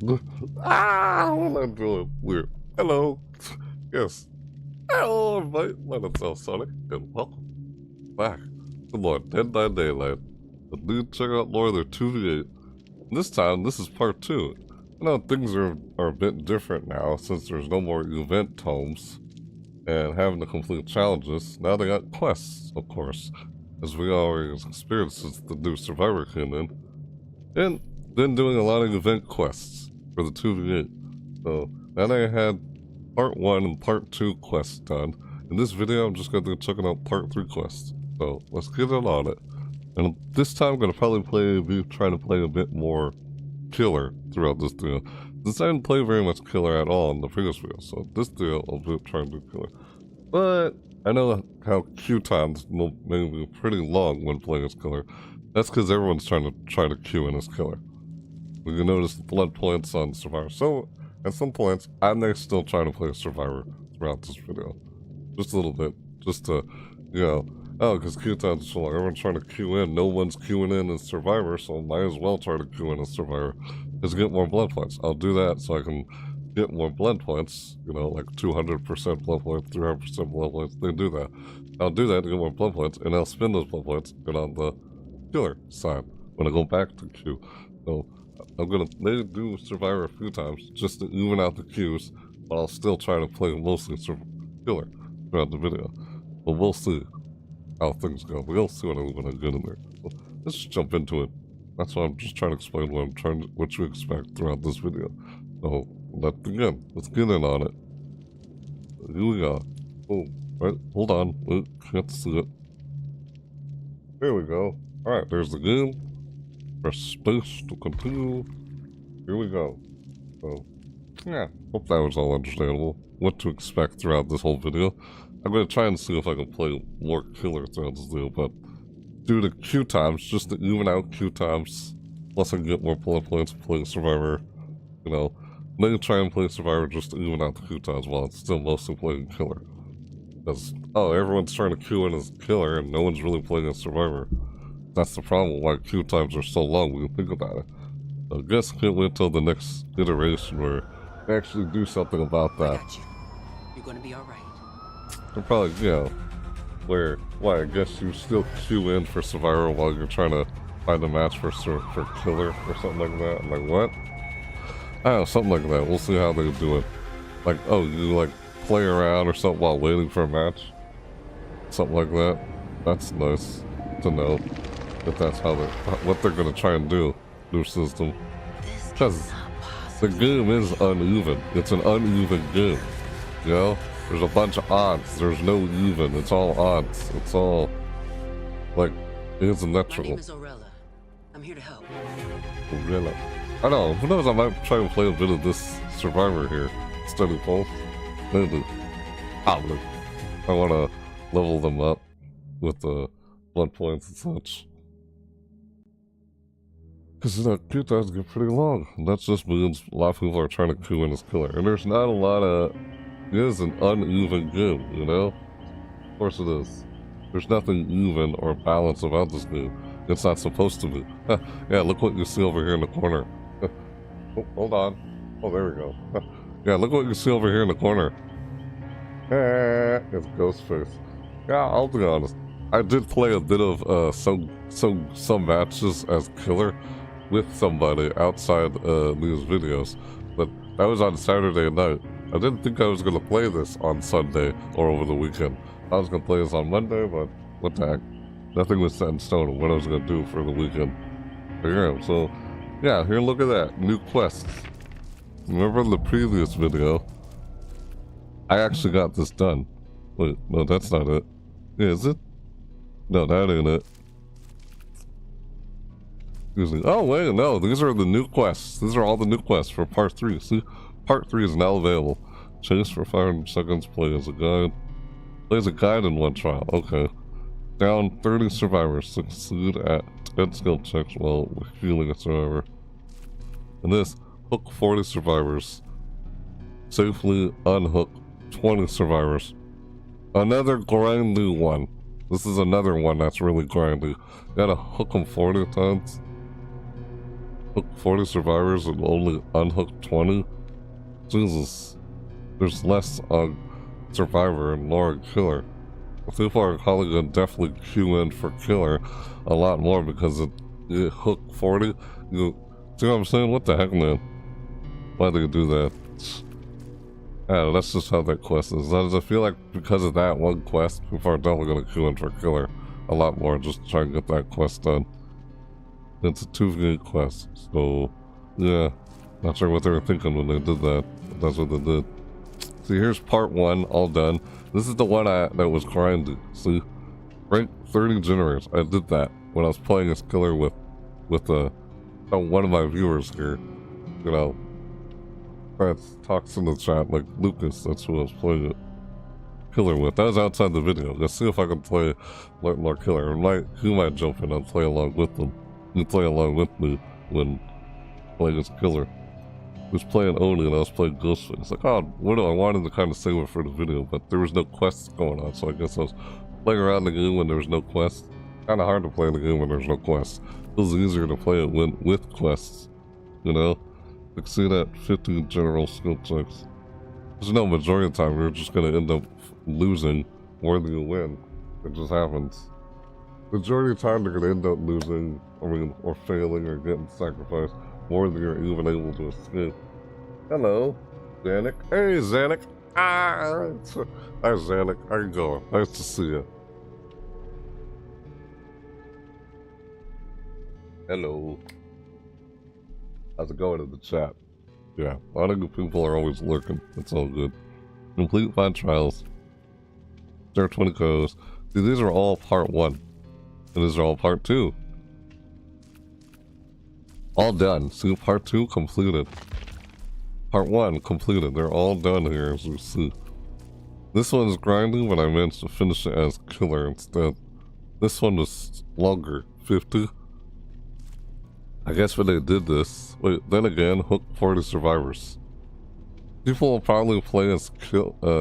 What am I doing? Weird. Hello. Yes. Hello, everybody. My name's Sonic, and welcome back to more Dead by Daylight. The new check out more of their 2v8. This time, this is part 2. I know things are a bit different now, since there's no more event tomes and having to complete challenges. Now they got quests, of course, as we already experienced since the new Survivor came in. And been doing a lot of event quests for the 2v8. So now they had part 1 and part 2 quests done. In this video, I'm just going to be checking out part 3 quests. So let's get in on it. And this time I'm going to probably be trying to play a bit more killer throughout this video. Since I didn't play very much killer at all in the previous video, so this video I'll be trying to do killer. But I know how queue times may be pretty long when playing as killer. That's because everyone's trying to queue in as killer. We can notice the blood points on Survivor. So at some points, I'm still trying to play a Survivor throughout this video. Just a little bit. Just to, because queue times are so long. Everyone's trying to queue in. No one's queuing in as Survivor, so I might as well try to queue in as Survivor. Just get more blood points. I'll do that so I can get more blood points. Like 200% blood points, 300% blood points. They do that. I'll do that to get more blood points, and I'll spend those blood points and on the killer side when I go back to queue. So I'm gonna maybe do Survivor a few times just to even out the queues, but I'll still try to play mostly killer throughout the video. But we'll see how things go. We'll see what I'm gonna get in there. So let's just jump into it. That's why I'm just trying to explain what you expect throughout this video. So let's begin. Let's get in on it. Here we go. Oh, right, hold on. Wait, can't see it. There we go. Alright, there's the game. Press space to continue. Here we go. So, yeah, hope that was all understandable. What to expect throughout this whole video. I'm going to try and see if I can play more killer throughout this video, but due to queue times, just to even out queue times, plus I can get more blood points playing Survivor, maybe try and play Survivor just to even out the queue times while it's still mostly playing killer. Because, everyone's trying to queue in as killer and no one's really playing as Survivor. That's the problem why queue times are so long when you think about it. So I guess I can't wait till the next iteration where they actually do something about that. I got you. You're gonna be alright. They're probably, why, I guess you still queue in for Survivor while you're trying to find a match for killer or something like that. I'm like, what? I don't know, something like that. We'll see how they do it. Like, you play around or something while waiting for a match? Something like that. That's nice to know. If that's what they're gonna try and do, new system. Because the game is uneven. It's an uneven game. There's a bunch of odds. There's no even. It's all odds. It's all asymmetrical. My name is Aurella. I'm here to help. Aurella. I know. Who knows? I might try and play a bit of this Survivor here. Study pulse. Maybe. Probably. I want to level them up with the blood points and such. Because queue times get pretty long. And that just means a lot of people are trying to queue in as killer. And there's not a lot of... It is an uneven game, Of course it is. There's nothing even or balanced about this game. It's not supposed to be. Yeah, look what you see over here in the corner. Oh, hold on. Oh, there we go. Yeah, look what you see over here in the corner. It's Ghost Face. Yeah, I'll be honest. I did play a bit of some matches as killer with somebody outside these videos, but that was on Saturday night. I didn't think I was going to play this on Sunday or over the weekend. I was going to play this on Monday, but what the heck. Nothing was set in stone on what I was going to do for the weekend. But yeah, so, yeah, here, look at that. New quests. Remember in the previous video, I actually got this done. Wait, no, that's not it. Yeah, is it? No, that ain't it. Oh, wait, no, these are the new quests. These are all the new quests for part 3. See, part 3 is now available. Chase for 500 seconds, play as a guide. Plays a guide in one trial, okay. Down 30 survivors. Succeed at 10 skill checks while healing a survivor. And this, hook 40 survivors. Safely unhook 20 survivors. Another grindy one. This is another one that's really grindy. Gotta hook them 40 times. Hook 40 survivors and only unhook 20. Jesus. There's less on survivor and more on killer. People are calling it definitely queue in for killer a lot more because it hook 40. You see what I'm saying? What the heck, man? Why do you do that? Yeah, that's just how that quest is. I feel like because of that one quest, people are definitely going to queue in for killer a lot more just to try and get that quest done. It's a 2v8 quest, so yeah, not sure what they were thinking when they did that, but that's what they did. See, here's part 1, all done. This is the one that was grinding. See, rank 30 generators. I did that when I was playing as killer with one of my viewers here. You know, that talks in the chat like Lucas. That's who I was playing it killer with. That was outside the video. Let's see if I can play more killer. Who might jump in and play along with them. You play along with me when playing as killer. He was playing Oni and I was playing Ghost Face. Like, oh, what do I wanted to kind of save it for the video, but there was no quests going on, so I guess I was playing around the game when there was no quests. Kind of hard to play the game when there's no quests. It was easier to play it with quests, you know? Succeed at 50 general skill checks. There's no majority of the time, you're just going to end up losing more than you win. It just happens. Majority of the time, they're going to end up losing, or failing, or getting sacrificed more than you're even able to escape. Hello, Zanuck. Hey, Zanuck. Ah, hi, Zanuck. How you going? Nice to see you. Hello. How's it going in the chat? Yeah, a lot of good people are always lurking. It's all good. Complete 5 trials. There are 20 codes. See, these are all part 1. And these are all part 2. All done. See, part 2 completed. Part 1 completed. They're all done here, as you see. This one's grinding, but I managed to finish it as killer instead. This one was longer. 50. I guess when they did this... Wait, then again, hook 40 survivors. People will probably play as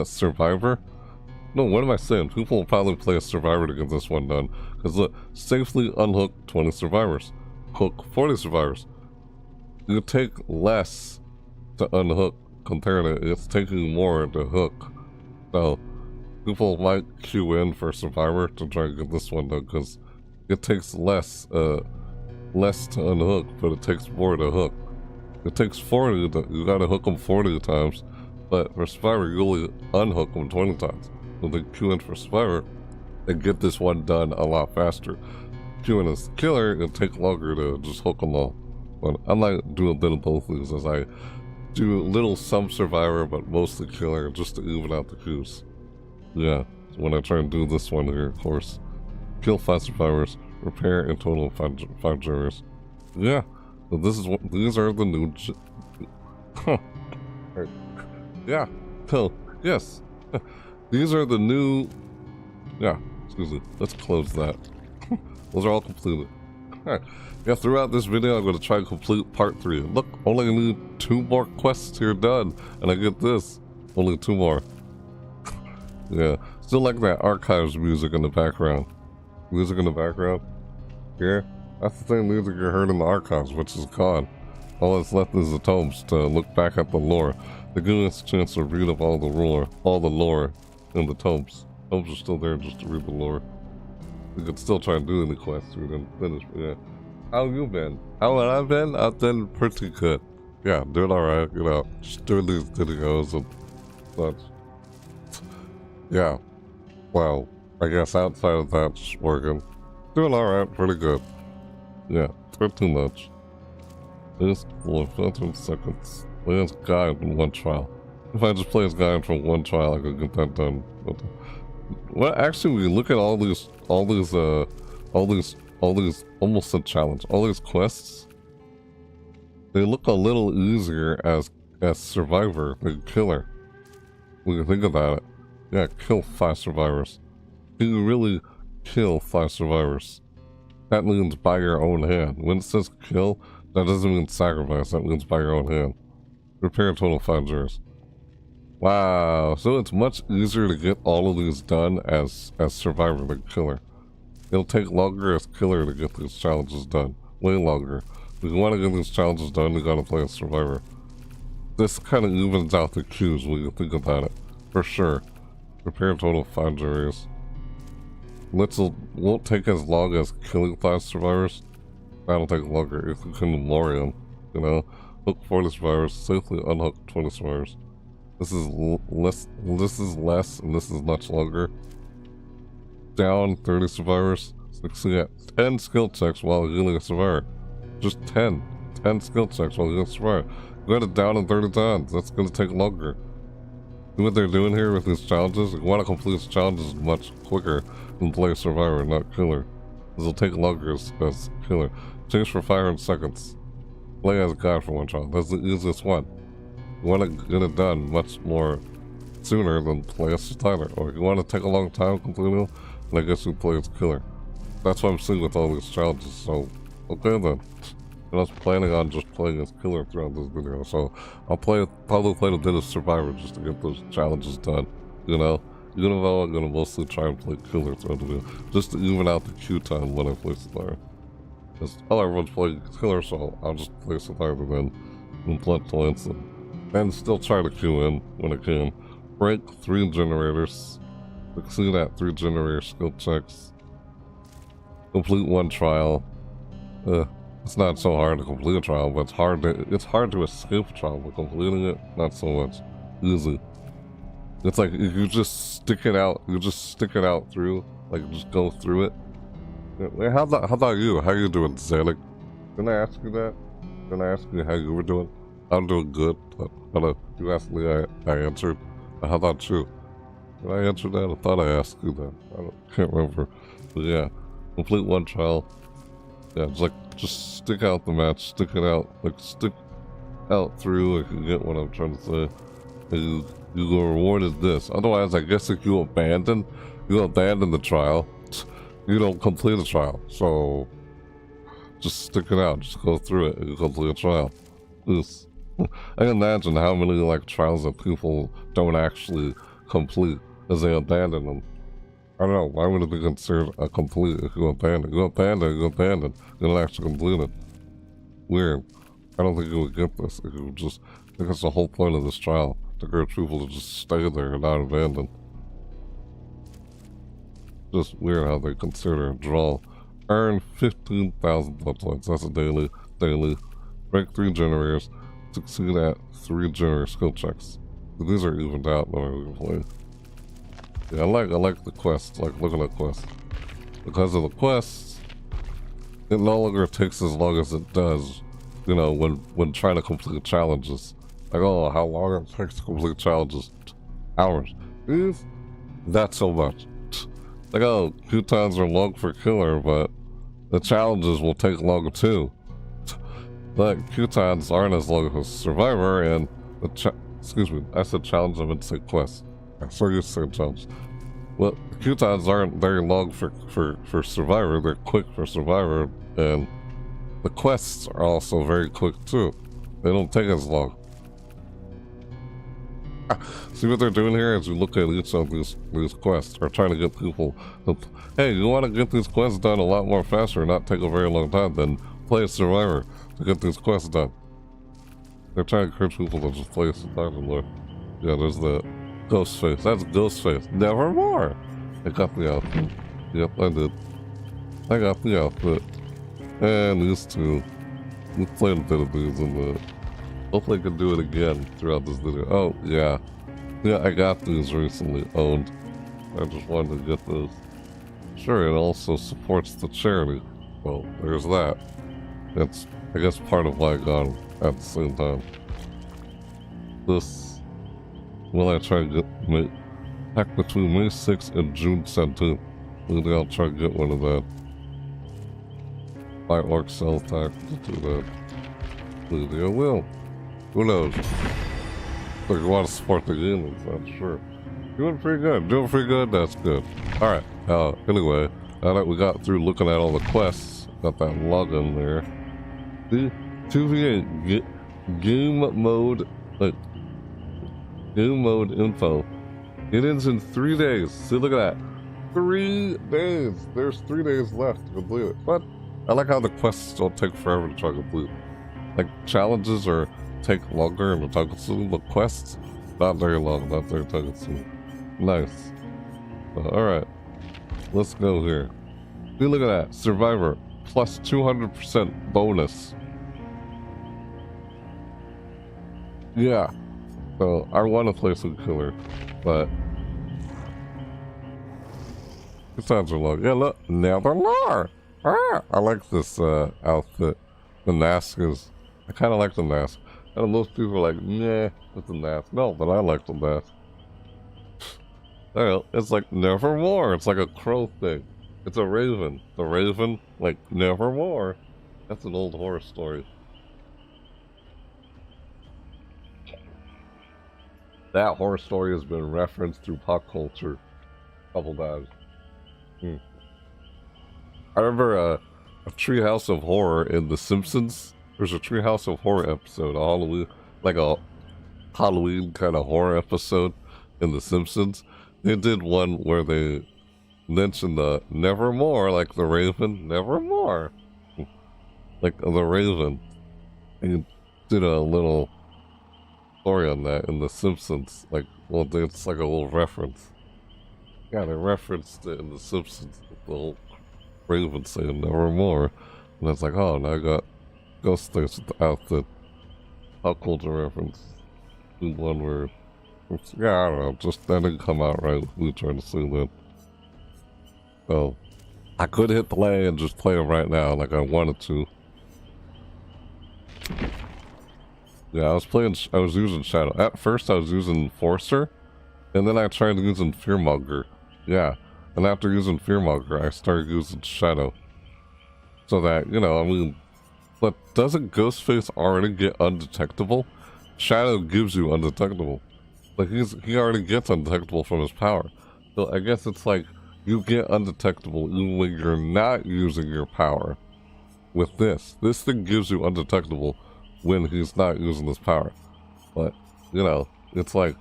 survivor. No, what am I saying? People will probably play as survivor to get this one done. Because look, safely unhook 20 survivors. Hook 40 survivors. You take less to unhook compared to it's taking more to hook. So people might queue in for survivor to try and get this one done because it takes less to unhook, but it takes more to hook. It takes 40 you gotta hook them 40 times, but for survivor you only unhook them 20 times. So they queue in for survivor and get this one done a lot faster. Queuing as killer, it'll take longer to just hook them all. But I like doing a bit of both things as I do a little some survivor, but mostly killer, just to even out the queues. Yeah, so when I try and do this one here, of course. Kill 5 survivors, repair in total 5 generators. Yeah, so this is what, these are the new... Yeah, cool, yes. These are the new... Yeah, excuse me, let's close that. Those are all completed. Alright, yeah, throughout this video I'm going to try and complete part 3. Look, only need 2 more quests here done, and I get this. Only 2 more. Yeah, still like that archives music in the background. Music in the background. Here, that's the same music you heard in the archives, which is gone. All that's left is the tomes to look back at the lore. They give us a chance to read up all the lore in the tomes. Tomes are still there just to read the lore. We could still try and do any quests we didn't finish, but yeah. How you been? How have I been? I've been pretty good. Yeah, doing alright, you know, just doing these videos and such. Yeah. Well, I guess outside of that, just working. Doing alright, pretty good. Yeah, not too much. Just for 15 seconds. Play as guide in 1 trial. If I just play as guide for 1 trial, I could get that done. But, well, actually, we look at all these almost a challenge. All these quests, they look a little easier as survivor than killer. We can think about it. Yeah, kill 5 survivors. Can you really kill 5 survivors. That means by your own hand. When it says kill, that doesn't mean sacrifice, that means by your own hand. Repair a total of 5 jurors. Wow, so it's much easier to get all of these done as survivor than killer. It'll take longer as killer to get these challenges done. Way longer. If you want to get these challenges done, you gotta play as survivor. This kind of evens out the queues when you think about it. For sure. Repair a total of 5 juries. Won't take as long as killing 5 survivors. That'll take longer if you can lure them, you know? Hook 40 survivors, safely unhook 20 survivors. This is less, and this is much longer. Down 30 survivors, succeed at 10 skill checks while healing a survivor. Just 10 skill checks while healing a survivor. You got it down in 30 times, that's gonna take longer. See what they're doing here with these challenges? You want to complete these challenges much quicker than play survivor, not killer. This will take longer as killer. Change for 500 seconds. Play as God for one trial. That's the easiest one. You want to get it done much more sooner than play as Tyler. Or if you want to take a long time completing, then I guess you play as killer. That's what I'm seeing with all these challenges. So, okay then. And I was planning on just playing as killer throughout this video, so I'll probably play a bit of survivor just to get those challenges done, you know? Even though I'm gonna mostly try and play killer throughout the video, just to even out the queue time when I play survivor. Because everyone's playing killer, so I'll just play survivor then, and blood points, and still try to queue in when I can. Break 3 generators, succeed at 3 generator skill checks, complete 1 trial. It's not so hard to complete a trial, but it's hard to escape a trial, but completing it, not so much. Easy. It's like, if you just stick it out, through, like, just go through it. Wait, how about you? How you doing, Zelig? Didn't I ask you that? Didn't I ask you how you were doing? I'm doing good, but you asked me, I answered. How about you? Did I answer that? I thought I asked you that. I can't remember. But yeah, complete 1 trial. Yeah, it's like, just stick out the match, stick it out, like, stick out through, like, you get what I'm trying to say. And you go rewarded this. Otherwise, I guess if you abandon the trial, you don't complete the trial. So, just stick it out, just go through it, and you complete a trial. This. I can imagine how many, like, trials that people don't actually complete, as they abandon them. I don't know, why would it be considered a complete if you abandon? You don't actually complete it. Weird. I don't think you would get this if you just, I think it's the whole point of this trial, to encourage people to just stay there and not abandon. Just weird how they consider a draw. Earn 15,000 blood points, that's a daily. Break 3 generators, succeed at 3 generator skill checks. So these are evened out when we play. Yeah, I like the quests, like looking at quests. Because of the quests, it no longer takes as long as it does, you know, when trying to complete challenges. Like, oh, how long it takes to complete challenges? Hours. These? Not so much. Like, oh, queue times are long for killer, but the challenges will take longer too. Like, queue times aren't as long as survivor, and excuse me, I said challenge, I meant to say quest. So you said challenge. Well, the queue times aren't very long for survivor, they're quick for survivor, and the quests are also very quick too. They don't take as long. See what they're doing here as you look at each of these quests, are trying to get people to, hey, you want to get these quests done a lot more faster and not take a very long time, then play a survivor to get these quests done. They're trying to encourage people to just play a survivor more. Yeah, there's the Ghost Face. That's Ghost Face. Nevermore! I got the outfit. Yep, I did. I got the outfit. And these two. We played a bit of these in the... Hopefully I can do it again throughout this video. Oh, yeah. Yeah, I got these recently owned. I just wanted to get those. Sure, it also supports the charity. Well, there's that. That's, I guess, part of why I got them at the same time. This... Will I try to get pack between May 6th and June 17th? Maybe I'll try to get one of that. Buy Orc Cell Pack to do that. Maybe I will. Who knows? If you want to support the game, I'm not sure. Doing pretty good. That's good. Alright. Anyway, Now that we got through looking at all the quests, got that login there. The 2v8 game mode, like, game mode info. It ends in 3 days. See, look at that. 3 days. There's 3 days left to complete it. But I like how the quests don't take forever to try to complete. Like, challenges or take longer in the time consuming, but quests, not very long, not very time consuming. Nice. Alright. Let's go here. See, look at that. Survivor. Plus 200% bonus. Yeah. So, I want to play some killer, but... the sounds are long. Yeah, look. Nevermore! Ah! I like this outfit. The mask is... I kind of like the mask. And most people are like, nah, with the mask. No, but I like the mask. Well, it's like nevermore. It's like a crow thing. It's a raven. The raven, like, nevermore. That's an old horror story. That horror story has been referenced through pop culture a couple times. I remember a Treehouse of Horror in The Simpsons. There's a Treehouse of Horror episode, a Halloween, like a Halloween kind of horror episode in The Simpsons. They did one where they mentioned the nevermore, like the raven, nevermore. Like the raven. And did a little story on that in The Simpsons. Like, well, it's like a little reference. Yeah, they referenced it in The Simpsons. The whole raven saying nevermore. And it's like, oh, now I got Ghost Face with the outfit. How cool to reference. In one word. Yeah, I don't know. Just that didn't come out right. We were trying to say that. So, I could hit play and just play it right now like I wanted to. Yeah, I was using Shadow. At first I was using Forcer, and then I tried using Fearmonger. Yeah, and after using Fearmonger, I started using Shadow. So that, you know, I mean, but doesn't Ghostface already get undetectable? Shadow gives you undetectable. Like, he already gets undetectable from his power. So I guess it's like, you get undetectable even when you're not using your power. With this thing gives you undetectable when he's not using his power. But, you know, it's like,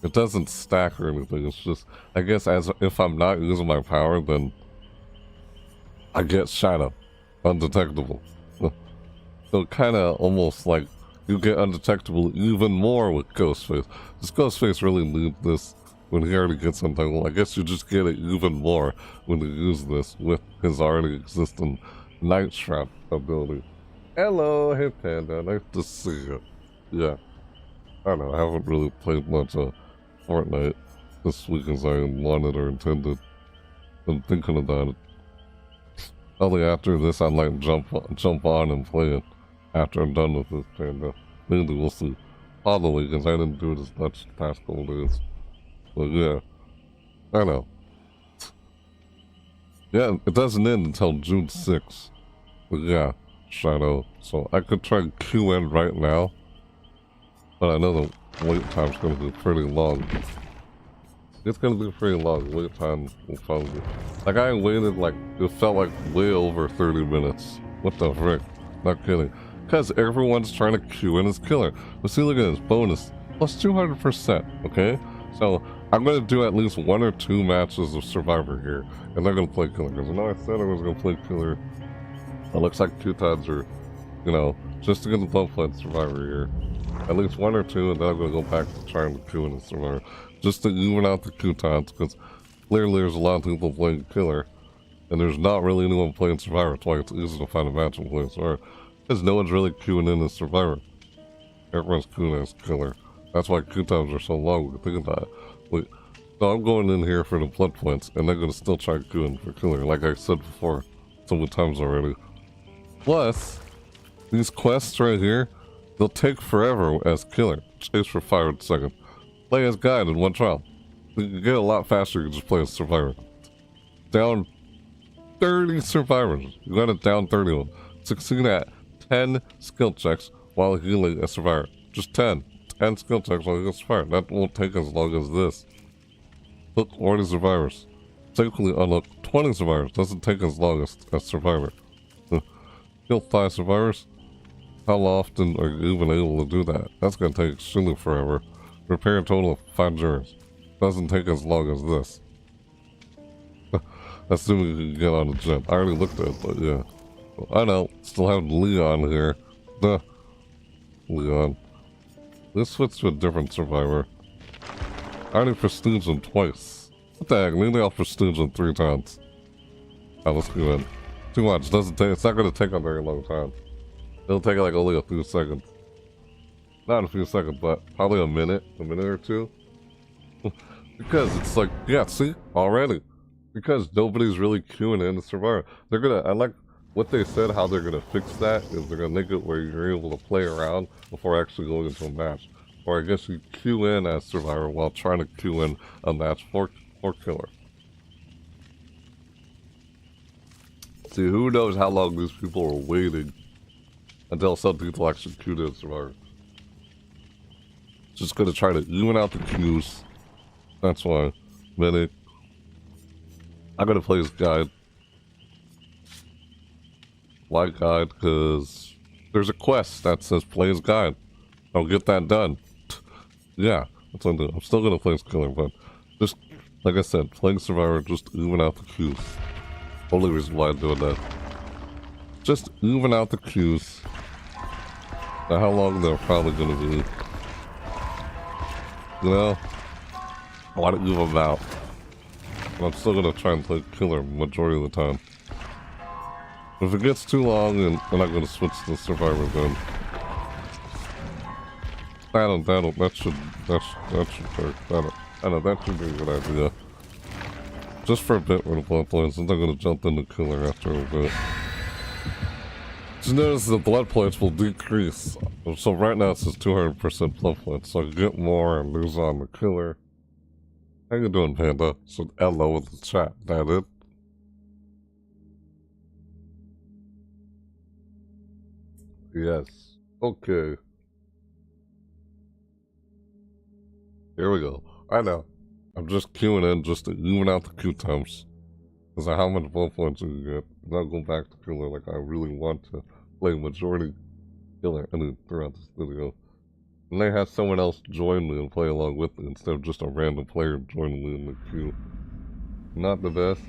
it doesn't stack or anything. It's just, I guess as if I'm not using my power, then I get Shadow. Undetectable. So kind of almost like you get undetectable even more with Ghostface. Does Ghostface really need this when he already gets undetectable? I guess you just get it even more when you use this with his already existing Night Trap ability. Hello, hey Panda, nice to see you. Yeah. I don't know, I haven't really played much Fortnite this week as I wanted or intended. I'm thinking about it. Only after this I might jump on and play it after I'm done with this Panda. Maybe we'll see. Probably, because I didn't do it as much the past couple days. But yeah. I know. Yeah, it doesn't end until June 6th. But yeah, Shadow. So I could try Q in right now. But I know the wait time's gonna be pretty long. It's gonna be pretty long. Wait time will probably be. Like, I waited, like, it felt like way over 30 minutes. What the frick? Not kidding. Because everyone's trying to queue in as killer. But see, look at this. Bonus. Plus 200%, okay? So, I'm gonna do at least 1 or 2 matches of Survivor here. And they're gonna play killer. Because I know I said I was gonna play killer. It looks like 2 times or, you know, just to get the blood playing Survivor here. At least 1 or 2, and then I'm gonna go back to trying to queue in as Survivor. Just to even out the queue times, because clearly there's a lot of people playing killer. And there's not really anyone playing Survivor. That's why it's easy to find a match and play Survivor. Because no one's really queuing in as Survivor. Everyone's queuing as killer. That's why queue times are so long. We can think about it. Wait, so I'm going in here for the blood points, and they're going to still try queuing for killer, like I said before so many times already. Plus, these quests right here, they'll take forever as killer. Chase for 5 seconds. Play as guide in 1 trial. You can get a lot faster. You can just play as Survivor. Down 30 survivors. You got it down 30 of them. Succeed at 10 skill checks while healing a survivor. Just 10. 10 skill checks while healing a survivor. That won't take as long as this. Hook 40 survivors. Safely unlock 20 survivors. Doesn't take as long as Survivor. Kill 5 survivors? How often are you even able to do that? That's gonna take extremely forever. Repair a total of 5 jurors. Doesn't take as long as this. Assuming you can get on the jet. I already looked at it, but yeah. I know. Still have Leon here. Leon. Let's switch to a different survivor. I already prestiged him twice. What the heck? Maybe I'll prestige him 3 times. Alright, let's go in. Too much. Doesn't take. It's not gonna take a very long time. It'll take like only a few seconds. Not a few seconds, but probably a minute or two. Because it's like, yeah, see, already. Because nobody's really queuing in to Survivor. They're gonna, I like what they said, how they're gonna fix that, is they're gonna make it where you're able to play around before actually going into a match. Or I guess you queue in as Survivor while trying to queue in a match for Killer. See, who knows how long these people are waiting until some people actually queued in Survivor. Just gonna try to even out the queues. That's why. Minute. I'm gonna play his guide. Why guide? Because there's a quest that says play his guide. I'll get that done. Yeah, that's what I'm doing. I'm still gonna play his killer, but just like I said, playing Survivor, just even out the queues. Only reason why I'm doing that. Just even out the queues. Now how long they're probably gonna be. You know? I want to even them out. I'm still gonna try and play killer majority of the time. If it gets too long, then I'm not gonna switch to Survivor then. That should work. That should be a good idea. Just for a bit with the blood points, and I'm gonna jump into killer after a bit. Just notice the blood points will decrease. So right now it says 200% blood points, so I can get more and lose on the killer. How you doing, Panda? So hello with the chat. That it? Yes. Okay. Here we go. I know. I'm just queuing in just to even out the queue times. Because of how much blood points you get. And I'll go back to killer like I really want to play majority killer throughout this video. And they have someone else join me and play along with me instead of just a random player joining me in the queue. Not the best.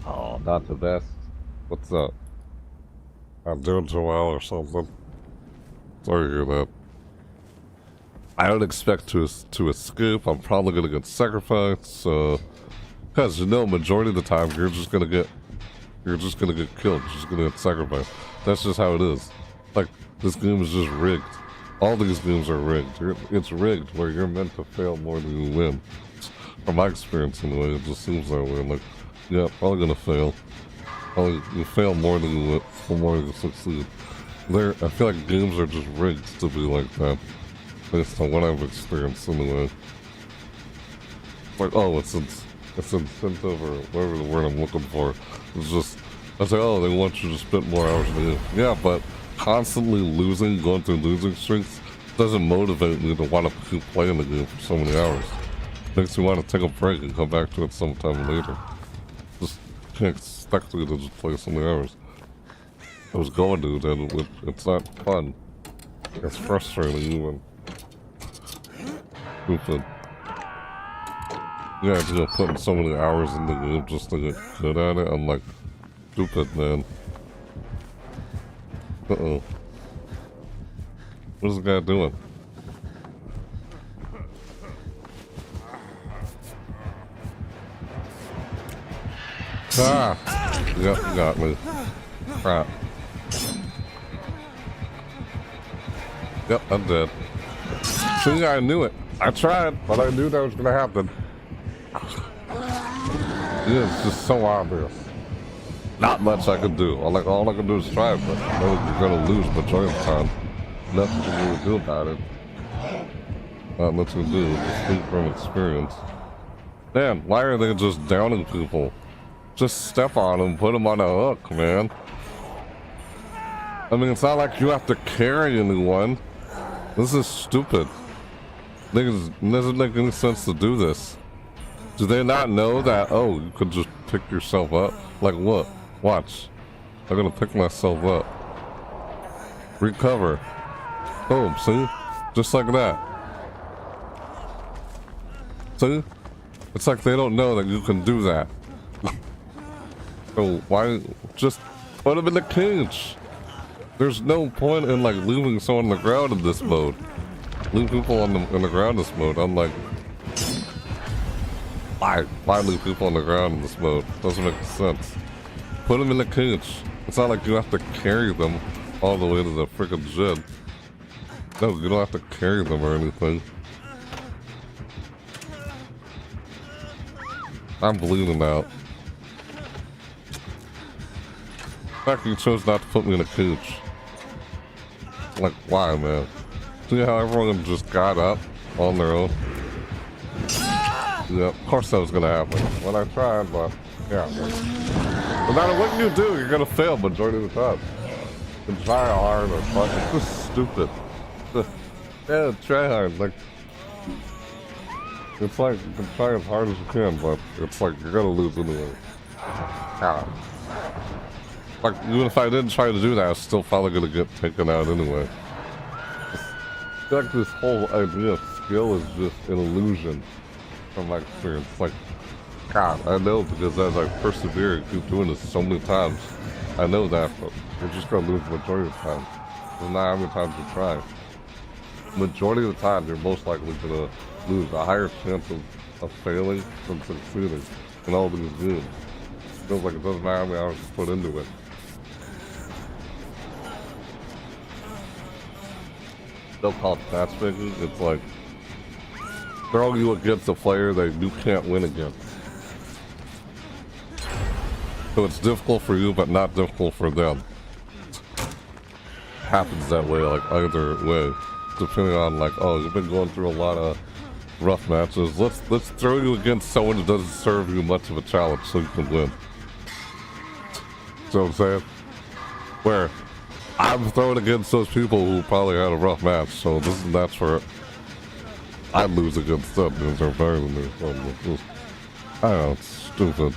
Oh, not the best. What's up? I'm doing too well or something. Sorry to hear that. I don't expect to escape. I'm probably gonna get sacrificed. Because you know, majority of the time you're just gonna get killed. You're just gonna get sacrificed. That's just how it is. Like this game is just rigged. All these games are rigged. It's rigged where you're meant to fail more than you win. From my experience anyway, it just seems that way. I'm like, yeah, probably gonna fail. Probably you fail more than you win, for more than you succeed. I feel like games are just rigged to be like that. Based on what I've experienced anyway. Like, oh, it's incentive or whatever the word I'm looking for. It's just, I say, oh, they want you to spend more hours in the game. Yeah, but constantly losing, going through losing streaks, doesn't motivate me to want to keep playing the game for so many hours. Makes me want to take a break and come back to it sometime later. Just can't expect me to just play so many hours. I was going to, then it's not fun. It's frustrating even. Stupid. Yeah, you know, putting so many hours in the game just to get good at it. I'm like, stupid, man. Uh-oh. What is the guy doing? Ah! Yep, you got me. Crap. Yep, I'm dead. See, I knew it. I tried, but I knew that was gonna happen. It's just so obvious. Not much I can do. All I can do is try, but I know you're gonna lose majority of the time. Nothing you can really do about it. Not much to do. Just speak from experience. Man, why are they just downing people? Just step on them, put them on a hook, man. I mean, it's not like you have to carry anyone. This is stupid. It doesn't make any sense to do this. Do they not know that, oh, you could just pick yourself up? Like what? Watch. I'm gonna pick myself up. Recover. Boom, see? Just like that. See? It's like they don't know that you can do that. So why just put them in the cage? There's no point in like leaving someone on the ground in this mode. Leave people on in the ground in this mode. I'm like, why leave people on the ground in this mode? Doesn't make sense. Put them in the cage. It's not like you have to carry them all the way to the freaking gym. No, you don't have to carry them or anything. I'm bleeding out. The fact you chose not to put me in a cage. Like, why, man? See how everyone just got up on their own? Yeah, of course that was gonna happen. When I tried, but yeah. No matter what you do, you're gonna fail majority of the time. You can try hard or fun. It's just stupid. Yeah, try hard. Like, it's like you can try as hard as you can, but it's like you're gonna lose anyway. Yeah. Like, even if I didn't try to do that, I was still probably gonna get taken out anyway. I feel like this whole idea of skill is just an illusion from my experience. Like, God, I know because as I persevere and keep doing this so many times, I know that, but you're just gonna lose the majority of the time. No matter how many times you try. Majority of the time, you're most likely gonna lose a higher chance of failing than succeeding in all these games. It feels like it doesn't matter how many hours you put into it. They'll call it matchmaking. It's like throwing you against a player that you can't win against. So it's difficult for you, but not difficult for them. It happens that way, like either way, depending on like, oh, you've been going through a lot of rough matches. Let's throw you against someone who doesn't serve you much of a challenge, so you can win. See what I'm saying? Where I'm throwing against those people who probably had a rough match, so that's where I lose against them because they're better than me. So it's just, I don't know, it's stupid.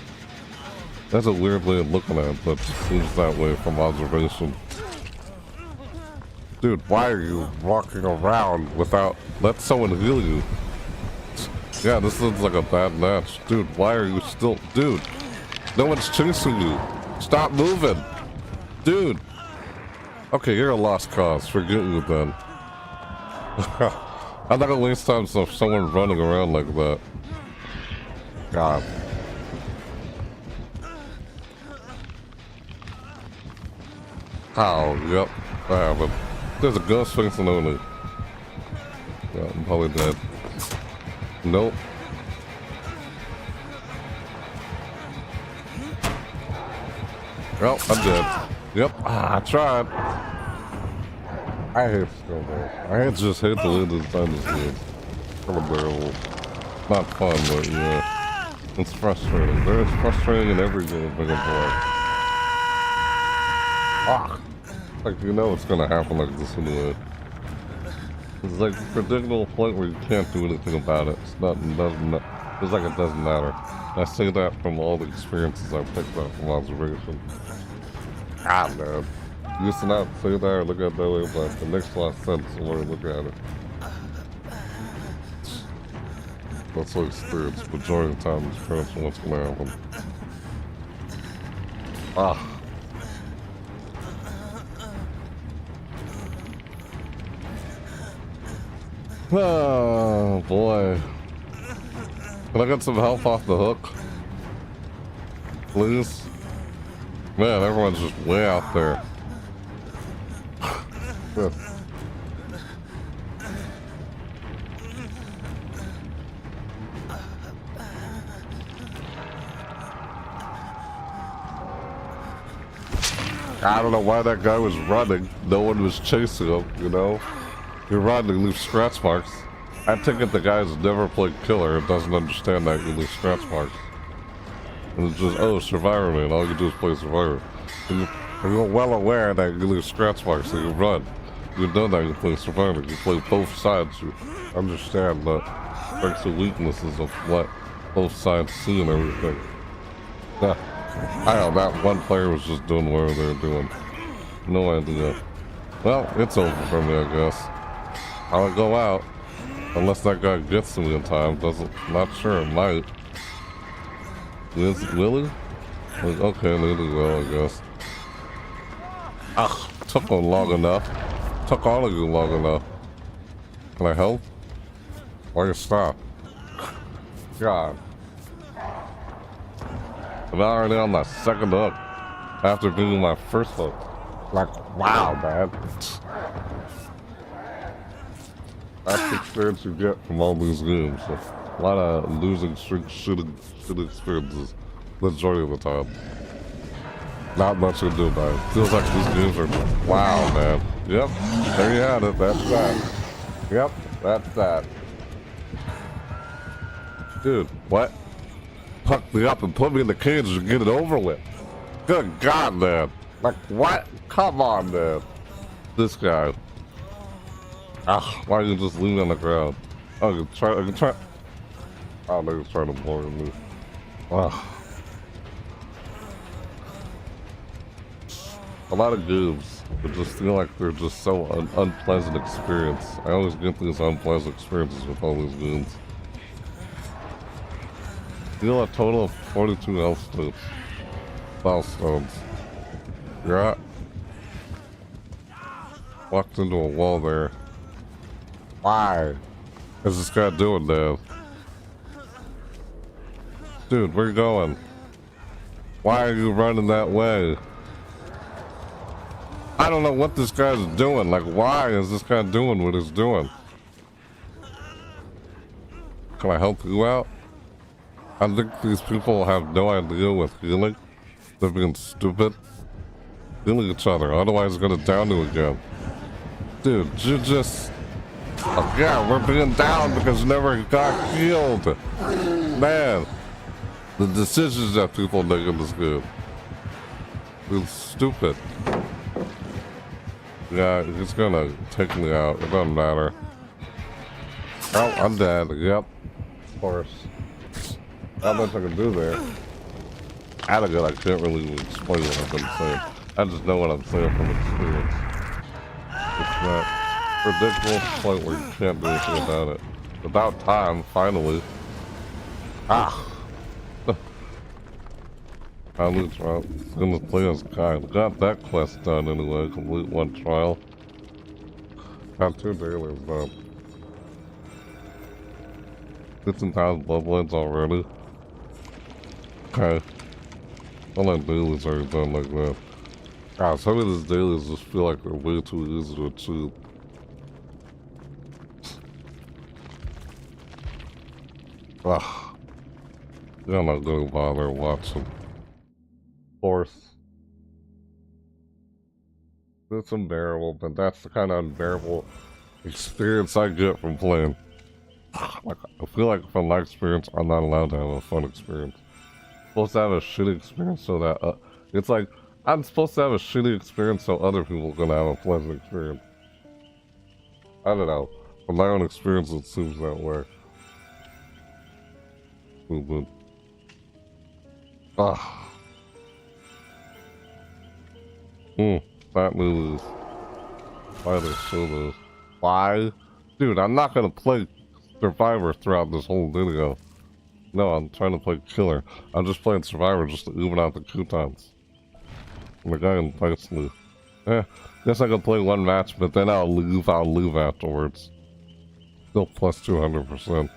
That's a weird way of looking at it, but it seems that way from observation. Dude, why are you walking around without... Let someone heal you. Yeah, this looks like a bad match. Dude, why are you still... Dude, no one's chasing you. Stop moving. Dude. Okay, you're a lost cause. Forget you then. I'm not gonna waste time with someone running around like that. God. How? Yep. I haven't. There's a Ghost Face The Oni. Yeah, I'm probably dead. Nope. Well, I'm dead. Yep. I tried. I hate snowball. I just hate the way this time this game. Kind of bearable. Not fun, but yeah. It's frustrating. It's frustrating in every game I can play. Ah! Like, you know it's gonna happen like this anyway. It's like a predictable point where you can't do anything about it. It's not, it's like it doesn't matter. I say that from all the experiences I've picked up from observation. Ah, man. You used to not say that or look at it that way, but it makes a lot of sense when you look at it. That's what experience. Majority of the time, experience what's gonna happen. Ah. Oh boy. Can I get some help off the hook? Please? Man, everyone's just way out there. Yeah. I don't know why that guy was running. No one was chasing him, you know? You're running, you leave scratch marks. I take it the guy's never played killer and doesn't understand that you leave scratch marks. And it's just, oh, Survivor, man, all you do is play Survivor. And you're well aware that you leave scratch marks, so you run. You know that you play Survivor, you play both sides. You understand the strengths and weaknesses of what both sides seeing everything. Yeah. I don't know, that one player was just doing whatever they were doing. No idea. Well, it's over for me, I guess. I'll go out. Unless that guy gets to me in time. Not sure, it might. Lily? Like, okay, Lily will, I guess. Ah, took one long enough. Took all of you long enough. Can I help? Why you stop? God. I'm already on my second hook after doing my first hook. Like, wow, man. That's the experience you get from all these games. A lot of losing shit experiences majority of the time. Not much to do about it. Feels like these games are, wow, man. Yep, there you have it. That's that. Yep, that's that. Dude, what? Puck me up and put me in the cage and get it over with. Good God, man. Like, what? Come on, man. This guy. Ah, why don't you just leave me on the ground? I can try. Oh, they're trying to blow me. Ah. A lot of games, I just feel like they're just so unpleasant experience. I always get these unpleasant experiences with all these games. Deal a total of 42 health milestones. You're at. Walked into a wall there. Why? What's this guy doing, Dave? Dude, where you going? Why are you running that way? I don't know what this guy's doing. Like, why is this guy doing what he's doing? Can I help you out? I think these people have no idea with healing. They're being stupid. Healing each other, otherwise it's gonna down you again. Dude, you just... Oh, yeah, we're being down because you never got healed. Man, the decisions that people make in this game. It's stupid. Yeah, he's gonna take me out. It doesn't matter. Oh, I'm dead. Yep. Of course. Not much I can do there. Out of it, I can't really explain what I've been saying. I just know what I'm saying from experience. It's that ridiculous point where you can't do anything about it. About time, finally. Ah! I lose route. Gonna play as guy. Got that quest done anyway. Complete one trial. Got 2 dailies done. 15,000 bloodlines already. Okay. All my dailies are done like that. Ah, some of these dailies just feel like they're way too easy to achieve. Ah. Yeah, I'm not gonna bother watching. Course. It's unbearable, but that's the kind of unbearable experience I get from playing. Like, I feel like from my experience, I'm not allowed to have a fun experience. I'm supposed to have a shitty experience so that, it's like, I'm supposed to have a shitty experience so other people are gonna have a pleasant experience. I don't know. From my own experience, it seems that way. But, ah. That moves. Why they show those? Why? Dude, I'm not gonna play Survivor throughout this whole video. No, I'm trying to play Killer. I'm just playing Survivor just to even out the coupons. And the guy invites me. Guess I can play one match, but then I'll leave afterwards. Still plus 200%.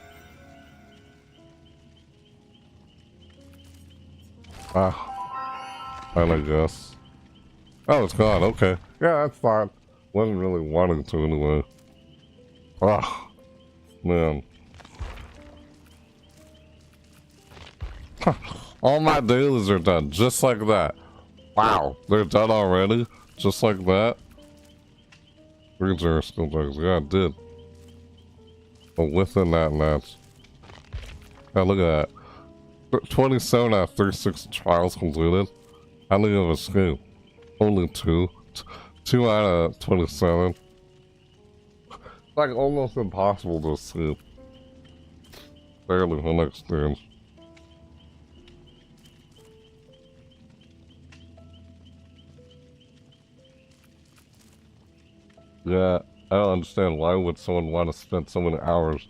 Ah. Fine, I guess. Oh, it's gone. Okay. Yeah, that's fine. Wasn't really wanting to anyway. Ah, man. All my dailies are done, just like that. Wow, they're done already? Just like that? 3-0 skill checks. Yeah, I did. But within that match. Yeah, look at that. 27 out of 36 trials completed. How many have escaped? Only 2. 2 out of 27. It's like almost impossible to escape. Barely an experience. Yeah, I don't understand why would someone want to spend so many hours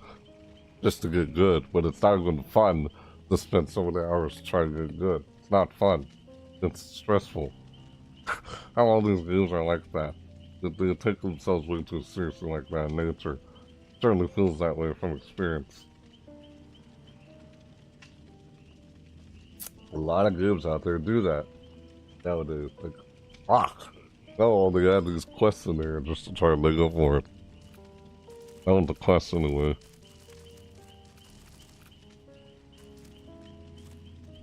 just to get good, but it's not even fun to spend so many hours trying to get good. It's not fun. It's stressful. How all these games are like that. They take themselves way too seriously like that in nature. Certainly feels that way from experience. A lot of games out there do that nowadays. Like, no, they add these quests in there just to try to make up for it. I want the quest anyway.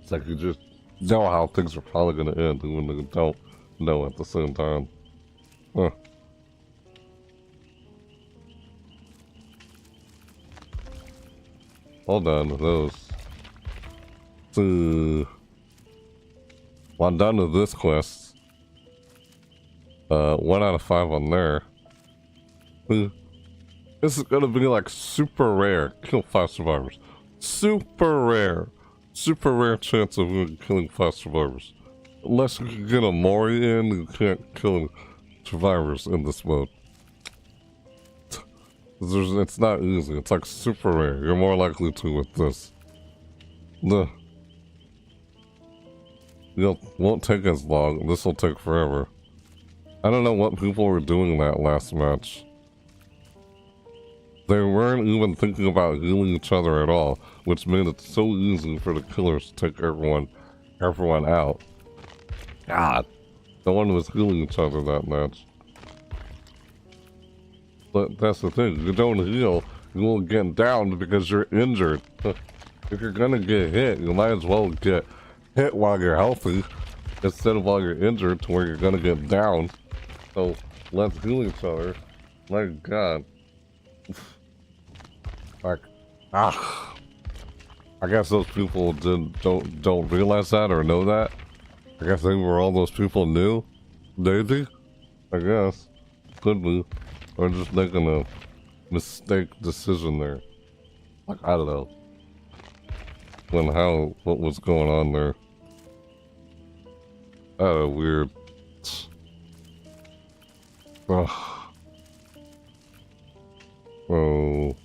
It's like you just know how things are probably gonna end, even though you don't know at the same time. Huh. Hold on to those. So, well, I'm done with this quest. 1 out of 5 on there. This is gonna be like super rare. Kill 5 survivors. Super rare. Super rare chance of killing 5 survivors. Unless you can get a Mori in, you can't kill survivors in this mode. It's not easy. It's like super rare. You're more likely to with this. It won't take as long. This will take forever. I don't know what people were doing that last match. They weren't even thinking about healing each other at all, which made it so easy for the killers to take everyone out. God, no one was healing each other that match. But that's the thing, you don't heal, you will get down because you're injured. If you're gonna get hit, you might as well get hit while you're healthy, instead of while you're injured to where you're gonna get down. So, let's heal each other. My God. Like, I guess those people don't realize that or know that. I guess they were all those people knew. Maybe? I guess. Could be. Or just making a mistake decision there. Like, I don't know. What was going on there. Weird. Ugh. Oh.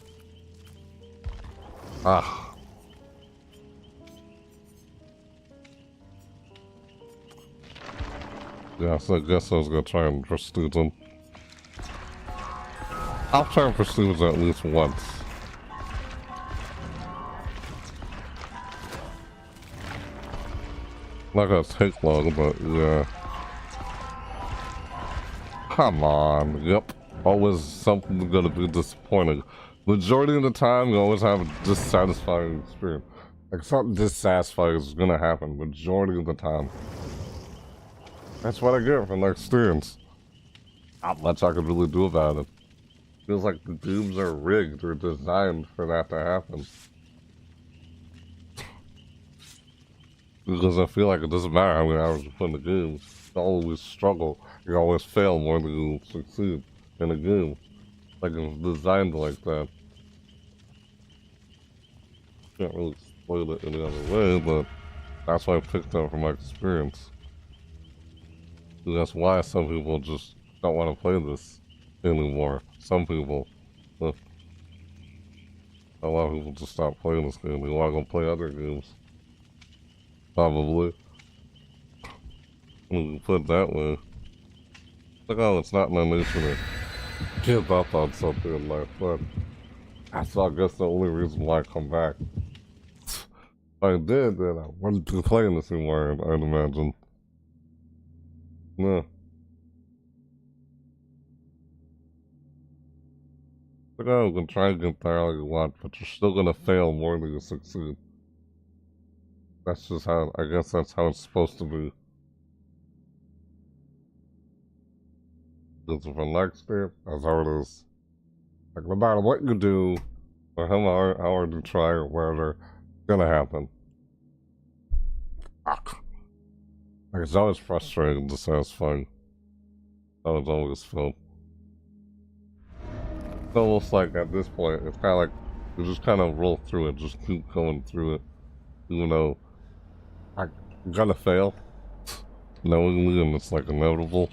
Yeah, so I guess I was gonna try and pursue them. I'll try and pursue them at least once. Not gonna take long, but yeah. Come on, yep. Always something gonna be disappointing. Majority of the time, you always have a dissatisfying experience. Like, something dissatisfying is gonna happen majority of the time. That's what I get from that experience. Not much I could really do about it. Feels like the games are rigged or designed for that to happen. Because I feel like it doesn't matter how many hours you put in the game. You always struggle. You always fail more than you succeed in a game. Like, it's designed like that. Can't really explain it any other way, but that's why I picked up from my experience. And that's why some people just don't want to play this anymore. Some people. A lot of people just stop playing this game. They want to go play other games. Probably. You can put it that way. Like, oh, it's not my nature to give up on something in life, but that's, I guess, the only reason why I come back. If I did, then I wouldn't be playing this anymore, I'd imagine. Yeah. Like, oh, you can try and get there all you want, but you're still gonna fail more than you succeed. That's just how, I guess that's how it's supposed to be. Because if I like it, that's how it is. Like, no matter what you do, or how hard you try, or whatever, it's gonna happen. Like, it's always frustrating, dissatisfying. That was always felt. It's almost like, at this point, it's kind of like, you just kind of roll through it, just keep going through it. Even though, I'm gonna fail, knowingly, and it's like inevitable.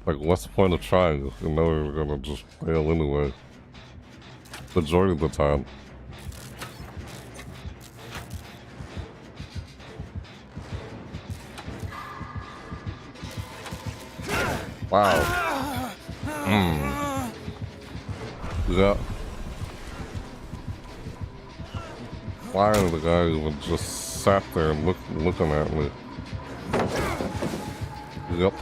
Like, what's the point of trying? You know you're gonna just fail anyway. Majority of the time. Wow. Yeah. Why the guy even just sat there and looking at me? Yep.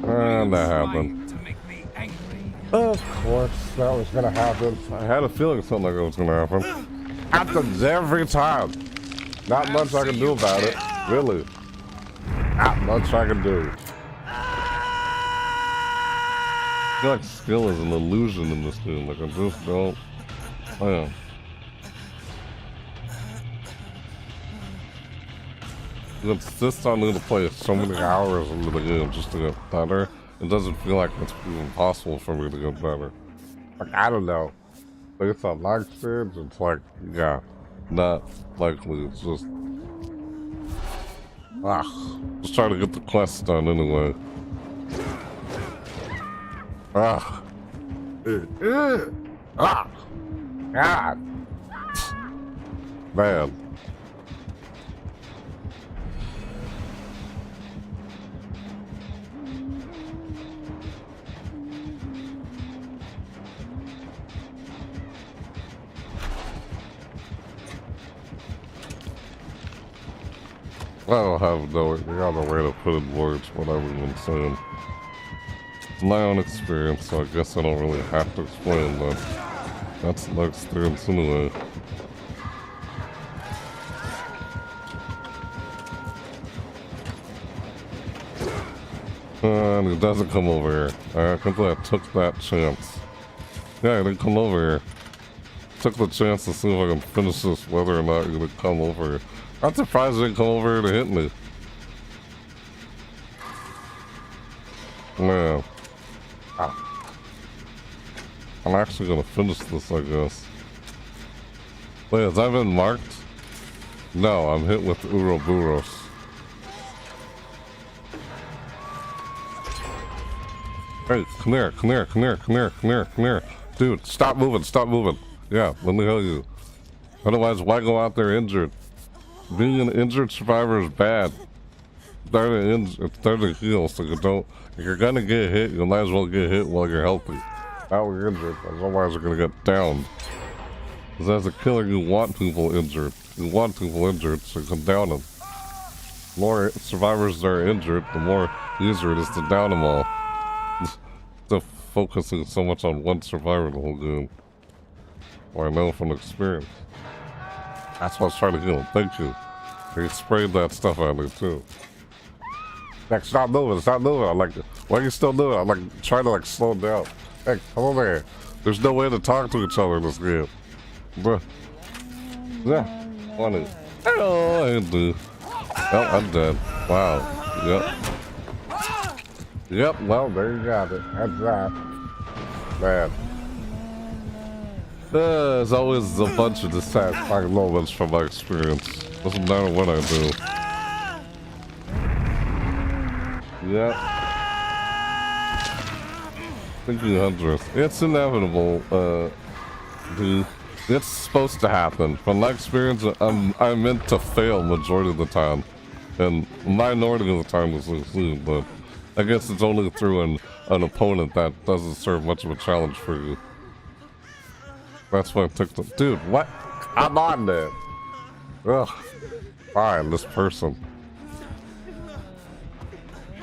And that happened. Of course, that was gonna happen. I had a feeling something like that was gonna happen. Happens every time. Not much I can do about it. Really. Not much I can do. I feel like skill is an illusion in this game. Like, I just don't. Man. It's just I need to play so many hours into the game just to get better. It doesn't feel like it's even possible for me to get better. Like, I don't know. Based on my experience, it's like, yeah, not likely. It's just, just trying to get the quest done anyway. God. Man. I don't have no way to put in words what everyone's saying. It's my own experience, so I guess I don't really have to explain that. That's my experience anyway. And it doesn't come over here. I completely took that chance. Yeah, it didn't come over here. Took the chance to see if I can finish this whether or not it would come over here. I'm surprised it didn't come over here to hit me. Man. I'm actually gonna finish this, I guess. Wait, has that been marked? No, I'm hit with Ouroboros. Hey, come here, come here, come here, come here, come here, come here. Dude, stop moving, stop moving. Yeah, let me heal you. Otherwise, why go out there injured? Being an injured survivor is bad. It's better to heal, so you don't. If you're gonna get hit, you might as well get hit while you're healthy. Now we're injured, otherwise you're gonna get downed. Because as a killer, you want people injured. You want people injured, so you can down them. The more survivors that are injured, the more easier it is to down them all. Instead of focusing so much on one survivor the whole game. Well, I know from experience. That's what I was trying to heal. Thank you. They sprayed that stuff at me too. Like, stop moving, stop moving. I'm like, why are you still doing it? I'm like trying to like slow down. Hey, come over here. There's no way to talk to each other in this game. Bruh. Yeah. Funny. Hello, I do. Oh, I'm dead. Wow. Yep. Yep, well, there you got it. That's that. Man. There's always a bunch of dissatisfying moments from my experience. Doesn't matter what I do. Yep. Thank you, Huntress. It's inevitable, dude. It's supposed to happen. From my experience, I'm meant to fail majority of the time. And minority of the time to succeed, but I guess it's only through an opponent that doesn't serve much of a challenge for you. That's why I took the... Dude, what? I'm on there. Ugh. Fine, this person.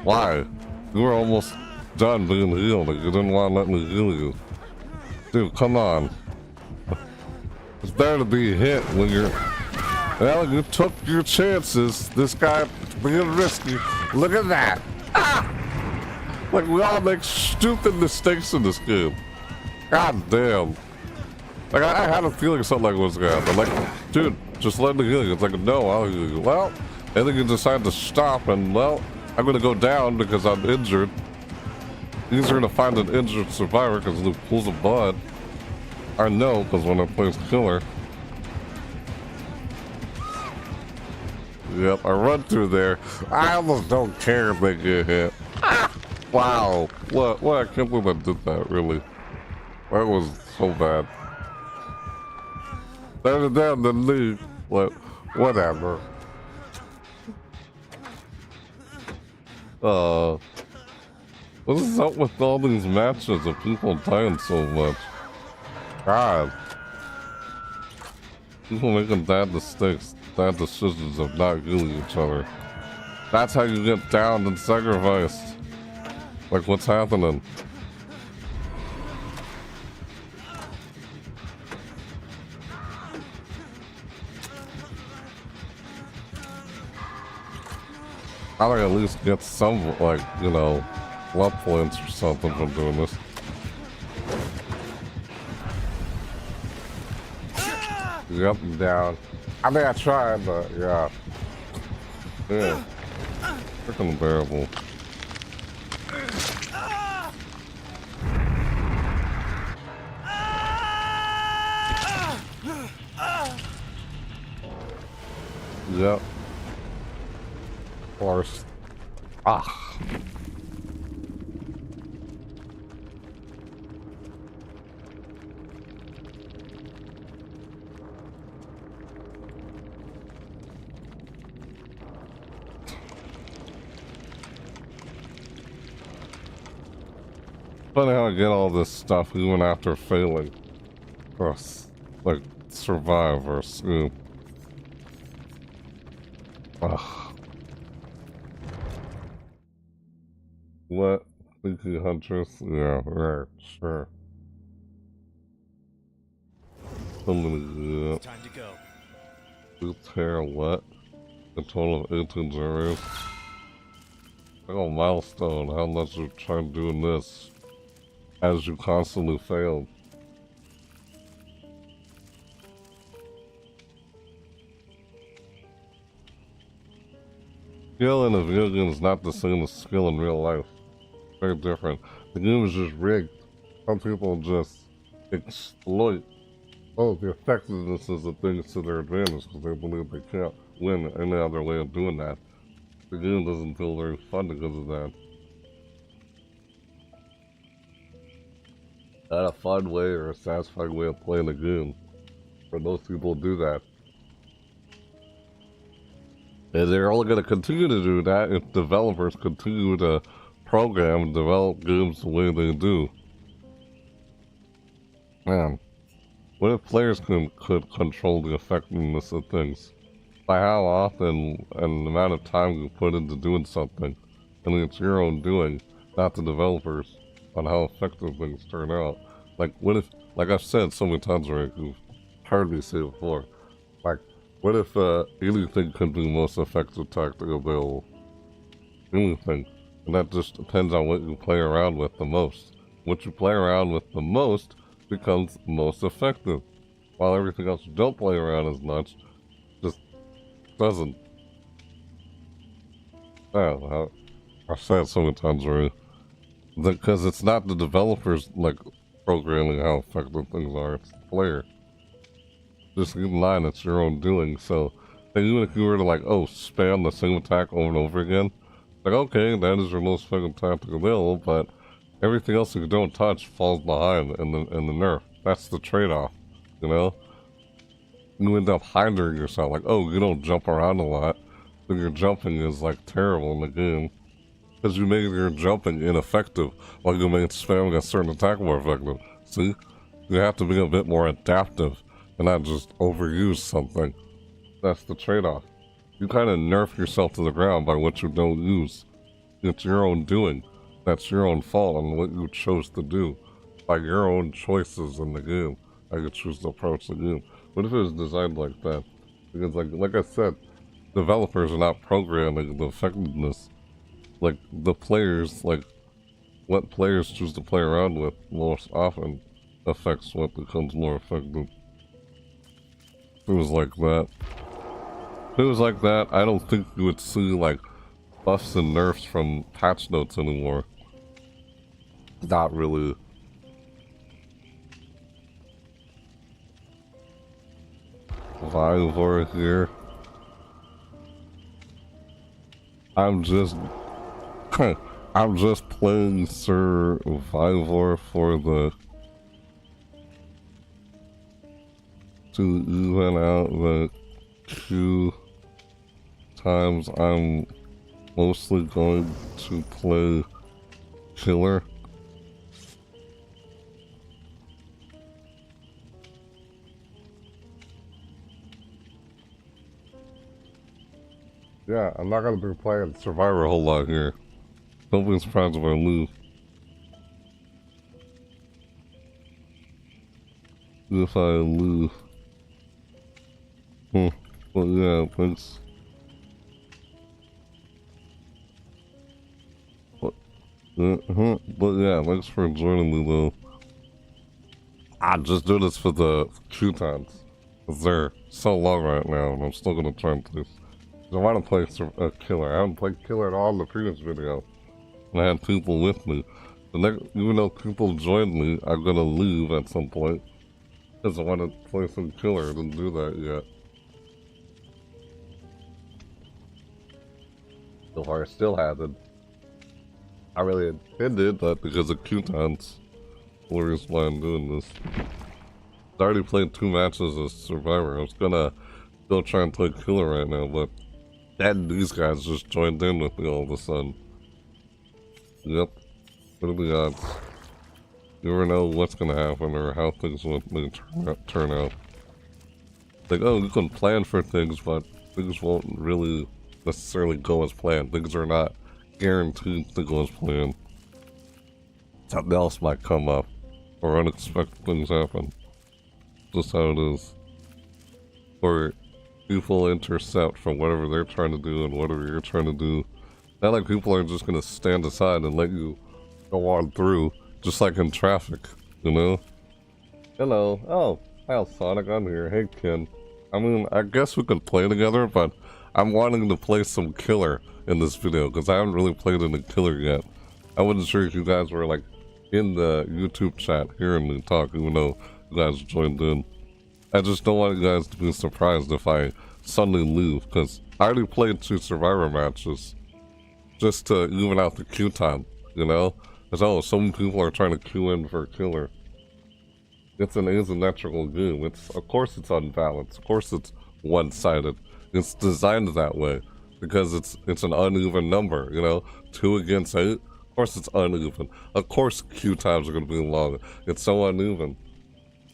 Why? You were almost done being healed. Like, you didn't want to let me heal you. Dude, come on. It's better to be hit when you're... Well, you took your chances. This guy being risky. Look at that. Ah! Like, we all make stupid mistakes in this game. God damn. Like, I had a feeling something like was gonna happen. Like, dude, just let me heal you. It's like, no, I'll heal you. Well, and then you decide to stop, and, well, I'm gonna go down because I'm injured. Easier to find an injured survivor because of the pools of blood. I know, because when I play as killer. Yep, I run through there. I almost don't care if they get hit. Ah, wow. What? I can't believe I did that, really. That was so bad. Better than the league. Whatever. What is up with all these matches of people dying so much? God. People making bad mistakes, bad decisions of not healing each other. That's how you get downed and sacrificed. Like what's happening? I think at least get some, like, you know, love points or something from doing this. Yep, I'm down. I mean, I tried, but yeah. Yeah. Freaking unbearable. Yep. Of course. Ah. Funny how I get all this stuff even after failing. Or, like, survive or scoop. Ugh. What? Thinking Huntress? Yeah, right, sure. Somebody, It's time to go. Boots hair, what? A total of 18 zeros. Like a milestone, how much you tried doing this as you constantly failed. Skill in a video game is not the same as skill in real life. Very different. The game is just rigged. Some people just exploit the effectiveness of the things to their advantage because they believe they can't win any other way of doing that. The game doesn't feel very fun because of that. Not a fun way or a satisfying way of playing the game. For most people do that. And they're only going to continue to do that if developers continue to program and develop games the way they do. Man, what if players could control the effectiveness of things? By how often and the amount of time you put into doing something. I mean, it's your own doing, not the developers, on how effective things turn out. Like, what if, like I've said so many times already, you've heard me say before, like, what if anything could be the most effective tactic available? Anything. And that just depends on what you play around with the most. What you play around with the most becomes most effective. While everything else you don't play around as much just doesn't. I've said it so many times already. Because it's not the developers, like, programming how effective things are, it's the player. Just keep in mind, it's your own doing, so even if you were to, like, spam the same attack over and over again, like, okay, that is your most effective tactic available, but everything else you don't touch falls behind in the nerf. That's the trade-off, you know? You end up hindering yourself, like, oh, you don't jump around a lot, so your jumping is, like, terrible in the game. Because you made your jumping ineffective, while you made spamming a certain attack more effective. See? You have to be a bit more adaptive, and not just overuse something. That's the trade-off. You kind of nerf yourself to the ground by what you don't use. It's your own doing. That's your own fault on what you chose to do. By your own choices in the game. How you choose to approach the game. What if it was designed like that? Because like I said, developers are not programming the effectiveness. Like, the players, like, what players choose to play around with most often affects what becomes more effective. If it was like that. If it was like that, I don't think you would see, like, buffs and nerfs from patch notes anymore. Not really. Vive over here. I'm just I'm just playing Survivor for the to even out the 2 times I'm mostly going to play killer. Yeah, I'm not gonna be playing Survivor a whole lot here. Don't be surprised if I lose. If I lose. But yeah, thanks. But yeah, thanks for joining me though. I just do this for the coupons. Cause they're so low right now, and I'm still gonna try and play. I want to play killer. I haven't played killer at all in the previous video. And I had people with me. Even though people joined me, I'm gonna leave at some point. Because I want to play some killer. I didn't do that yet. So far, I still haven't. I really intended that because of coupons. The reason why I'm doing this. I already played 2 matches as Survivor. I was gonna go try and play killer right now, but then these guys just joined in with me all of a sudden. Yep. What are the odds? You never know what's gonna happen or how things will turn out. Like, oh, you can plan for things, but things won't really necessarily go as planned. Things are not guaranteed to go as planned. Something else might come up, or unexpected things happen. Just how it is. Or people intercept from whatever they're trying to do and whatever you're trying to do. Not like people are just gonna stand aside and let you go on through, just like in traffic, you know? Hello. Oh, hi Sonic, I'm here. Hey Ken. I mean, I guess we could play together, but I'm wanting to play some killer in this video, because I haven't really played in a killer yet. I wasn't sure if you guys were like in the YouTube chat hearing me talk, even though you guys joined in. I just don't want you guys to be surprised if I suddenly leave, because I already played 2 Survivor matches just to even out the queue time, you know? Because, oh, some people are trying to queue in for a killer. It's an asymmetrical game. Of course it's unbalanced. Of course it's one-sided. It's designed that way because it's an uneven number, you know? 2 against 8, of course it's uneven. Of course queue times are going to be long. It's so uneven.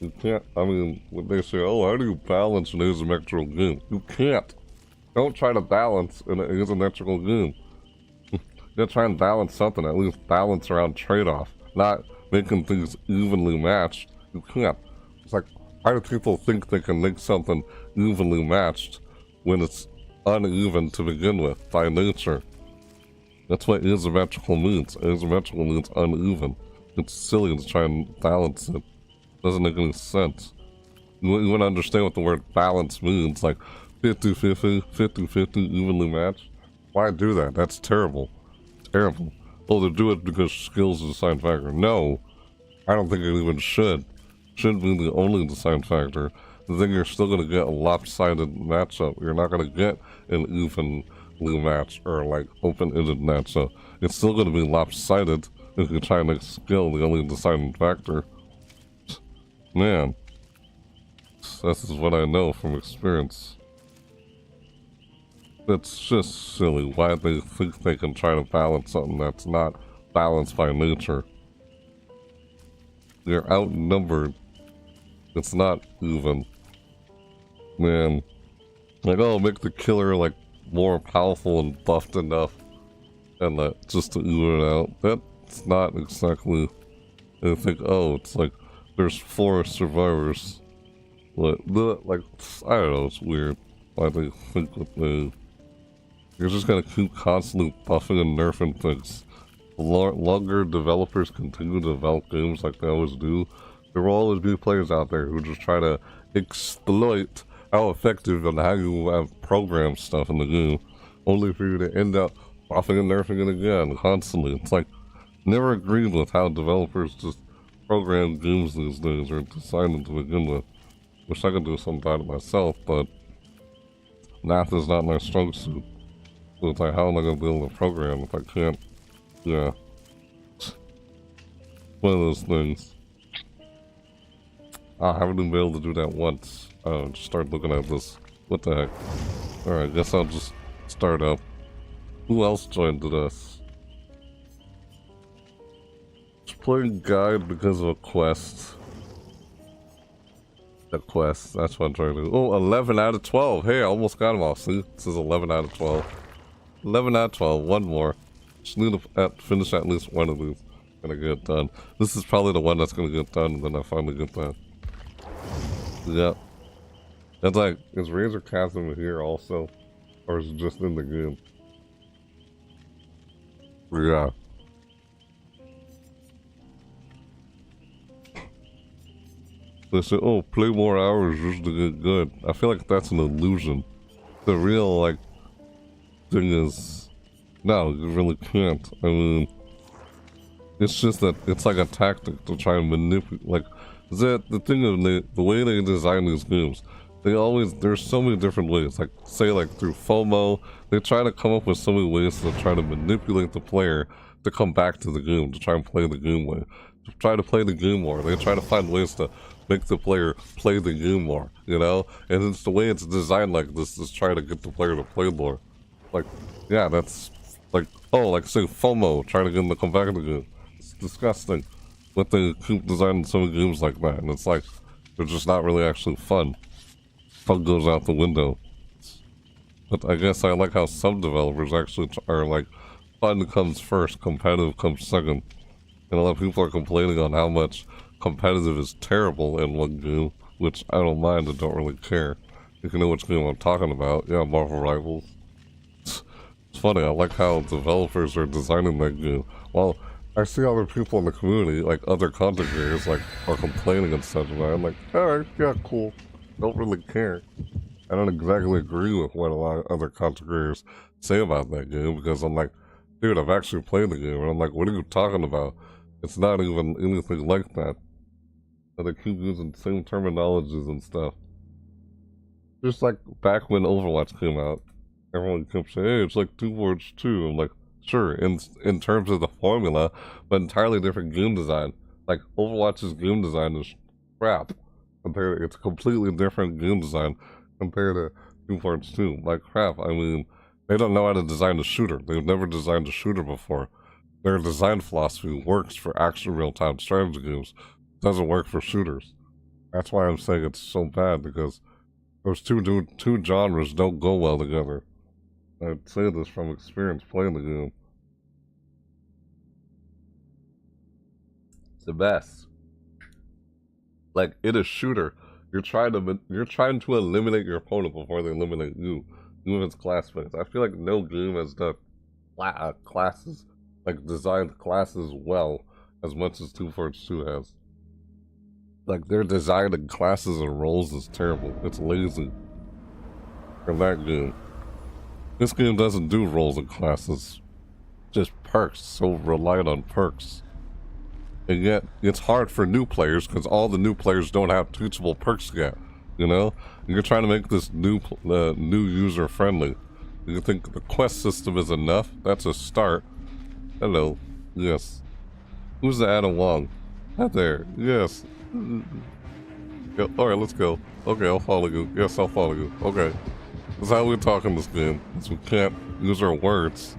You can't, I mean, when they say, oh, how do you balance an asymmetrical game? You can't. Don't try to balance in an asymmetrical game. You gotta try and balance something, at least balance around trade-off, not making things evenly matched. You can't. It's like, why do people think they can make something evenly matched when it's uneven to begin with, by nature? That's what asymmetrical means. Asymmetrical means uneven. It's silly to try and balance it. Doesn't make any sense. You wouldn't understand what the word balance means, like 50-50, 50-50, evenly matched. Why do that? That's terrible. Terrible. Oh, they do it because skills is a deciding factor. No, I don't think it even should. Shouldn't be the only deciding factor. The thing, you're still going to get a lopsided matchup. You're not going to get an evenly matched or like open-ended matchup. It's still going to be lopsided if you try and make skill the only deciding factor. Man, this is what I know from experience. It's just silly why they think they can try to balance something that's not balanced by nature. You're outnumbered. It's not even. Man. Like, oh, make the killer, like, more powerful and buffed enough. And just to even it out. That's not exactly... They think, oh, it's like, there's 4 survivors. Like, I don't know, it's weird. Why they think that they... You're just gonna keep constantly buffing and nerfing things. The longer developers continue to develop games like they always do, there will always be players out there who just try to exploit how effective and how you have programmed stuff in the game, only for you to end up buffing and nerfing it again, constantly. It's like, never agreed with how developers just program games these days, or design them to begin with. Wish I could do something about it myself, but math is not my strong suit. So it's like, how am I gonna be able to program if I can't? Yeah. One of those things. I haven't even been able to do that once. Just start looking at this. What the heck? Alright, guess I'll just start up. Who else joined us? Just playing guide because of a quest. A quest, that's what I'm trying to do. Oh, 11 out of 12. Hey, I almost got him off. See, this is 11 out of 12. 11 out of 12, one more. Just need to finish at least one of these. Gonna get done. This is probably the one that's gonna get done, and then I finally get done. Yep. That's like, is Razor Chasm here also? Or is it just in the game? Yeah. They say, oh, play more hours just to get good. I feel like that's an illusion. The real, like, thing is, no, you really can't. I mean, it's just that it's like a tactic to try and manipulate, like, the thing of the way they design these games, there's so many different ways, like, say, like, through FOMO, they try to come up with so many ways to try to manipulate the player to come back to the game, to try and play the game way, to try to play the game more. They try to find ways to make the player play the game more, you know? And it's the way it's designed like this is trying to get the player to play more. Like, yeah, that's, like, oh, like, say, FOMO, trying to get them to come back to the game. It's disgusting. But they keep designing so many games like that, and it's like, they're just not really actually fun. Fun goes out the window. But I guess I like how some developers actually are like, fun comes first, competitive comes second. And a lot of people are complaining on how much competitive is terrible in one game, which I don't mind and don't really care. If you know which game I'm talking about, yeah, Marvel Rivals. It's funny, I like how developers are designing that game. Well, I see other people in the community, like other content creators, like, are complaining and such about it. I'm like, alright, yeah, cool. Don't really care. I don't exactly agree with what a lot of other content creators say about that game, because I'm like, dude, I've actually played the game, and I'm like, what are you talking about? It's not even anything like that. And they keep using the same terminologies and stuff. Just like back when Overwatch came out, everyone kept saying, hey, it's like 2 words too. I'm like, sure, in terms of the formula, but entirely different game design. Like, Overwatch's game design is crap. It's a completely different game design compared to 2 words 2. Like, crap, I mean, they don't know how to design a shooter. They've never designed a shooter before. Their design philosophy works for action real-time strategy games. It doesn't work for shooters. That's why I'm saying it's so bad, because those two genres don't go well together. I'd say this from experience playing the game. It's the best. Like, in a shooter, you're trying to eliminate your opponent before they eliminate you. Even if it's class-based. I feel like no game has done classes, like, designed classes well as much as 2 Forge 2 has. Like, their design of classes and roles is terrible. It's lazy. In that game. This game doesn't do roles and classes. Just perks, so reliant on perks. And yet, it's hard for new players, because all the new players don't have teachable perks yet. You know? And you're trying to make this new user-friendly. You think the quest system is enough? That's a start. Hello. Yes. Who's the Adam Wong? Hi there. Yes. Alright, let's go. Okay, I'll follow you. Yes, I'll follow you. Okay. That's how we talk in this game, because we can't use our words.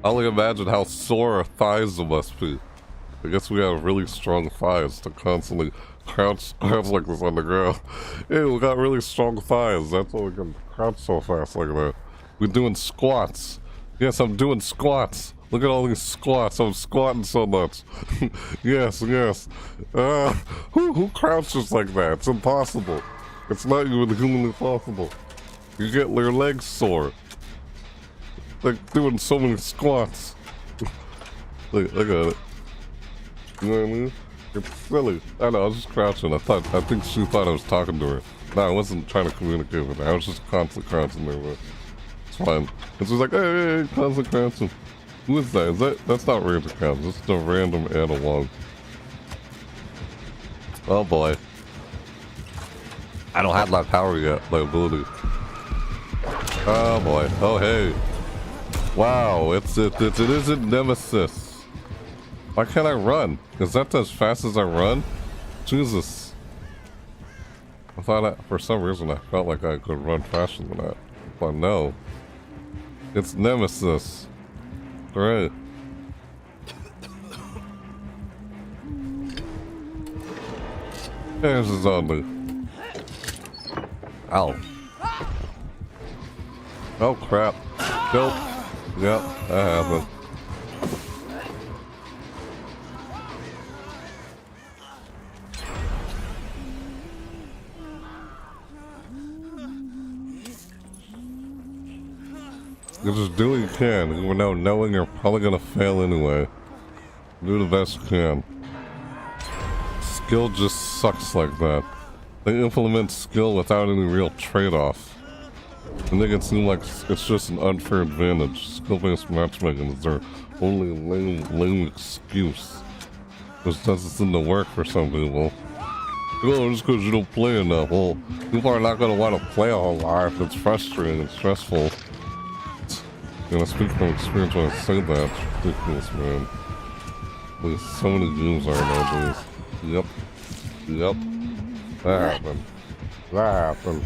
I only imagine how sore our thighs must be. I guess we have really strong thighs to constantly crouch like this on the ground. Hey, we got really strong thighs. That's why we can crouch so fast like that. We're doing squats. Yes, I'm doing squats. Look at all these squats. I'm squatting so much. Yes, yes. Who crouches like that? It's impossible. It's not even humanly possible. You get your legs sore. Like doing so many squats. Look at it. You know what I mean? It's silly. I know, I was just crouching. I think she thought I was talking to her. No, I wasn't trying to communicate with her. I was just constantly crouching there, but it's fine. And she was like, hey, constantly crouching. Who is that? That's not random crouch. This is a random analog. Oh boy. I don't have my power yet, my ability. Oh boy. Oh hey. Wow, it isn't Nemesis. Why can't I run? Is that as fast as I run? Jesus. I thought for some reason I felt like I could run faster than that. But no. It's Nemesis. Right. There's his zombie. Ow. Oh crap. Nope. Yep, that happened. You just do what you can, even though knowing you're probably gonna fail anyway. Do the best you can. Skill just sucks like that. They implement skill without any real trade-off. And make it seem like it's just an unfair advantage. Skill-based matchmaking is their only lame excuse. Which doesn't seem to work for some people. Oh, just because you don't play enough. Well, people are not going to want to play a whole lot if it's frustrating and stressful. And I speak from experience when I say that. It's ridiculous, man. There's so many games are nowadays. Yep. Yep. That happened. That happened.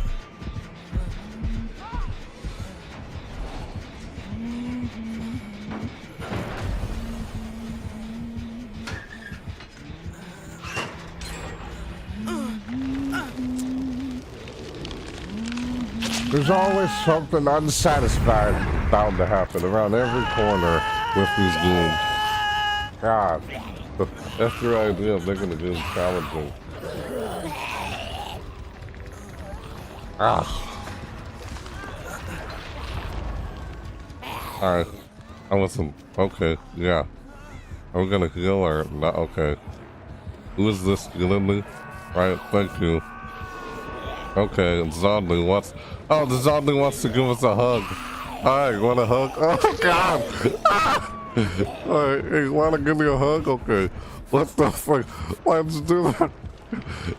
There's always something unsatisfying bound to happen around every corner with these games. God, but that's your idea of making the game challenging. Ah. Alright. I wasn't. Okay, yeah. Are we gonna heal or not? Okay. Who is this healing me? Right, thank you. Okay, zombie wants. Oh, the zombie wants to give us a hug. Hi, you want a hug? Oh, God! Alright, hey, you want to give me a hug? Okay. What the fuck? Why did you do that?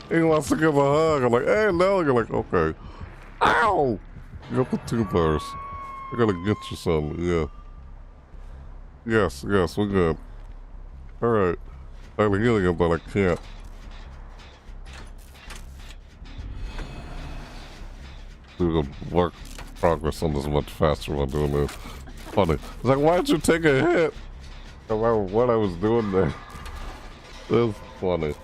He wants to give a hug. I'm like, hey, no. You're like, okay. Ow! You got the 2 bars. I gotta get you some, yeah. Yes, we're good. Alright. I'm healing him, but I can't. Do the work progress on this much faster while doing this. Funny. It's like, why did you take a hit? No matter what I was doing there. It's funny.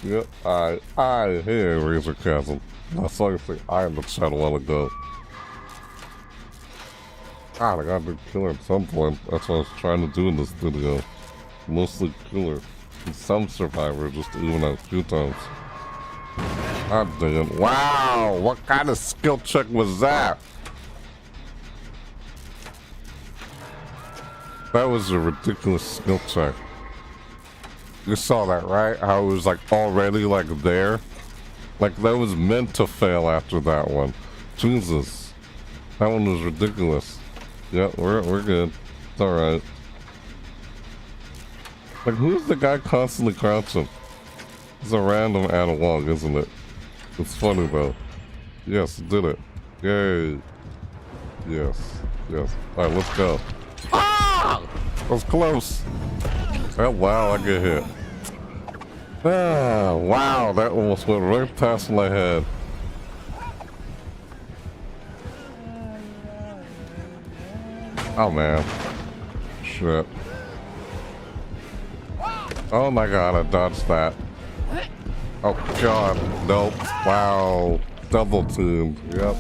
Yep, I hear Razor Chasm. I saw you say I in the chat a while ago. God, I gotta do killer at some point. That's what I was trying to do in this video. Mostly killer. And some survivor just to even out a few times. God damn. Wow, what kind of skill check was that? That was a ridiculous skill check. You saw that, right? How it was like already like there? Like that was meant to fail after that one. Jesus. That one was ridiculous. Yep, we're good. It's alright. Like who's the guy constantly crouching? It's a random analog, isn't it? It's funny though. Yes, did it. Yay. Yes. Alright, let's go. Ah! That was close. Oh wow, I get hit. Ah, wow, that almost went right past my head. Oh man. Shit. Oh my god, I dodged that. Oh god, nope. Wow. Double teamed. Yep.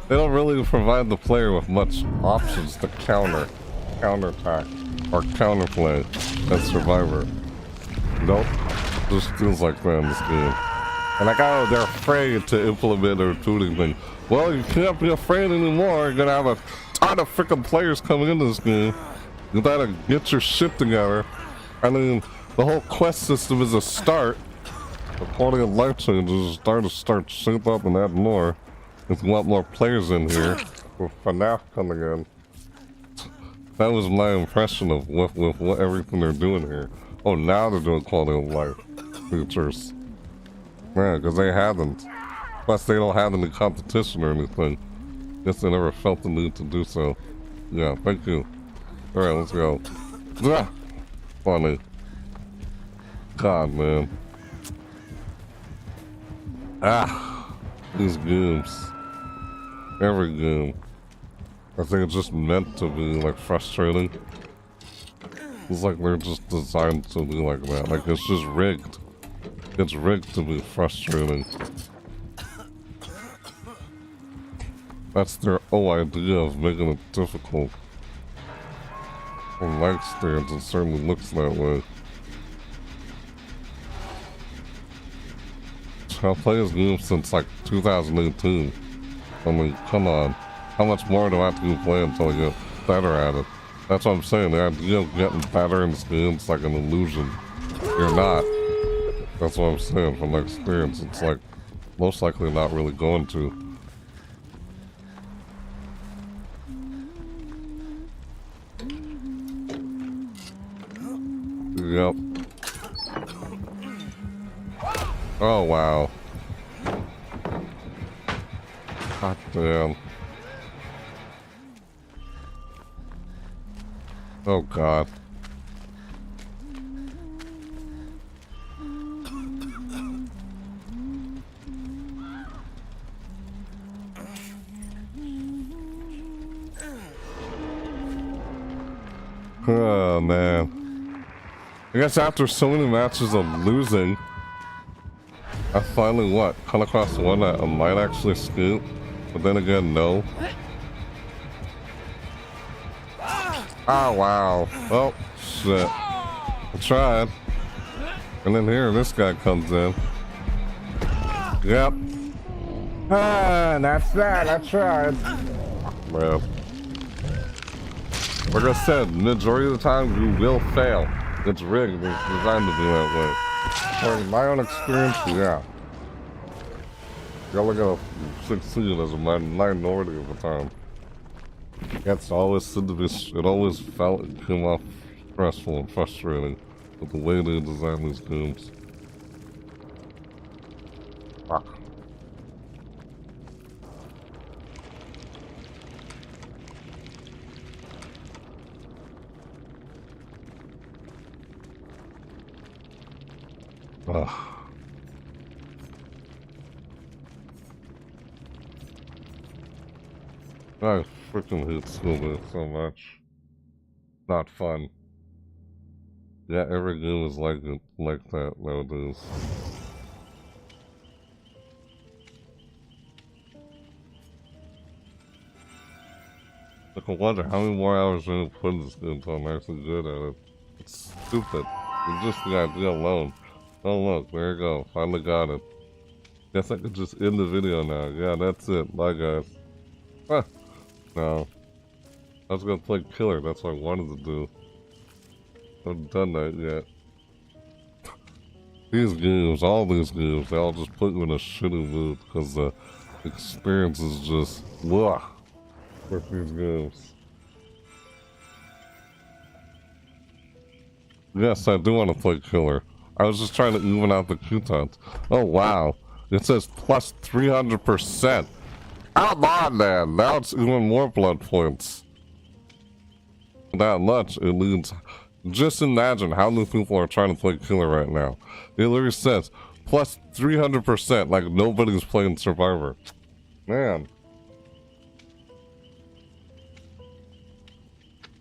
They don't really provide the player with much options to counterattack, or counterplay as Survivor. Nope. Just feels like that in this game. And like, oh, they're afraid to implement a recruiting thing. Well, you can't be afraid anymore. You're gonna have a ton of freaking players coming into this game. You gotta get your shit together. I mean, the whole quest system is a start. The quality of life changes is start shape up and add more. If you want more players in here, with FNAF coming in. That was my impression of with what everything they're doing here. Oh, now they're doing quality of life features. Yeah, because they haven't. Plus, they don't have any competition or anything. Guess I never felt the need to do so. Yeah, thank you. Alright, let's go. Ah, funny. God, man. Ah, these games. Every game. I think it's just meant to be, like, frustrating. It's like they're just designed to be like that. Like, it's just rigged. It's rigged to be frustrating. That's their whole idea of making it difficult. From my stands, it certainly looks that way. I've played this game since like 2018. I mean, come on. How much more do I have to keep playing until I get better at it? That's what I'm saying. The idea of getting better in this game is like an illusion. You're not. That's what I'm saying from my experience. It's like most likely not really going to. Yep. Oh, wow. God damn. Oh, God. Oh, man. I guess after so many matches of losing, I finally, come across one that I might actually scoop, but then again, no. Oh, wow. Oh, shit. I tried. And then here, this guy comes in. Yep. Ah, that's that. I tried. Man. Like I said, majority of the time, you will fail. It's rigged. It's designed to be that way. From my own experience, yeah. Y'all gotta succeed as a minority of the time. That's always seemed to be, it always felt it came off stressful and frustrating with the way they design these games. Fuck. Ugh. I freaking hate school so much. Not fun. Yeah, every game is like it, like that nowadays. Like, I wonder how many more hours I'm gonna put in this game until I'm actually good at it. It's stupid. It's just the idea alone. Oh look, there you go. Finally got it. Guess I could just end the video now. Yeah, that's it. Bye guys. Huh. No. I was gonna play Killer, that's what I wanted to do. I haven't done that yet. These games, all these games, they all just put you in a shitty mood because the experience is just blah with these games. Yes, I do want to play Killer. I was just trying to even out the coupons. Oh wow. It says plus 300%. Come on, man. Now it's even more blood points. That much, it leads. Just imagine how many people are trying to play Killer right now. It literally says plus 300%, like nobody's playing Survivor. Man.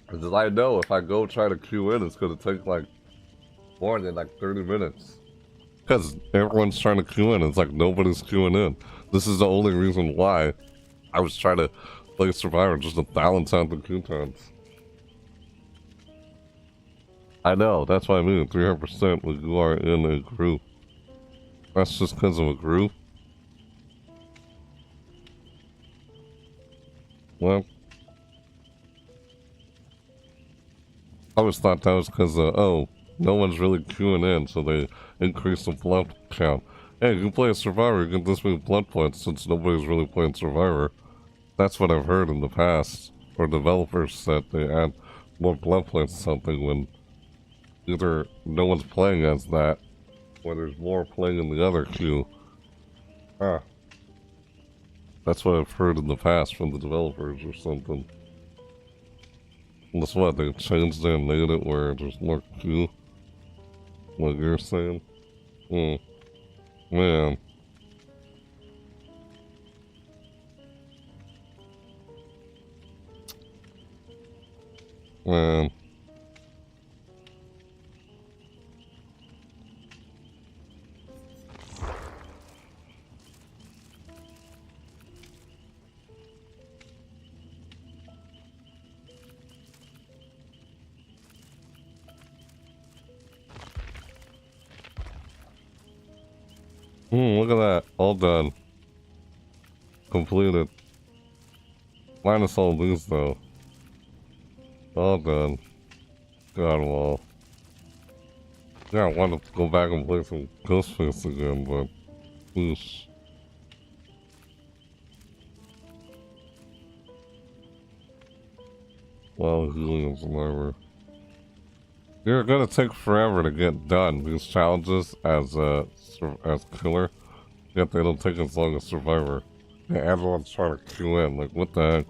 Because I know if I go try to queue in, it's going to take like more than like 30 minutes. Because everyone's trying to queue in, it's like nobody's queuing in. This is the only reason why I was trying to play Survivor, just to balance out the coupons. I know, that's what I mean, 300% when you are in a group. That's just because of a group. Well, I always thought that was because, oh, no one's really queuing in, so they increase the blood count. Hey, you can play a Survivor, you get this many blood points since nobody's really playing Survivor. That's what I've heard in the past. Or developers said they add more blood points to something when either no one's playing as that, or there's more playing in the other queue. Ah. That's what I've heard in the past from the developers or something. And that's what they changed it and made it where there's more Q. What you're saying? Man. Man. Look at that. All done. Completed. Minus all these though. All done. God wall. Yeah, I wanted to go back and play some Ghost Face again, but whoosh. Well, healing survivor. You're gonna take forever to get done these challenges as killer. Yet they don't take as long as survivor. Yeah, everyone's trying to queue in. Like, what the heck?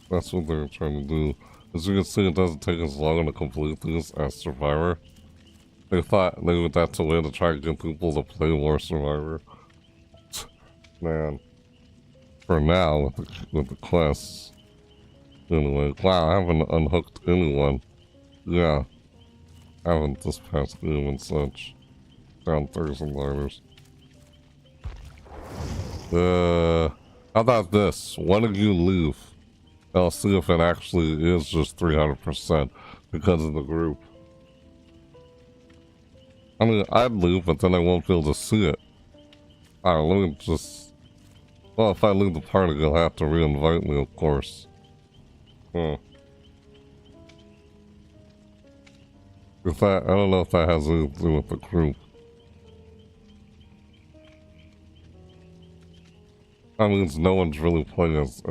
That's what they're trying to do. As you can see, it doesn't take as long to complete these as survivor. They thought that's a way to try to get people to play more survivor. Man. For now, with the quests. Anyway, wow, I haven't unhooked anyone. Yeah. I haven't this past game and such. Down $1,000. How about this? Why don't you leave? I'll see if it actually is just 300% because of the group. I mean, I'd leave, but then I won't be able to see it. Alright, let me just... Well, if I leave the party, you'll have to re-invite me, of course. Huh. If that, I don't know if that has anything to do with the group. That means no one's really playing as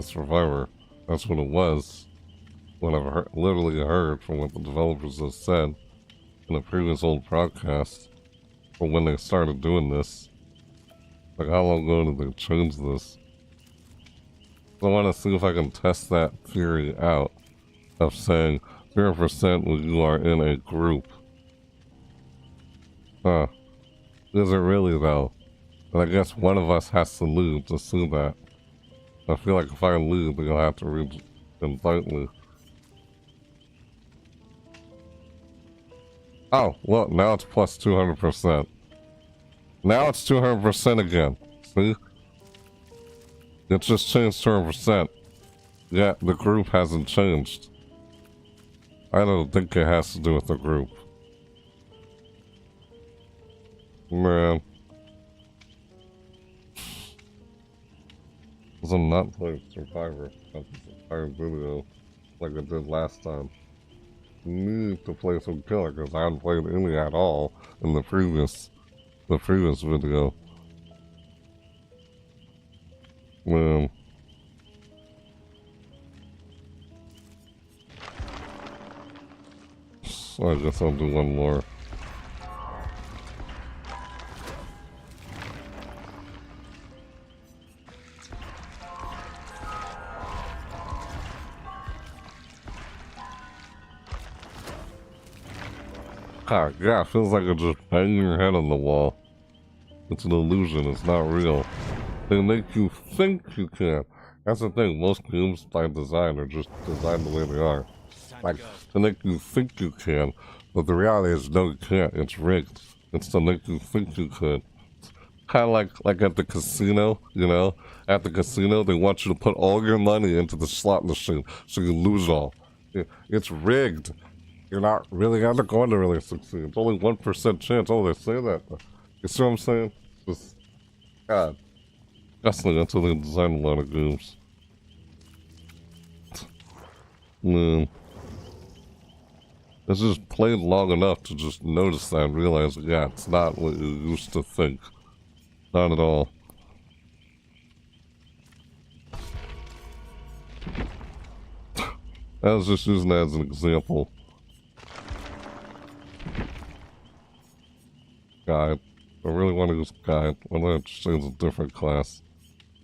Survivor. That's what it was. What I've literally heard from what the developers have said in a previous old broadcast. Or when they started doing this. Like, how long ago did they change this? So I want to see if I can test that theory out of saying 0% when you are in a group. Huh. Is it really though? But I guess one of us has to lose to see that. I feel like if I lose, then you'll have to invite me. Oh, well, now it's plus 200%. Now it's 200% again. See? It just changed 200%. Yeah, the group hasn't changed. I don't think it has to do with the group. Man. Because I'm not playing Survivor. That's the entire video. Like I did last time. Need to play some killer because I haven't played any at all in the previous video. Man. So I guess I'll do one more. Ah, yeah, it feels like you're just banging your head on the wall. It's an illusion, it's not real. They make you think you can. That's the thing, most games by design are just designed the way they are. Like, to make you think you can, but the reality is no you can't, it's rigged. It's to make you think you could. Kind of like at the casino, you know? At the casino, they want you to put all your money into the slot machine, so you lose all. It's rigged. You're not really ever going to really succeed. It's only 1% chance. Oh, they say that. You see what I'm saying? Just, God. Definitely that's how they design a lot of games. Man. It's just played long enough to just notice that and realize, yeah, it's not what you used to think. Not at all. I was just using that as an example. Guide. I really want to use guide. Why don't I just change a different class?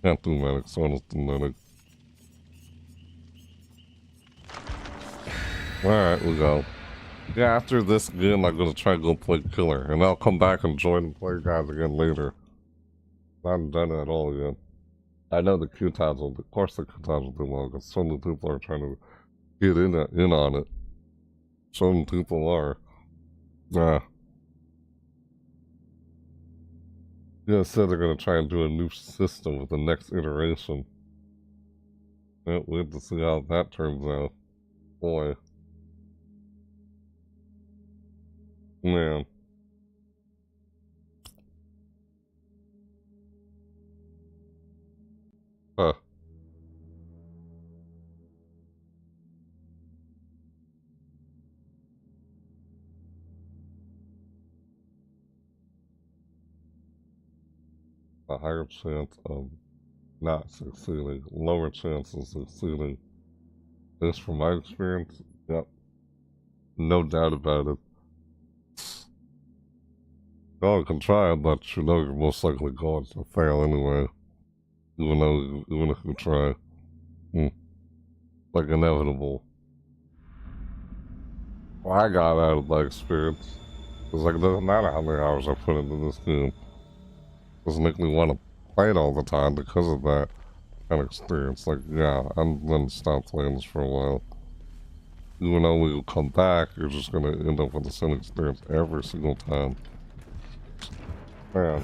Can't do medic, so I'll just do medic. Alright, we go. Yeah, after this game, I'm gonna try to go play killer, and I'll come back and join and play guys again later. I haven't done it at all yet. I know the queue times will, of course the queue times will be long, because so many people are trying to get in on it. So many people are. Yeah. Yeah, said they're gonna try and do a new system with the next iteration. Can't wait to see how that turns out. Boy. Man. Huh. A higher chance of not succeeding, lower chance of succeeding. This from my experience, yep. No doubt about it. No one can try it, but you know you're most likely going to fail anyway. Even if you try. Like inevitable. Well, I got out of my experience. It's like, it doesn't matter how many hours I put into this game. It doesn't make me want to play it all the time because of that kind of experience. Like, yeah, I'm gonna stop playing this for a while. Even though we will come back, you're just gonna end up with the same experience every single time. Man.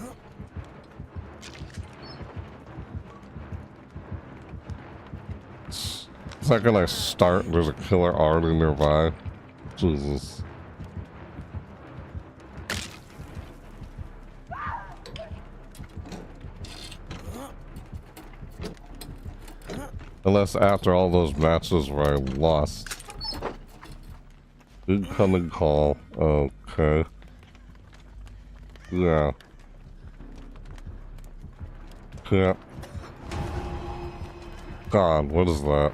The second I start, there's a killer already nearby. Jesus. Unless after all those matches where I lost. Incoming call. Okay. Yeah. Yeah. God, what is that?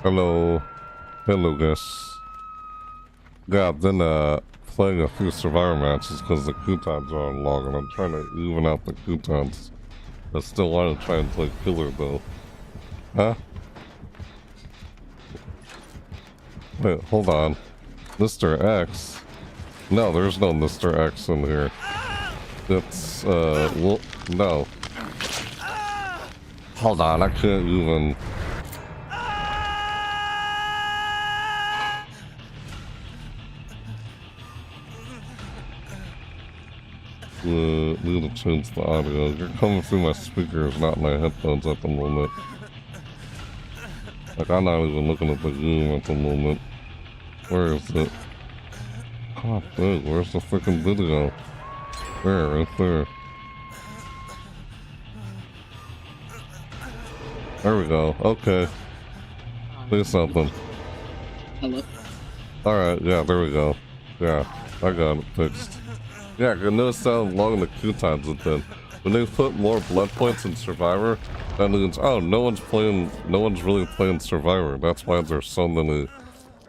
Hello. Hello, guys. Yeah, I've been playing a few survivor matches because the coupons are on long and I'm trying to even out the coupons. I still want to try and play killer though. Huh? Wait, hold on. Mr. X? No, there's no Mr. X in here. It's, well, no. Hold on, I can't even... need to change the audio. You're coming through my speakers, not my headphones at the moment. Like, I'm not even looking at the game at the moment. Where is it? Oh, dude, where's the freaking video? There, right there. There we go. Okay. Say something. Hello? Alright, yeah, there we go. Yeah, I got it fixed. Yeah, I noticed how long the queue times have been. When they put more blood points in Survivor, that means, oh, no one's really playing Survivor. That's why there's so many,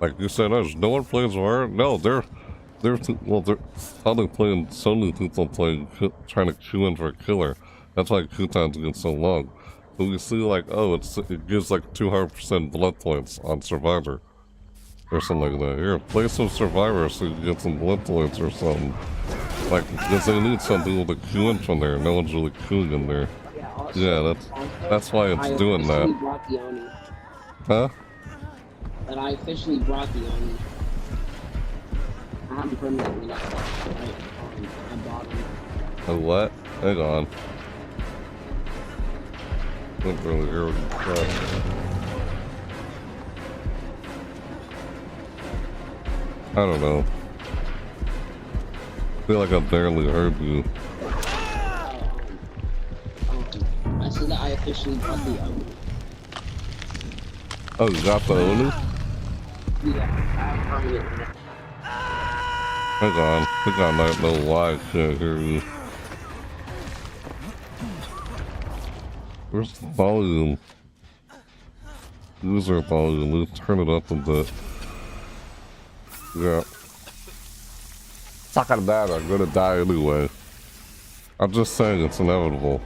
like you said, there's no one playing Survivor? No, they're probably playing, so many people playing, trying to queue in for a killer. That's why queue times get so long. But we see like, oh, it gives like 200% blood points on Survivor. Or something like that. Here, play some Survivor so you can get some blood points or something. Like, because they need some people to queue in from there. No one's really queuing in there. Yeah, that's why it's doing that. Brought the Oni. Huh? That I officially brought the Oni. I haven't permanently left that. I bought him. A what? Hang on. Don't really hear what you said. I don't know. I feel like I barely heard you. I said that I officially bought the Oni. Oh, you got the Oni? Yeah, I have permanent limit. Hang on, I don't know why I can't hear you. Where's the volume? User volume, let's turn it up a bit. Yeah. Talking about I'm gonna die anyway. I'm just saying it's inevitable.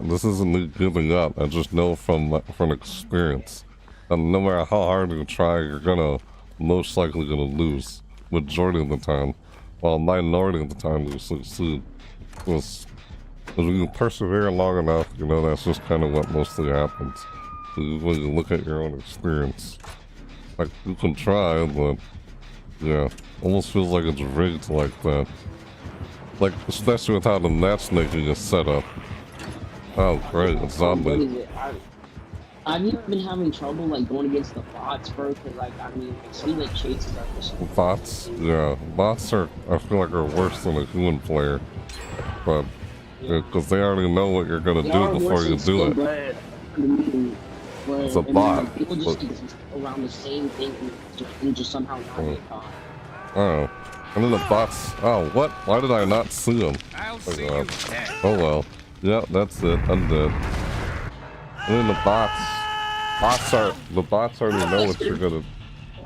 This isn't me giving up. I just know from experience. And no matter how hard you try, you're most likely gonna lose. Majority of the time. While minority of the time you succeed. Because if you persevere long enough, that's just kind of what mostly happens. When you look at your own experience. Like, you can try, but yeah. Almost feels like it's rigged like that. Like, especially with how the matchmaking is set up. Oh, great, it's zombie. What is it? I've even been having trouble, like, going against the bots, bro, because, like, I mean, some of the chases are just... Bots? Yeah. Bots I feel like, are worse than a human player. But, because they already know what you're gonna do before you do it. But, I mean, it's a bot. Like, people just around the same thing and just somehow not get caught. Oh. And then the bots. Oh, what? Why did I not see them? Oh well. Yeah, that's it. I'm dead. And then the bots. The bots already know what you're gonna.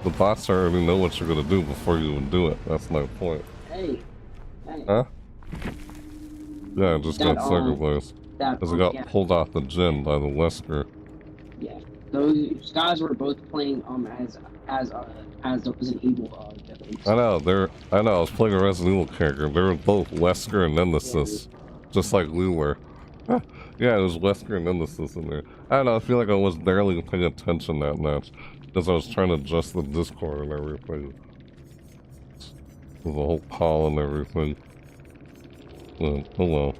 The bots already know what you're gonna do before you even do it. That's my point. Hey. Huh? Yeah, I just got second place. Because I got pulled off the gym by the Wesker. Yeah. Those guys were both playing as the Resident Evil villains. I know, I was playing a Resident Evil character. They were both Wesker and Nemesis. Just like we were. Yeah, it was Wesker and Nemesis in there. I don't know, I feel like I was barely paying attention that match. Because I was trying to adjust the Discord and everything. With the whole call and everything. But, oh well.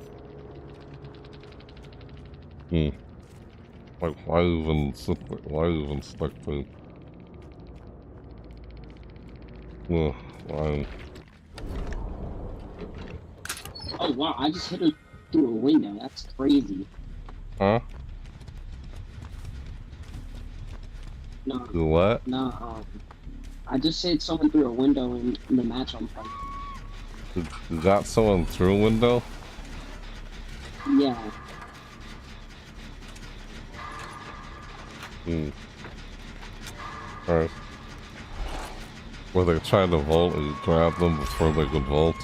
Like, why even spectate? Ugh, fine. Oh wow, I just hit her through a window. That's crazy. Huh? No. Do what? No, I just hit someone through a window in the match I'm playing. You got someone through a window? Yeah. Alright. Were they trying to vault and you grab them before they could vault?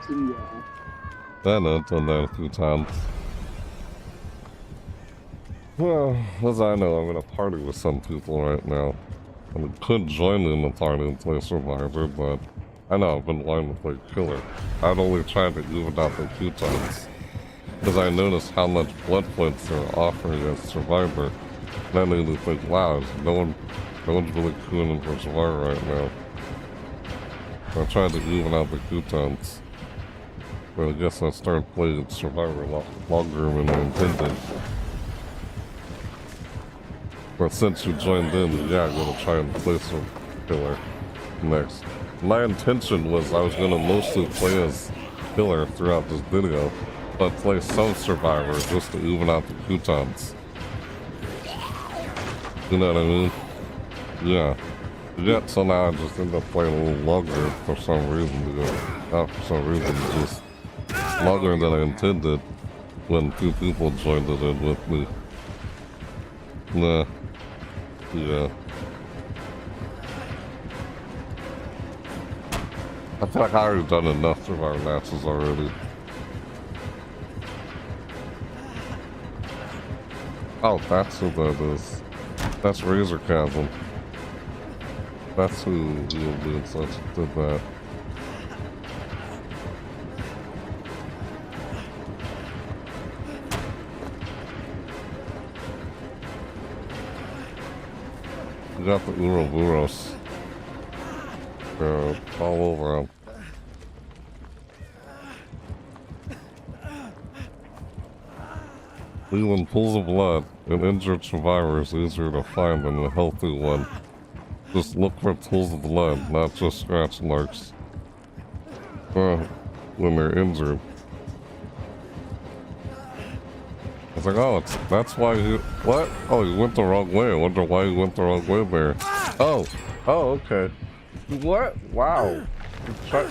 Yeah. I know, I've done that a few times. Well, as I know, I'm in a party with some people right now. I could join in the party and play Survivor, but I know I've been wanting to play Killer. I'd only tried to even out a few times. Because I noticed how much blood points they're offering as Survivor. And I made me think, wow, no one's really queuing for Survivor right now. So I tried to even out the coupons. But I guess I started playing Survivor a lot longer than I intended. But since you joined in, yeah, I'm gonna try and play some Killer next. My intention was I was gonna mostly play as Killer throughout this video, but play some Survivor just to even out the coupons. You know what I mean? Yeah. Yet somehow I just ended up playing a little longer for some reason. Not for some reason, just longer than I intended when two people joined it in with me. Nah. Yeah. I feel like I already done enough Survivor matches already. Oh, that's who that is. That's Razor Chasm. That's who you'll be in such did that. You got the Ouroboros. All over him. Leaving pools of blood, an injured survivor is easier to find than a healthy one. Just look for pools of blood, not just scratch marks. When they're injured. was like, oh, that's why he... What? Oh, he went the wrong way. I wonder why he went the wrong way there. Oh. Oh, okay. What? Wow.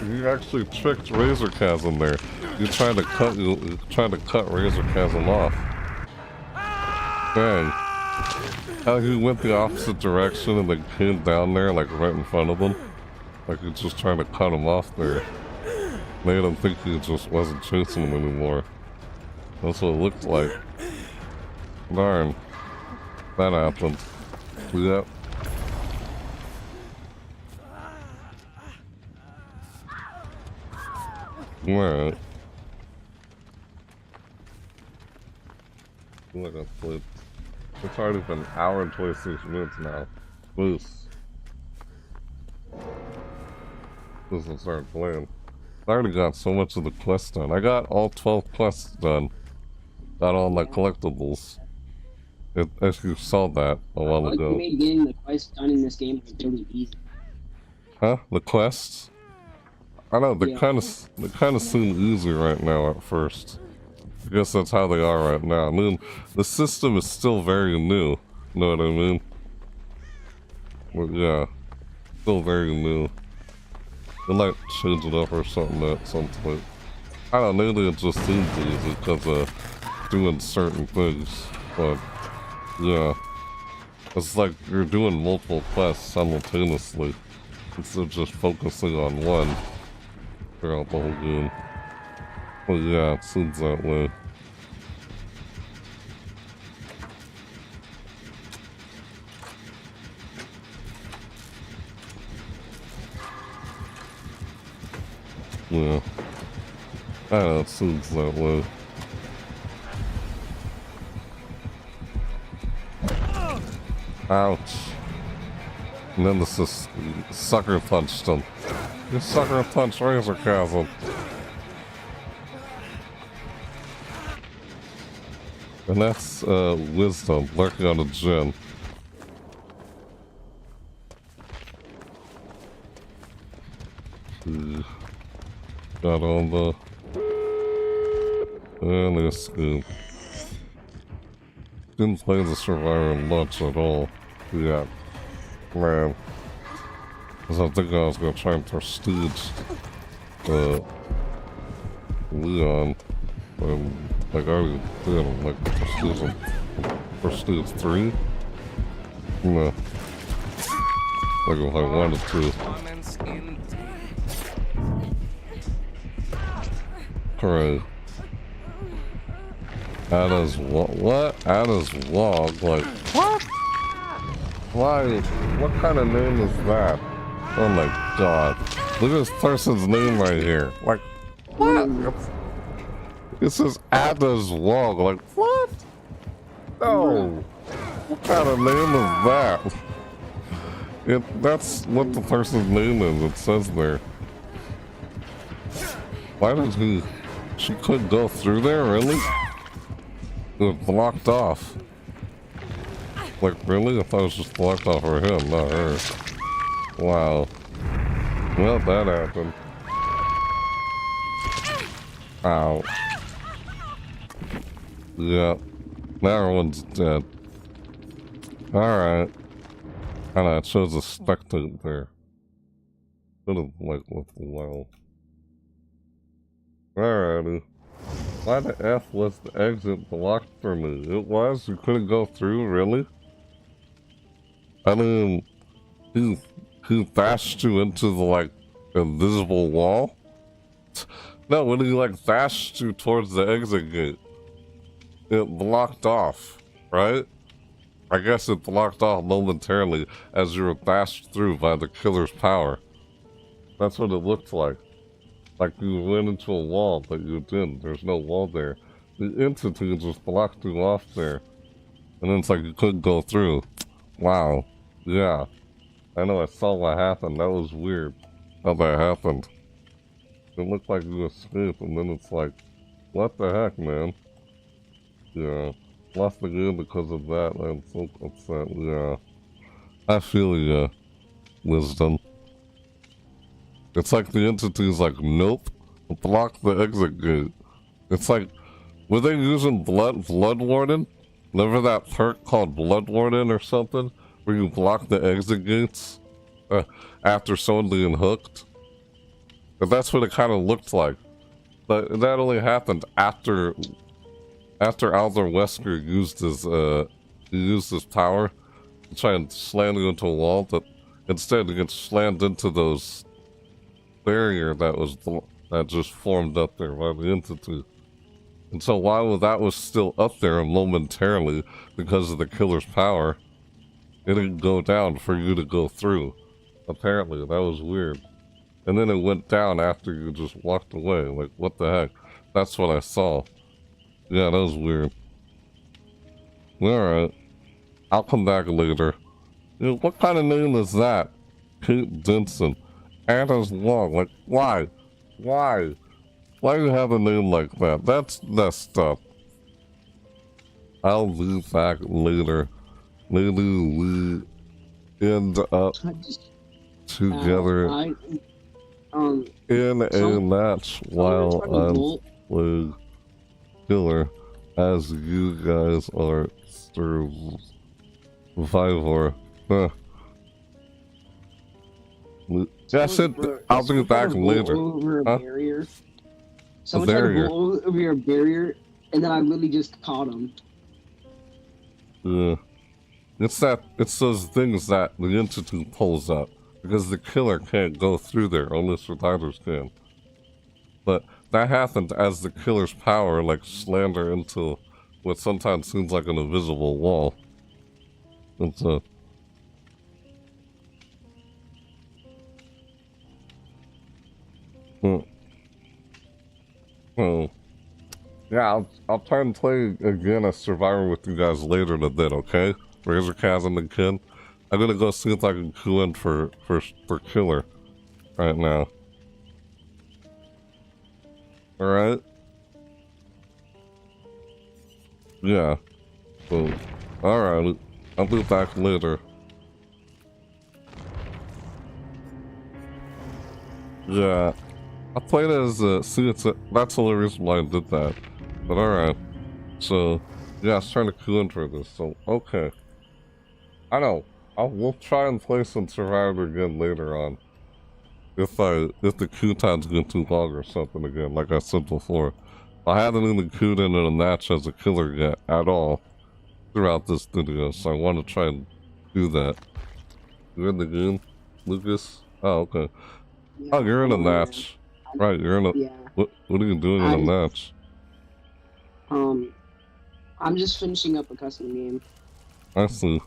You actually tricked Razor Chasm there. You're trying to cut Razor Chasm off. Dang. How he went the opposite direction and then came down there like right in front of him. Like he's just trying to cut him off there. Made him think he just wasn't chasing him anymore. That's what it looked like. Darn. That happened. Yep. Alright. Look, I played. It's already been an hour and 26 minutes now. Boost. This will start playing. I already got so much of the quest done. I got all 12 quests done. Got all my collectibles. If you saw that a while ago. You made getting the quest done in this game really easy. Huh? The quests? I know, they kind of seem easy right now at first. I guess that's how they are right now. I mean, the system is still very new. Know what I mean? But yeah, still very new. They might change it up or something at some point. I don't know, maybe it just seems easy because of doing certain things. But yeah, it's like you're doing multiple quests simultaneously instead of just focusing on one throughout the whole game. But yeah, it seems that way. Yeah. I don't know, it seems that way. Ouch. And then this is sucker punched him. You sucker punched Razor Chasm. And that's wisdom, lurking on a gin. Got on the... And the scoop. Didn't play the Survivor much at all. Yeah. Man. Because I think I was gonna try and prestige Leon. Like I already did him, like prestige 3. No. Like if I wanted to. Alright. Anna's what? Anna's log? Like, what? Why? What kind of name is that? Oh my god. Look at this person's name right here. Like, what? It says Anna's log. Like, what? No. What kind of name is that? That's what the person's name is. It says there. Why did he... She couldn't go through there, really? It was blocked off. Like, really? I thought it was just blocked off for him, not her. Wow. Well, that happened. Ow. Yep. Now everyone's dead. Alright. I don't know, it shows a spectate there. Should have, like, looked well. Alrighty. Why the F was the exit blocked for me? It was? You couldn't go through? Really? I mean, he bashed you into the, like, invisible wall? No, when he, like, bashed you towards the exit gate, it blocked off, right? I guess it blocked off momentarily as you were bashed through by the killer's power. That's what it looked like. Like you went into a wall, but you didn't. There's no wall there. The entity just blocked you off there. And then it's like you couldn't go through. Wow. Yeah. I know, I saw what happened. That was weird. How that happened. It looked like you escaped, and then it's like, what the heck, man? Yeah. Lost the game because of that. I'm so upset. Yeah. I feel ya, Wisdom. It's like the entity's like, nope, block the exit gate. It's like Were they using Blood Warden? Remember that perk called Blood Warden or something? Where you block the exit gates after someone being hooked? But that's what it kind of looked like. But that only happened after Alder Wesker used his power to try and slam you into a wall, but instead he gets slammed into those barrier that just formed up there by the entity. And so while that was still up there momentarily because of the killer's power, it didn't go down for you to go through. Apparently, that was weird. And then it went down after you just walked away. Like, what the heck? That's what I saw. Yeah, that was weird. Alright. I'll come back later. You know, what kind of name is that? Kate Denson. Anna's Long. Like, why? Why? Why do you have a name like that? That's messed up. I'll be back later. Maybe we end up together in a match while I'm playing killer, as you guys are survivor. Huh. Yeah, I said I'll be back later. Over a huh? barrier. Someone tried to go over a barrier, and then I literally just caught him. Yeah. It's those things that the entity pulls up, because the killer can't go through there, only survivors can. But that happened as the killer's power, like, slammed her into what sometimes seems like an invisible wall. It's Oh. Yeah, I'll try and play again as Survivor with you guys later in a bit, okay? Razor Chasm and Kin. I'm gonna go see if I can queue in for Killer right now. Alright? Yeah. So, alright. I'll be back later. Yeah. I played as that's the only reason why I did that. But alright. So, yeah, I was trying to queue in for this, so, okay. I know. We'll try and play some Survivor again later on. If the queue times get too long or something again, like I said before. I haven't even queued in a match as a killer yet, at all, throughout this video, so I want to try and do that. You're in the game, Lucas? Oh, okay. Yeah, Oh, you're in a match. Right, you're in a... Yeah. What are you doing in a match? I'm just finishing up a custom game. I see.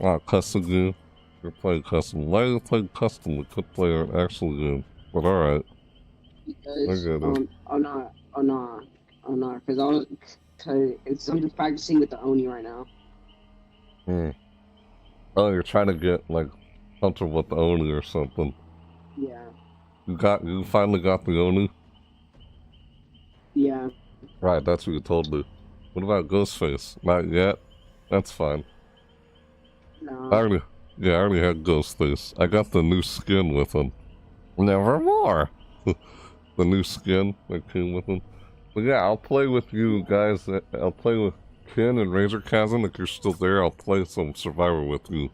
Ah, custom game? You're playing custom. Why are you playing custom? We could play an actual game. But alright. Because, I get it. I'm not, because I'm just practicing with the Oni right now. Oh, you're trying to get, like, comfortable with the Oni or something. Yeah. You finally got the Oni? Yeah. Right, that's what you told me. What about Ghost Face? Not yet? That's fine. No. I already had Ghost Face. I got the new skin with him. Nevermore! The new skin that came with him. But yeah, I'll play with you guys. I'll play with Ken and Razor Chasm. If you're still there, I'll play some Survivor with you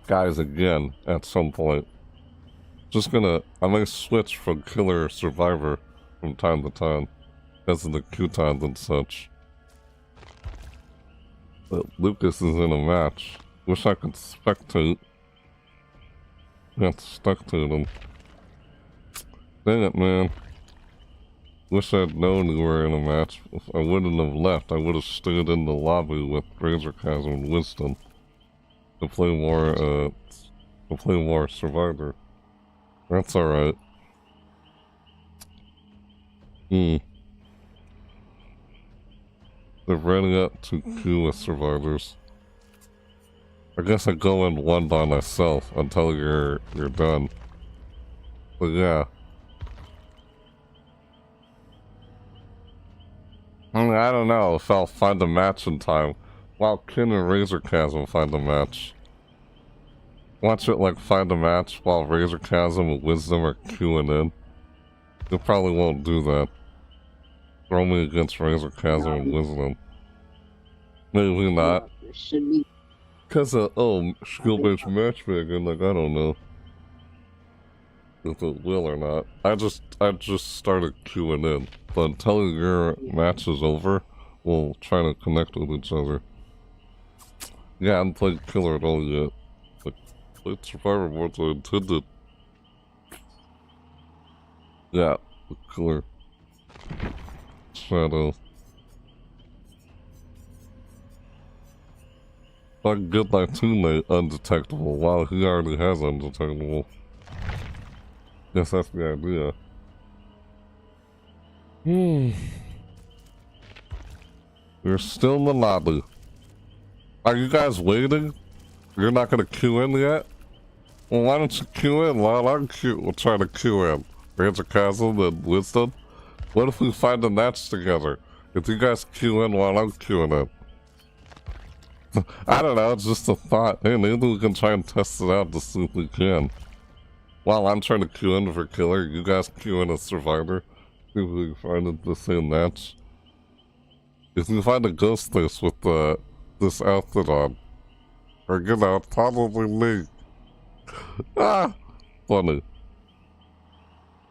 guys again at some point. I may switch from Killer or Survivor from time to time, because of the queue times and such. But Lucas is in a match. Wish I could spectate. Can't spectate him. Dang it, man. Wish I'd known you were in a match. If I wouldn't have left. I would have stayed in the lobby with Razor Chasm and Wisdom to play more Survivor. That's alright. They're running up to queue with survivors. I guess I go in one by myself until you're done. But yeah. I mean, I don't know if I'll find a match in time. While Kin and Razor Chasm find a match. Watch it like find a match while Razor Chasm and Wisdom are queuing in. You probably won't do that. throw me against Razor Chasm and Wisdom. Maybe not. There should be. Cause of skill-based matchmaking, like I don't know if it will or not. I just started queuing in. But until your match is over, we'll try to connect with each other. Yeah, I haven't played Killer at all yet. Like, played Survivor more than I intended. Yeah, the Killer. Shadow. If I can get my teammate undetectable, wow, he already has undetectable. Guess that's the idea. You're still in the lobby. Are you guys waiting? You're not gonna queue in yet? Well, why don't you queue in while I'm we'll try to queue in. Razor Chasm and Wisdom. What if we find a match together? If you guys queue in while I'm queuing in. I don't know, it's just a thought. Hey, maybe we can try and test it out to see if we can. While I'm trying to queue in for Killer, you guys queue in as Survivor. See if we can find the same match. If you find a Ghost Face with this outfit on, or you know, probably me. Ah, funny.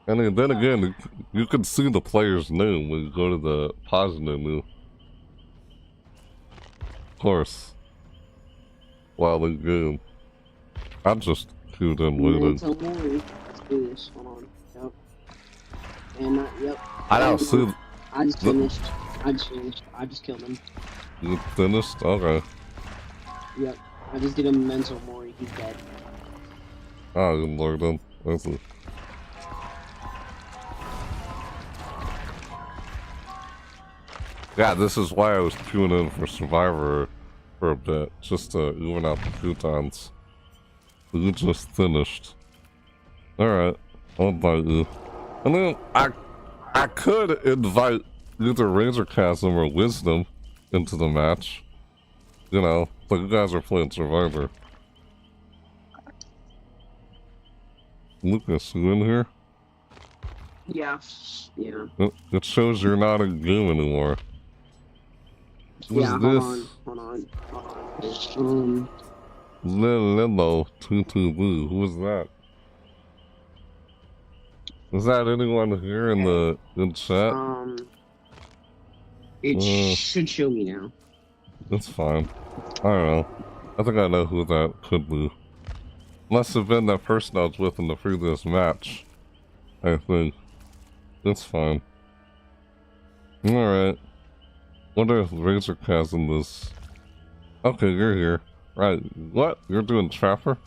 And then again, you can see the player's name when you go to the pause menu. Of course. While in game. I'm just queued in waiting. Let's do this. Hold on. Yep. And yep. I don't see. I just finished. I just killed him. You finished? Okay. Yep. I just did a mental Mori. He's dead. Ah, you lured him. I see. Yeah, this is why I was queuing in for Survivor for a bit, just to even out the coupons. But you just finished. Alright, I'll invite you. And then I could invite either Razor Chasm or Wisdom into the match. You know, but you guys are playing Survivor. Lucas, you in here? Yeah. Yeah. It shows you're not in game anymore. What's yeah, this? Hold on. Lilo 22 Blue. Who is that? Is that anyone here in the chat? It should show me now. That's fine. I don't know. I think I know who that could be. Must have been that person I was with in the previous match. I think. That's fine. Alright. Wonder if Razor Chasm is... Okay, you're here. Right. What? You're doing Trapper?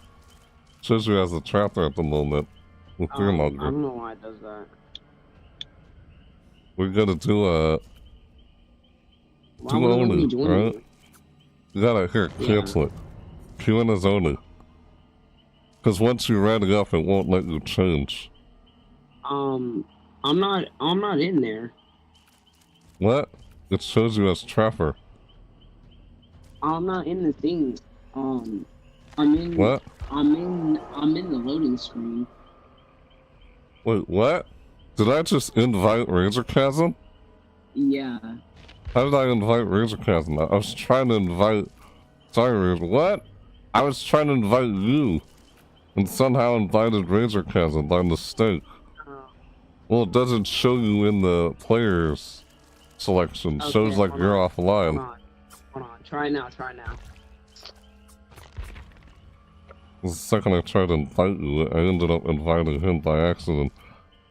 Shows you as a Trapper at the moment. With your longer. I don't know why it does that. We're gonna do a... Do Oni, right? You gotta, here, cancel it. Queue in as Oni. Because once you read it up, it won't let you change. I'm not in there. What? It shows you as Trapper. I'm not in the thing. I'm in. What? I'm in the loading screen. Wait, what? Did I just invite Razor Chasm? Yeah. How did I invite Razor Chasm? I was trying to invite... Sorry, Razor. What? I was trying to invite you. And somehow invited Razor Chasm by mistake. Well, it doesn't show you in the players selection. It shows like you're offline. Hold on. Try now. The second I tried to invite you, I ended up inviting him by accident.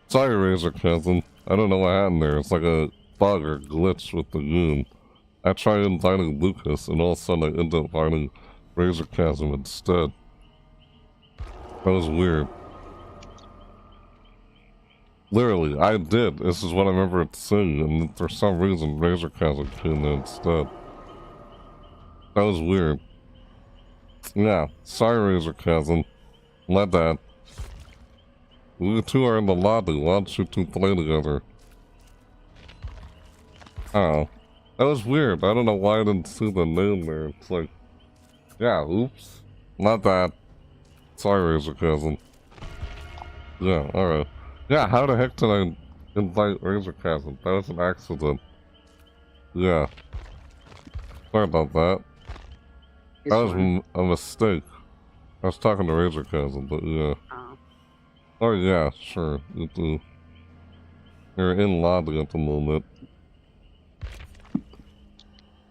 Sorry, Razor Chasm. I don't know what happened there. It's like a bug or glitch with the game. I tried inviting Lucas, and all of a sudden I ended up inviting Razor Chasm instead. That was weird. Literally, I did. This is what I remember it saying, and for some reason, Razor Chasm came in instead. That was weird. Yeah, sorry, Razor Chasm. My bad. We two are in the lobby. Why don't you two play together? Oh. That was weird. I don't know why I didn't see the name there. It's like... Yeah, oops. My bad. Sorry, Razor Chasm. Yeah, alright. Yeah, how the heck did I Invite Razor Chasm. That was an accident. Yeah. Sorry about that. It's That was fine. a mistake. I was talking to Razor Chasm, but yeah. Oh. Oh yeah, sure. You're in lobby at the moment.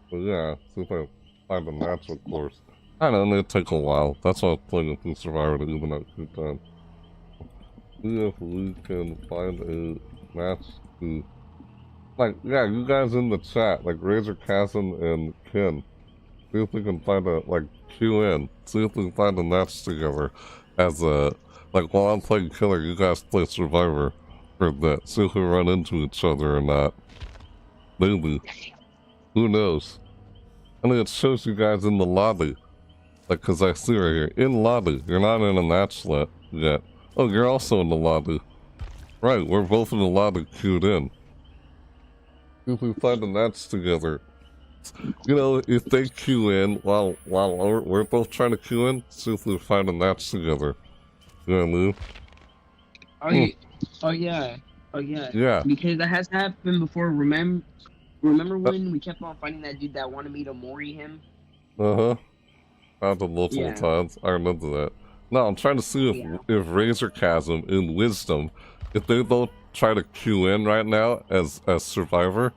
But yeah, see if I find the match, of course. I know, it'll take a while. That's why I was playing through Survivor to even out 2 times. See if we can find a match to... Like, yeah, you guys in the chat, like Razor Chasm and Ken. See if we can find a, like, queue in. See if we can find a match together as a... Like, while I'm playing Killer, you guys play Survivor for that. See if we run into each other or not. Maybe. Who knows? I mean, it shows you guys in the lobby. Like, cause I see right here, in lobby. You're not in a match yet. Oh, you're also in the lobby. Right, we're both in the lobby queued in. If we find a match together. You know, if they queue in while we're both trying to queue in, see if we find a match together. You know what I mean? Oh, oh yeah. Oh yeah. Yeah. Because that has happened before. Remember when we kept on fighting that dude that wanted me to Mori him? Uh-huh. Happened multiple times. I remember that. No, I'm trying to see if Razor Chasm and Wisdom, if they both try to queue in right now as Survivor,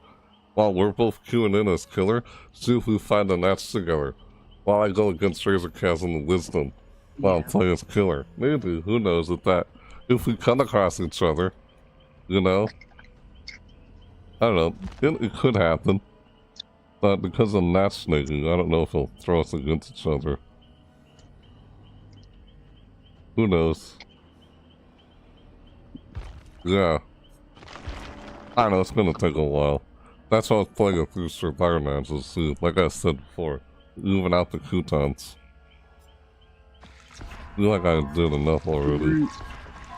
while we're both queuing in as Killer, see if we find a match together. While I go against Razor Chasm and Wisdom, while I'm playing as Killer. Maybe, who knows if we come across each other, you know? I don't know, it could happen. But because of matchmaking, I don't know if he'll throw us against each other. Who knows? Yeah. I don't know, it's gonna take a while. That's why I was playing it through Survivor matches, see, like I said before, even out the croutons. I feel like I did enough already.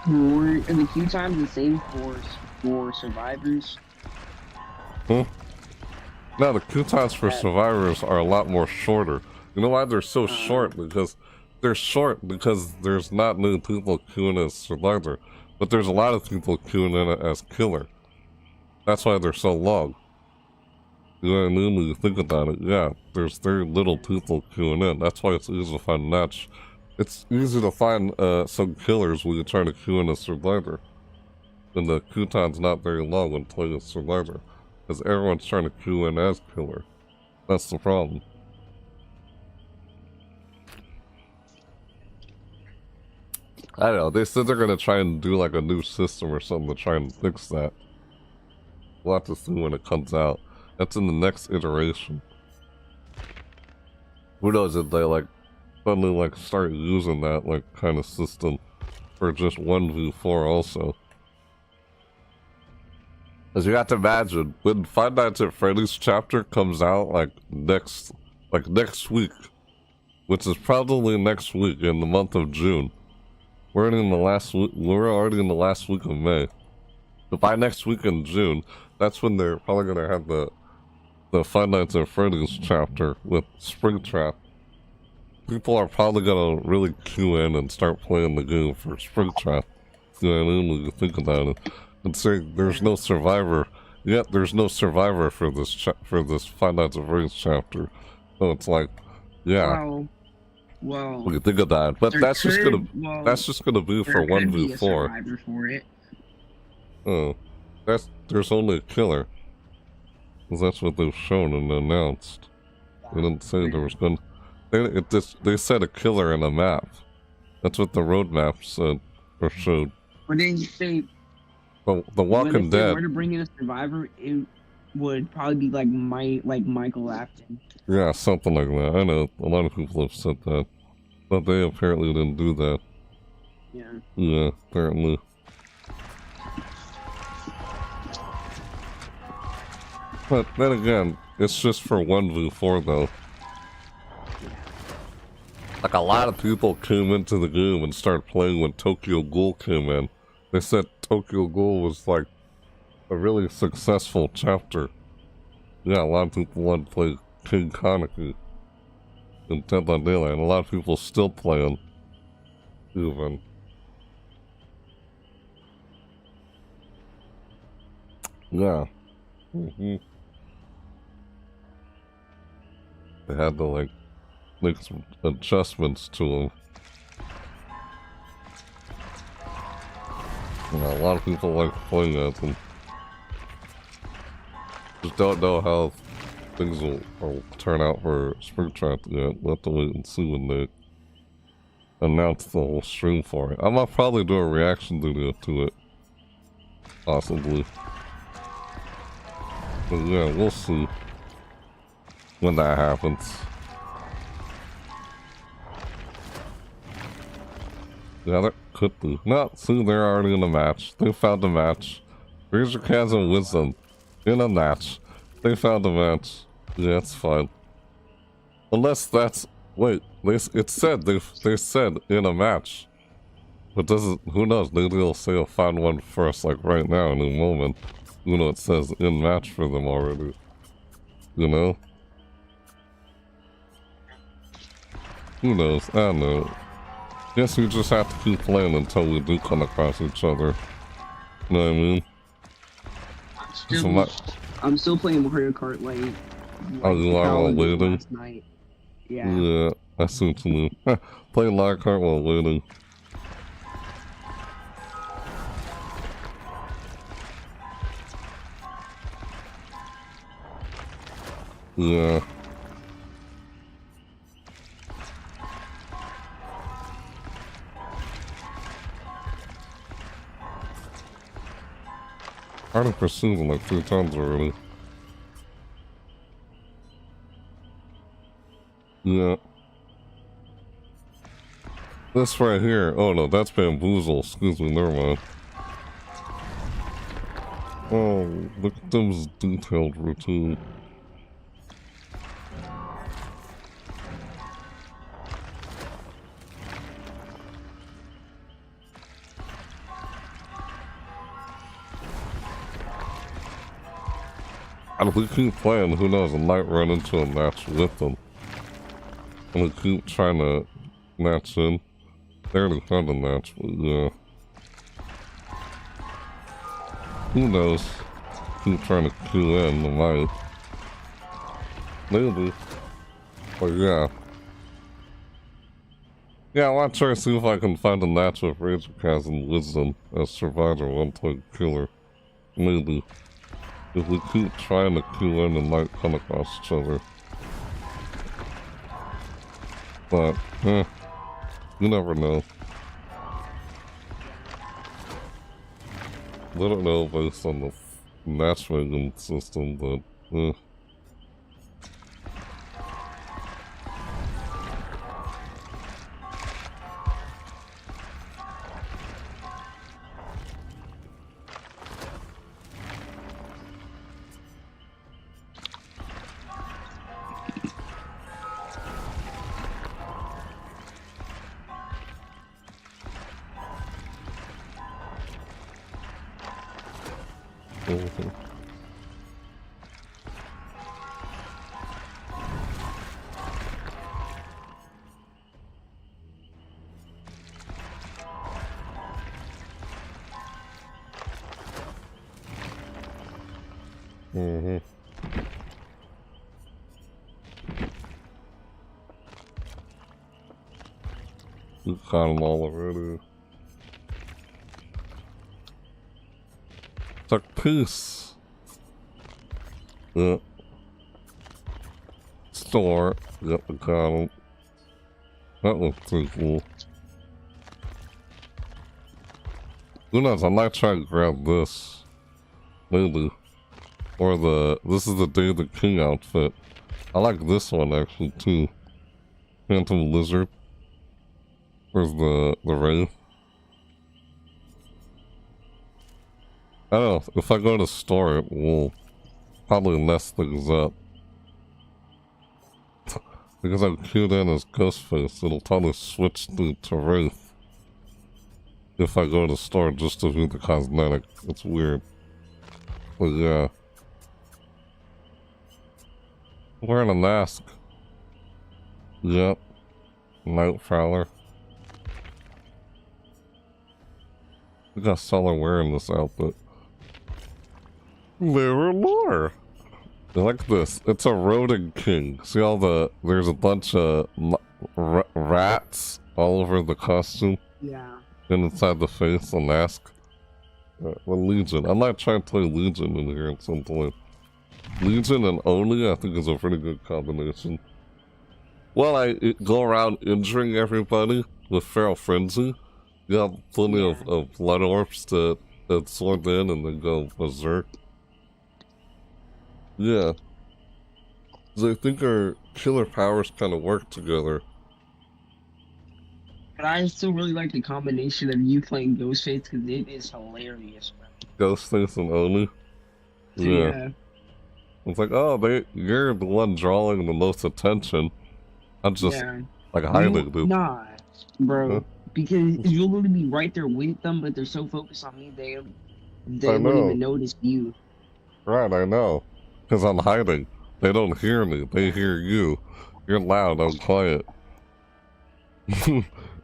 Are the queue times the same for survivors? Huh? No, the croutons for survivors are a lot more shorter. You know why they're so short? Because they're short because there's not many people queuing as survivor, but there's a lot of people queuing in as killer. That's why they're so long. You know what I mean? When you think about it, yeah, there's very little people queuing in. That's why it's easy to find a match. It's easy to find some killers when you try to queue in a survivor. And the couton's not very long when playing a survivor. Because everyone's trying to queue in as killer. That's the problem. I don't know, they said they're gonna try and do like a new system or something to try and fix that. We'll have to see when it comes out. That's in the next iteration. Who knows if they like suddenly like start using that like kind of system for just 1v4 also. As you have to imagine, when Five Nights at Freddy's chapter comes out like next week, which is probably next week in the month of June. We're already in the last week of May. But by next week in June, that's when they're probably gonna have the Five Nights at Freddy's chapter with Springtrap. People are probably gonna really queue in and start playing the game for Springtrap. You know what I mean? When you think about it. And saying there's no survivor, yet there's no survivor for this Five Nights at Freddy's chapter. So it's like, yeah. Well, when you think of that, but that's just gonna be for 1v4. For it. Oh, there's only a killer. Because that's what they've shown and announced. They didn't say there was gonna. They said a killer in a map. That's what the roadmap said or showed. But then you say. But the Walking Dead. If they were to bring in a survivor, it would probably be like Michael Afton. Yeah, something like that. I know a lot of people have said that, but they apparently didn't do that. Yeah. Yeah, apparently. But then again, it's just for 1v4 though. Like a lot of people came into the game and started playing when Tokyo Ghoul came in. They said Tokyo Ghoul was like a really successful chapter. Yeah, a lot of people want to play King Kaneki in Dead by Daylight, and a lot of people still play him. Even. Yeah. They had to like make some adjustments to them. You know, a lot of people like playing at them. Just don't know how things will turn out for Springtrap yet. We'll have to wait and see when they announce the whole stream for it. I might probably do a reaction video to it. Possibly. But yeah, we'll see when that happens. Yeah, that could be. No, see, they're already in a match. They found a match. Raise your hands and wisdom. In a match. They found a match. Yeah, it's fine. Unless that's... Wait, it said, they said in a match. But doesn't... Who knows? Maybe they'll say I'll find one first, like right now, in a moment. You know, it says in match for them already. You know? Who knows? I don't know. Guess we just have to keep playing until we do come across each other. You know what I mean? I'm still playing Mario Kart like oh, you are while waiting? Last night. Yeah. Yeah, I see what you mean. Play Mario Kart while waiting. Yeah. I already pursued them like 3 times already. Yeah. This right here. Oh no, that's bamboozle. Excuse me, never mind. Oh, look at those detailed routine. And if we keep playing, who knows, I might run into a match with them. And we keep trying to match in. They already found a match, but yeah. Who knows? Keep trying to queue in, I might. Maybe. But yeah. Yeah, I want to try to see if I can find a match with Ranger Kaz and Wisdom as Survivor 1-point killer. Maybe. If we keep trying to queue in and might come across each other. But, you never know. I don't know based on the matchmaking system, but, we caught them all already. It's like peace. Yeah. Store. Yep, we caught them. That looks pretty cool. Who knows, I might try to grab this. Maybe. Or this is the Day of the King outfit. I like this one actually too. Phantom Lizard. Where's the Wraith? I don't know, if I go to store it will probably mess things up. Because I'm queued in as Ghost Face, it'll probably switch to Wraith. If I go to store just to do the cosmetic. It's weird. But yeah. Wearing a mask. Yep. Night Prowler. We got Solar wearing this outfit. There are more. I like this. It's a rodent king. See all there's a bunch of rats all over the costume. Yeah. And inside the face, a mask. Well, Legion. I might try and play Legion in here at some point. Legion and Oni, I think, is a pretty good combination. Well, I go around injuring everybody with Feral Frenzy. You have plenty of blood orbs that sword in and then go berserk. Yeah. Because I think our killer powers kind of work together. But I still really like the combination of you playing Ghost Face because it is hilarious, bro. Ghost Face and Oni. Yeah. It's like, oh, you're the one drawing the most attention. I'm just like hiding, dude. Nah, bro. Because you'll literally be right there with them, but they're so focused on me, they won't even notice you. Right, I know. Because I'm hiding. They don't hear me. They hear you. You're loud, I'm quiet.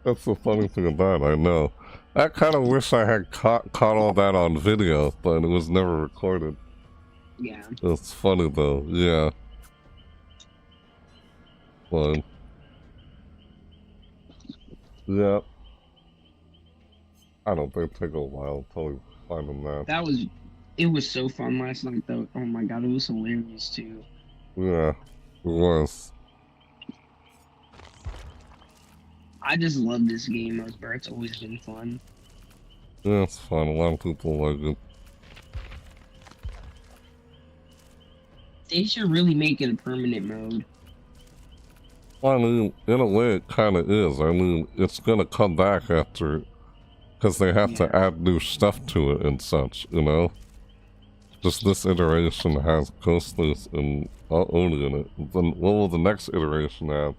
That's the funny thing about it, I know. I kind of wish I had caught all that on video, but it was never recorded. Yeah. It's funny though, yeah. Fun. Yeah. I don't think it'll take a while until we find a map. It was so fun last night though. Oh my god, it was hilarious too. Yeah, it was. I just love this game, bro. It's always been fun. Yeah, it's fun. A lot of people like it. They should really make it a permanent mode. Well, I mean, in a way, it kind of is. I mean, it's gonna come back after, because they have to add new stuff to it and such, you know? Just this iteration has Ghost Face and Oni in it. Then what will the next iteration have?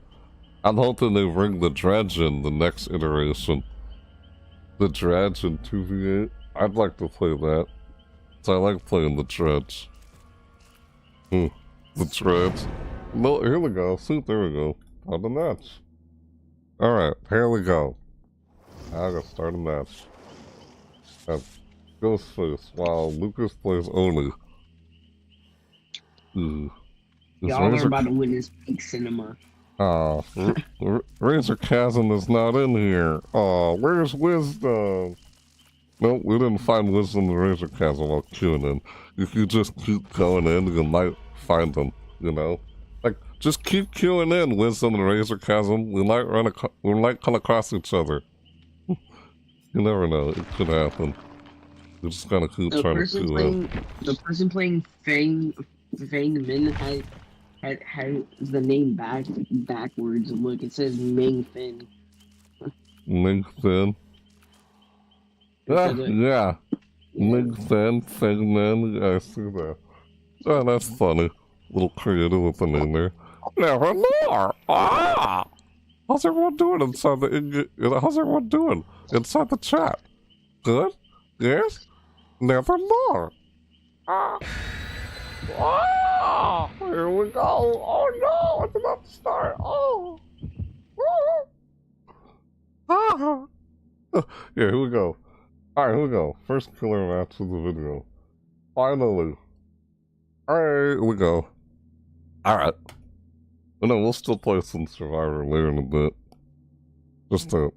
I'm hoping they bring the Dredge in the next iteration. The Dredge in 2v8. I'd like to play that. So I like playing the Dredge. The Dredge. No, here we go. See, there we go. On the match. Alright, here we go. I gotta start a match. That's Ghost Face while Lucas plays Oni. Y'all are about to witness peak cinema. Oh, Razor Chasm is not in here. Oh, where's Wisdom? Nope, we didn't find Wisdom and Razor Chasm while queuing in. If you just keep going in, you might find them, you know? Like, just keep queuing in, Wisdom and Razor Chasm. We might come across each other. You never know, it could happen. You just gotta keep trying to queue in. The person playing Fang Min has the name backwards. Look, it says Ming Fin. Ming Fin? Yeah. Ming Fin, Fang Min, I see that. Oh, that's funny. A little creative with the name there. Never more! Ah! How's everyone doing inside the chat? Good? Yes? Never more! Ah! Oh, here we go. Oh no, it's about to start. Oh. Ah. Yeah, here we go. Alright, here we go. First killer match of the video. Finally. Alright, here we go. Alright. Oh, no, we'll still play some Survivor later in a bit. Just to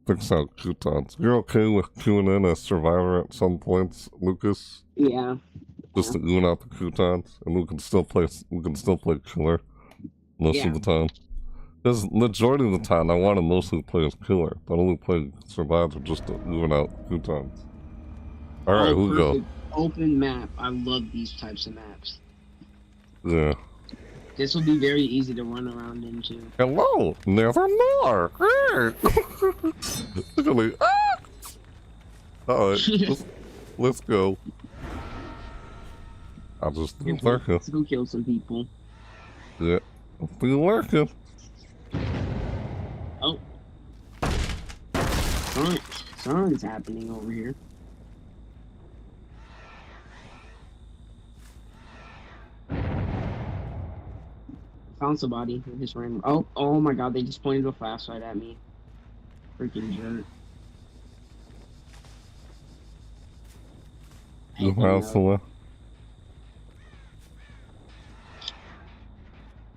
fix out coupons. You're okay with queuing in as Survivor at some points, Lucas? Yeah. Just to even out the croutons, and we can still play killer most of the time. Because majority of the time, I want to mostly play as killer, but only play survivor just to even out croutons. All right, who go? Open map. I love these types of maps. Yeah. This will be very easy to run around into. Hello, nevermore. Look at me. Ah! All right, let's go. I'll just be lurking. Let's go kill some people. Yeah, I'll be lurking. Oh. Something's happening over here. Found somebody who just ran. Oh my god, they just pointed a flashlight at me. Freaking jerk. You found someone?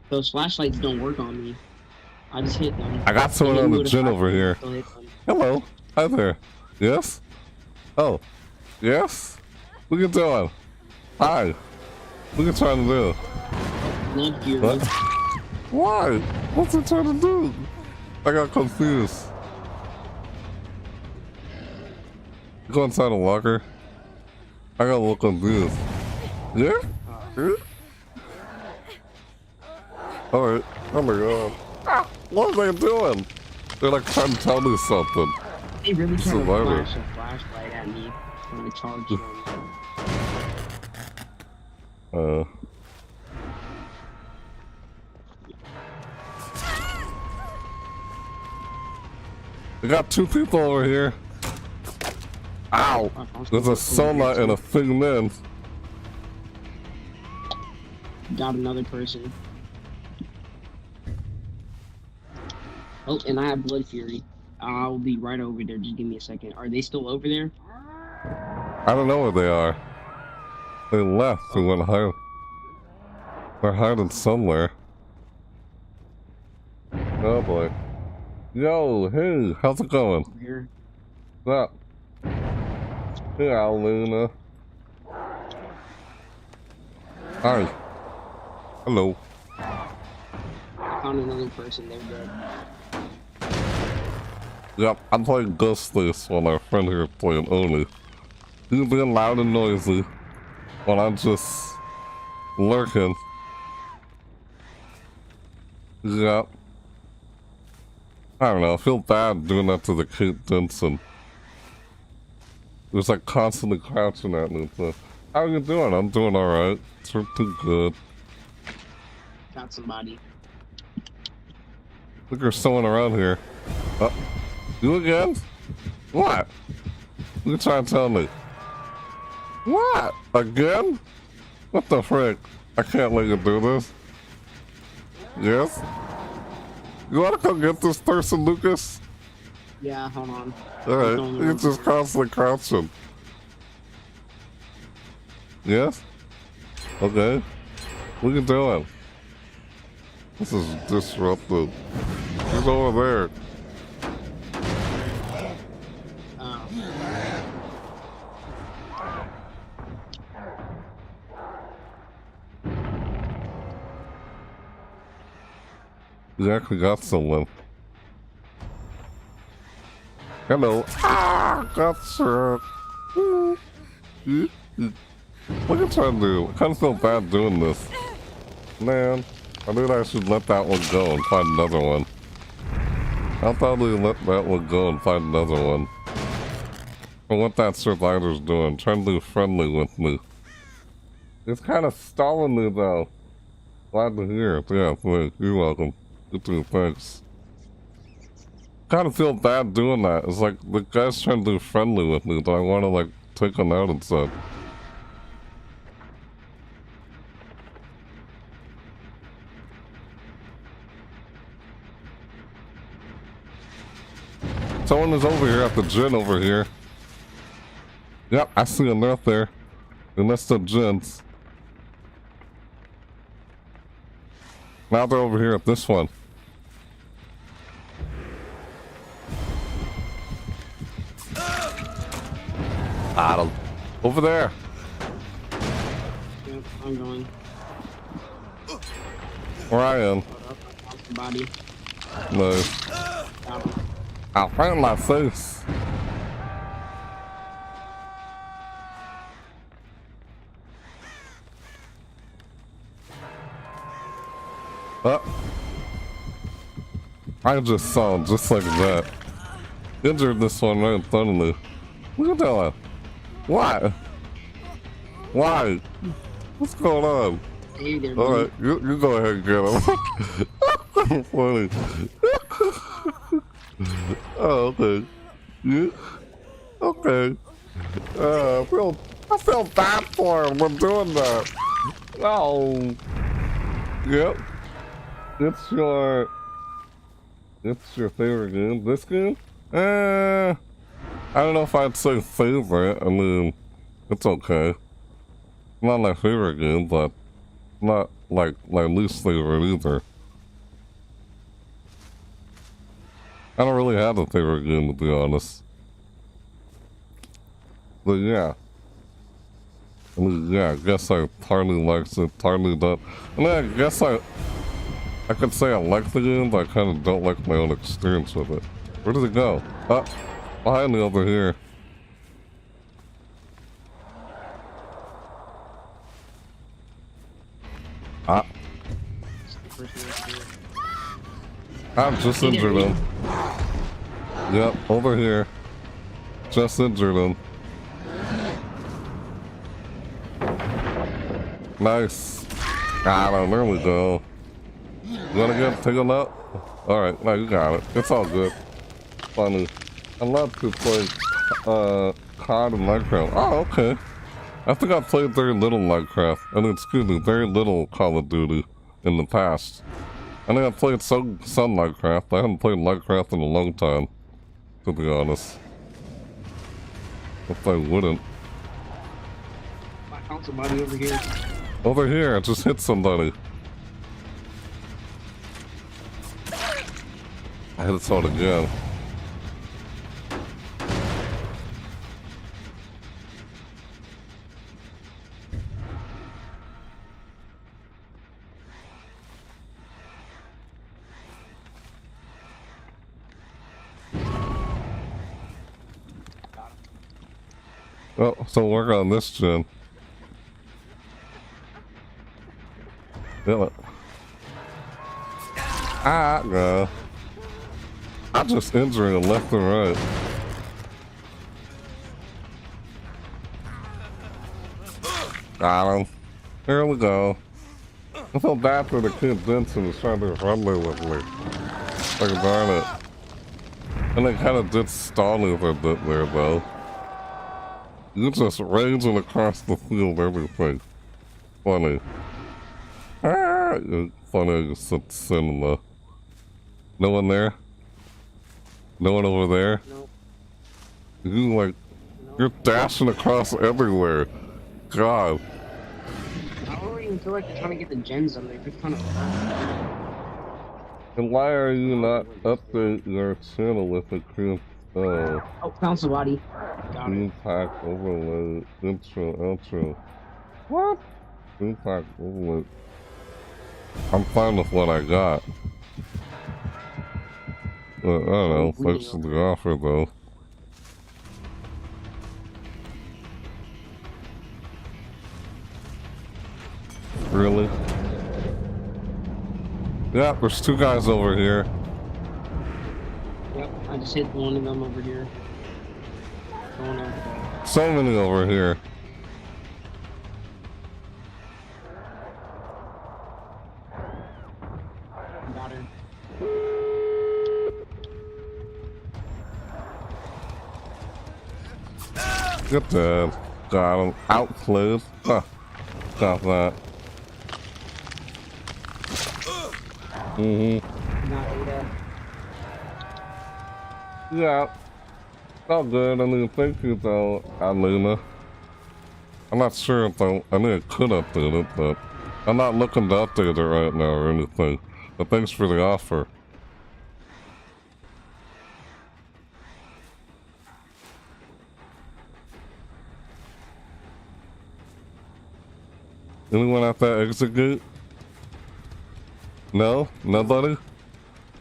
Those flashlights don't work on me. I just hit them. I got someone on the gym over here. Still hit them. Hello. Hi there. Yes? Oh. Yes? What you doing? Hi. What you trying to do? Not here. What? Why? What's he trying to do? I got confused. Go inside a locker. I got a little confused. Yeah? Yeah? Alright. Oh my god. Ah, what are they doing? They're like trying to tell me something. They really trying to Survivor. flash a flashlight at me. Trying to charge them. We got two people over here. Ow! There's a Sona and a Fing Min. Got another person. Oh, and I have Blood Fury. I'll be right over there. Just give me a second. Are they still over there? I don't know where they are. They left and went hide. They're hiding somewhere. Oh boy. Yo, hey, how's it going? Over here. What's up? Hey, Luna. Hi. Hello. I found another person. They're dead. Yep, I'm playing Ghost Face while our friend here is playing Oni. He's being loud and noisy while I'm just lurking. Yep. I don't know, I feel bad doing that to the Kate Denson. It was like constantly crouching at me. So, how are you doing? I'm doing alright. It's pretty good. Got somebody. Look, there's someone around here. You again? What? You trying to tell me? What? Again? What the frick? I can't let you do this. Yes? You wanna come get this person, Lucas? Yeah, hold on. Alright, you're just constantly crouching. Yes? Okay. What are you doing? This is disruptive. He's over there. You actually got someone. Hello. Ah, gotcha. What are you trying to do? I kind of feel bad doing this. Man, I think I should let that one go and find another one. I'll probably let that one go and find another one. But what that survivor's doing, trying to be friendly with me. It's kind of stalling me though. Glad to hear. Yeah, thanks. You're welcome. Good to thanks. Kind of feel bad doing that. It's like the guy's trying to be friendly with me, but I want to like take him out instead. Someone is over here at the gym over here. Yep, I see them right there. And that's the gyms. Now they're over here at this one. Adam. Over there. Yep, I'm going. Where I am. Body. No. I'll find my face. I just saw him just like that. Injured this one right in front of me. Look at that. What? Why? What's going on? Hey there, Alright, you go ahead and get him. Funny. Oh, okay. You? Okay. I feel bad for him for doing that. Oh. Yep. It's your favorite game? This game? I don't know if I'd say favorite. I mean, it's okay. Not my favorite game, but not like my least favorite either. I don't really have a favorite game, to be honest. But yeah. I mean, yeah, I guess I partly liked it, partly don't. I mean, I guess I could say I like the game, but I kind of don't like my own experience with it. Where did it go? Ah, behind me over here. Ah. I've just injured him. Yep, over here. Just injured him. Nice. Got him, there we go. You wanna get take him out? Alright, no, you got it. It's all good. Funny. I love to play COD and Minecraft. Oh, okay. I think I played very little Minecraft. I mean, excuse me, very little Call of Duty in the past. I think I played some Minecraft, but I haven't played Minecraft in a long time, to be honest. If I wouldn't. I found somebody over here. Over here, I just hit somebody. I hit someone again. Oh, so work on this gen. Damn it. Ah, no. I'm just injuring him left and right. Got him. Here we go. I feel bad for the kid Vincent was trying to run away with me. Like, darn it. And they kind of did stall me for a bit there, though. You just raging across the field, everything. Funny. Ah, funny, just sitting the. No one there? No one over there? Nope. You like, Nope. you're dashing across everywhere. God. I don't even feel like they're trying to get the gens on there. They're trying to fly. And why are you not updating your channel with a cream? Oh, found somebody. Got it. Cream pack overload, intro, outro. What? Cream pack overload. I'm fine with what I got. But I don't know, thanks for the offer though. Really? Yeah, there's two guys over here. Yep, I just hit one of them over here. Going over there. So many over here. Got her. Get that. Got him. Outplayed. Huh. Got that. Mm-hmm. Not Ada. Yeah. All good. I mean, thank you though, Alina. I'm not sure if I mean, I could update it, but I'm not looking to update it right now or anything. But thanks for the offer. Anyone at that exit gate? No? Nobody?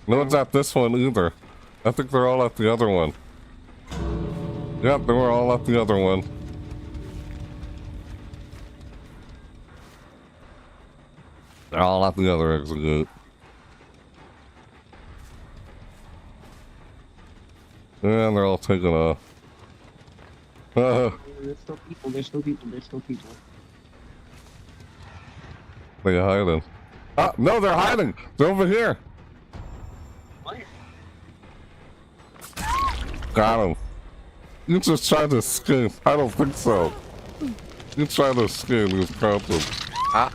No one's at this one either. I think they're all at the other one. Yep, they were all at the other one. They're all at the other exit gate. And they're all taking off. There's still people, there's still people, there's still people. They're hiding. Ah, no, they're hiding! They're over here! What? Got him. You just tried to escape. I don't think so. You tried to escape these captains. No.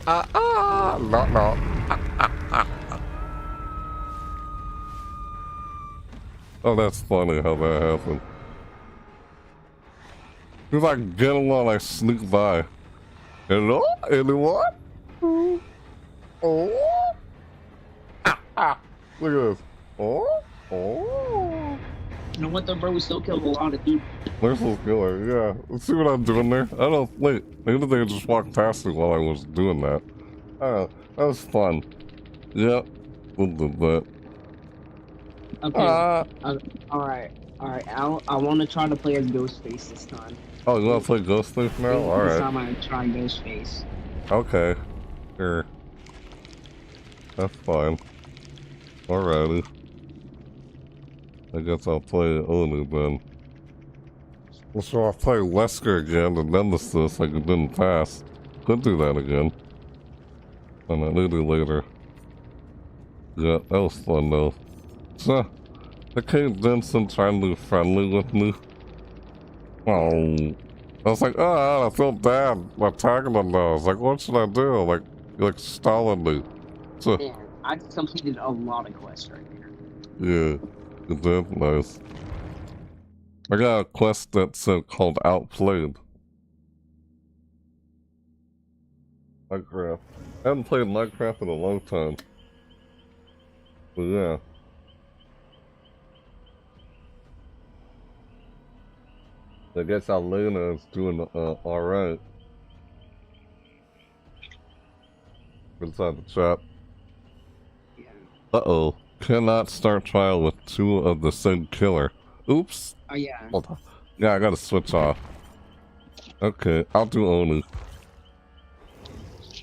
Oh, that's funny how that happened. He's like, get along, I sneak by. Hello? Anyone? Oh. Look at this. Oh. You know what, though, bro? We still killed a lot of people. Merciless killer, yeah. Let's see what I'm doing there. I don't, wait, maybe they just walked past me while I was doing that. I don't know, that was fun. Yep, we'll do that. Okay, alright. I want to try to play as Ghost Face this time. Oh, you want to play Ghost Face now? This Alright. time I try Ghost Face. Okay. Sure. That's fine. Alrighty. I guess I'll play Oni then. So I'll play Wesker again and Nemesis like it didn't pass. Could do that again. And I need to later. Yeah, that was fun though. So, I came Jensen trying to be friendly with me. Oh. I was like, oh, I feel bad attacking them now. I was like, what should I do? Like stalling me. So, Man, I completed a lot of quests right here. yeah. You did? Nice. I got a quest that's called Outplayed. Minecraft. I haven't played Minecraft in a long time. But yeah. I guess Alena is doing alright. Inside the trap. Yeah. Uh-oh. Cannot start trial with 2 of the same killer. Oops. Oh, yeah. Hold on. Yeah, I gotta switch off. Okay, I'll do Oni.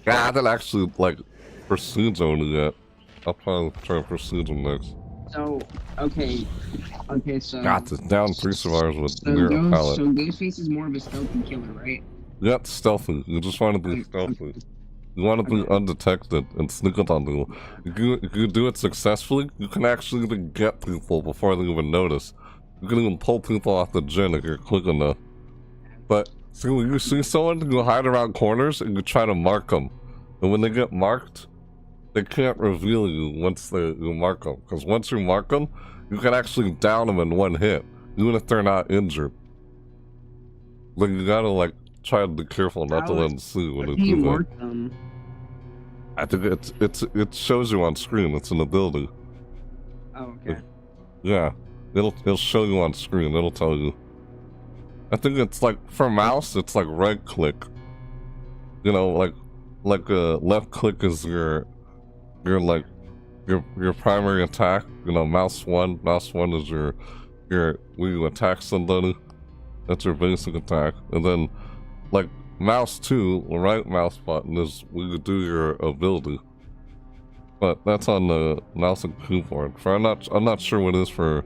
Yeah, I didn't actually, like, pursue Oni yet. I'll probably try to pursue them next. So, okay, so... Got this down 3 survivors with So zero pallet. So Ghostface is more of a stealthy killer, right? Yeah, stealthy. You just want to be stealthy. You want to be undetected and sneak up on people. If you do it successfully, you can actually even get people before they even notice. You can even pull people off the gen if you're quick enough. But, see, when you see someone, you hide around corners and you try to mark them. And when they get marked, they can't reveal you once you mark them. Because once you mark them, you can actually down them in 1 hit, even if they're not injured. Like, you gotta, like, try to be careful not to let them see when they do that. I think it shows you on screen. It's an ability. Oh, okay. Yeah, it'll show you on screen. It'll tell you. I think it's like for mouse, it's like right click. You know, like left click is your primary attack. You know, mouse one is your when you attack somebody. That's your basic attack, and then like mouse 2, the right mouse button is when you do your ability. But that's on the mouse and keyboard. I'm not sure what it is for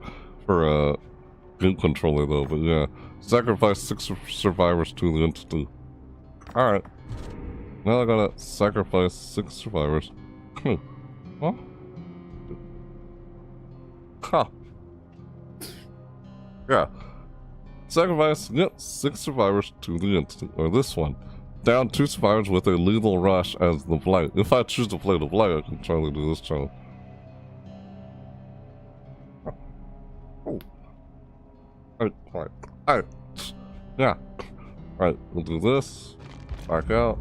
game controller though. But yeah, sacrifice 6 survivors to the entity. All right, now I gotta sacrifice 6 survivors. Huh? Huh. Yeah. Sacrifice, yep, 6 survivors to the entity, or this one. Down 2 survivors with a lethal rush as the blight. If I choose to play the blight, I can try to do this challenge. Oh. Alright. Yeah. Alright, we'll do this. Back out.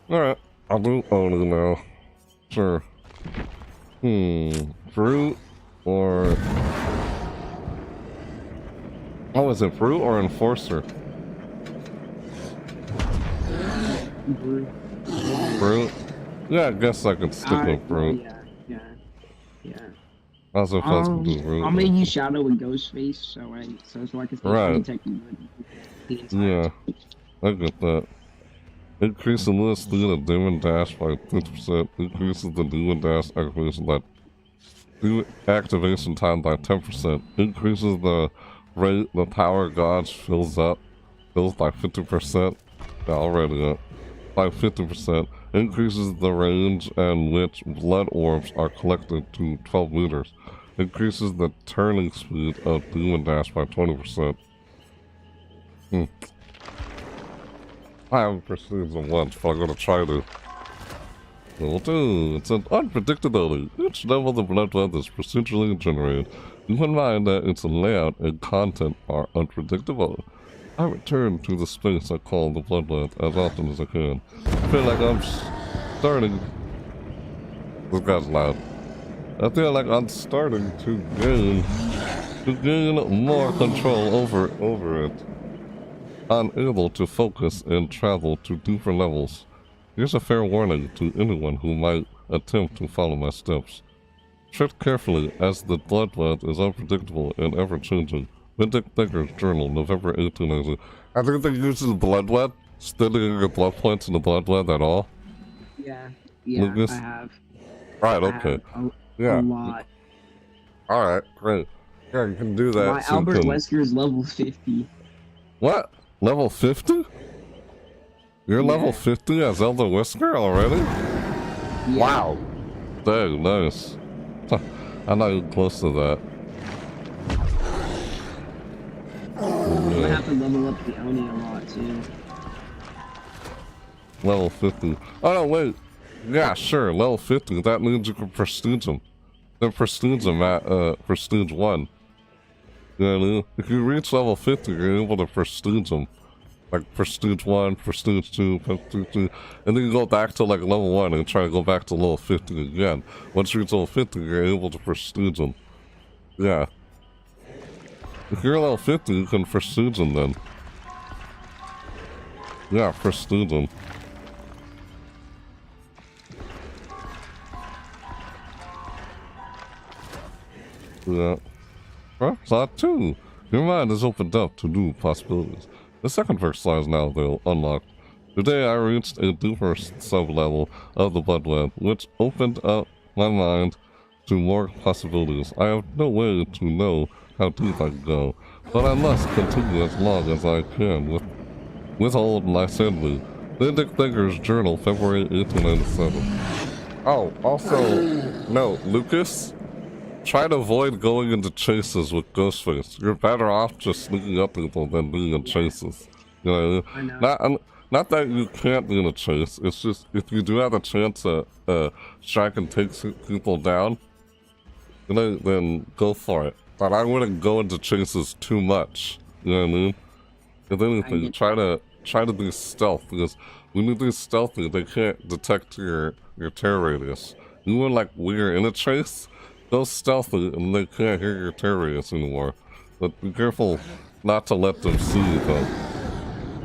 Alright, I'll do Oni now. Sure. Fruit or... Oh, is it Brute or Enforcer? Brute? Yeah, I guess I could stick with Brute. Yeah. I was supposed to do Brute. I'll make you Shadow with Ghostface, so I can protect you the entire Yeah, I get that. Increase the movement speed of Demon Dash by 50%. Increases the Demon Dash activation time by 10%. Increases the rate the power gauge fills by 50%. Yeah, already up. By 50%. Increases the range and which blood orbs are collected to 12 meters. Increases the turning speed of Demon Dash by 20%. I haven't pursued them once, but I'm gonna try to. Level 2. It's an unpredictability. Each level of the blood web is procedurally generated. Keep in mind that its layout and content are unpredictable. I return to the space I call the Bloodland as often as I can. I feel like I'm starting... This guy's loud. I feel like I'm starting to gain more control over it. I'm able to focus and travel to deeper levels. Here's a fair warning to anyone who might attempt to follow my steps. Tread carefully, as the Bloodland is unpredictable and ever-changing. Vindic Thinker's Journal, November 1890. I think they use the Bloodland? Studying your blood points in the Bloodland at all? Yeah, Lucas? I have. Right, okay. A lot. Alright, great. Yeah, you can do that. My Albert Wesker is level 50. What? Level 50? You're level 50 as Elder Whisker already? Yeah. Wow. Dang, nice. I'm not even close to that. I'm gonna have to level up the Oni a lot too. Level 50. Oh no, wait. Yeah, sure, level 50. That means you can prestige them. Then prestige them at prestige 1. You know what I mean? If you reach level 50, you're able to prestige them. Like prestige 1, prestige 2, prestige 2. And then you go back to like level 1 and try to go back to level 50 again. Once you reach level 50, you're able to prestige them. Yeah. If you're level 50, you can prestige them then. Yeah, prestige them. Yeah. Well, slot 2. Your mind is opened up to new possibilities. The second first slot is now unlocked. Today I reached a deeper sub-level of the Bloodland, which opened up my mind to more possibilities. I have no way to know how deep I can go, but I must continue as long as I can with old Lysander. Vindic Thinker's Journal, February 1897. Oh, also, no, Lucas? Try to avoid going into chases with Ghostface. You're better off just sneaking up people than being in chases. You know, I know. not that you can't be in a chase. It's just if you do have a chance to strike and take people down, you know, then go for it. But I wouldn't go into chases too much. You know what I mean? If anything, try to be stealth, because when you do stealthy, they can't detect your terror radius. Even like when you're in a chase, go stealthy and they can't hear your terror radius anymore. But be careful not to let them see you though.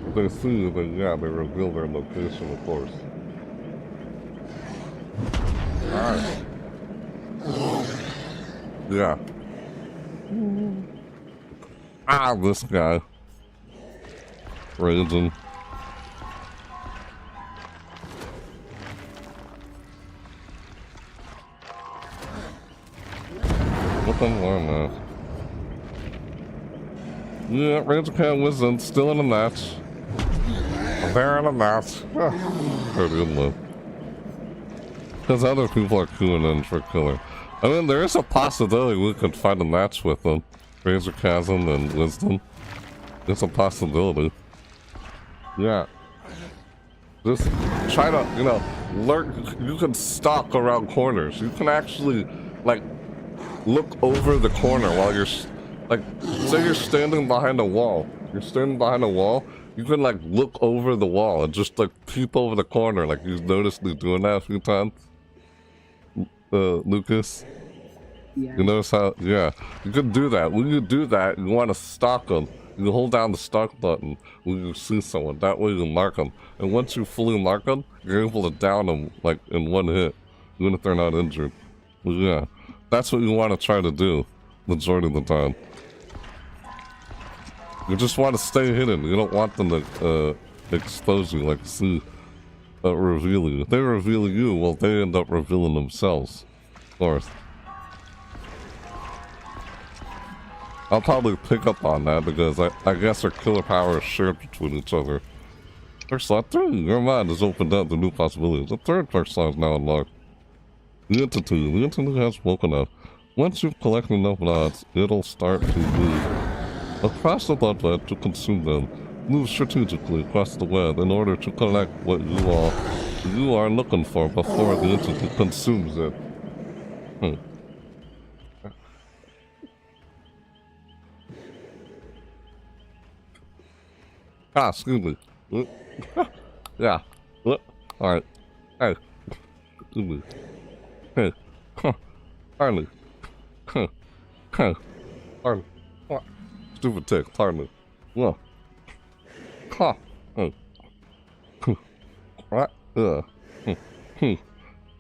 If they see you, then yeah, they reveal their location, of course. Alright. Yeah. Ah, this guy. Raging. What the hell, yeah, Ranger Cat Wizard still in the match. They're in a match. Pretty good look. Because other people are queuing in for killer. I mean, there is a possibility we could find a match with them. Razor Chasm and Wisdom. It's a possibility. Yeah. Just try to, you know, lurk. You can stalk around corners. You can actually, like, look over the corner while you're, like, say you're standing behind a wall. You're standing behind a wall. You can, like, look over the wall and just, like, peep over the corner. Like, you've noticed me doing that a few times. Lucas? Yeah. You notice how, yeah. You can do that. When you do that, you want to stalk them. You hold down the stalk button when you see someone. That way you mark them. And once you fully mark them, you're able to down them, like, in one hit. Even if they're not injured. But yeah. That's what you want to try to do. Majority of the time. You just want to stay hidden. You don't want them to, expose you, like, see, reveal you. If they reveal you, well, they end up revealing themselves. Of course. I'll probably pick up on that because I guess our killer power is shared between each other. First slot 3, your mind has opened up to new possibilities. The third first slot is now unlocked. The entity has woken up. Once you've collected enough nods, it'll start to move across the bloodlet to consume them. Move strategically across the web in order to collect what you are looking for before the entity consumes it. Ah, excuse me. Yeah. Alright. Hey. Excuse me. Hey. Huh. Harley. Huh. Huh. Harley. What? Stupid text, Harley. Look. Huh. Huh. Right.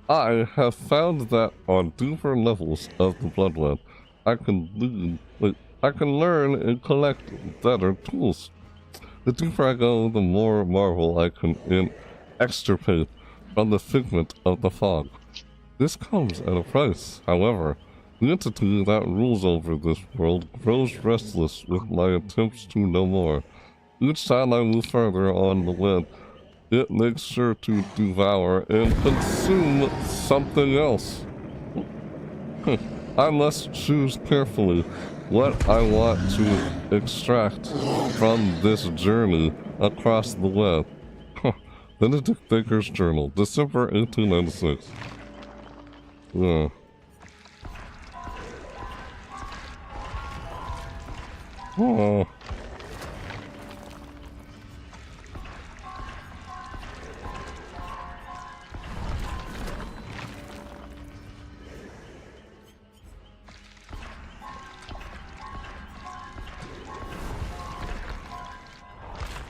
I have found that on deeper levels of the Bloodline, I can learn and collect better tools. The deeper I go, the more marvel I can extirpate from the figment of the fog. This comes at a price, however. The entity that rules over this world grows restless with my attempts to know more. Each time I move further on the web, it makes sure to devour and consume something else. I must choose carefully what I want to extract from this journey across the web. Benedict Baker's Journal, December 1896. Yeah. Oh.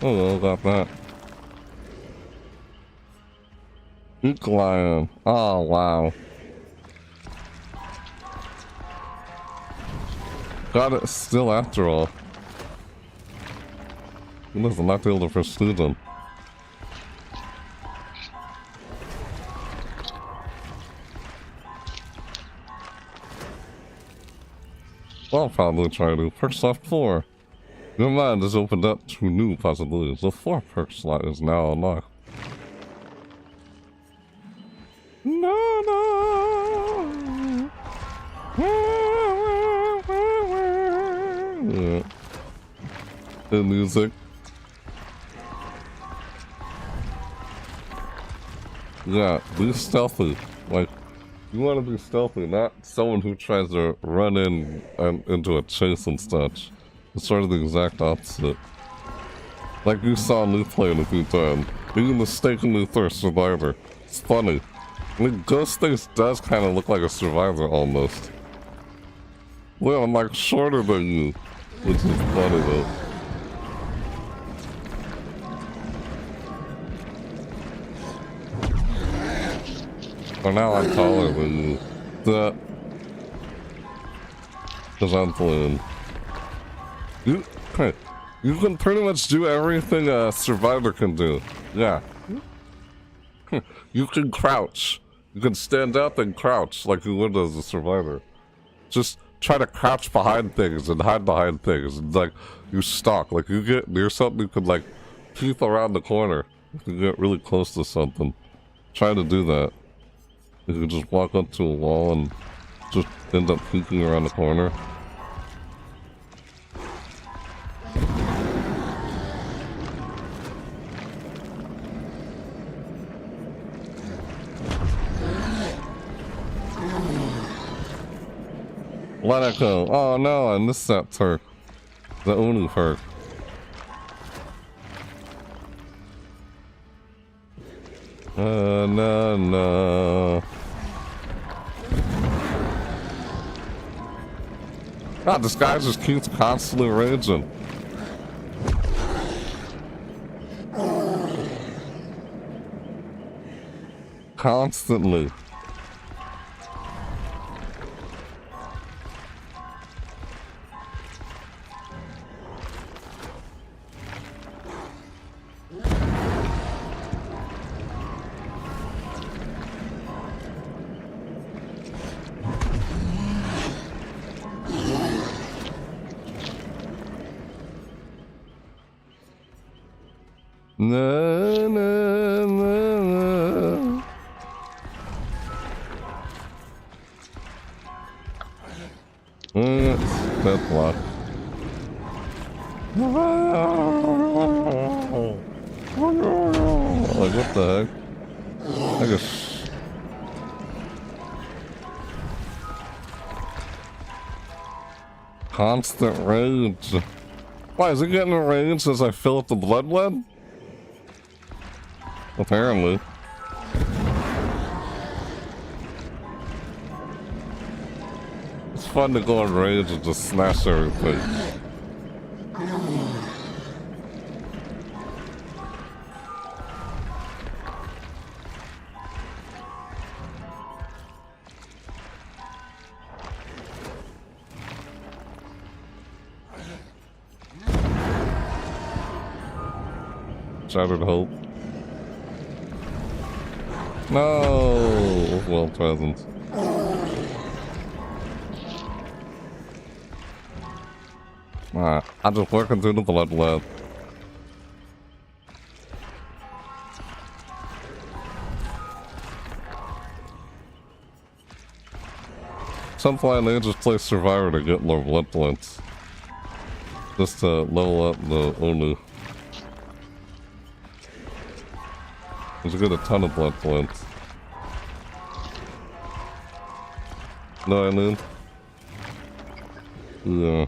Oh, got that. Ink lion. Oh, wow. Got it still after all. He doesn't like to be able to pursue them. I'll probably try to. Perk slot 4. Your mind is opened up to new possibilities. The 4 perk slot is now unlocked. No, no. Yeah. The music. Yeah, be stealthy. Like, you want to be stealthy, not someone who tries to run in into a chase and such. It's sort of the exact opposite. Like you saw me playing a few times. Being mistakenly for a survivor. It's funny. I mean, Ghost Face does kind of look like a survivor almost. Well, I'm like shorter than you, which is funny though. But now I'm taller than you. That. Because I'm playing. You can pretty much do everything a survivor can do. Yeah. You can crouch. You can stand up and crouch like you would as a survivor. Just try to crouch behind things and hide behind things. And, like, you stalk. Like, you get near something, you can, like, peep around the corner. If you get really close to something. Try to do that. You can just walk up to a wall and just end up peeking around the corner. Let it go. Oh no, I missed that perk. The Oni perk. No. God, this guy just keeps constantly raging. Constantly. No. That's block. Like, what the heck? I guess. Constant rage. Why, is it getting range as I fill up the blood blend? Apparently. It's fun to go in range and just smash everything. Shattered hope. No! Well, presents. Alright, I'm just working through the blood lab. Some flying angels play Survivor to get more blood points. Just to level up the Onu. Just get a ton of blood points. No, I mean? Yeah.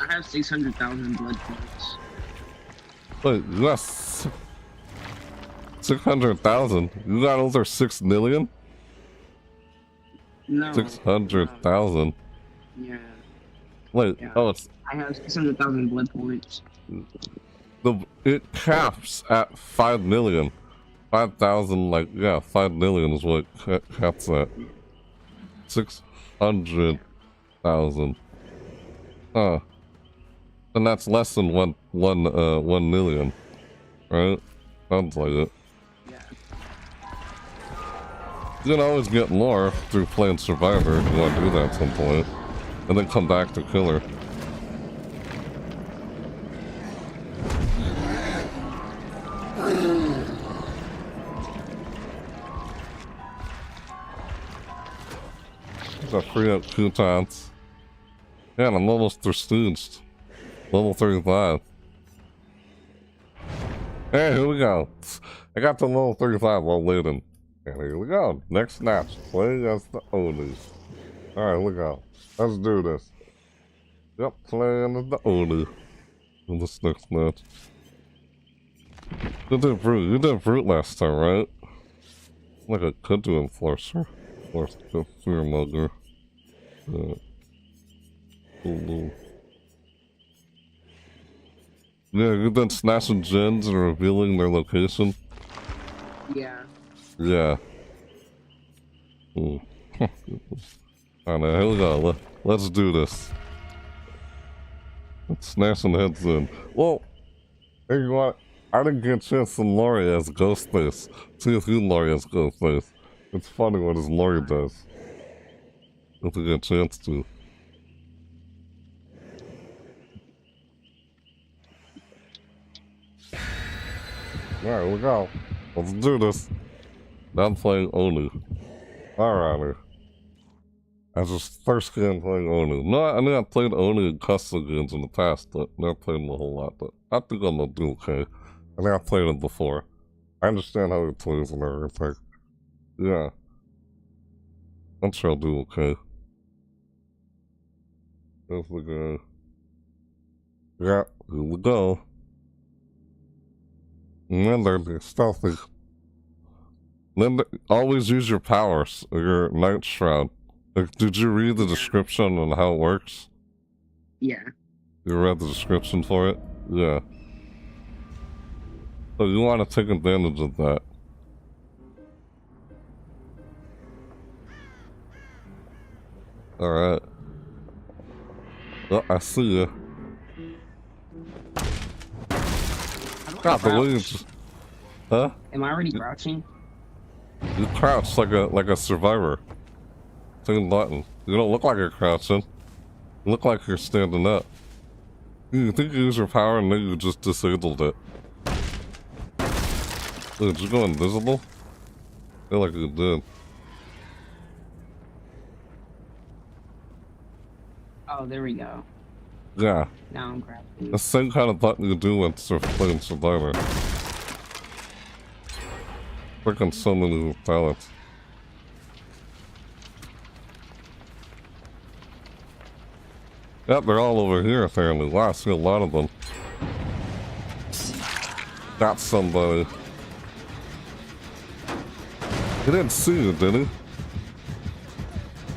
I have 600,000 blood points. Wait, you got 600,000? You got over 6 million? No. 600,000? Yeah. Wait, Yeah. oh, it's... I have 600,000 blood points. It caps at 5 million. 5,000, like, yeah, 5 million is what it caps at. 600,000. Huh. And that's less than 1 million. Right? Sounds like it. Yeah. You can always get more through playing Survivor if you want to do that at some point. And then come back to Killer. Got free up 2 times. Yeah, and I'm almost prestiged. Level 35. Hey, here we go. I got to level 35 while leading. And here we go. Next match. Playing as the Oni. Alright, here we go. Let's do this. Yep, playing as the Oni. In this next match. You did Brute last time, right? Like I could do Enforcer. Or Fear Mugger. Yeah, you've been snatching gens and revealing their location. Yeah. Yeah. Alright, here we go. Let's do this. Let's snatch some heads in. Well, hey, you know what? I didn't get a chance to Laurie as Ghost Face. See if you Laurie as Ghost Face. It's funny what his Laurie does. If we get a chance to. Alright, here we go. Let's do this. Now I'm playing Onu. Alright. As his first game playing Onu. No, I mean I played Onu in custom games in the past, but never played him a whole lot. But I think I'm gonna do okay. I think I've played him before. I understand how he plays and everything. Yeah. I'm sure I'll do okay. There's the guy. Yeah, here we go. Remember, they're stealthy. Then always use your powers, your Night Shroud. Like, did you read the description on how it works? Yeah. You read the description for it? Yeah. So you want to take advantage of that. Alright. Oh, I see you. God, the wings. Huh? Am I already crouching? You crouch like a survivor. Same button. You don't look like you're crouching. You look like you're standing up. You think you use your power and then you just disabled it. Dude, did you go invisible? I feel like you did. Oh, there we go. Yeah. Now I'm crouching. The same kind of button you do when playing Survivor. Freaking so many talents. Yep, they're all over here apparently. Wow, I see a lot of them. Got somebody. He didn't see you, did he?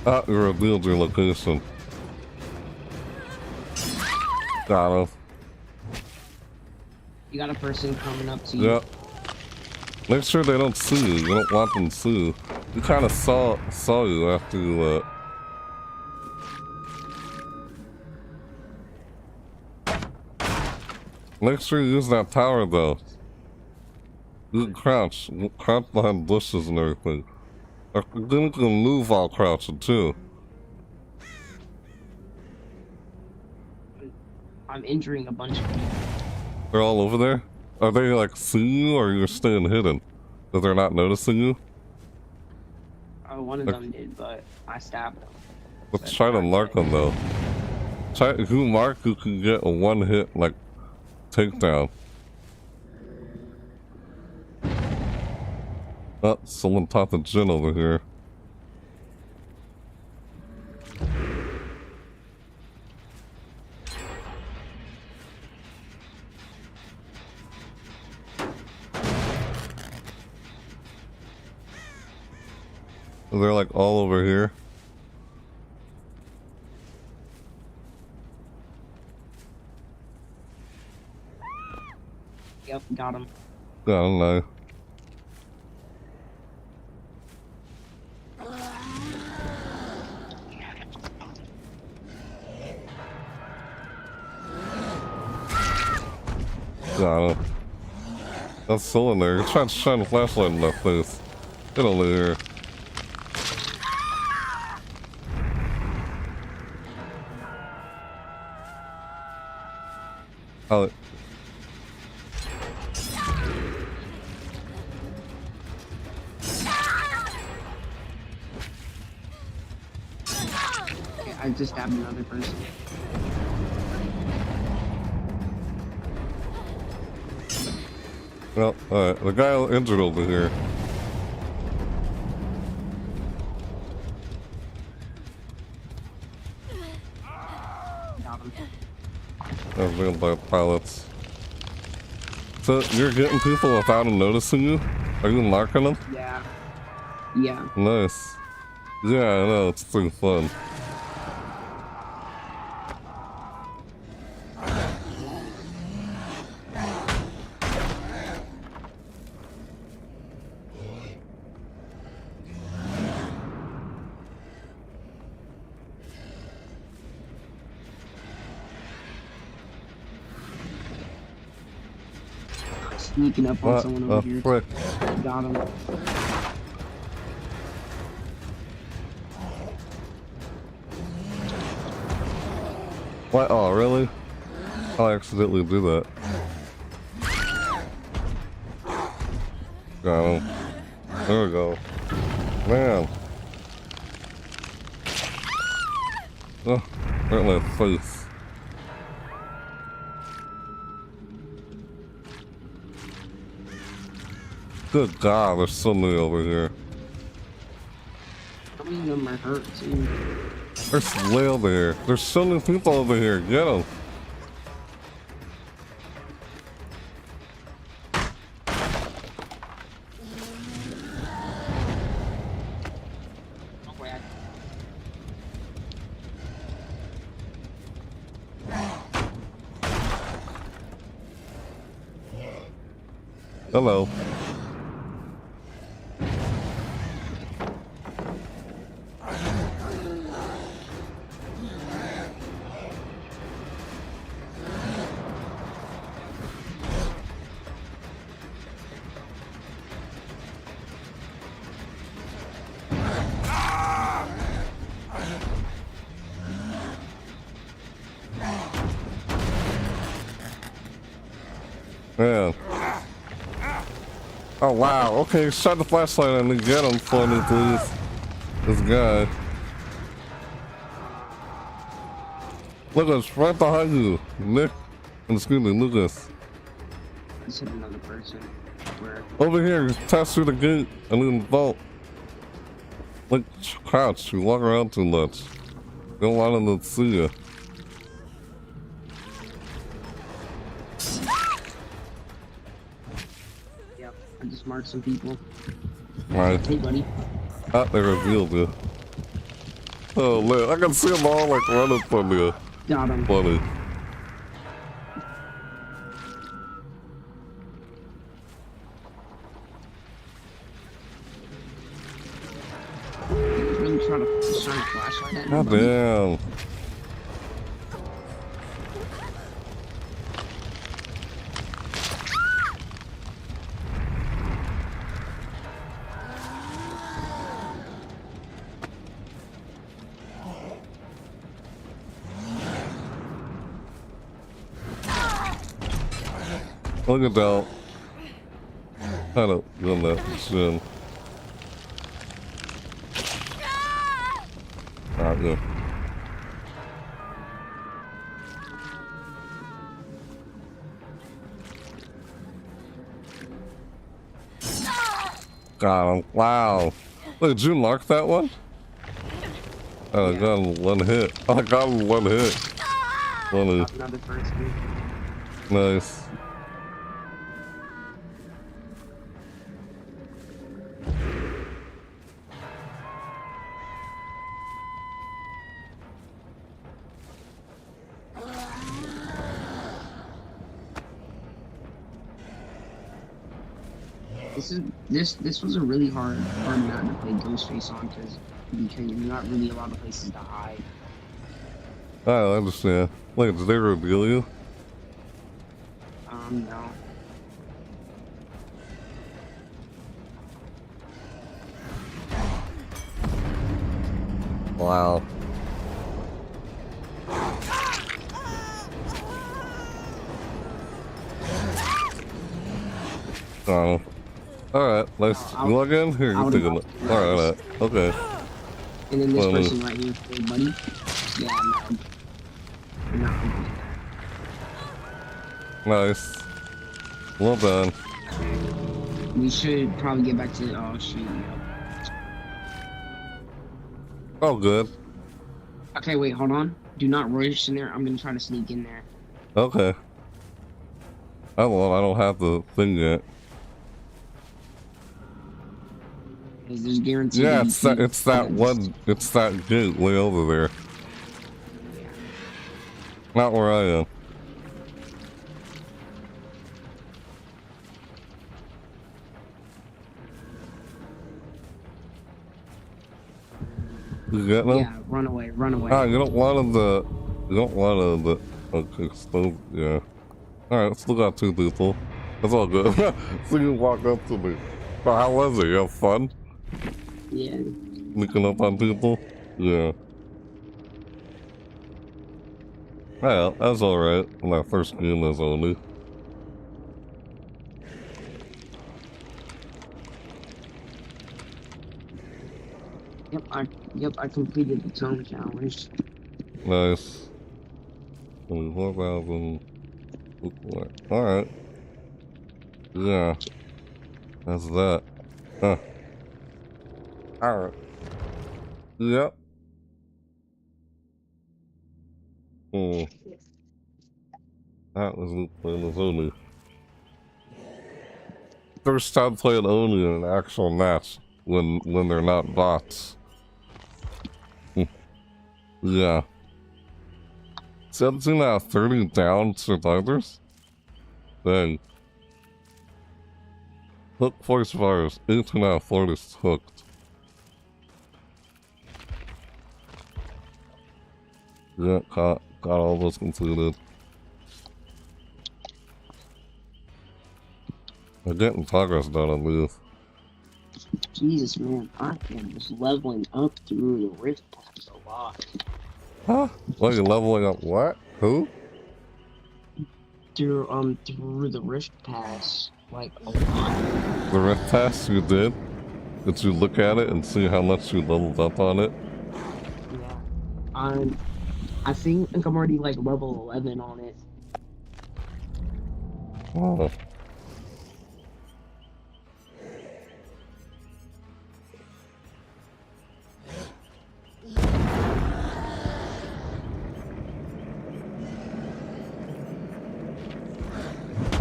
Ah, you revealed your location. Got him. You got a person coming up to you. Yep. Make sure they don't see you. You don't want them to see you. You kind of saw you after you, Make sure you use that tower, though. You can crouch behind bushes and everything. Then you can move while crouching, too. I'm injuring a bunch of people. They're all over there? Are they, like, seeing you, or you're staying hidden? That they're not noticing you? One of them did, but I stabbed them. Let's try to mark them, though. If you mark, you can get a one-hit, like, takedown. Oh, someone popped a gin over here. They're like all over here. Yep, got him. I don't know. Got him. That's still in there. You're trying to shine a flashlight in that face. Get over here. Oh. Okay, I just stabbed another person. Well, alright. The guy injured over here. Got him. That's real by pilots. So you're getting people without them noticing you? Are you marking them? Yeah. Yeah. Nice. Yeah, I know, it's pretty fun. Sneaking up on someone over here. Frick. Got him. What? Oh, really? I accidentally do that. Got him. There we go. Man. Oh, right in my face. Good God, there's so many over here. Some of them are hurt too. There's way over here. There's so many people over here. Get them. Hello. Man. Oh wow, okay, shut the flashlight on and get him for me, please. This guy. Lucas, right behind you. Nick and Scooby, Lucas. This is another person. Where? Over here, pass through the gate and in the vault. Like, crouch, you walk around too much. You don't want them to see you. Yep. I just marked some people. Alright. Hey, buddy. Ah, they revealed you. Oh man, I can see them all like running from you. Got him. Funny. Really trying to shine a flashlight at me, God buddy. damn. Look at that. Kind of doing that soon. Alright, yeah. Got him. Wow. Look, did you mark that one? Oh, I got him one hit. Oh, I got him one hit. Funny. Another first one. Nice. This was a really hard map to play Ghost Face on because you're not really a lot of places to hide. I understand. Wait, did they reveal you? No. Wow. Oh. Alright, nice. You log in? Here, you take a look. Alright, okay. And then this Well, person right here, hey buddy. Yeah, no. You're not gonna do Nice. Well done. that. We should probably get back to oh shoot. Oh, good. Okay, wait, hold on. Do not rush in there. I'm gonna try to sneak in there. Okay. I don't have the thing yet. Because there's guaranteed. Yeah, it's that gate way over there. Not where I am. You get them? Yeah, run away, run away. Ah, you don't want the okay, so, yeah. Alright, still got two people. That's all good. So you walk up to me. Oh, how was it? You have fun? Yeah. Sneaking up on people? Yeah. Yeah, that's alright. My first game is Oni. Yep, I completed the tone challenge. Nice. 24,000. Alright. Yeah. That's that. Huh. Alright. Yep. That was playing as Oni. First time playing Oni in an actual match when they're not bots. Yeah. 17 out of 30 down survivors? Dang. Hook voice virus, 18 out of 40 is hooked. Yeah, got all those completed. I'm getting progress done on these. Jesus, man, I am just leveling up through the rift packs a lot. Huh? What, you leveling up what? Who? Through the rift pass, like a lot. The rift pass you did? Did you look at it and see how much you leveled up on it? Yeah. I think I'm already like level 11 on it. Oh.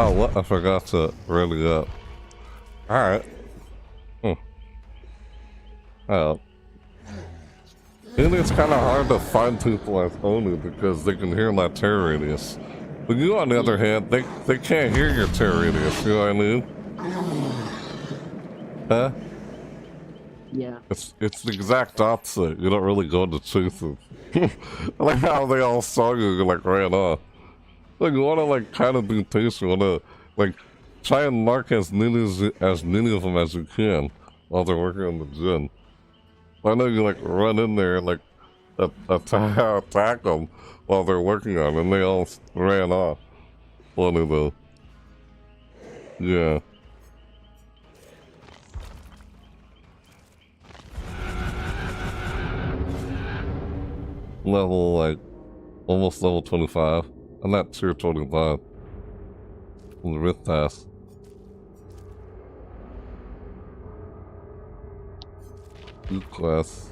Oh, what? I forgot to ready up. Alright. And it's kind of hard to find people as Oni because they can hear my terror radius. But you, on the other hand, they can't hear your terror radius, you know what I mean? Huh? Yeah. It's the exact opposite. You don't really go into chases. I like how they all saw you and like ran off. Like you wanna like kind of be patient, you wanna like try and mark as many of them as you can while they're working on the gym. I know you like run in there and like attack them while they're working on it, and they all ran off. Funny though. Yeah. Level like almost level 25. I'm not tier 25. On the Rift Pass. New class.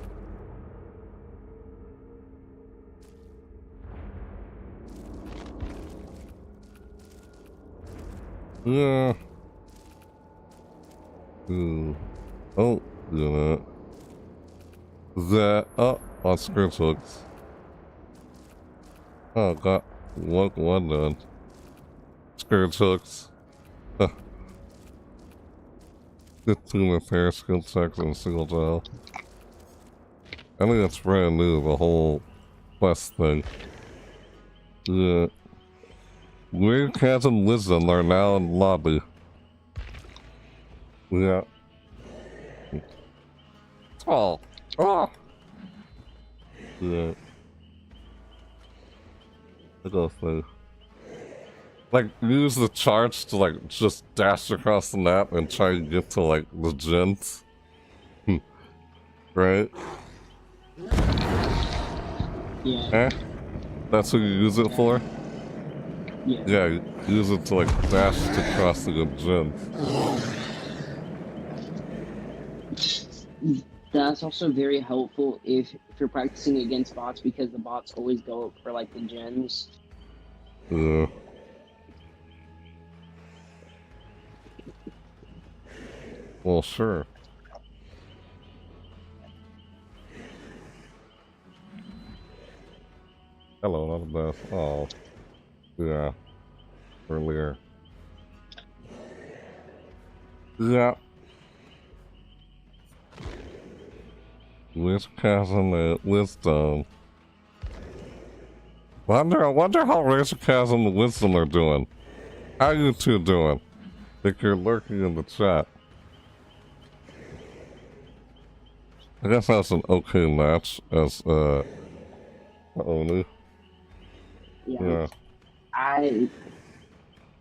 Yeah. Ooh. Oh, yeah. That on script hooks. Oh, got one done. Script hooks. 15 repair skill checks and a single dial. I think that's brand new, the whole quest thing. Yeah. Weird Cats and Wisdom are now in lobby. Yeah. Oh. Oh. Yeah. I go through. Like, use the charge to, like, just dash across the map and try and get to, like, the gens. Right? Yeah. Eh? That's what you use it for? Yeah. Yeah, you use it to, like, dash across the gens. That's also very helpful if you're practicing against bots, because the bots always go for like the gems. Yeah. Well, sure. Hello, not the best. Oh. Yeah. Earlier. Yeah. Which chasm and wisdom. I wonder how Razor Chasm and Wisdom are doing. How you two doing? Think you're lurking in the chat. I guess that's an okay match as Oni. Yeah. I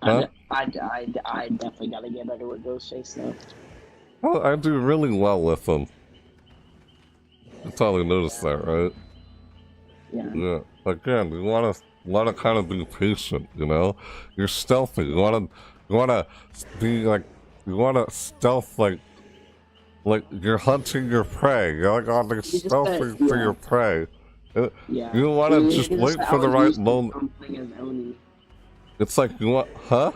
Huh? I definitely gotta get better with Ghost Face though. Well, I do really well with them. You probably noticed that, right? Yeah. Yeah. Again, you wanna kind of be patient, you know? You're stealthy. You wanna be like, you wanna stealth like you're hunting your prey. You're like on the stealthing for your prey. Yeah. You wanna just wait for the right moment. I'm playing as Oni. It's like you want, huh?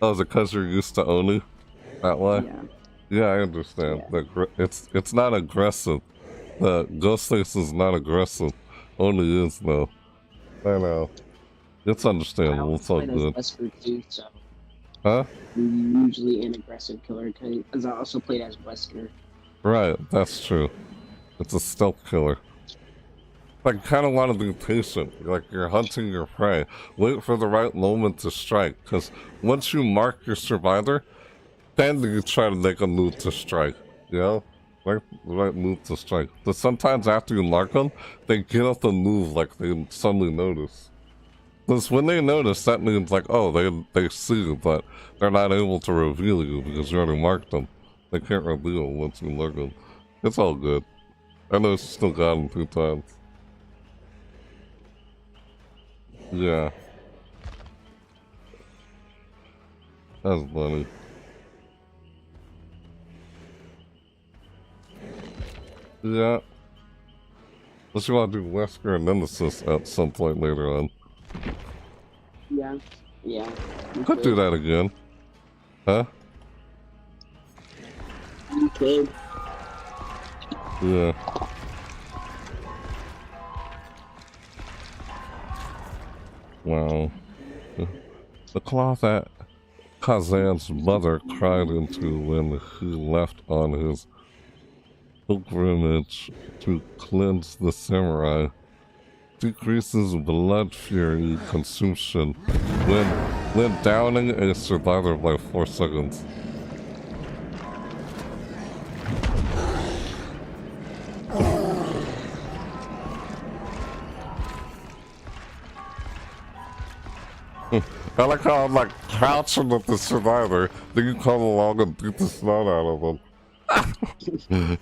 Oh, is it because you're used to Oni that way? Yeah. Yeah, I understand. It's not aggressive. The Ghost Face is not aggressive. Oni is though. I know. It's understandable. It's all good. Wesker too, so Huh? usually an aggressive killer, because I also played as Wesker. Right, that's true. It's a stealth killer. I kind of want to be patient, like you're hunting your prey. Wait for the right moment to strike, because once you mark your survivor, then you try to make a move to strike, you know? Like the right move to strike. But sometimes after you mark them, they get up and move like they suddenly notice. Because when they notice, that means like, oh, they see you, but they're not able to reveal you because you already marked them. They can't reveal once you mark them. It's all good. I know it's still got them 2 times. Yeah. That's funny. Yeah. Unless you want to do Wesker and Nemesis at some point later on. Yeah. Yeah. Could do that again. Huh? kid. Yeah. Wow. The cloth that Kazan's mother cried into when he left on his pilgrimage to cleanse the samurai decreases blood fury consumption when downing a survivor by 4 seconds. I like how I'm like crouching with the survivor, then you come along and beat the snot out of them.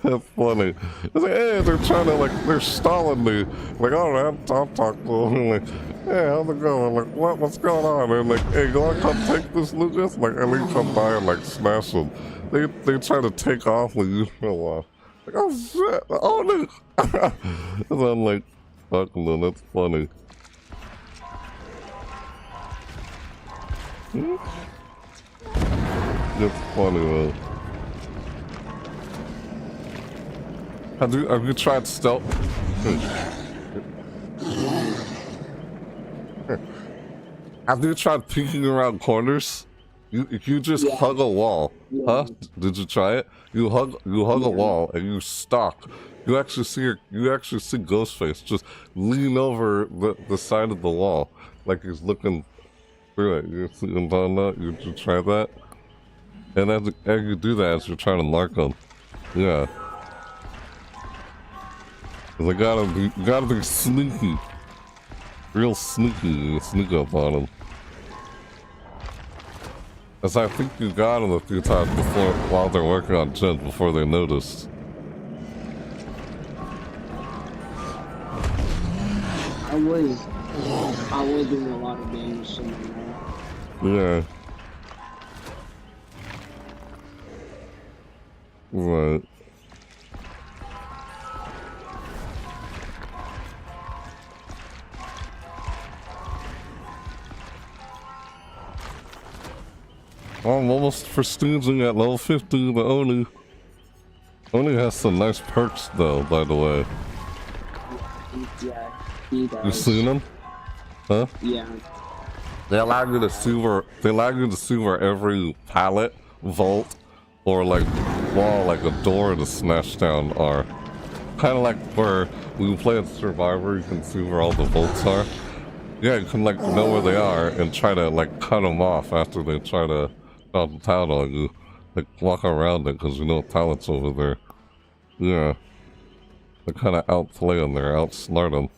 That's funny. It's like, hey, they're trying to like, they're stalling me. Like, all right, I'll talk to them. Like, hey, how's it going? Like, what's going on? And like, hey, you wanna come take this, Lucas? Like, and they come by and like smash them. They try to take off with you for a while. Like, oh shit, oh no. And I'm like, fuck them, that's funny. That's funny, man. Have you tried stealth? Have you tried peeking around corners? You just hug a wall, huh? Did you try it? You hug a wall and you stalk. You actually see Ghost Face just lean over the side of the wall like he's looking through it. You see him doing that? You try that? And as you do that, as you're trying to mark them, yeah. You gotta be sneaky, real sneaky. Sneak up on them. As I think you got them a few times before while they're working on gens before they noticed. I was doing a lot of damage to them. Yeah. Right. I'm almost prestiging at level 50, the Oni. Oni has some nice perks though, by the way. Yeah, he does. You seen them? Huh? Yeah. They allow you to see where every pallet, vault, or like wall, like a door to smash down are. Kind of like where when you play a Survivor, you can see where all the vaults are. Yeah, you can like know where they are and try to like cut them off after they try to drop the pallet on you. Like walk around it because you know pallets over there. Yeah. They kind of outplay them there, outsmart them.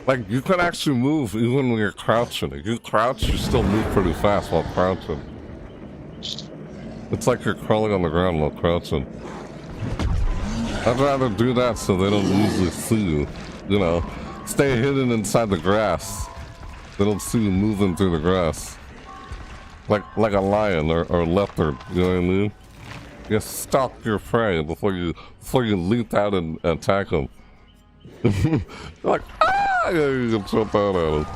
Like, you can actually move even when you're crouching. If you crouch, you still move pretty fast while crouching. It's like you're crawling on the ground while crouching. I'd rather do that so they don't easily see you. You know, stay hidden inside the grass. They don't see you moving through the grass. Like a lion or a leopard, you know what I mean? You stalk your prey before you leap out and attack them. You're like, ah! Yeah, you can jump out at him.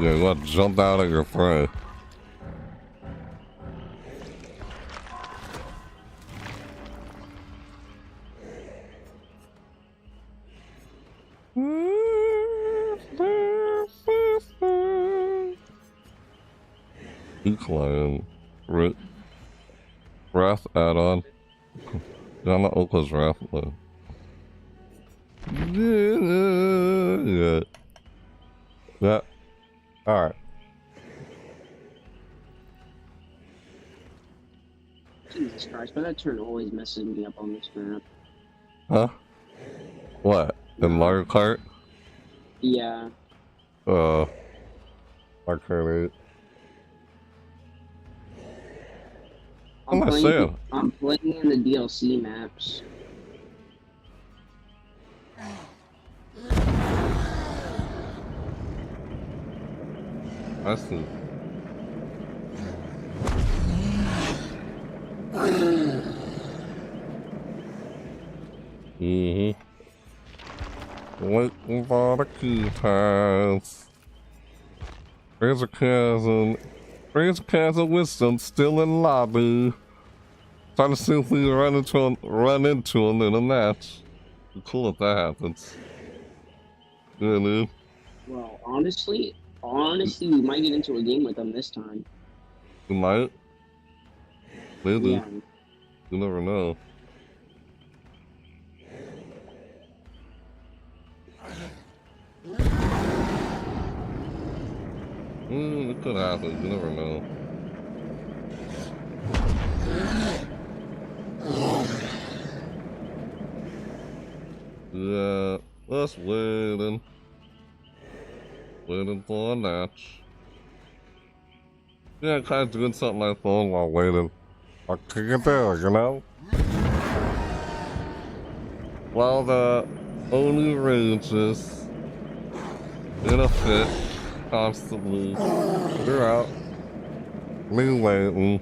Yeah, you want to jump out at your prey. Decline. Wrath add-on. I'm not Oka's Wrath, though. Yeah. Yeah. Alright. Jesus Christ, but that turn always messes me up on this map. Huh? What? In Mario Kart? Yeah. Arcade 8. I'm playing in the DLC maps. I see. Mm-hmm. Waiting for the coupons. There's a cousin. There's a cousin Wisdom still in lobby. Trying to see if we run into him in a match. Be cool if that happens. Yeah, dude. Well, honestly, we might get into a game with them this time. We might. Maybe. Yeah. You never know. It could happen. You never know. Yeah, let's waiting. Waiting for a match. Yeah, kind of doing something like that while waiting. I can't tell, you know? While the Oni rages in a fit constantly throughout me waiting.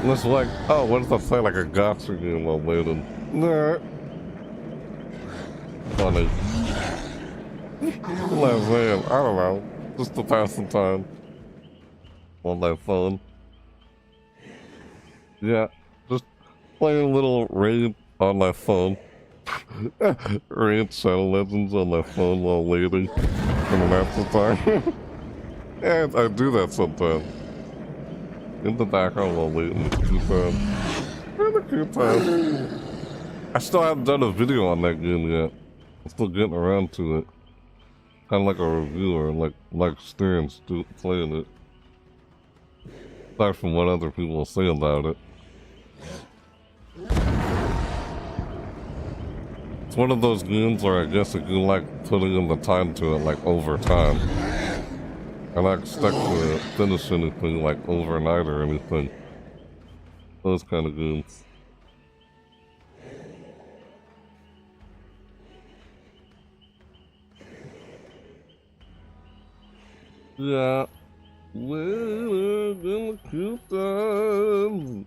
It's like, oh, what does that say? Like a gotcha game while waiting. Nah. Funny. Like, man, I don't know. Just to pass some time. On my phone. Yeah, just playing a little Raid on my phone. Raid Shadow Legends on my phone while waiting for the match of time. And I do that sometimes. In the background while waiting the coupon. And the coupon. I still haven't done a video on that game yet. I'm still getting around to it. Kind of like a reviewer, like experience playing it. Aside from what other people say about it. It's one of those games where I guess if you like putting in the time to it, like over time. I not expect to finish anything like overnight or anything. Those kind of games. Yeah. We're gonna keep them.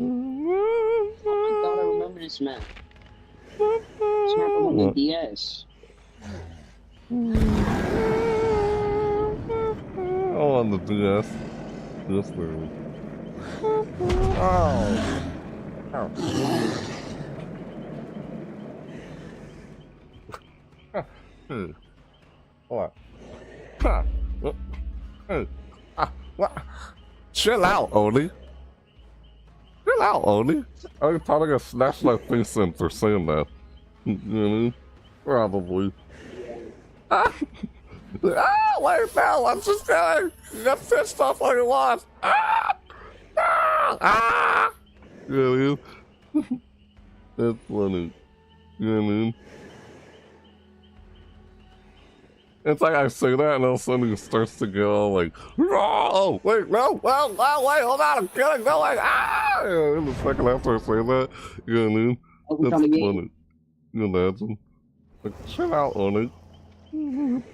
Oh my god, I remember this map. This map on the DS. Oh, on the DS. This thing. Oh. Hey. What? Hey. What? Chill out, Oni. Chill out, Oni. I thought I got snatched my face in for saying that. You know what I mean? Probably. Wait, no, I'm just gonna get pissed off like it was. You know what I mean? That's funny. You know what I mean? It's like I say that and all of a sudden it starts to go like, oh, wait, no, well, wait, hold on, I'm kidding, no, like, in the second after I say that, you know what I mean? That's funny. You imagine? Like, chill out on it.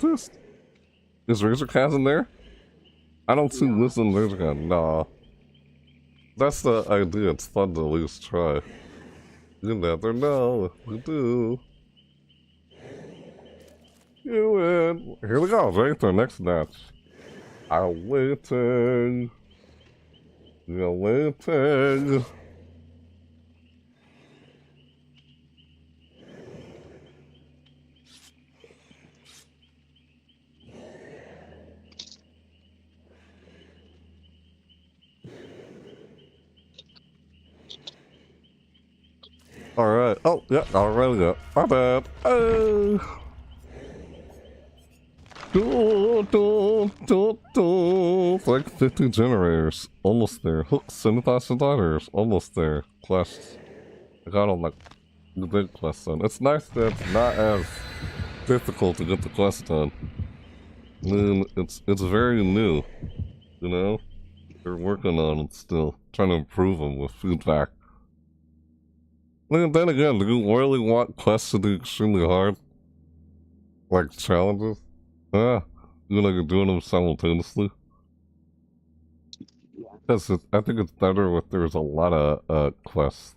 Just, is Razorcast in there? I don't see Listen Razorcast. Nah. That's the idea. It's fun to at least try. You never know. You do. You win. Here we go. Right to our next match. I'm waiting. You're waiting. Alright. Oh, yeah, already got. My bad. Oh. Like 50 generators. Almost there. Hook $7,000. Almost there. Quests. I got all the big quests done. It's nice that it's not as difficult to get the quest done. I mean, it's very new. You know? They're working on it still. Trying to improve them with feedback. And then again, do you really want quests to be extremely hard? Like challenges? Yeah. You know, you're doing them simultaneously. Yeah. Because I think it's better if there's a lot of quests.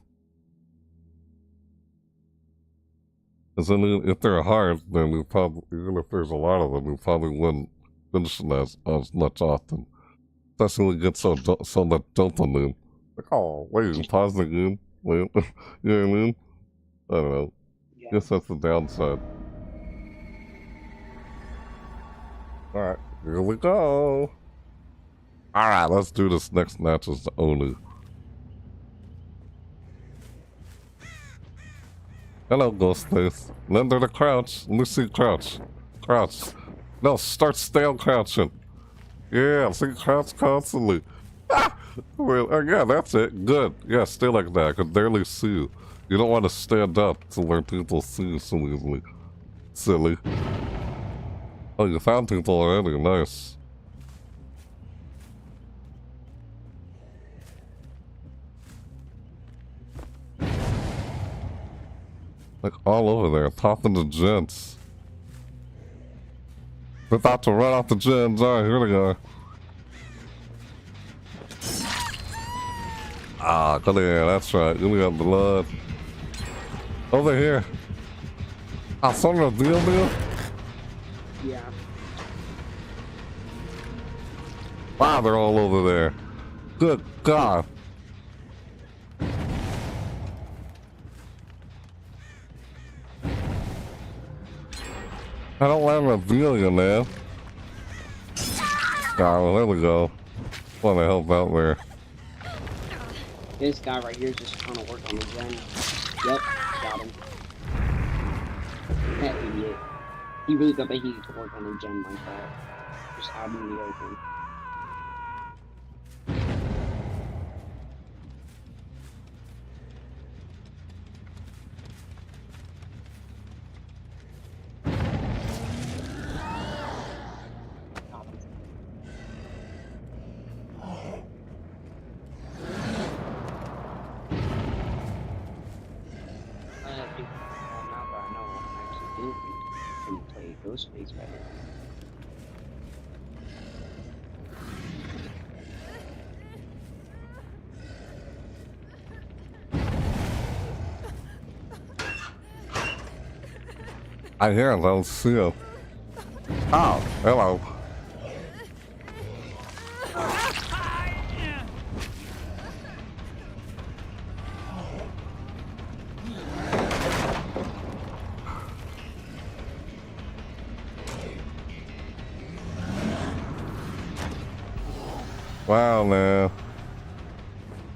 Because I mean, if they're hard, then you probably, even if there's a lot of them, you probably wouldn't finish them as much often. Especially when you get so much dopamine. Like, oh, wait, you pause the game? Wait, you know what I mean? I don't know. Yeah. Guess that's the downside. Alright, here we go. Alright, let's do this next match as the Oni. Hello, Ghost Face. Lend her the crouch. Let me see crouch. Crouch. No, stay crouching. Yeah, see crouch constantly. Ah! Well, yeah, that's it. Good. Yeah, stay like that. I can barely see you. You don't want to stand up to where people see you so easily. Silly. Oh, you found people already. Nice. Like all over there, popping the gents. We're about to run off the gens. Alright, here we go. Ah, come here, that's right. You got blood. Over here. Ah, something a deal? Yeah. Wow, they're all over there. Good God. I don't want to reveal you, man. Ah, well, there we go. Want to help out there. This guy right here is just trying to work on the gen. Yep, got him. That idiot. He really thought that he could work on a gen like that. Just out in the open. Ghost Face better. I hear him, I don't see him. Oh, hello. Wow, man.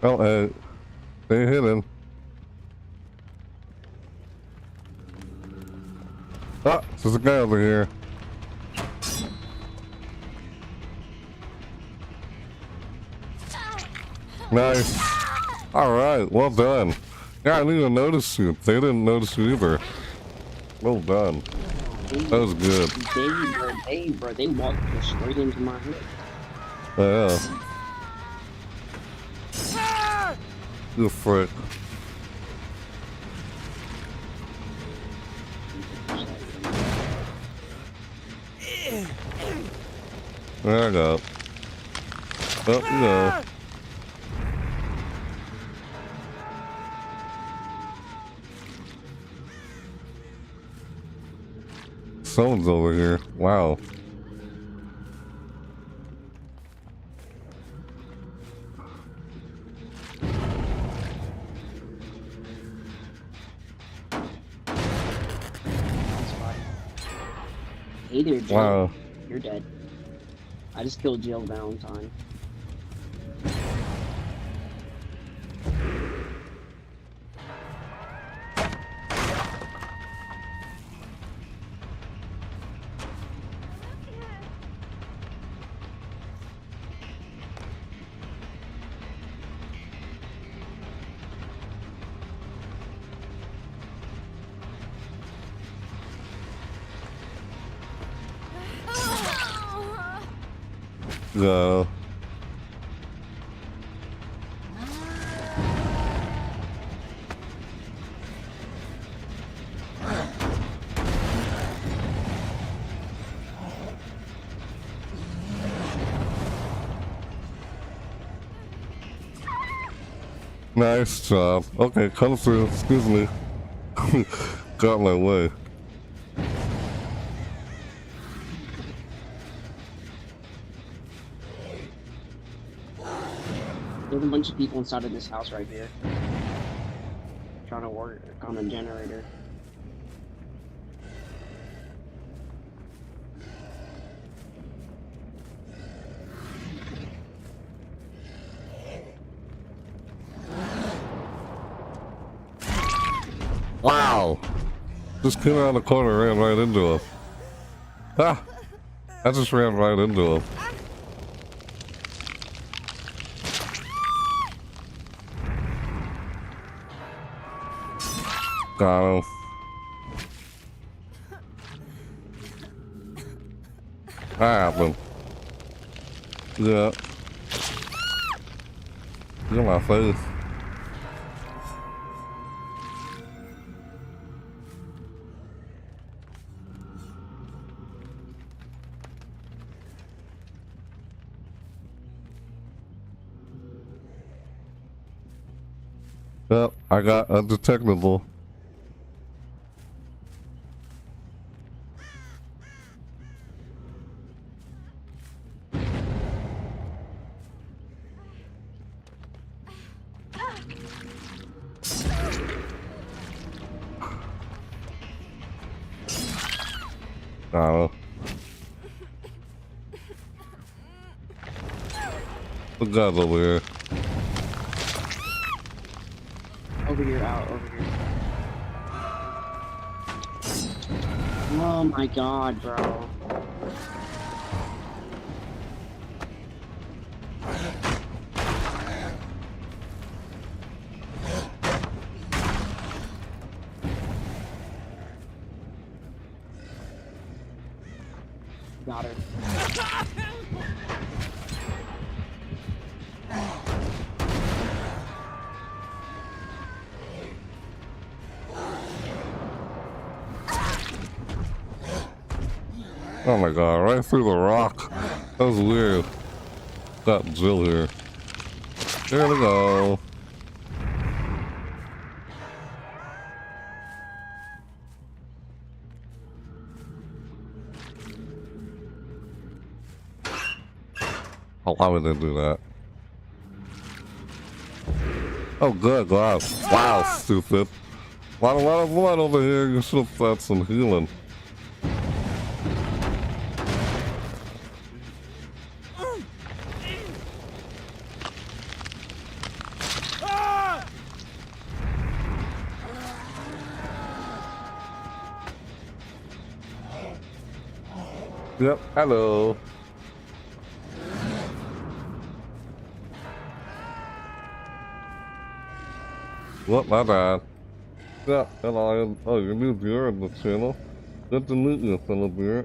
Oh, they hit him. Ah, there's a guy over here. Nice. Alright, well done. Yeah, I didn't even notice you. They didn't notice you either. Well done. That was good. They walked straight into my head. Yeah. You frick. There I go. Oh, no. Someone's over here. Wow. Hey there, Jill. Wow. You're dead. I just killed Jill Valentine. Yeah. Nice job. Okay, come through. Excuse me. Got my way. There's a bunch of people inside of this house right here. Trying to work on a generator. Wow! Just came around the corner and ran right into him. Ah! I just ran right into him. Got him. That happened. Yeah. Look at my face. Yep, I got undetectable. The guy's over here. Over here, out, over here. Oh my god, bro. Got her. Oh my god, right through the rock. That was weird. Got Jill here. Here we go. Oh, why would they do that? Oh, good, God. Wow, stupid. A lot of blood over here. You should have had some healing. Yep, hello. What, my bad. Yeah, hello. Oh, you're a new viewer of the channel. Good to meet you, fellow viewer.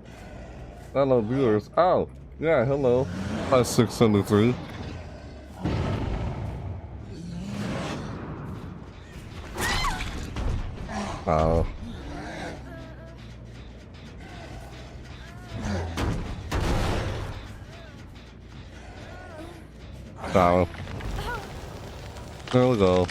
Hello, viewers. Oh, yeah, hello. Hi, 673. Oh. Oh. There we go.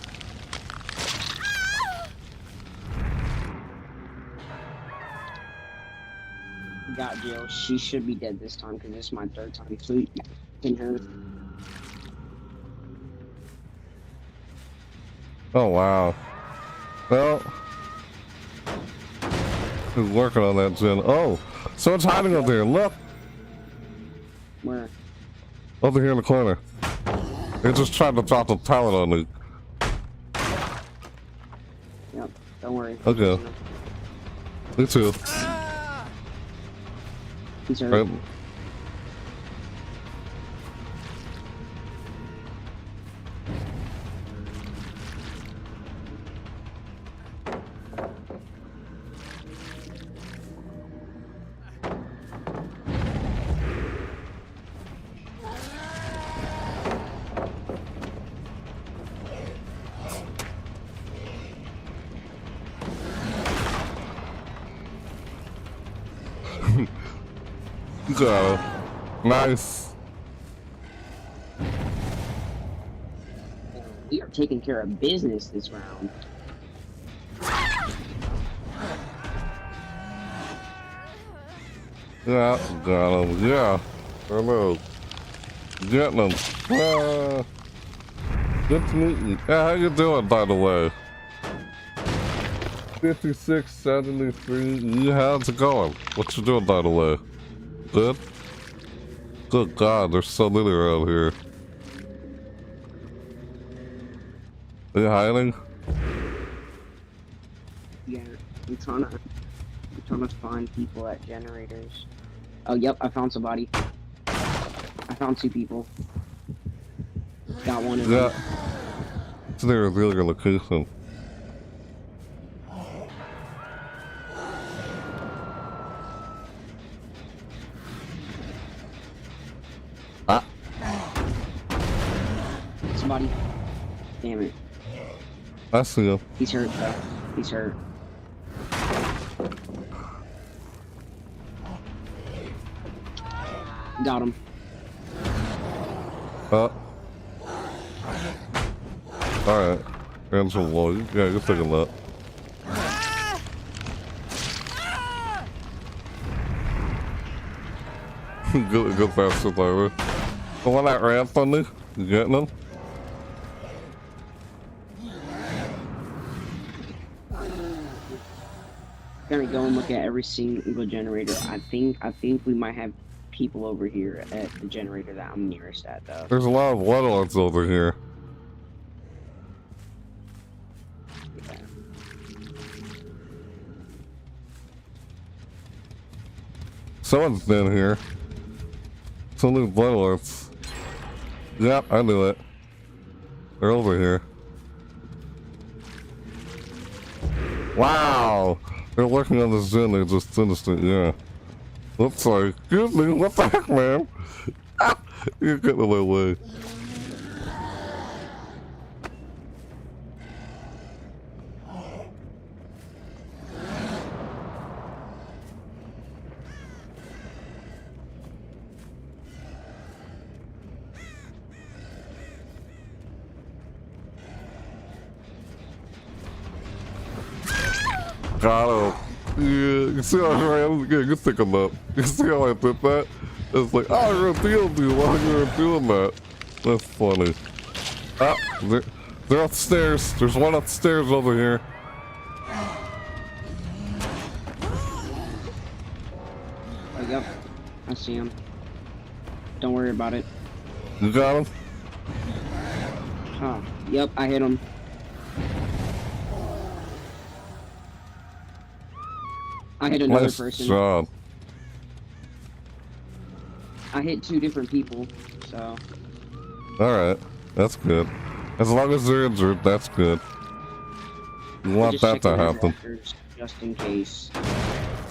Got Jill. She should be dead this time because this is my third time shooting her. Oh, wow. Well, who's working on that, Jen? Oh, someone's hiding over there. Look. Where? Over here in the corner. They just tried to drop a pallet on me. Yep, don't worry. Okay. Me too. He's hurt. Right. Got it. Nice. We are taking care of business this round. Yeah, got him. Yeah. Hello. Getting him. Good to meet you. Yeah, how you doing, by the way? 5673. How's it going? What you doing, by the way? Good? Good God, there's so many around here. Are you hiding? Yeah, I'm trying to find people at generators. Oh, yep, I found somebody. I found 2 people. Got one of them. It's near a revealing location. Ah. Somebody. Damn it. I see him. He's hurt, though. He's hurt. Got him. Alright. Hands on low. Yeah, you're taking that. good fast survivor. The one that ran from me? You getting him? Gonna go and look at every single generator. I think we might have people over here at the generator that I'm nearest at, though. There's a lot of bloodlines over here. Yeah. Someone's been here. Some new bloodlines. Yep, I knew it. They're over here. Wow! They're working on this gen, they just finished it, yeah. Oops, sorry. Excuse me, what the heck, man? You're getting in my way. Got him. Yeah, you see how I ran? Yeah, you think of that. You see how I did that? It's like, oh, you're revealed you while you were doing that. That's funny. Ah, they're upstairs. There's one upstairs over here. Oh, yep. I see him. Don't worry about it. You got him? Oh, yep, I hit him. I hit another person. Job. I hit 2 different people, so. Alright, that's good. As long as they're injured, that's good. You want that to happen. Just in case.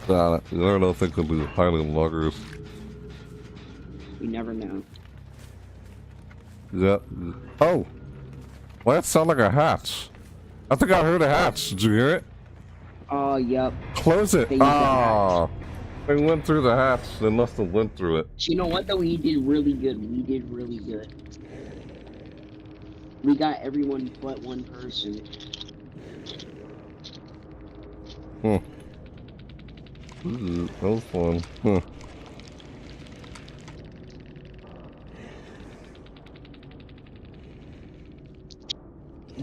Got it. I don't know if they could be hiding loggers. We never know. Yeah. Oh! Why that sound like a hatch? I think I heard a hatch. Did you hear it? Oh, yep. Close it! Ah! They went through the hatch. They must have went through it. You know what, though? We did really good. We did really good. We got everyone but one person. That was fun.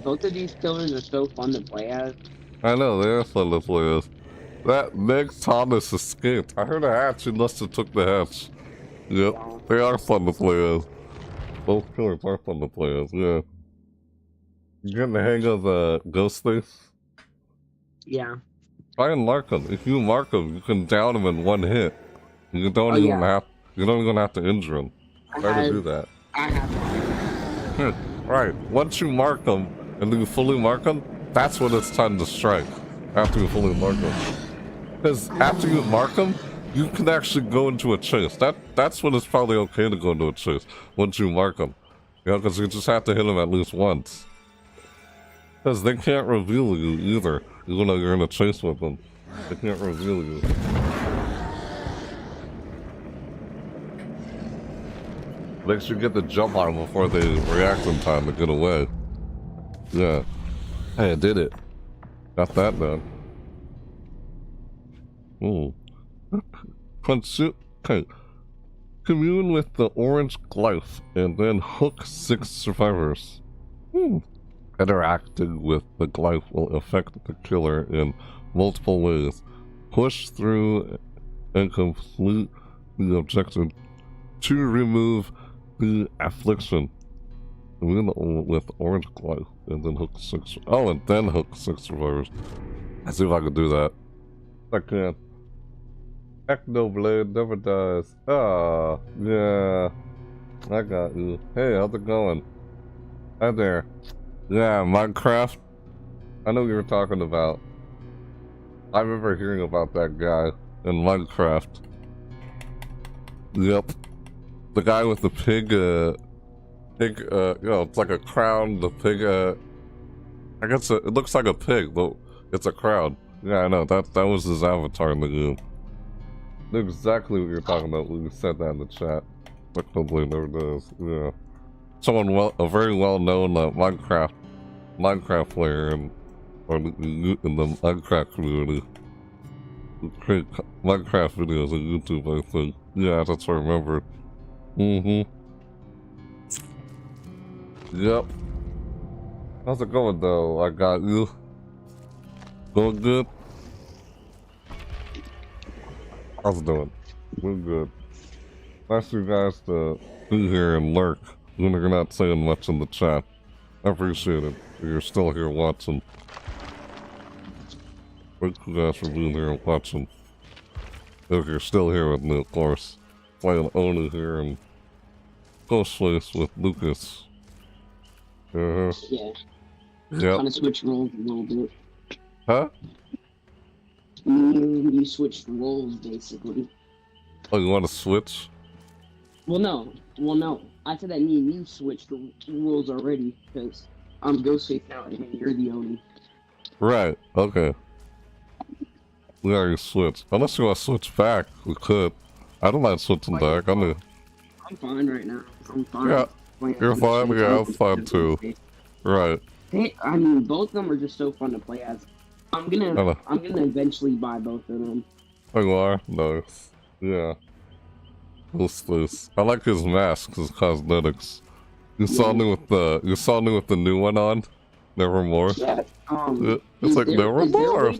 Both of these killers are so fun to play as. I know, they are fun to play as. That Meg Thomas escaped. I heard a hatch, he must have took the hatch. Yep, they are fun to play as. Both killers are fun to play as, yeah. You getting the hang of Ghost Face? Yeah. Try and mark them. If you mark them, you can down them in one hit. You don't even have to injure them. Try to do that. I have. Right. Once you mark them and you fully mark them, that's when it's time to strike. After you fully mark them. Because after you mark them, you can actually go into a chase. That's when it's probably okay to go into a chase. Once you mark them. You know, because you just have to hit them at least once. Because they can't reveal you either. Even though you're in a chase with them. They can't reveal you. Make sure you get the jump on them before they react in time to get away. Yeah. Hey, I did it. Got that done. Okay. Commune with the orange glyph and then hook 6 survivors. Interacting with the glyph will affect the killer in multiple ways. Push through and complete the objective to remove the affliction. Commune with orange glyph and then hook 6. Oh, and then hook 6 survivors. Let's see if I can do that. I can. Technoblade never dies. Ah, yeah. I got you. Hey, how's it going? Hi there. Yeah, Minecraft. I know what you were talking about. I remember hearing about that guy in Minecraft. Yep. The guy with the pig, you know, it's like a crown, the pig, I guess it looks like a pig, but it's a crown. Yeah, I know, that was his avatar in the game. I knew exactly what you're talking about when you said that in the chat. Technically never does, yeah. Someone a very well-known Minecraft player in the Minecraft community. Who create Minecraft videos on YouTube, I think. Yeah, that's what I remember. Yep. How's it going though? I got you. Going good? How's it doing? We're good. Nice for you guys to be here and lurk when you're not saying much in the chat. I appreciate it. You're still here watching. Thank you guys for being here and watching. If you're still here with me, of course. Playing Oni here and Ghost Face with Lucas. Yeah. Yep. Kind of switch roles a little bit. Huh? You switched roles, basically. Oh, you want to switch? Well, no. I said that me and you switched the roles already, because I'm Ghost Face now, and you're the Oni. Right, okay. We already switched. Unless you want to switch back, we could. I don't mind switching back. I'm fine right now. I'm fine. Yeah, you're fine. Yeah, I'm fine too. Right. I mean, both of them are just so fun to play as. I'm gonna eventually buy both of them. Oh, you are? Nice. Yeah. Ghost Face. I like his mask, his cosmetics. You saw me with the new one on? Nevermore. Yeah. It's like Nevermore.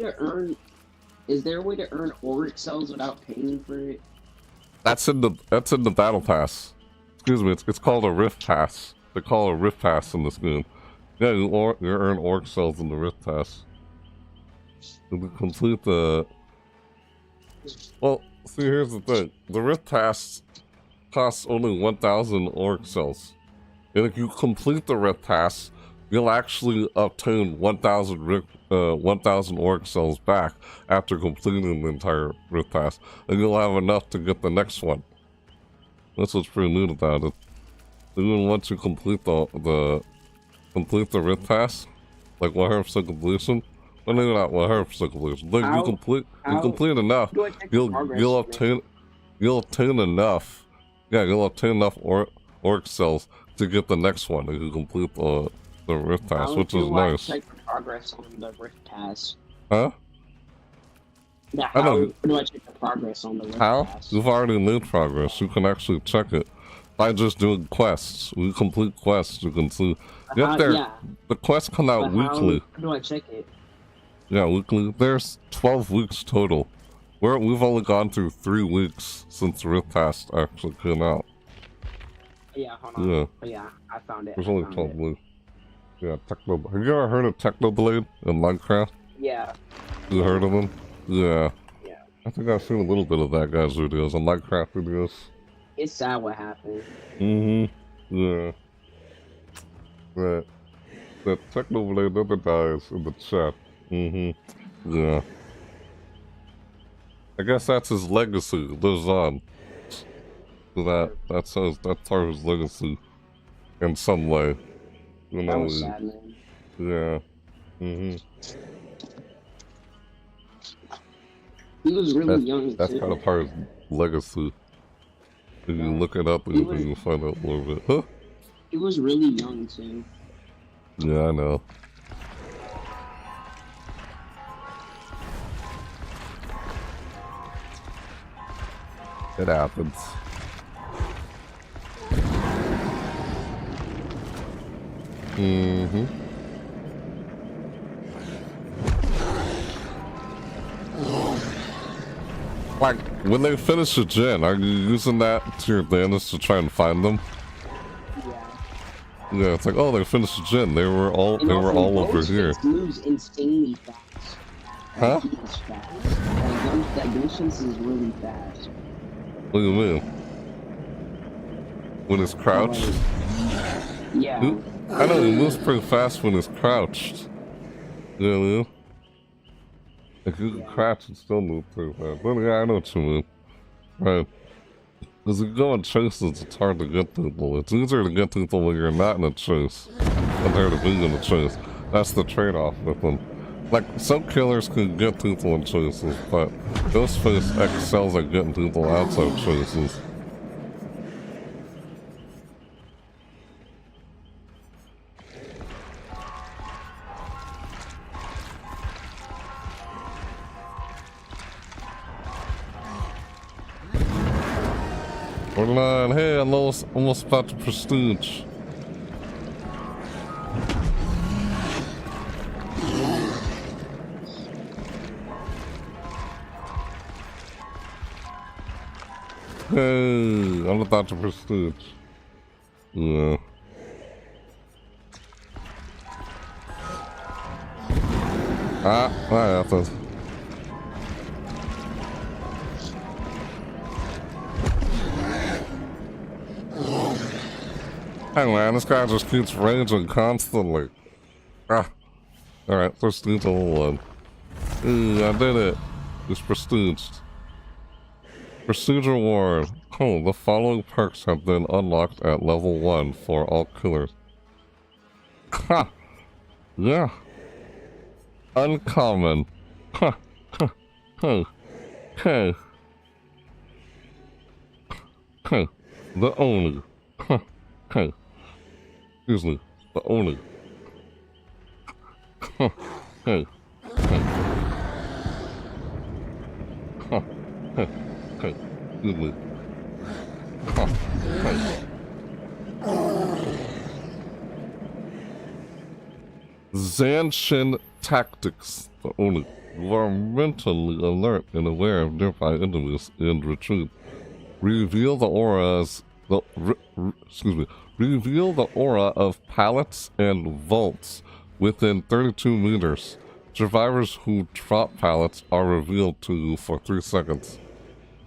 Is there a way to earn auric cells without paying for it? That's in the battle pass. Excuse me, it's called a rift pass. They call it a rift pass in this game. Yeah, you earn auric cells in the rift pass. To complete the... Well, see, here's the thing. The rift pass costs only 1,000 auric cells. And if you complete the rift pass, you'll actually obtain 1,000 auric cells back after completing the entire rift pass, and you'll have enough to get the next one. That's what's pretty neat about it. Even once you complete the rift pass, like 100% completion, well, maybe not 100% completion. Like you complete enough, you'll obtain enough. Yeah, you'll obtain enough auric cells to get the next one if you complete the rift pass, which is nice. Check the progress on the rift pass. Huh? Yeah, how do I check the progress on the rift pass? You've already made progress. You can actually check it by just doing quests. We complete quests. You can see. The quests come out weekly. How do I check it? Yeah, weekly. There's 12 weeks total. We've only gone through 3 weeks since the rift pass actually came out. Yeah, hold on. Yeah. Oh, yeah, I found it. There's only 12 weeks. Yeah, Technoblade. Have you ever heard of Technoblade in Minecraft? Yeah. You heard of him? Yeah. Yeah. I think I've seen a little bit of that guy's videos on Minecraft videos. It's sad what happened. Yeah. Right. That Technoblade never dies in the chat. Yeah. I guess that's his legacy. It lives on. So that's part of his legacy. In some way. You know, that was sad, man. Yeah. He was really young. That's kind of part of his legacy. If you look it up, you can find out a little bit. Huh? He was really young too. Yeah, I know. It happens. Mm-hmm. Like, when they finish a gen, are you using that to your advantage to try and find them? Yeah. Yeah, it's like, oh, they finished a gen. They were all over here. Ghost Face moves insanely fast. Huh? He is fast. That Ghost Face is really fast. What do you mean? When it's crouched? Yeah. I know, he moves pretty fast when it's crouched. You know what I mean? If you can crouch and still move pretty fast. But yeah, I know what you mean. Right. Because if you go in chases, it's hard to get people. It's easier to get people when you're not in a chase compared to being in a chase. That's the trade-off with them. Like, some killers can get people in chases, but Ghostface excels at getting people outside chases. We're lying. Hey, I'm almost about to prestige. Hey, I'm about to prestige. Yeah. That happened. Hey man, this guy just keeps raging constantly. Alright, prestige level 1. I did it. It's prestiged. Prestige reward. Oh, the following perks have been unlocked at level 1 for all killers. Ha! Yeah. Uncommon. Ha! Ha! Ha! Ha! Ha! The Oni. Ha! Ha! Excuse me. The Oni. Ha! Ha! Ha! Ha! Ha! Excuse me. Ha! Ha! Zanshin Tactics. The Oni. You are mentally alert and aware of nearby enemies in retreat. Reveal the auras. Reveal the aura of pallets and vaults within 32 meters. Survivors who drop pallets are revealed to you for 3 seconds.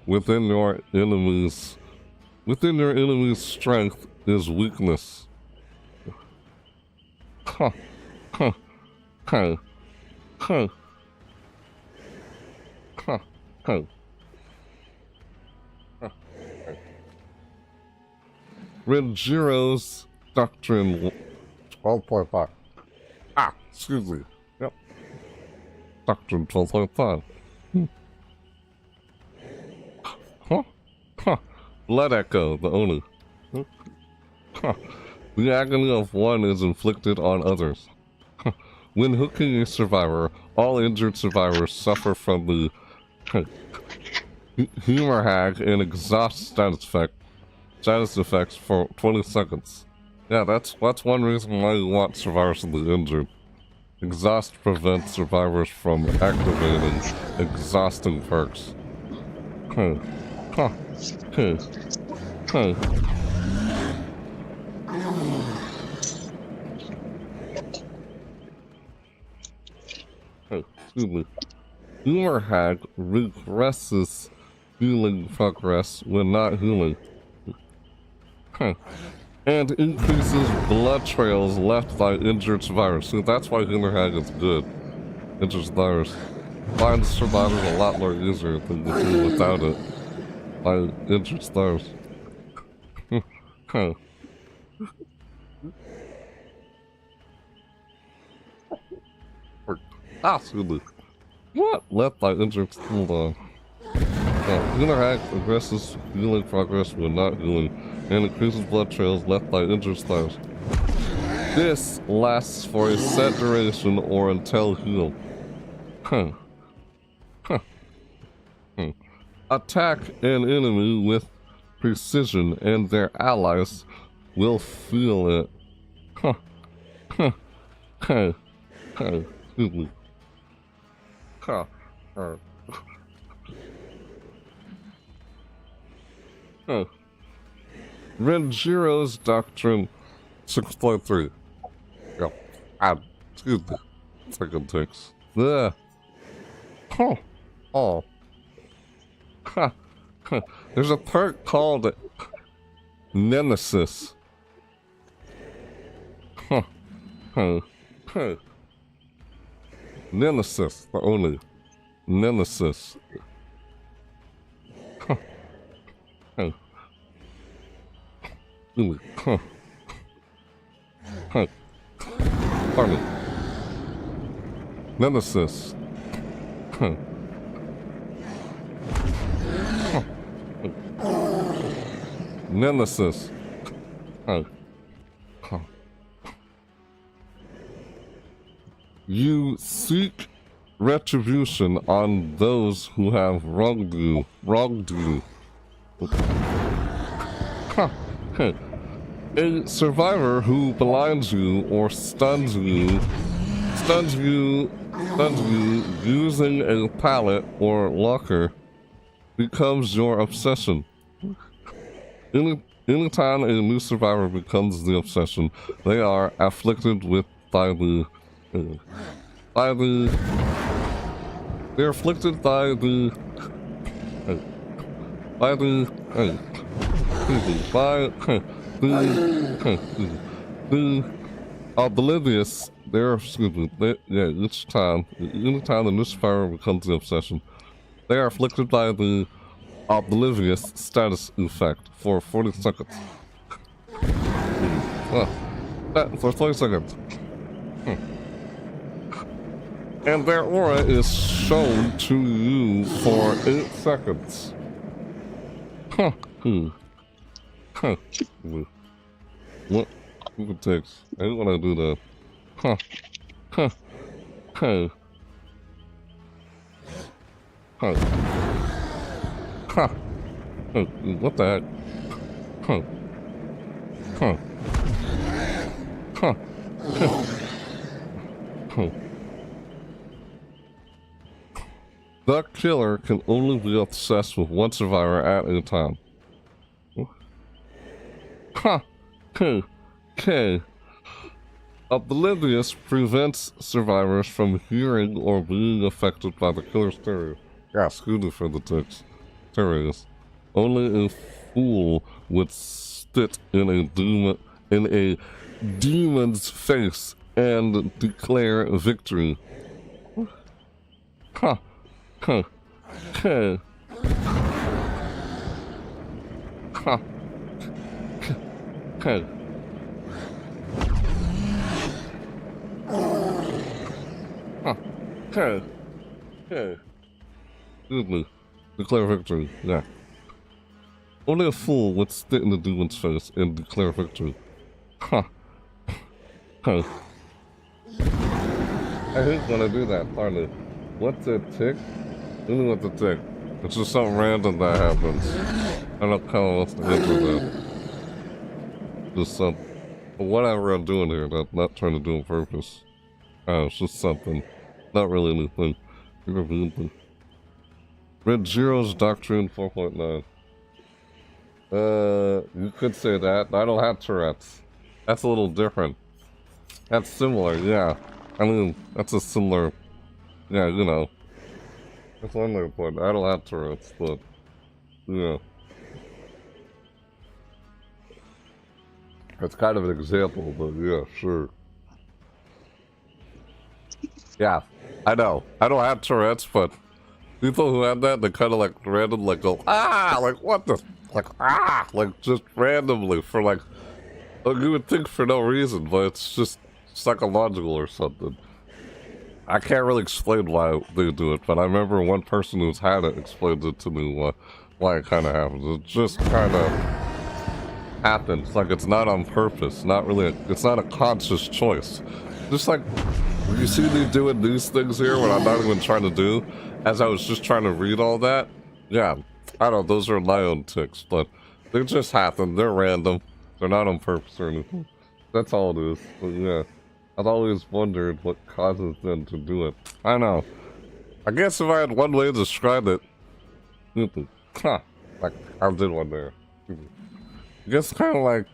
Within your enemy's strength is weakness. Huh. Huh. Huh. Huh. Huh. Huh. Renjiro's Doctrine 12.5. Excuse me. Yep. Doctrine 12.5. Huh? Huh. Blood Echo, the Oni. Huh. The agony of one is inflicted on others. When hooking a survivor, all injured survivors suffer from the humor hag and exhaust status effects for 20 seconds. Yeah, that's one reason why you want survivors to be injured. Exhaust prevents survivors from activating exhausting perks. Huh. Huh. Huh. Huh. Excuse me. Humor hag regresses healing progress when not healing. Huh. And increases blood trails left by injured survivors. See, that's why Humor hag is good. Injured survivors. Finds survivors a lot more easier than you do without it. By injured survivors. Huh. Excuse me. What? Left by injured, hold on. Healer hack aggresses healing progress when not healing and increases blood trails left by injured stars. This lasts for a set duration or until healed. Huh. Huh. Hmm. Attack an enemy with precision and their allies will feel it. Huh. Huh. Huh. Huh. Excuse me. Huh. Huh. Huh. Renjiro's Doctrine 6.3. Yep. Excuse me. Second takes. Huh. Oh. Huh. Huh. There's a perk called Nemesis. Huh. Huh. Huh. Nemesis, the Oni. Nemesis. Huh. Huh. Huh. Huh. Pardon me. Nemesis. Huh. Huh. Nemesis. Huh. Huh. You seek retribution on those who have wronged you. Huh. Huh. A survivor who blinds you or stuns you using a pallet or locker becomes your obsession. Anytime a new survivor becomes the obsession, they are afflicted with they're afflicted by the oblivious. Anytime the new survivor becomes the obsession, they are afflicted by the oblivious status effect for 40 seconds. For 40 seconds. And their aura is shown to you for 8 seconds. Huh. Huh. What? Who takes? I don't want to do that. Huh. Huh. Huh. Huh. Huh. Huh. What the heck? Huh. Huh. Huh. Huh. Huh. The killer can only be obsessed with one survivor at a time. Huh. Okay. Oblivious prevents survivors from hearing or being affected by the killer's terror. Yeah, scooter for the ticks. Terrorists. Only a fool would spit in a demon's face and declare victory. Huh. Huh. Huh. Huh. Huh. Huh. Huh. Huh. Excuse me. Declare victory. Yeah. Only a fool would spit in the demon's face and declare victory. Huh. Huh. I hate when I do that, partly. What's a tick? Tell me what's a tick. It's just something random that happens. I don't kind of what's the hint with that. Just something. Whatever I'm doing here, not trying to do on purpose. It's just something. Not really anything. Red Zero's Doctrine 4.9. You could say that. I don't have Tourette's. That's a little different. That's similar, yeah. I mean, that's a similar... Yeah, you know. That's one way to put it. I don't have Tourette's, but... Yeah. That's kind of an example, but yeah, sure. Yeah, I know. I don't have Tourette's, but... People who have that, they kind of like random, like go, ah! Like, what the... Like, ah! Like, just randomly for like... You would think for no reason, but it's just psychological or something. I can't really explain why they do it, but I remember one person who's had it explained it to me why it kind of happens. It just kind of happens. Like, it's not on purpose. Not really. It's not a conscious choice. Just like, you see me doing these things here when I'm not even trying to do, as I was just trying to read all that. Yeah, I don't know, those are my own tics, but they just happen. They're random. They're not on purpose or anything. That's all it is. But yeah, I've always wondered what causes them to do it. I know. I guess if I had one way to describe it, like I did one there. I guess kind of like,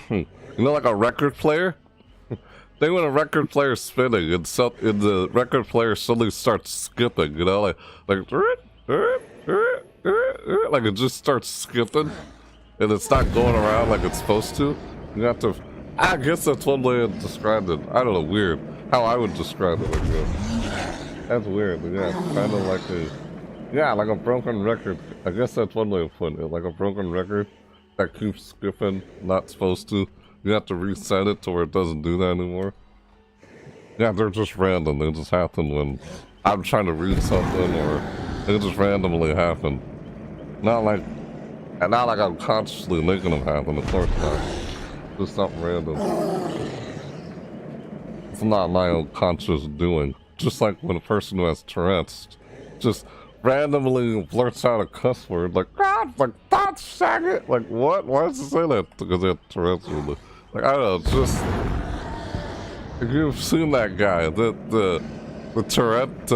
you know, like a record player. Then when a record player's spinning and the record player suddenly starts skipping, you know, like it just starts skipping, and it's not going around like it's supposed to. You have to. I guess that's one way to describe it. I don't know, weird. How I would describe it, I guess. That's weird, but yeah, it's kind of like a broken record. I guess that's one way of putting it. Like a broken record that keeps skipping, not supposed to. You have to reset it to where it doesn't do that anymore. Yeah, they're just random. They just happen when I'm trying to read something, or they just randomly happen. Not like I'm consciously making them happen. Of course not. Just something random. It's not my own conscious doing. Just like when a person who has Tourette's just randomly blurts out a cuss word, like, God, like, that's saggot! Like, what? Why does it say that? Because they have Tourette's. Like, I don't know, just... If you've seen that guy, the Tourette's,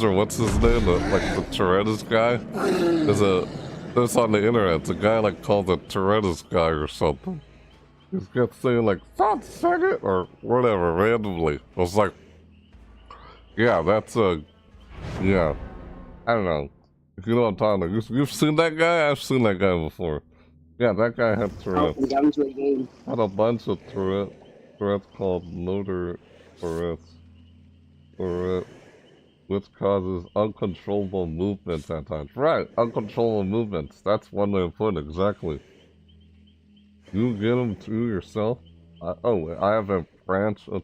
or what's his name? The Tourette's guy? There's on the internet, it's a guy, like, called the Tourette's guy or something. He's got saying, like, that's saggot! Or whatever, randomly. I was like, yeah, that's yeah. I don't know. If you know what I'm talking about. You've seen that guy? I've seen that guy before. Yeah, that guy had Tourette's. We got into a game. Had a bunch of Tourette's called motor Tourette's. Which causes uncontrollable movements at times. Right, uncontrollable movements. That's one way to put it, exactly. You get them to yourself? I have a branch of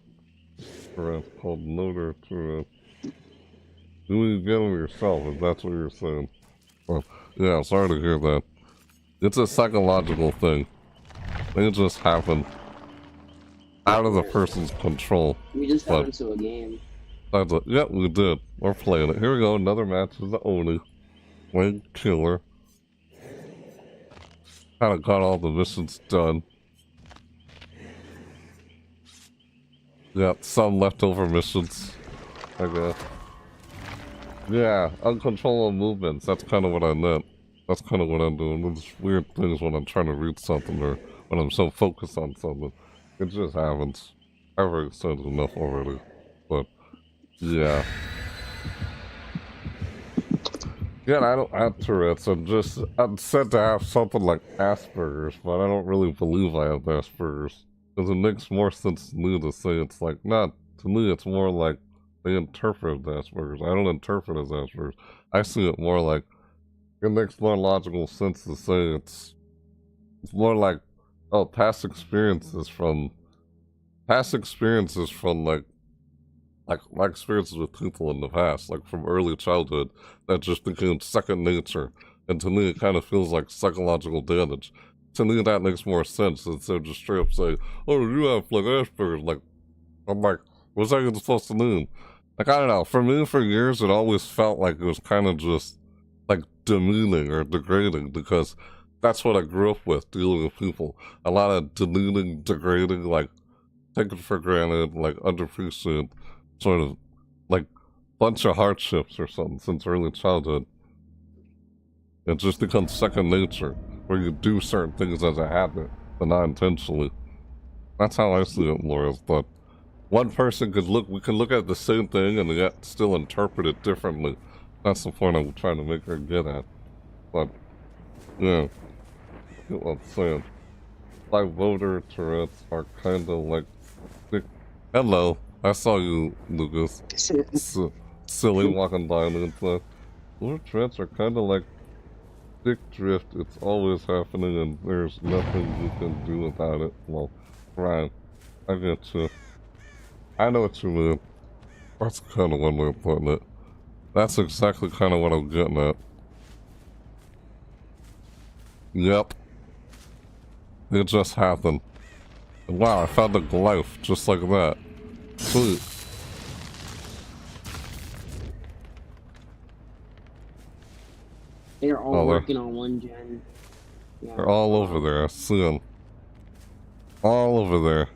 Tourette's called motor Tourette's. You get them yourself, if that's what you're saying. Well, yeah, sorry to hear that. It's a psychological thing. Things just happen out of the person's control. We just got into a game. Yeah, we did. We're playing it. Here we go, another match with the Oni. Wing Killer. Kinda got all the missions done. Got some leftover missions, I guess. Yeah, uncontrollable movements. That's kind of what I meant. That's kind of what I'm doing. Those weird things when I'm trying to read something, or when I'm so focused on something. It just happens. I've already said enough already. But, yeah. Yeah, I don't have Tourette's. I'm said to have something like Asperger's, but I don't really believe I have Asperger's. Because it makes more sense to me to say it's like, not, to me it's more like they interpret Asperger's. I don't interpret it as Asperger's. I see it more like, it makes more logical sense to say it's more like, oh, past experiences from like my experiences with people in the past, like from early childhood, that just became second nature. And to me, it kind of feels like psychological damage. To me, that makes more sense instead of just straight up saying, oh, you have like Asperger's. Like, I'm like, what's that even supposed to mean? Like, I don't know. For me, for years, it always felt like it was kind of just, like, demeaning or degrading, because that's what I grew up with, dealing with people. A lot of demeaning, degrading, like, taken for granted, like, underappreciated, sort of, like, bunch of hardships or something since early childhood. It just becomes second nature, where you do certain things as a habit, but not intentionally. That's how I see it, Laura, but one person could look, we can look at the same thing and yet still interpret it differently. That's the point I'm trying to make her get at. But, yeah, get what I'm saying. Like voter Tourette's are kind of like, hello, I saw you, Lucas. Silly walking by and stuff. Voter Tourette's are kind of like dick drift. It's always happening and there's nothing you can do about it. Well, right, I get you. I know what you mean. That's kind of one way of putting it. That's exactly kind of what I'm getting at. Yep. It just happened. And wow, I found a glyph just like that. Sweet. They're all working on one gen. Yeah, they're all over there. I see them. All over there.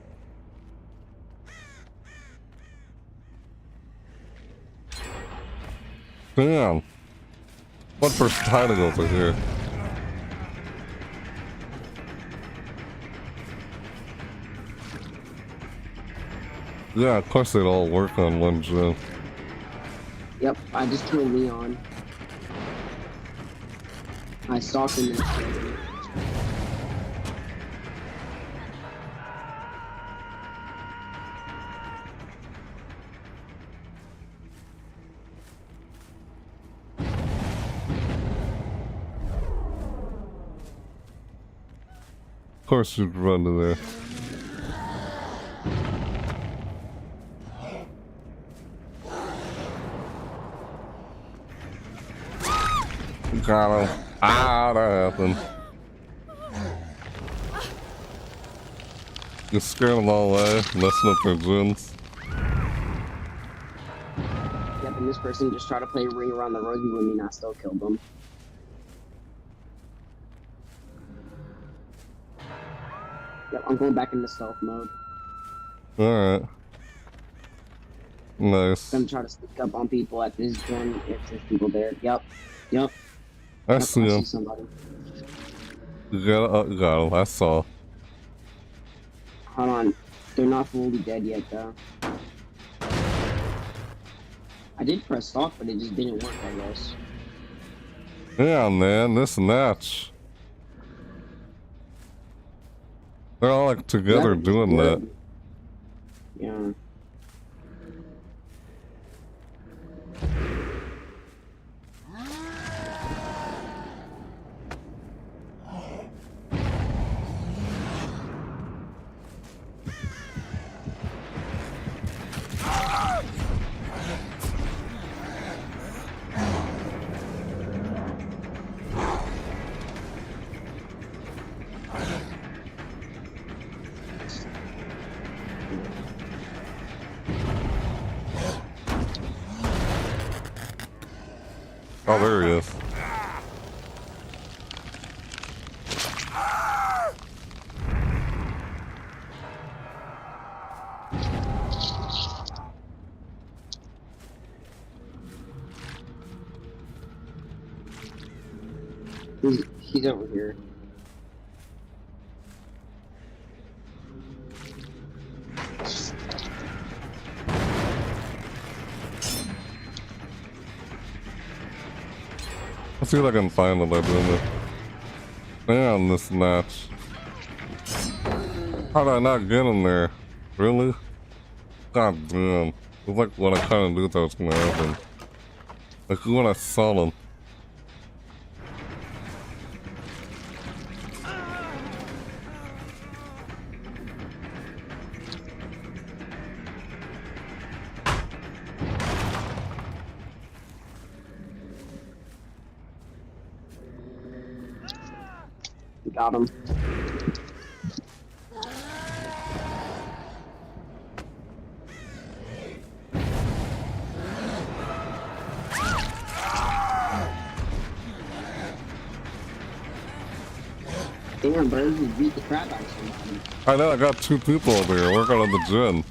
Damn. One person hiding over here. Yeah, of course they'd all work on one gen. Yep, I just killed Leon. I stalked him. Of course you'd run to there. Got him. Ah, that happened. You scared them all away, messing up their gens. Yep, and this person just tried to play Ring Around the Rosie with me and I still killed them. Yep, I'm going back into stealth mode. Alright. Nice. I'm gonna try to sneak up on people at this gen if there's people there. Yep. Yep. I see him. Somebody. You got him. I saw. Hold on. They're not fully dead yet, though. I did press stalk, but it just didn't work, I guess. Yeah, man. This match. They're all like together doing that. Yeah. Oh, there he is. He's over here. Let's see if I can find him by doing this. Damn, this match. How did I not get him there? Really? God damn. It was like what I kind of knew that was gonna happen. Like when I saw him. Got him. Damn, bro, you beat the crap out of somebody. I know, I got two people over here working on the gen.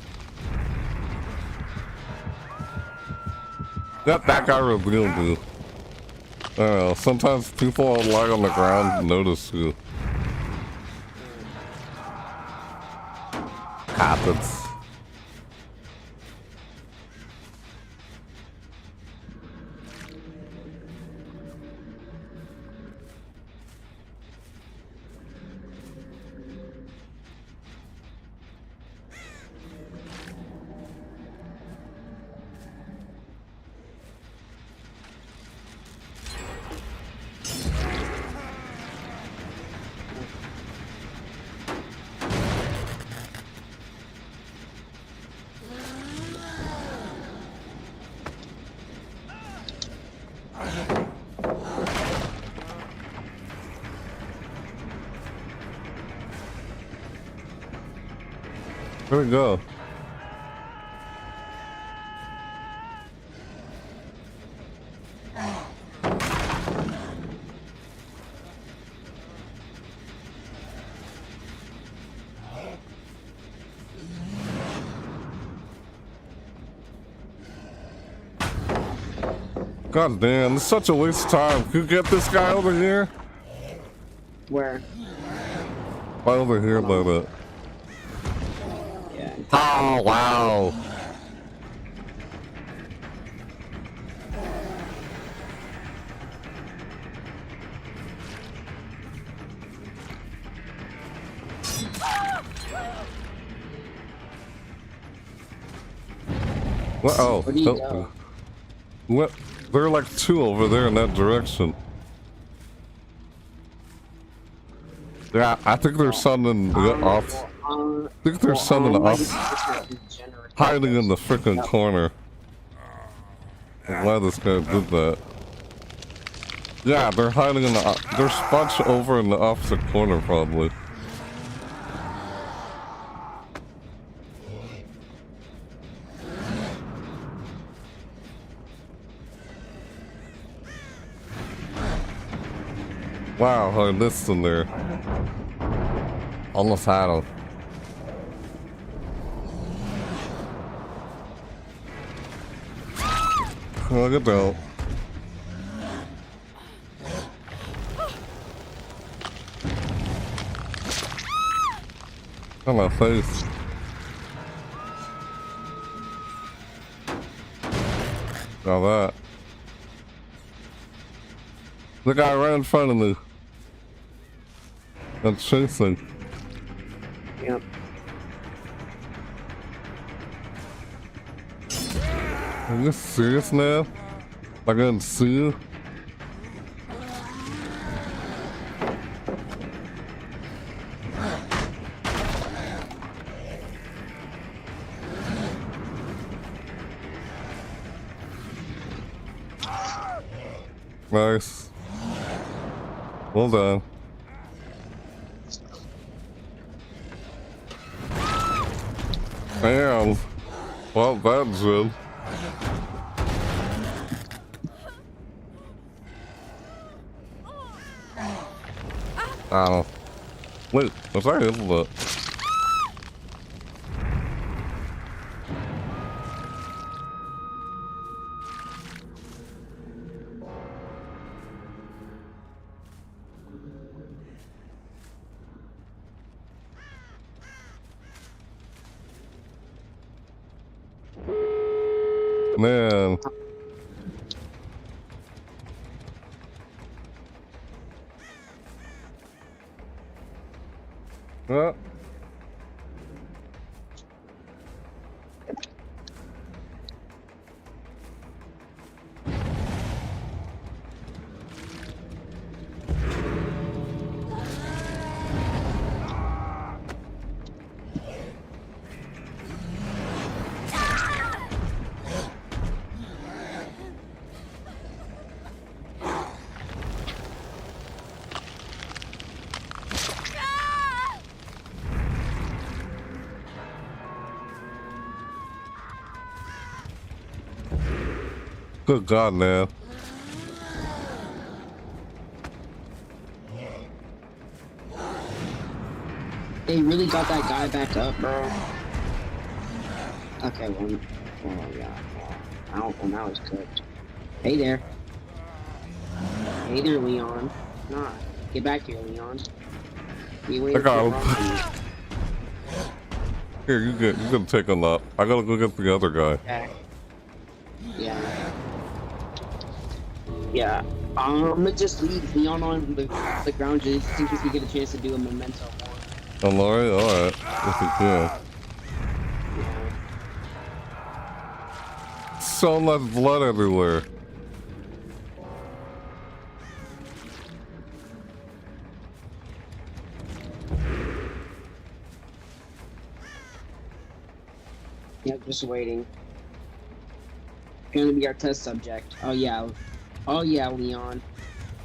That guy revealed you. I don't know, sometimes people lie on the ground and notice you. Happens. Where'd it go? God damn, it's such a waste of time. Could you get this guy over here? Where? Right over here by the... Yeah. Oh, wow. Uh-oh. Where do you go? What? There are like two over there in that direction. Yeah, I think there's something off. I think there's something off. Hiding in the freaking corner. Why this guy did that? Yeah, they're hiding in the. They're bunched over in the opposite corner, probably. Wow, I missed him there. Almost had him. Look at that. On my face. Now that. The guy right in front of me. That's chasing. Yep. Are you serious now? I didn't see you? Nice. Well done. Damn. Well, that's good. I don't know. Wait, was I able to... Man. What? Good God, man. They really got that guy back up, bro. Okay, well, yeah. I don't know, now he's cooked. Hey there. Hey there, Leon. Nah, get back here, Leon. You I got him. Here, you can take him up. I gotta go get the other guy. Okay. Yeah. Yeah. I'm gonna just leave Leon on the ground just in case we get a chance to do a memento more. Alright. If you can. So much blood everywhere. Yeah, just waiting. Gonna be our test subject. Oh yeah, Leon.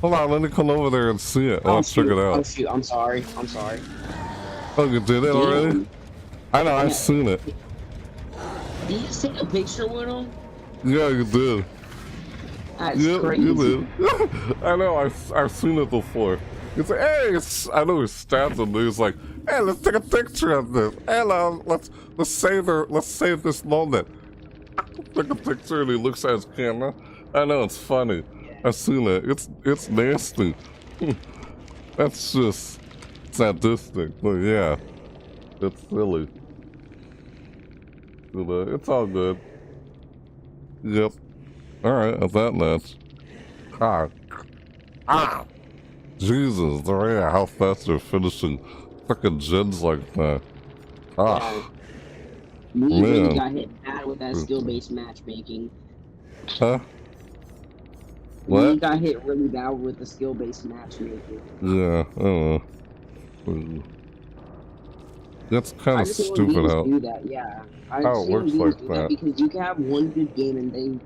Hold on, let me come over there and see it. Let's check it out. Oh shoot, I'm sorry. Oh, you did it already? I know, I've seen it. Did you just take a picture with him? Yeah, you did. That's Yeah, crazy. you did. I know, I've seen it before. He's like, hey, I know he stabs him, but he's like, hey, let's take a picture of this. Hey, let's save this moment. Take a picture, and he looks at his camera. I know, it's funny. I've seen it. It's nasty. That's just sadistic, but yeah, it's silly. It's all good. Yep. Alright, at that match. Jesus, the rate of how fast they're finishing fucking gens like that. Me really Man. got hit bad with that skill-based matchmaking. Huh? We What? got hit really bad with the skill-based matchmaking. Yeah, I don't know. That's kind of stupid how do that, yeah. how it works like that. Because you can have one good game and then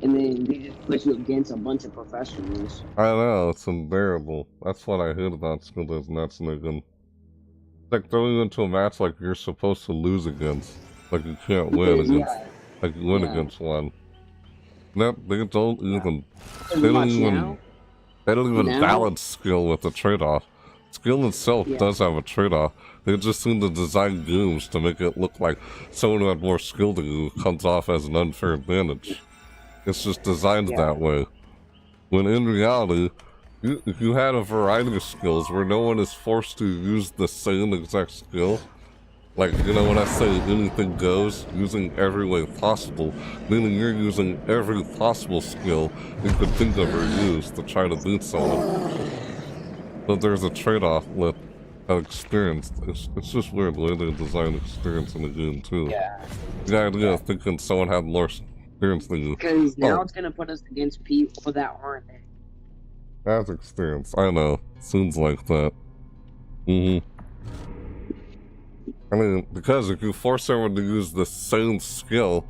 they just put you against a bunch of professionals. I know, it's unbearable. That's what I hate about skill-based matchmaking. It's like throwing you into a match like you're supposed to lose against. Like you can't win against, like you win against one. They don't even balance skill with the trade-off. Skill itself does have a trade-off. They just seem to design games to make it look like someone who had more skill than you comes off as an unfair advantage. It's just designed that way. When in reality, if you had a variety of skills where no one is forced to use the same exact skill, like, you know, when I say anything goes, using every way possible, meaning you're using every possible skill you could think of or use to try to beat someone. But there's a trade-off with experience. It's just weird the way they design experience in the game, too. Yeah. The idea of thinking someone had more experience than you. Because now it's gonna put us against people that aren't there. That's experience. I know. Seems like that. I mean, because if you force everyone to use the same skill,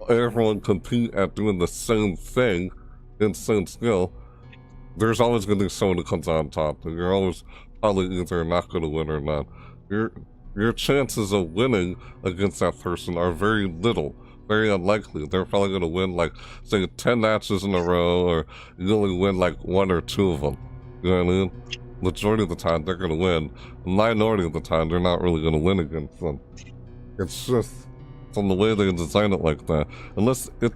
everyone compete at doing the same thing in the same skill, there's always going to be someone who comes out on top, and you're always probably either not going to win or not. Your chances of winning against that person are very little, very unlikely. They're probably going to win, like, say, 10 matches in a row, or you only win, like, 1 or 2 of them. You know what I mean? Majority of the time, they're going to win. The minority of the time, they're not really going to win against them. It's just from the way they design it like that. Unless it,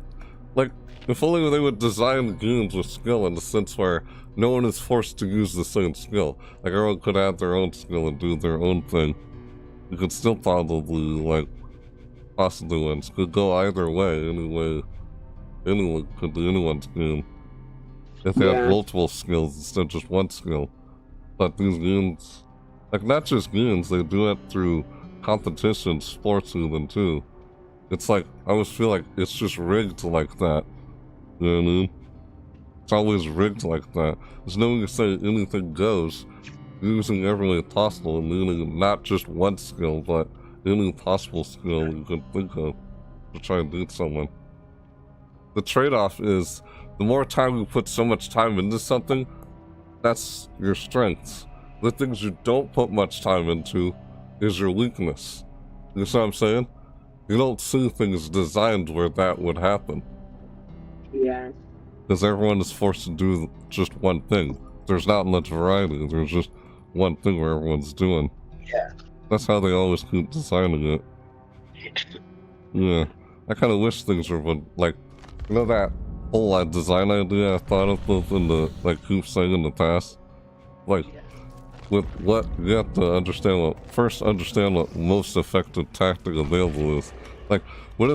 like, if only they would design games with skill in the sense where no one is forced to use the same skill. Like, everyone could add their own skill and do their own thing. You could still probably, like, possibly win. It could go either way, anyway. Anyone could do anyone's game. If they have multiple skills instead of just one skill. But these games, like, not just games, they do it through competition, sports even, too. It's like, I always feel like it's just rigged like that. You know what I mean? It's always rigged like that. There's no way to say anything goes, using every way possible, and meaning not just one skill, but any possible skill you can think of to try and beat someone. The trade-off is, the more time you put so much time into something, that's your strengths. The things you don't put much time into is your weakness. You see what I'm saying? You don't see things designed where that would happen. Yeah. Because everyone is forced to do just one thing. There's not much variety. There's just one thing where everyone's doing. Yeah. That's how they always keep designing it. Yeah. I kind of wish things were, like, you know that whole design idea I thought of in the, like, keep saying in the past? Like, with what, you have to understand what most effective tactic available is. Like, what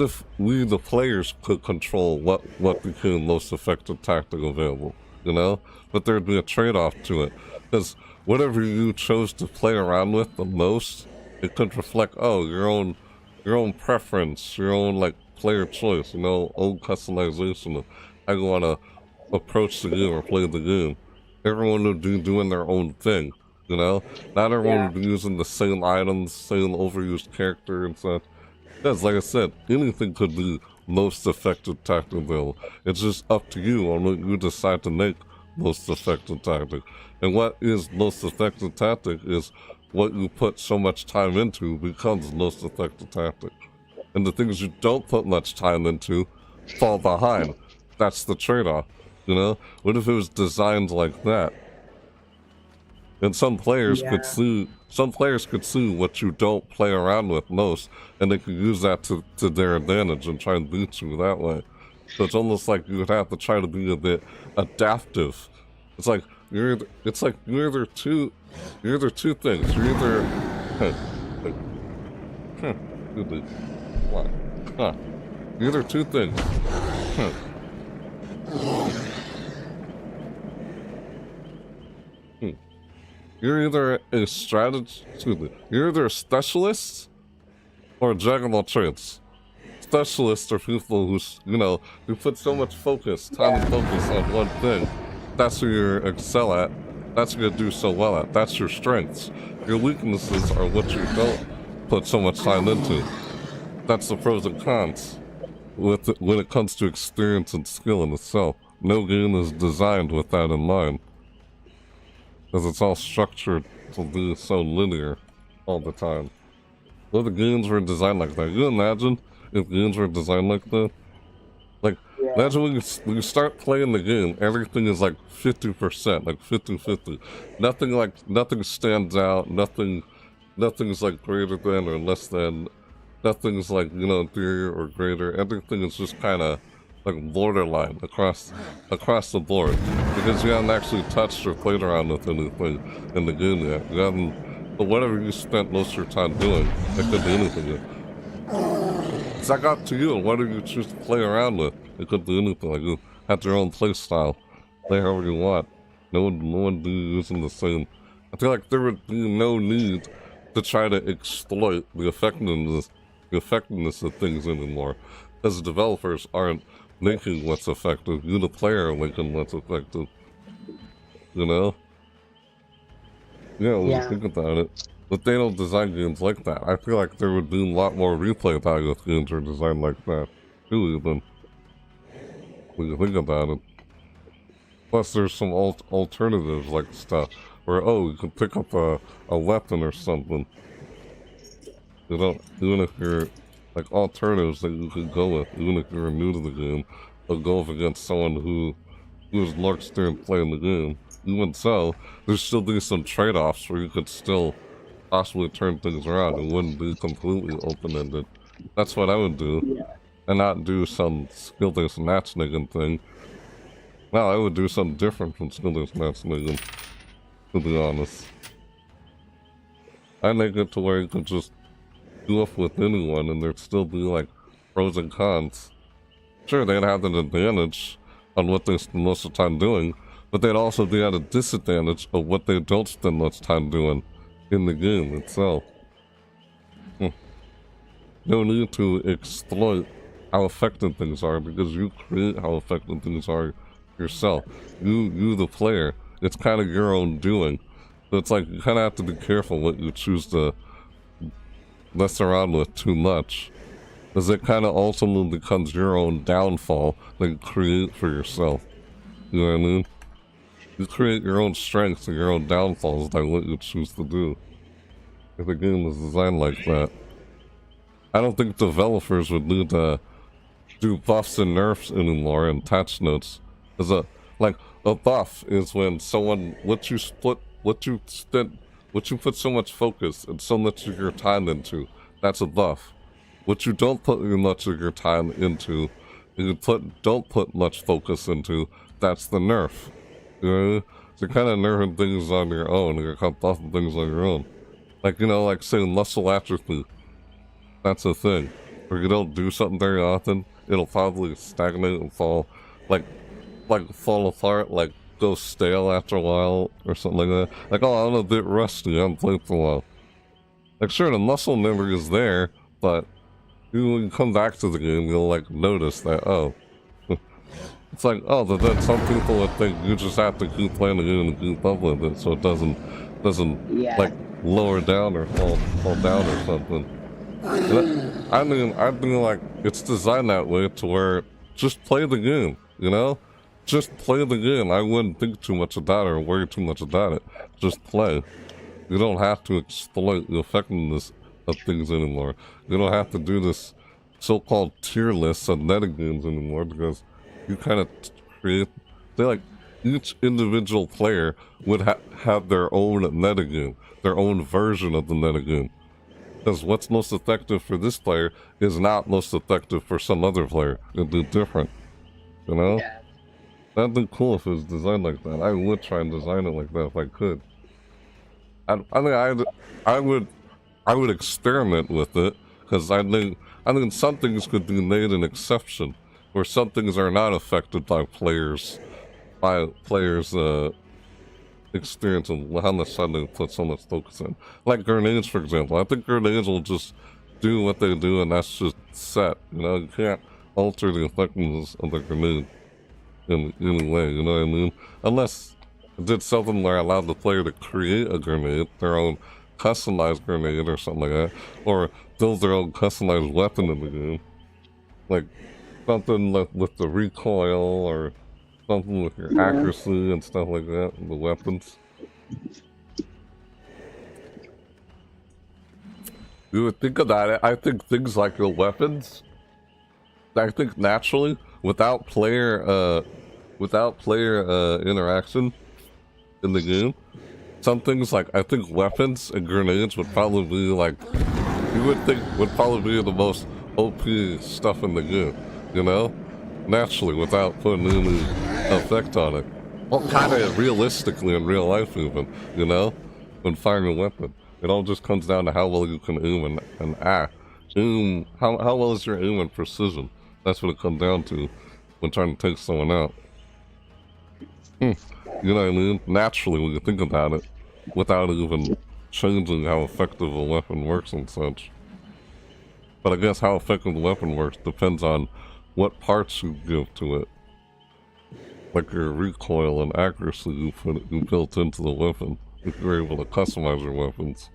if we, the players, could control what became most effective tactic available, you know? But there'd be a trade-off to it. Because whatever you chose to play around with the most, it could reflect, oh, your own preference, your own, like, player choice, you know, own customization of how you want to approach the game or play the game. Everyone would be doing their own thing, you know? Not everyone would be using the same items, same overused character and such. Because, like I said, anything could be most effective tactic available. It's just up to you on what you decide to make most effective tactic. And what is most effective tactic is what you put so much time into becomes the most effective tactic. And the things you don't put much time into fall behind. That's the trade-off, you know? What if it was designed like that? And some players could see what you don't play around with most, and they could use that to their advantage and try and beat you that way. So it's almost like you would have to try to be a bit adaptive. It's like you're either two things. You're either you're either two things. You're either a you're either a specialist or a jack of all trades. Specialists are people who, you know, who put so much time and focus on one thing. That's what you excel at. That's what you do so well at. That's your strengths. Your weaknesses are what you don't put so much time into. That's the pros and cons when it comes to experience and skill in itself. No game is designed with that in mind, because it's all structured to be so linear all the time. Well, the games were designed like that. You imagine if games were designed like that? Like, imagine when you start playing the game, everything is like 50%, like 50-50. Nothing stands out, nothing's like greater than or less than, nothing's like, you know, inferior or greater. Everything is just kind of like borderline across the board, because you haven't actually touched or played around with anything in the game yet. You haven't, but whatever you spent most of your time doing, it could be anything yet. It's like up to you, what do you choose to play around with? It could be anything, like you have your own play style. Play however you want. No one be using the same. I feel like there would be no need to try to exploit the effectiveness of things anymore, because developers aren't making what's effective. You, the player, are making what's effective. You know? Yeah, when you think about it. But they don't design games like that. I feel like there would be a lot more replay value if games were designed like that, too, even when you think about it. Plus, there's some alternatives, like stuff where, oh, you can pick up a weapon or something. You know, even if you're, like, alternatives that you could go with, even if you're new to the game, or go up against someone who's more experienced playing the game. Even so, there's still be some trade-offs where you could still possibly turn things around. It wouldn't be completely open-ended. That's what I would do, and not do some skill-based matchmaking thing. No, I would do something different from skill-based matchmaking, to be honest. I make it to where you could just do up with anyone, and there'd still be, like, pros and cons. Sure, they'd have an advantage on what they spend most of the time doing, but they'd also be at a disadvantage of what they don't spend much time doing in the game itself. No need to exploit how effective things are, because you create how effective things are yourself. You the player. It's kind of your own doing. So it's like, you kind of have to be careful what you choose to mess around with too much, because it kind of ultimately becomes your own downfall that you create for yourself. You know what I mean? You create your own strengths and your own downfalls by what you choose to do. If the game is designed like that. I don't think developers would need to do buffs and nerfs anymore and patch notes. As a buff is when someone, what you put so much focus and so much of your time into, that's a buff. What you don't put much of your time into, don't put much focus into, that's the nerf. You know, so you're kind of nerfing things on your own, you're kind of buffing things on your own. Like, you know, like say muscle atrophy. That's a thing. Where you don't do something very often, it'll probably stagnate and fall apart, like go stale after a while or something like that. Like, oh, I'm a bit rusty, I haven't played for a while. Like, sure, the muscle memory is there, but when you come back to the game, you'll like notice that, oh. It's like, oh, but then some people would think you just have to keep playing the game and keep up with it, so it doesn't like lower down or fall down or something. And I mean, like, it's designed that way to where just play the game, you know? Just play the game. I wouldn't think too much about it or worry too much about it. Just play. You don't have to exploit the effectiveness of things anymore. You don't have to do this so-called tier list of metagames anymore because you kind of create. They like each individual player would have their own metagame, their own version of the metagame. Because what's most effective for this player is not most effective for some other player. It'd be different, you know? Yeah. That'd be cool if it was designed like that. I would try and design it like that if I could. I would experiment with it because I think some things could be made an exception, where some things are not affected by players' experience and how much time they put so much focus in. Like grenades, for example. I think grenades will just do what they do, and that's just set. You know, you can't alter the effectiveness of the grenade in any way. You know what I mean? Unless it did something where I allowed the player to create a grenade, their own customized grenade or something like that, or build their own customized weapon in the game, like something with the recoil or something with your accuracy and stuff like that, the weapons. You would think about it. I think things like the weapons, I think naturally, without player interaction in the game, some things like, I think weapons and grenades would probably be like, you would think would probably be the most OP stuff in the game, you know? Naturally, without putting any effect on it. Well, kind of realistically in real life even, you know? When firing a weapon. It all just comes down to how well you can aim and act. How well is your aim and precision? That's what it comes down to when trying to take someone out. You know what I mean? Naturally, when you think about it, without even changing how effective a weapon works and such. But I guess how effective the weapon works depends on what parts you give to it. Like your recoil and accuracy you built into the weapon, if you're able to customize your weapons.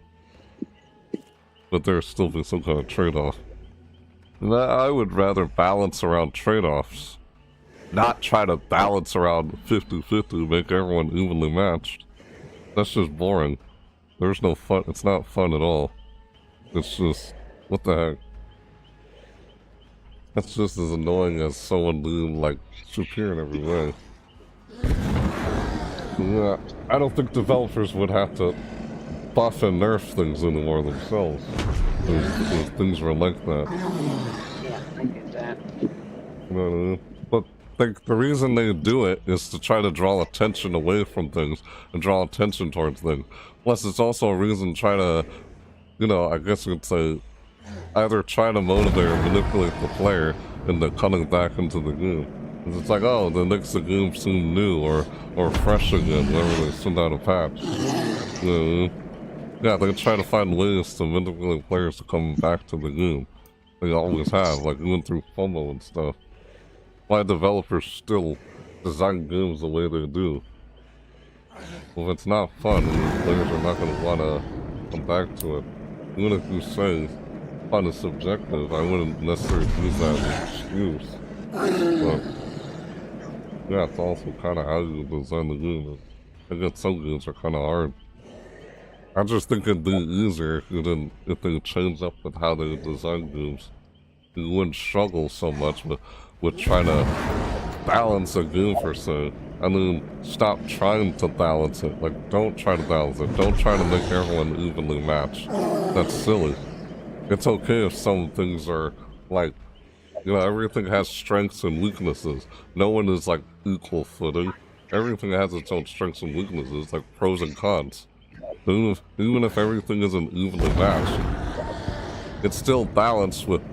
But there's still be some kind of trade-off. And I would rather balance around trade-offs. Not try to balance around 50-50, make everyone evenly matched. That's just boring. There's no fun. It's not fun at all. It's just, what the heck? That's just as annoying as someone being, like, superior in every way. Yeah, I don't think developers would have to buff and nerf things anymore themselves. If things were like that. Yeah, I get that. You know what I mean? But like, the reason they do it is to try to draw attention away from things and draw attention towards things. Plus, it's also a reason to try to, you know, I guess you could say, either try to motivate or manipulate the player into coming back into the game. It's like, oh, that makes the game seem new or fresh again whenever they send out a patch. You know, yeah, they try to find ways to manipulate players to come back to the game. They always have, like even through FOMO and stuff. Why developers still design games the way they do. Well, if it's not fun, then players are not going to want to come back to it. Even if you say fun is subjective, I wouldn't necessarily use that as an excuse. But yeah, it's also kind of how you design the game. I guess some games are kind of hard. I just think it'd be easier if they change up with how they design games. You wouldn't struggle so much with trying to balance a game per se. I mean, stop trying to balance it. Like, don't try to balance it. Don't try to make everyone evenly matched. That's silly. It's okay if some things are, like, you know, everything has strengths and weaknesses. No one is, like, equal footing. Everything has its own strengths and weaknesses, like pros and cons. Even if everything isn't evenly matched, it's still balanced with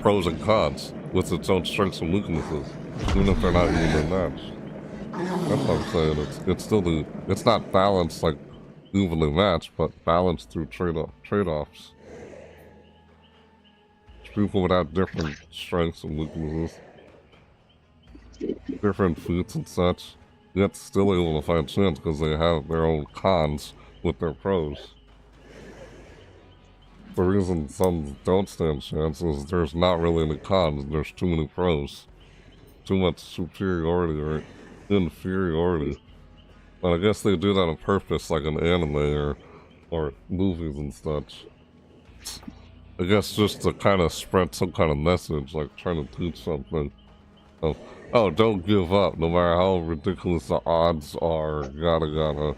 pros and cons, with its own strengths and weaknesses, even if they're not evenly matched. That's what I'm saying. It's still it's not balanced like evenly matched, but balanced through trade-offs. People would have different strengths and weaknesses, different feats and such, yet still able to find chance because they have their own cons with their pros. The reason some don't stand chance is there's not really any cons, there's too many pros. Too much superiority or inferiority. But I guess they do that on purpose, like an anime or or movies and such. I guess just to kind of spread some kind of message, like trying to teach something. Oh, don't give up, no matter how ridiculous the odds are, gotta.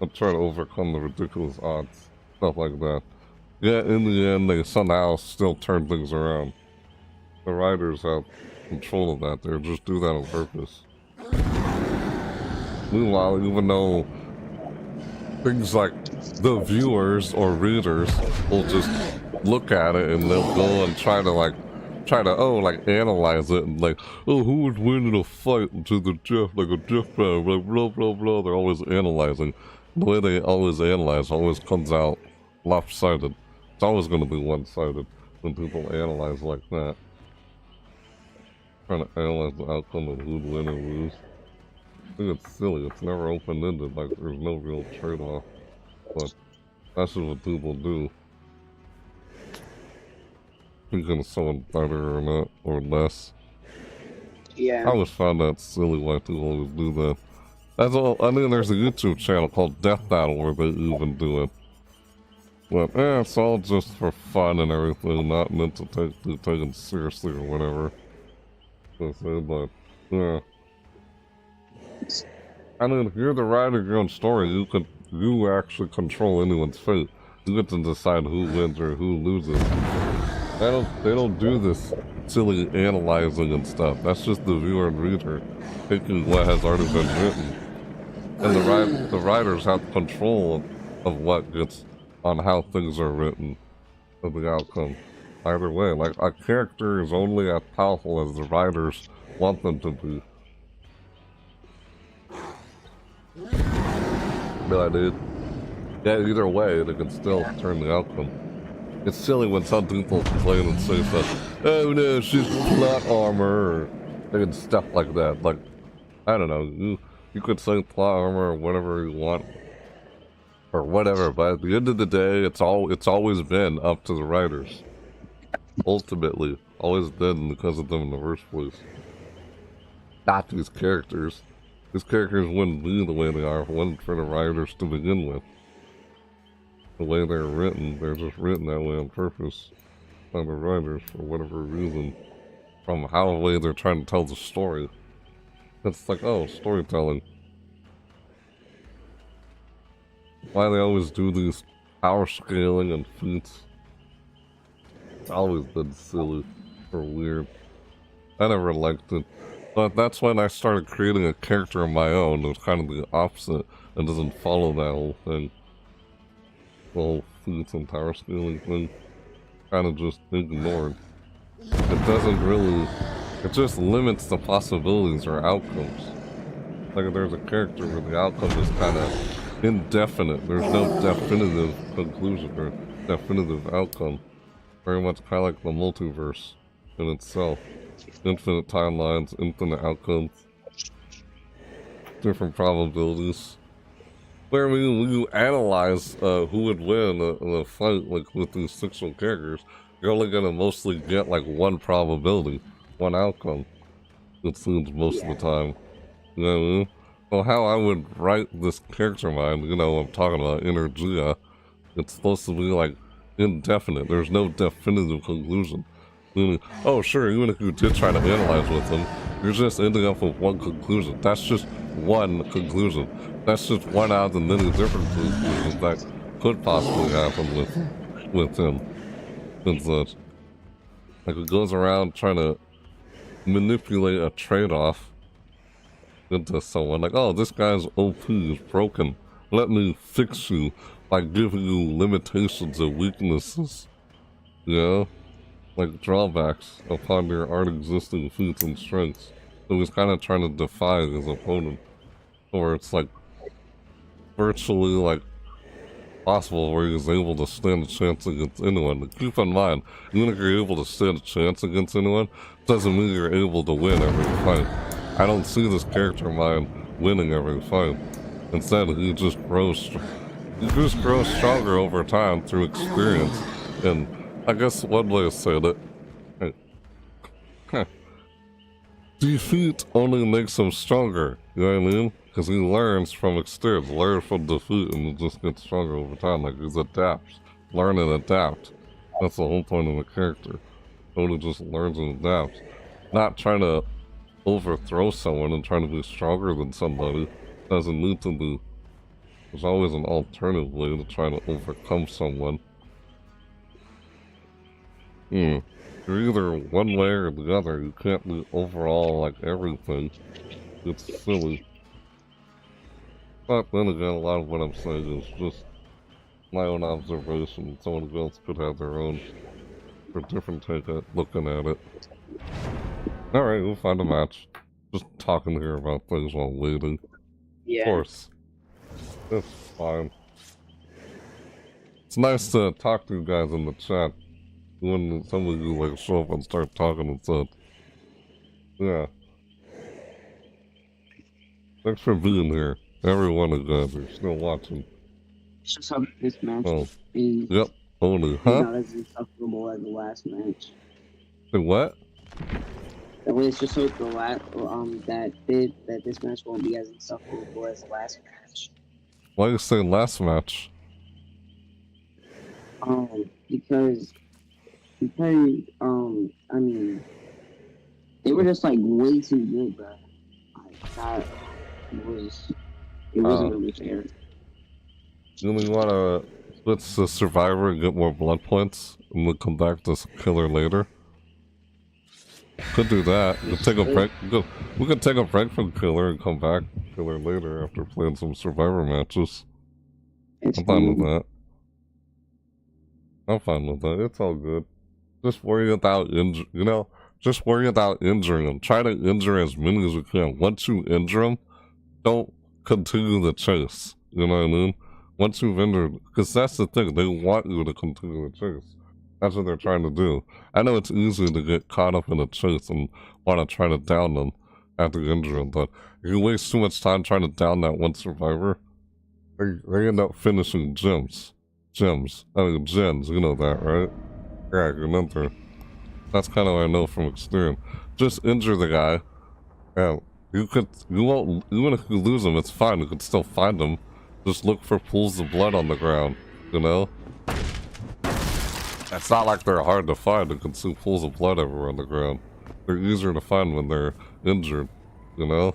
I'm trying to overcome the ridiculous odds, stuff like that. Yeah, in the end, they somehow still turn things around. The writers have control of that. They just do that on purpose. Meanwhile, even though things like the viewers or readers will just look at it and they'll go and try to analyze it and like, oh, who would win in a fight to the Jeff, like a Jeff battle, like blah blah blah. They're always analyzing. The way they always analyze always comes out lopsided. It's always going to be one-sided when people analyze like that. Trying to analyze the outcome of who'd win or lose. I think it's silly. It's never open-ended. Like, there's no real trade-off. But that's just what people do. Thinking of someone better or not, or less. Yeah. I always found that silly why people always do that. That's all. I mean, there's a YouTube channel called Death Battle where they even do it. But, it's all just for fun and everything, not meant to be taken seriously or whatever. But, yeah. I mean, if you're the writer of your own story, you actually control anyone's fate. You get to decide who wins or who loses. They don't do this silly analyzing and stuff. That's just the viewer and reader taking what has already been written. And the writers have control of what gets on how things are written, of the outcome. Either way, like, a character is only as powerful as the writers want them to be. No, dude. Yeah, either way, they can still turn the outcome. It's silly when some people complain and say stuff, oh no, she's plot armor, and stuff like that. Like, I don't know, you could say plot armor or whatever you want, or whatever, but at the end of the day, it's always been up to the writers. Ultimately, always been because of them in the first place. Not these characters. These characters wouldn't be the way they are if it wasn't for the writers to begin with. The way they're written, they're just written that way on purpose by the writers for whatever reason. From how the way they're trying to tell the story. It's like, oh, storytelling. Why they always do these power scaling and feats. It's always been silly or weird. I never liked it. But that's when I started creating a character of my own. It was kind of the opposite. It doesn't follow that whole thing. The whole feats and power scaling thing. Kind of just ignored. It doesn't really... It just limits the possibilities or outcomes. Like if there's a character where the outcome is kind of indefinite. There's no definitive conclusion or definitive outcome. Very much kind of like the multiverse in itself. Infinite timelines, infinite outcomes, different probabilities. Where when you analyze who would win in a fight like with these fictional characters, you're only gonna mostly get like one probability, one outcome. It seems most of the time. You know what I mean? Well, how I would write this character mind, you know, I'm talking about Energia, it's supposed to be like indefinite. There's no definitive conclusion. Meaning, oh sure, even if you did try to analyze with them, you're just ending up with one conclusion. That's just one conclusion. That's just one out of the many different conclusions that could possibly happen with him. And such. Like it goes around trying to manipulate a trade-off into someone. Like, oh, this guy's OP is broken. Let me fix you by giving you limitations and weaknesses. You know? Like drawbacks upon your already existing feats and strengths. So he's kind of trying to defy his opponent. Or it's like virtually like possible where he's able to stand a chance against anyone. But keep in mind, even if you're able to stand a chance against anyone, doesn't mean you're able to win every fight. I don't see this character of mine winning every fight. Instead, he just grows stronger over time through experience. And I guess one way to say that, defeat only makes him stronger, you know what I mean? because he learns from experience, learns from defeat, and it just gets stronger over time. Like, he adapts. Learn and adapt. That's the whole point of the character. Oni just learns and adapts. Not trying to overthrow someone and trying to be stronger than somebody. Doesn't need to be. There's always an alternative way to try to overcome someone. You're either one way or the other. You can't do overall like everything. It's silly. But then again, a lot of what I'm saying is just my own observation. Someone else could have their own or different take at looking at it. Alright, we'll find a match. Just talking here about things while waiting. Yeah. Of course. It's fine. It's nice to talk to you guys in the chat when some of you like show up and start talking and stuff. Yeah. Thanks for being here. Every one of you guys are still watching. It's just how this match is Yep. Only, huh? not as insufferable as the last match. Say what? That way, it's just so the last that this match won't be as insufferable as the last match. Why you say last match? Because I mean, they were just like way too good, bro. Like, it wasn't really fair. You only wanna switch to Survivor and get more blood points, and then come back to Killer later? Could do that. We could take a break. We could take a break from Killer and come back to Killer later after playing some Survivor matches. I'm fine with that. I'm fine with that. It's all good. Just worry about just worry about injuring them. Try to injure as many as you can. Once you injure them, don't continue the chase. You know what I mean? Once you've injured, because that's the thing, they want you to continue the chase. That's what they're trying to do. I know it's easy to get caught up in a chase and want to try to down them after you injure them, but if you waste too much time trying to down that one survivor, they end up finishing gens, you know that, right? Yeah, you remember. That's kind of what I know from experience. Just injure the guy, and you won't, even if you lose him, it's fine, you can still find him. Just look for pools of blood on the ground, you know? It's not like they're hard to find. You can see pools of blood everywhere on the ground. They're easier to find when they're injured, you know?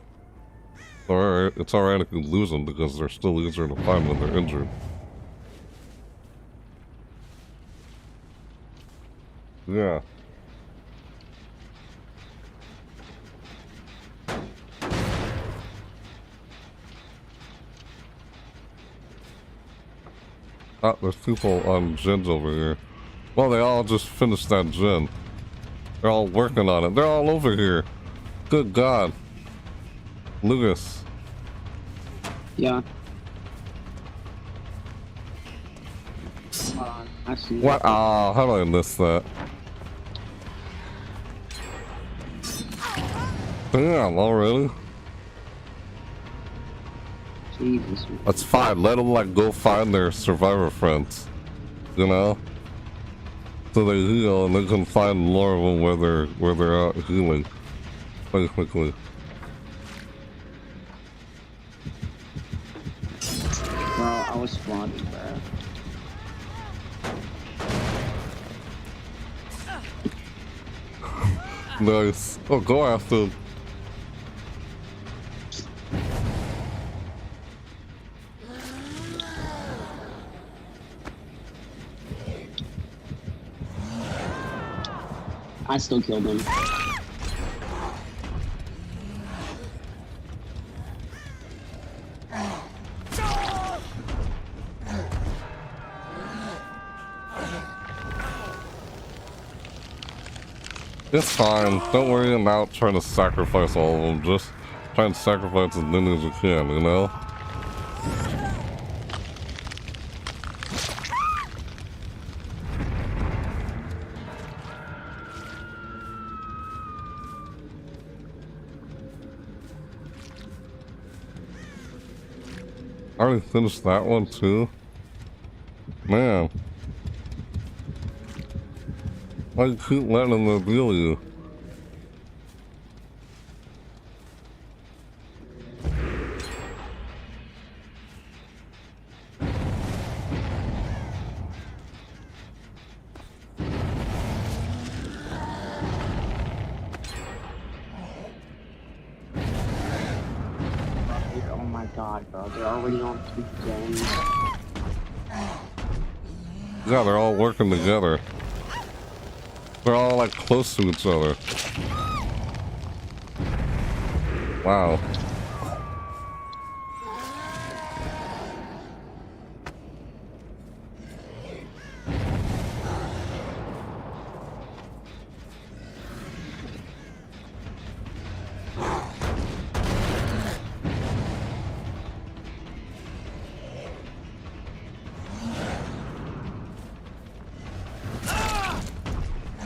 It's alright if you lose them because they're still easier to find when they're injured. Yeah. Ah, there's people on gens over here. Well, they all just finished that gen. They're all working on it. They're all over here. Good God. Lucas. Yeah. I see. What? Ah, how did I miss that? Damn, already? Jesus. That's fine. Let them like go find their survivor friends, you know, so they heal and they can find more of them where they're out healing, basically. Bro, I was spawning, bro. Nice. Oh, go after them. I still killed him. It's fine. Don't worry about trying to sacrifice all of them. Just try and sacrifice as many as you can, you know? I already finished that one too. Man. Why you keep letting them deal you? god, bro. They're already on 2 gens. Yeah, they're all working together. They're all like close to each other. Wow.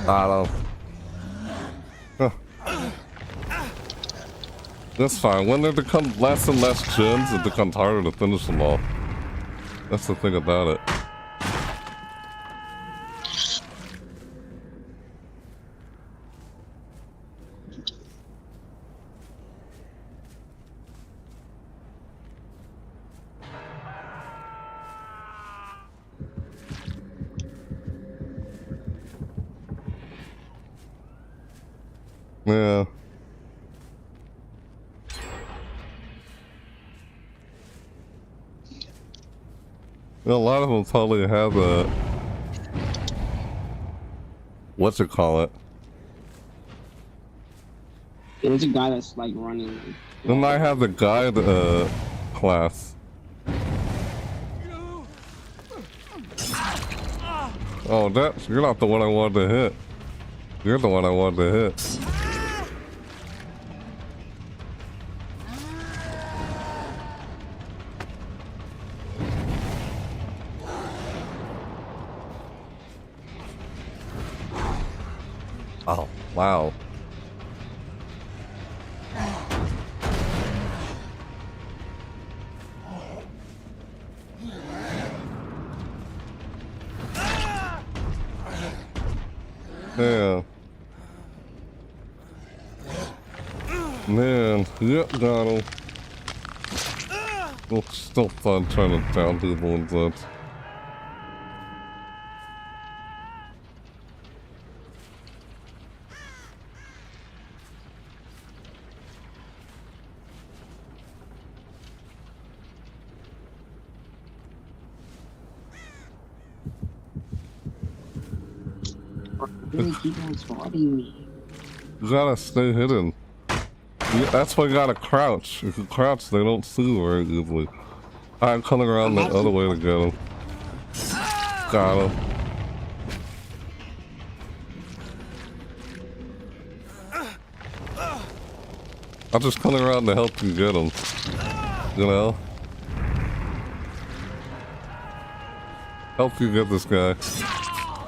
I don't. Huh. That's fine. When there become less and less gens, it becomes harder to finish them all. That's the thing about it. Yeah. A lot of them probably have a... What's it call it? There's a guy that's like running. Then I have the guide class. Oh, you're not the one I wanted to hit. You're the one I wanted to hit. Oh, wow. Yeah. Man, yep, got him. It's still fun trying to down people and such. They keep on spotting me. You gotta stay hidden. That's why you gotta crouch. If you crouch, they don't see you very easily. I'm coming around the other way to get him. Got him. I'm just coming around to help you get him. You know? Help you get this guy.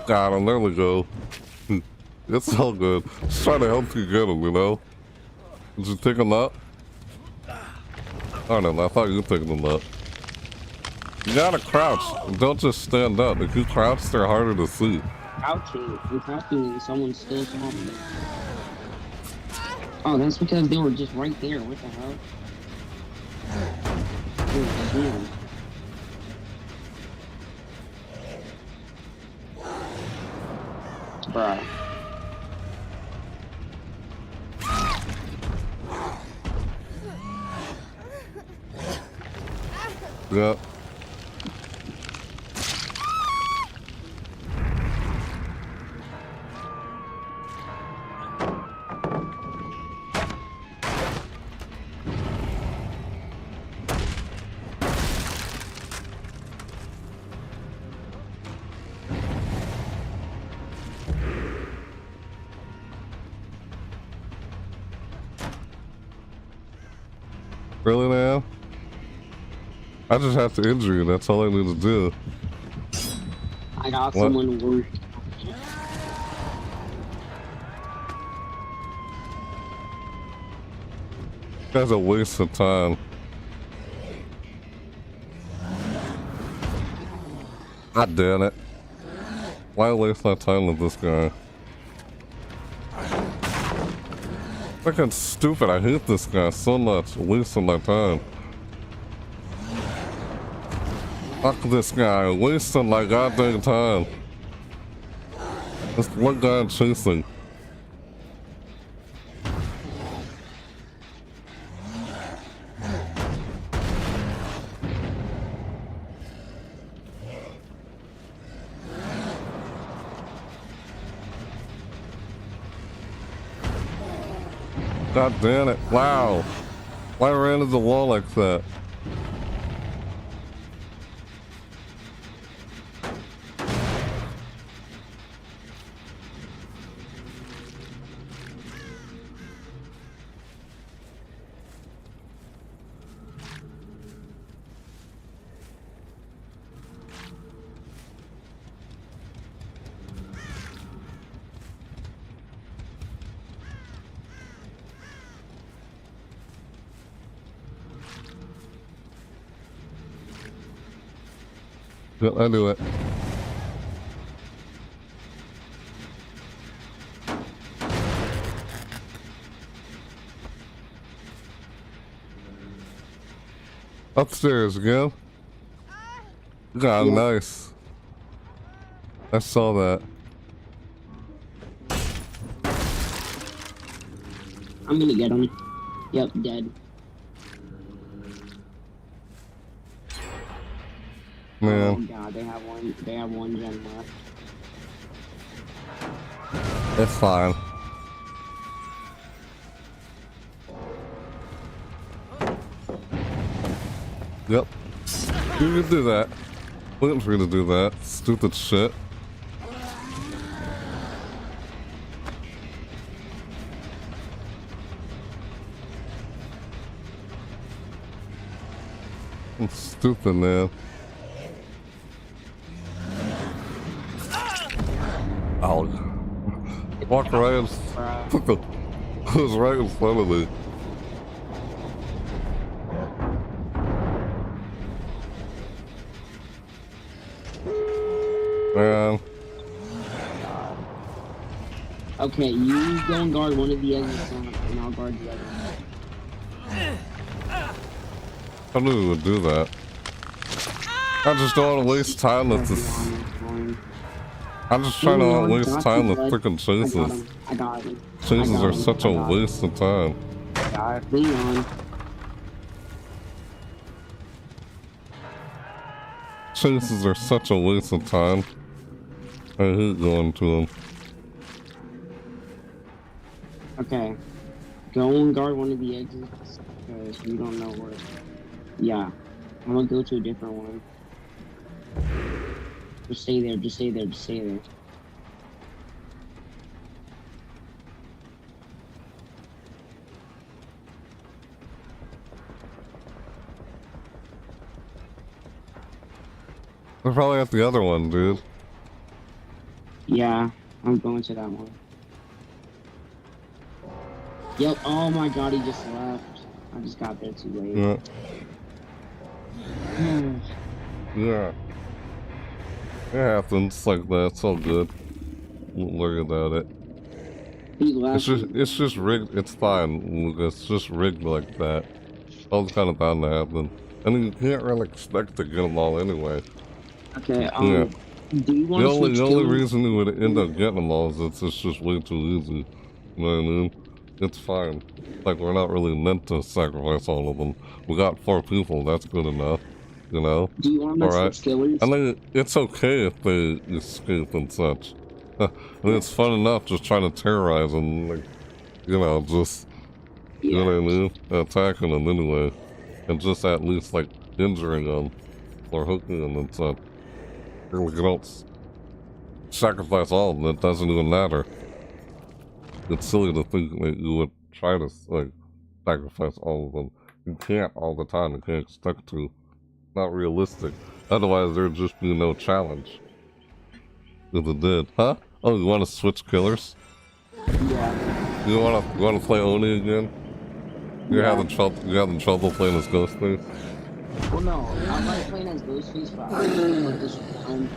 Got him, there we go. It's all good. Just trying to help you get him, you know? Did you pick him up? Oh no, I thought you were picking him up. You gotta crouch. Don't just stand up. If you crouch, they're harder to see. Crouching. I'm crouching and someone's still shooting me. Oh, that's because they were just right there. What the hell? Dude, bruh. Yep. Really now? I just have to injure you, that's all I need to do. I got someone worse. That's a waste of time. God damn it. Why waste my time with this guy? Freaking stupid, I hate this guy so much. Wasting my time. Fuck this guy, wasting my goddamn time. This one guy I'm chasing. God damn it. Wow. Why ran into the wall like that? Yeah, I knew it. Upstairs again. God, Yeah. nice. I saw that. I'm gonna get him. Yep, dead. Man. Oh god, they have one gen left. It's fine. Yep. You can do that. Waiting for you to do that. Stupid shit. I'm stupid, man. Ow. Walk right in. It was right in front of me. Man. Okay, you go and guard one of the exits and I'll guard the other one. I knew you would do that. I just don't want to waste time with this. I'm just trying to not waste time with freaking chases. I got him. Chases are such a waste of time. Lean on. Chases are such a waste of time. I hate going to them. Okay. Go and guard one of the exits, because we don't know where. Yeah. I'm gonna go to a different one. Just stay there, just stay there, just stay there. They're probably at the other one, dude. Yeah, I'm going to that one. Yep, oh my god, he just left. I just got there too late. Yeah. Yeah. It happens like that. It's all good. Don't worry about it. He left. It's just rigged. It's fine. It's just rigged like that. All kind of bound to happen. I mean, you can't really expect to get them all anyway. Okay, Yeah. Do you want The only reason you would end up getting them all is it's just way too easy. You know what I mean? It's fine. Like, we're not really meant to sacrifice all of them. We got 4 people, that's good enough. You know? Do you want to switch killers? I mean, it's okay if they escape and such. I mean, it's fun enough just trying to terrorize them, like, you know, just, you know what I mean? Attacking them anyway. And just at least, like, injuring them or hooking them and such. You don't sacrifice all of them, it doesn't even matter. It's silly to think that you would try to, like, sacrifice all of them. You can't all the time, you can't expect to. Not realistic. Otherwise, there'd just be no challenge. If it did. Huh? Oh, you want to switch killers? Yeah. You want to play Oni again? You're having trouble playing as Ghost Face? Well, no, I'm not playing as Ghost Face, but I'm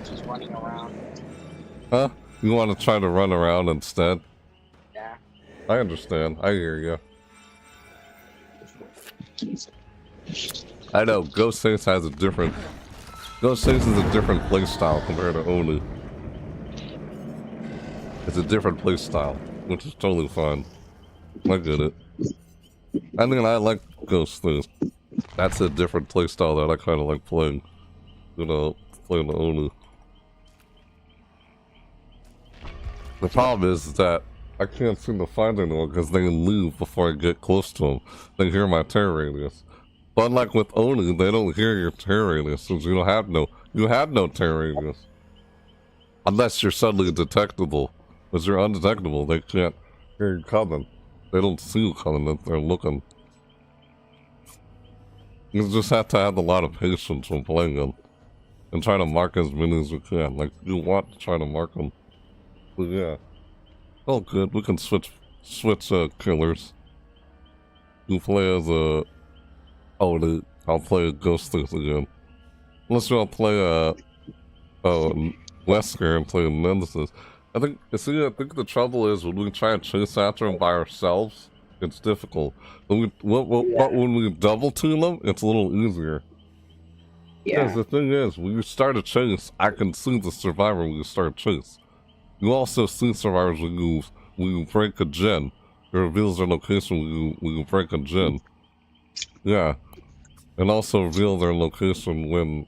just running around. Huh? You want to try to run around instead? Yeah. I understand. I hear you. I know, Ghost Face has a different... Ghost Face is a different playstyle compared to Oni. It's a different playstyle, which is totally fine. I get it. I mean, I like Ghost Face. That's a different playstyle that I kind of like playing. You know, playing the Oni. The problem is that I can't seem to find anyone because they leave before I get close to them. They hear my terror radius. But unlike with Oni, they don't hear your terror radius since you have no terror radius. Unless you're suddenly detectable. Because you're undetectable, they can't hear you coming. They don't see you coming if they're looking. You just have to have a lot of patience when playing them. And try to mark as many as you can. Like, you want to try to mark them. But yeah. Oh good, we can switch killers. You play as a... Oh, I'll play a Ghost Face again. Unless you want to play Wesker and play Nemesis. I think the trouble is when we try and chase after them by ourselves, it's difficult. But when we double team them, it's a little easier. Yeah. Because the thing is, when you start a chase, I can see the survivor when you start a chase. You also see survivors when you break a gen. It reveals their location when you break a gen. Yeah. And also reveal their location when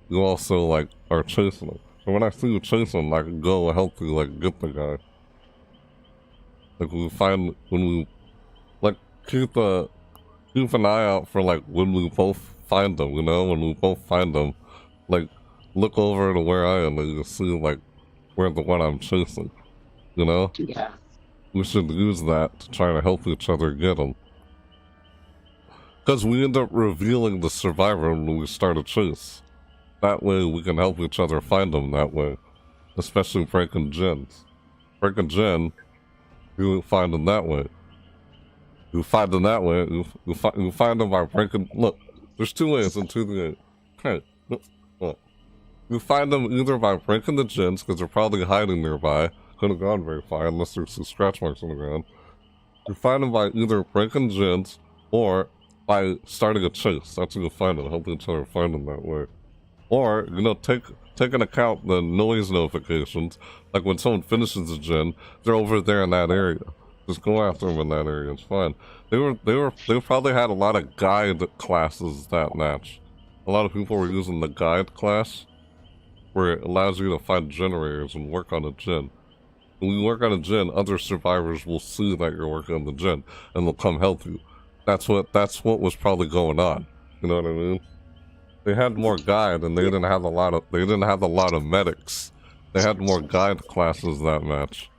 you also, like, are chasing them. So when I see you chasing them, I can go and help you, like, get the guy. Like, when we, like, keep an eye out for, like, when we both find them, you know? When we both find them, like, look over to where I am and you see, like, where the one I'm chasing, you know? Yeah. We should use that to try to help each other get them. Because we end up revealing the survivor when we start a chase. That way we can help each other find them that way. Especially breaking gens. Breaking gen, you find them that way. You find them that way, you find them by breaking... Look, there's two ways in 2D8. Hey, look. You find them either by breaking the gens, because they're probably hiding nearby. Couldn't have gone very far unless there's some scratch marks on the ground. You find them by either breaking gens, or by starting a chase. That's how you find them, helping each other find them that way. Or, you know, take into account the noise notifications. Like when someone finishes a gen, they're over there in that area. Just go after them in that area, it's fine. They probably had a lot of guide classes that match. A lot of people were using the guide class, where it allows you to find generators and work on a gen. When you work on a gen, other survivors will see that you're working on the gen, and they'll come help you. That's what was probably going on. You know what I mean? They had more guide, and they didn't have a lot of medics. They had more guide classes that match.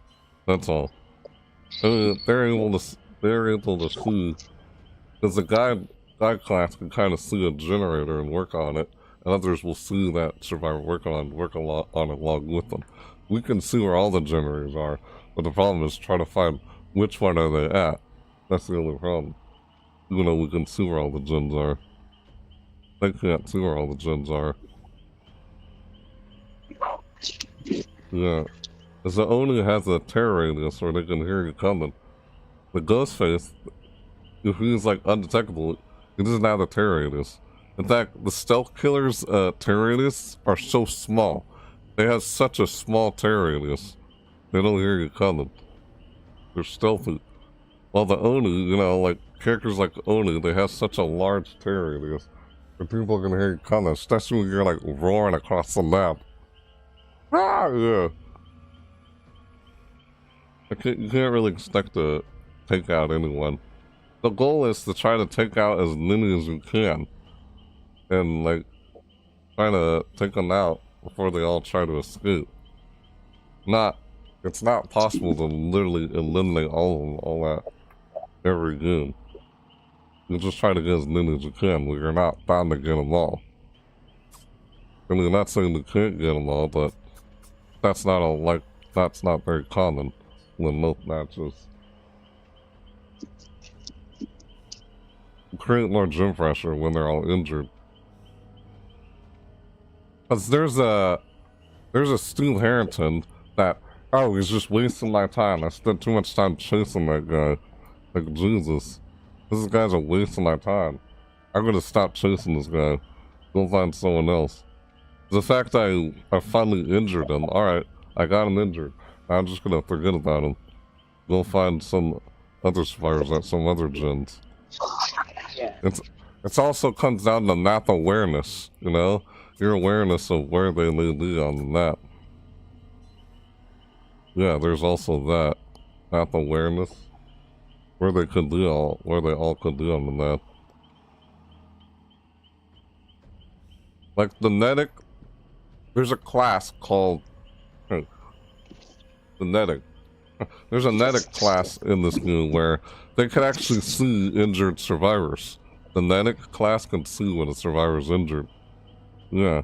That's all. They're able to see, because the guide class can kind of see a generator and work on it, and others will see that survivor work on it along with them. We can see where all the generators are, but the problem is trying to find which one are they at. That's the only problem. You know, we can see where all the gens are. They can't see where all the gens are. Yeah. Because the Oni has a terror radius where they can hear you coming. The Ghost Face, if he's like undetectable, he doesn't have a terror radius. In fact, the stealth killer's terror radius are so small. They have such a small terror radius. They don't hear you coming. They're stealthy. While the Oni, you know, like characters like Oni, they have such a large terror radius. And people can hear you coming, especially when you're like roaring across the map. Ah, yeah. You can't really expect to take out anyone. The goal is to try to take out as many as you can. And like, trying to take them out before they all try to escape. It's not possible to literally eliminate all of them, all that, every game. You just try to get as many as you can, but you're not bound to get them all. I mean, not saying you can't get them all, but that's not very common in most matches. Create more gym pressure when they're all injured. Cause there's a Steve Harrington that, oh, he's just wasting my time. I spent too much time chasing that guy. Like, Jesus. This guy's a waste of my time. I'm gonna stop chasing this guy. Go find someone else. The fact I finally injured him, alright, I got him injured. I'm just gonna forget about him. Go find some other survivors at some other gens. Yeah. It's also comes down to map awareness, you know? Your awareness of where they may be on the map. Yeah, there's also that. path awareness, where they all could do on the map. Like the Netic, there's a class called the Netic. There's a Netic class in this game where they can actually see injured survivors. The Netic class can see when a survivor's injured. Yeah.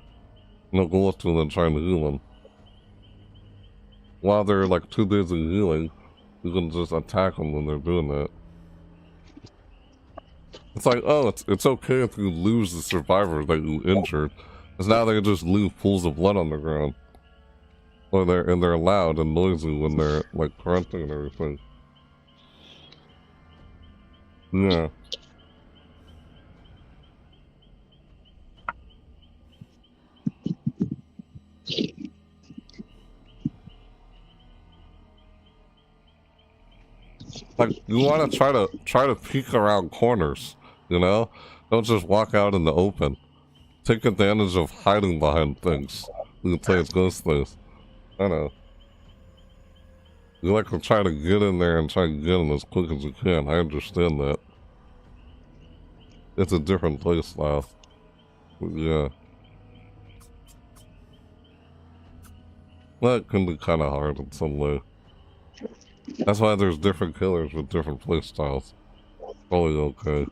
And they'll go up to them and try and heal them. While they're like too busy healing, you can just attack them when they're doing that. It's like, oh, it's okay if you lose the survivor that you injured, because now they just leave pools of blood on the ground. Or they're loud and noisy when they're like grunting and everything. Yeah. Like, you want to try to peek around corners, you know? Don't just walk out in the open. Take advantage of hiding behind things. You can play as Ghost Face. I know. You like to try to get in there and try to get in as quick as you can. I understand that. It's a different play style. But yeah. That can be kind of hard in some way. That's why there's different killers with different playstyles. Probably okay.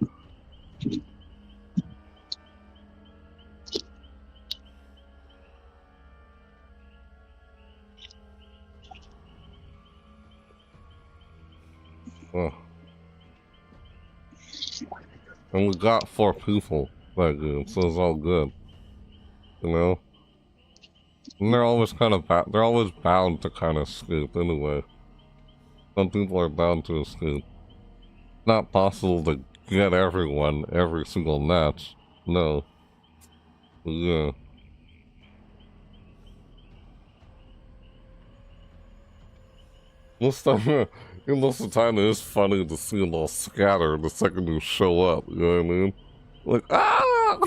Oh. And we got 4 people that game, so it's all good. You know? And they're always kind of they're always bound to kind of escape anyway. Some people are bound to escape. Not possible to get everyone every single match. No. But yeah. Most of the time it is funny to see them all scattered the second you show up, you know what I mean? Like, ah!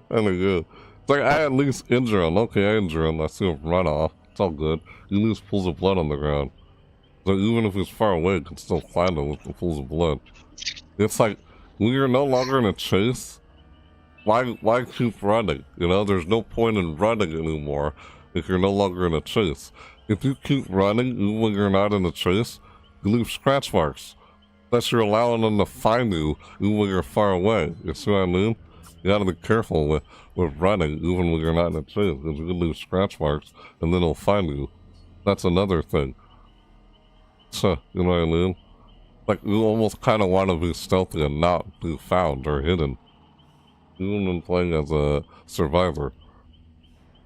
And again, it's like, I at least injure him. Okay, I injure him. I see him run off. It's all good. You lose pools of blood on the ground. So even if he's far away, you can still find him with the pools of blood. It's like, when you're no longer in a chase, why keep running? You know, there's no point in running anymore if you're no longer in a chase. If you keep running, even when you're not in a chase, you leave scratch marks. Unless you're allowing them to find you, even when you're far away. You see what I mean? You gotta be careful with running, even when you're not in a chase, because you can leave scratch marks, and then they'll find you. That's another thing. So, you know what I mean? Like, you almost kind of want to be stealthy and not be found or hidden. Even when playing as a survivor.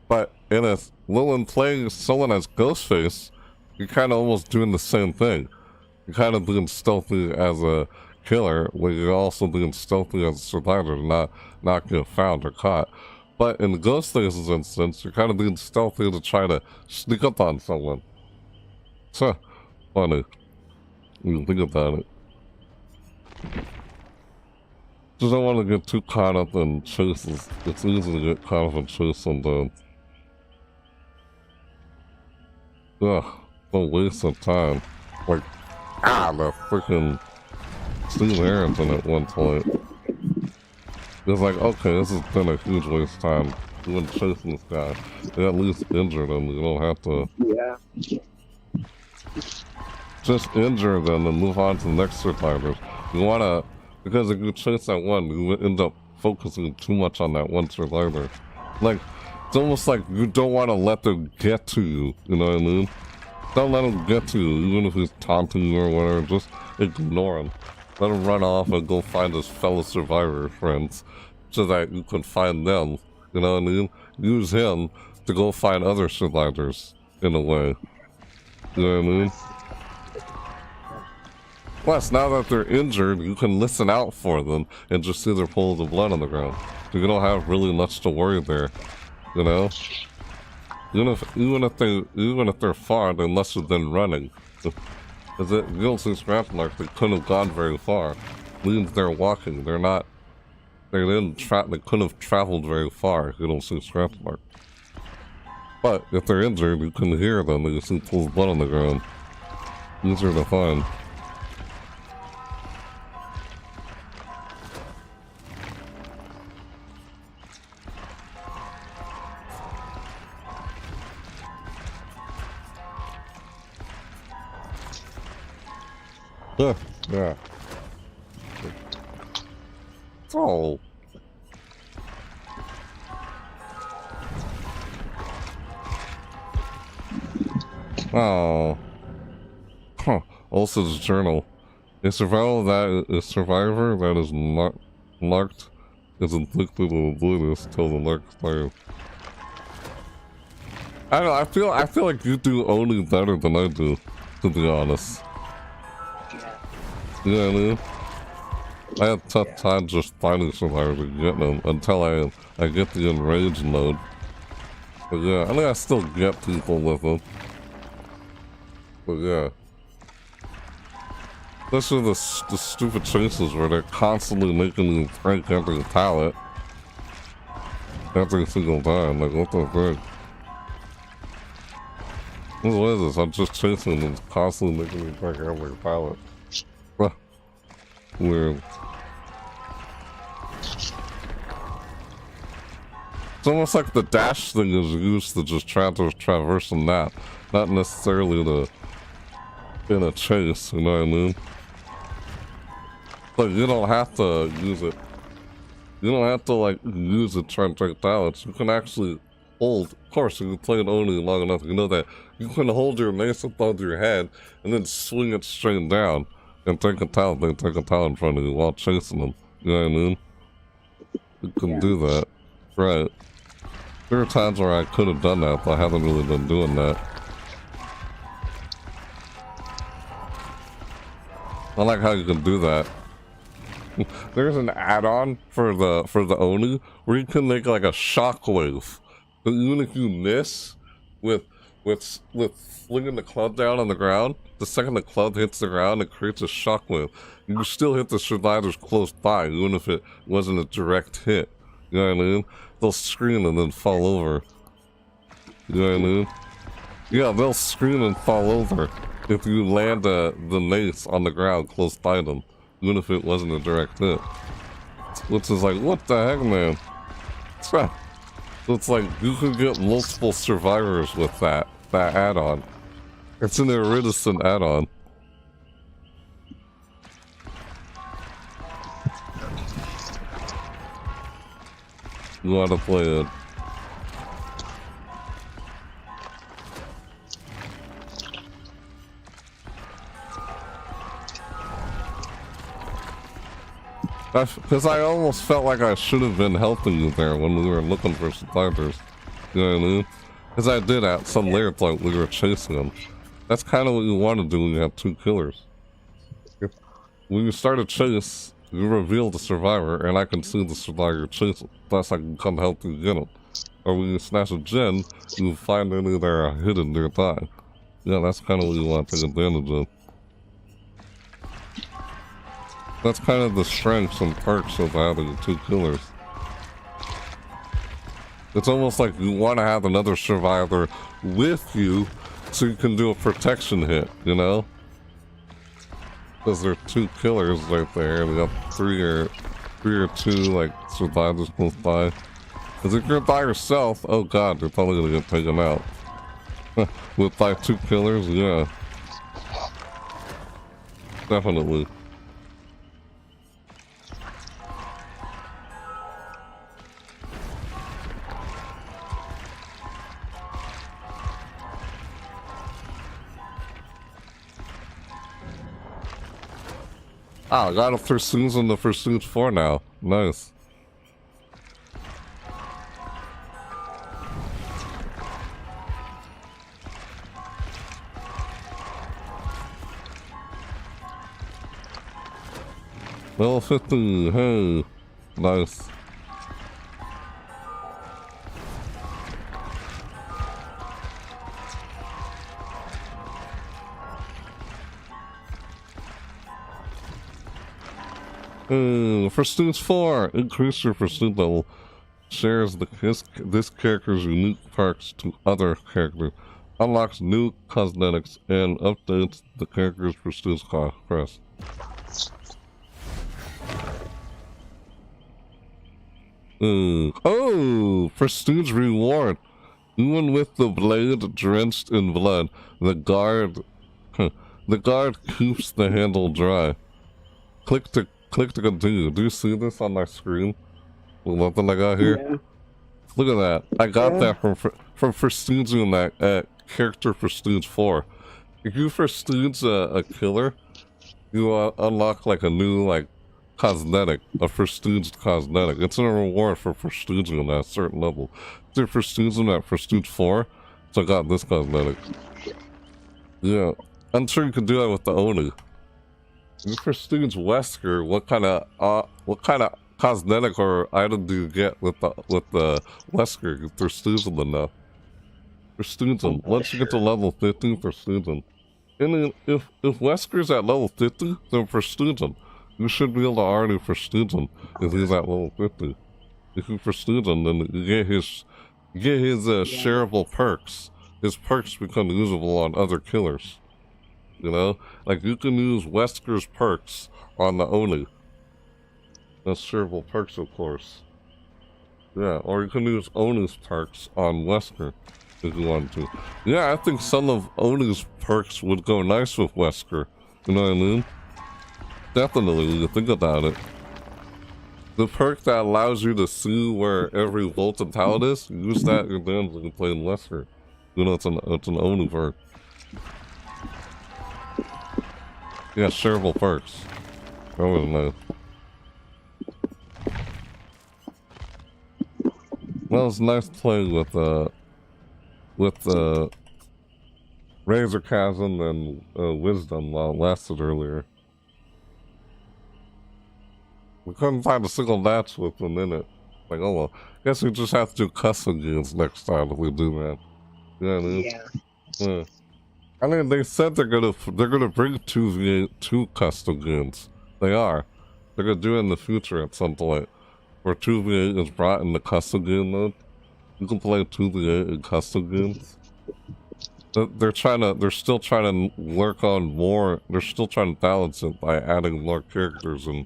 But when playing someone as Ghost Face, you're kind of almost doing the same thing. You're kind of being stealthy as a killer, when you're also being stealthy as a survivor to not get found or caught. But in Ghost Face's instance, you're kind of being stealthy to try to sneak up on someone. So, funny. You think about it. Just don't want to get too caught up in chases. It's easy to get caught up in chases sometimes. Ugh, what a waste of time. Like, the freaking Steve Arrington at one point. It's like, okay, this has been a huge waste of time. You wouldn't chase this guy. They at least injured him. You don't have to. Yeah. Just injure them and move on to the next survivors. You wanna, because if you chase that one, you end up focusing too much on that one survivor. Like, it's almost like you don't want to let them get to you, you know what I mean? Don't let him get to you, even if he's taunting you or whatever, just ignore him. Let him run off and go find his fellow survivor friends, so that you can find them, you know what I mean? Use him to go find other survivors, in a way. You know what I mean? Plus, now that they're injured, you can listen out for them and just see their pools of blood on the ground. So you don't have really much to worry there, you know? Even if they're far, they must have been running. Because you don't see scratch marks, they couldn't have gone very far. Means they're walking. They couldn't have traveled very far if you don't see scratch marks. But if they're injured, you can hear them and you see pools of blood on the ground. easier to find. Yeah. Oh. Oh. Huh. Also, the journal. A survivor that is not marked is inflicted with oblivious till the next time. I don't know, I feel like you do Oni better than I do, to be honest. You know what I mean? I had a tough time just finding survivors and getting them until I get the enraged mode. But yeah, I think I still get people with them. But yeah. Especially the stupid chases where they're constantly making you break every pallet. Every single time. Like, what the frick? What is this? I'm just chasing and constantly making me break every pallet. Weird. It's almost like the dash thing is used to just try to traverse a map, not necessarily to in a chase, you know what I mean? Like, you don't have to use it. You don't have to, like, use it trying to take balance. You can actually hold, of course, if you play it only long enough, you know that you can hold your mace above your head and then swing it straight down and take a towel, then take a towel in front of you while chasing them. You know what I mean? You can do that. Right. There are times where I could have done that, but I haven't really been doing that. I like how you can do that. There's an add-on for the Oni where you can make like a shockwave. But even if you miss with flinging the club down on the ground, the second the club hits the ground, it creates a shockwave. You can still hit the survivors close by, even if it wasn't a direct hit. You know what I mean? They'll scream and then fall over. You know what I mean? Yeah, they'll scream and fall over if you land the mace on the ground close by them, even if it wasn't a direct hit. Which is like, what the heck, man? It's like, you could get multiple survivors with that add-on. It's an iridescent add-on. You want to play it. Because I almost felt like I should have been helping you there when we were looking for survivors. You know what I mean? Because I did at some later point we were chasing them. That's kind of what you want to do when you have two killers. When you start a chase, you reveal the survivor, and I can see the survivor chasing. Thus I can come help you get them. Or when you snatch a gen, you find any that are hidden nearby. Yeah, that's kind of what you want to take advantage of. That's kind of the strengths and perks of having two killers. It's almost like you want to have another survivor with you so you can do a protection hit, you know? Because there are two killers right there, and we got three or two, like, survivors close by. Because if you're by yourself, oh god, you're probably gonna get taken out. With like two killers, yeah. Definitely. Ah, I got a Pursuits in the Pursuits 4 now. Nice. Level 50, hey. Nice. Pursuits 4, increase your pursuit level. Shares this character's unique perks to other characters. Unlocks new cosmetics and updates the character's prestige crest. Oh, prestige reward. Even with the blade drenched in blood, the guard keeps the handle dry. Click to continue. Do you see this on my screen? Nothing I got here. Yeah. Look at that. I got that from prestiging that at character prestige 4. If you prestige a killer, you unlock like a new like cosmetic, a prestige cosmetic. It's a reward for prestiging at a certain level. If you're prestiging at prestige 4, so I got this cosmetic. Yeah, I'm sure you can do that with the Oni. If you prestige Wesker, what kind of cosmetic or item do you get with the Wesker? If they're prestiging enough. Prestiging. Once you get to level 50, prestiging. And if Wesker's at level 50, then prestiging. You should be able to already prestige him if he's at level 50. If you prestige him, then you get his shareable perks. His perks become usable on other killers. You know? Like, you can use Wesker's perks on the Oni. That's shareable perks, of course. Yeah, or you can use Oni's perks on Wesker if you want to. Yeah, I think some of Oni's perks would go nice with Wesker. You know what I mean? Definitely, when you think about it. The perk that allows you to see where every Volton talent is, use that in your guns when you play in Wesker. You know, it's an Oni perk. Yeah, shareable perks. That was nice. Well, it's nice playing with Razor Chasm and Wisdom while it lasted earlier. We couldn't find a single match with them in it. Like, oh well, guess we just have to do custom games next time if we do that. You know what I mean? Yeah. I mean, they said they're gonna bring two custom games. They are. They're gonna do it in the future at some point, where 2v8 is brought in the custom game mode. You can play 2v8 in custom games. They're still trying to work on more. They're still trying to balance it by adding more characters and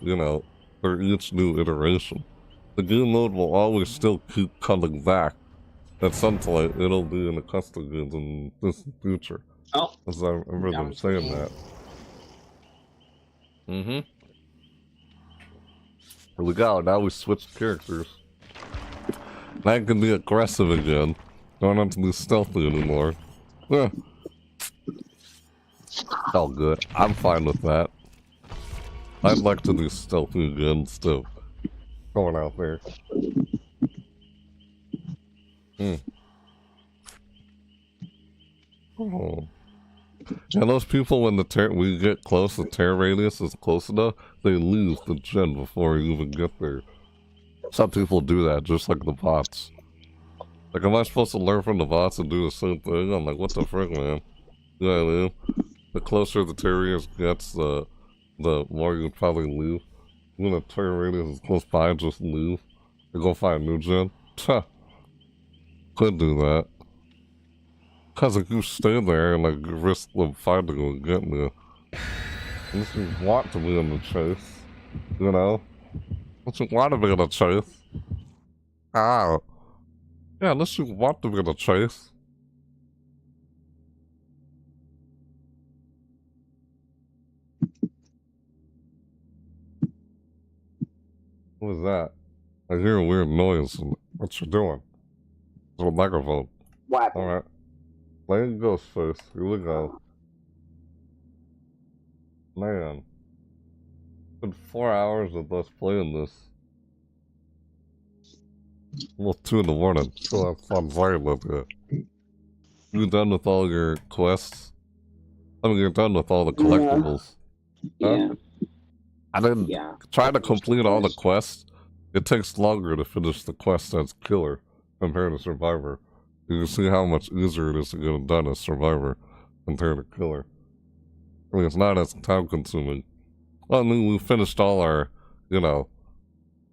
you know, for each new iteration. The game mode will always still keep coming back. At some point, it'll be in the custom games in this future. Oh. As I remember them saying that. Here we go, now we switched characters. Now I can be aggressive again. Don't have to be stealthy anymore. Yeah. All good. I'm fine with that. I'd like to do stealthy again, still. Going out there. Oh. Yeah, those people, when we get close, the tear radius is close enough, they lose the gen before you even get there. Some people do that, just like the bots. Like, am I supposed to learn from the bots and do the same thing? I'm like, what the frick, man? You know what I mean? The closer the tear radius gets, the more you probably leave. When the tear radius is close by, just leave. And go find a new gen. Tuh. Could do that. Cause if you stay there and like risk them finding you and getting you. Unless you want to be in the chase. You know? Unless you want to be in the chase. Ah. Yeah, unless you want to be in the chase. What is that? I hear a weird noise. What you doing? It's a microphone. What? Alright. Playing Ghost Face. Here we go. Man. It's been 4 hours of us playing this. Almost 2 in the morning. Still have fun playing with it. You done with all your quests? I mean, you're done with all the collectibles. Yeah. Huh? I didn't try to complete all the quests. It takes longer to finish the quest as Killer compared to Survivor. You can see how much easier it is to get it done as Survivor compared to Killer. I mean, it's not as time consuming. Well, I mean, we finished all our, you know,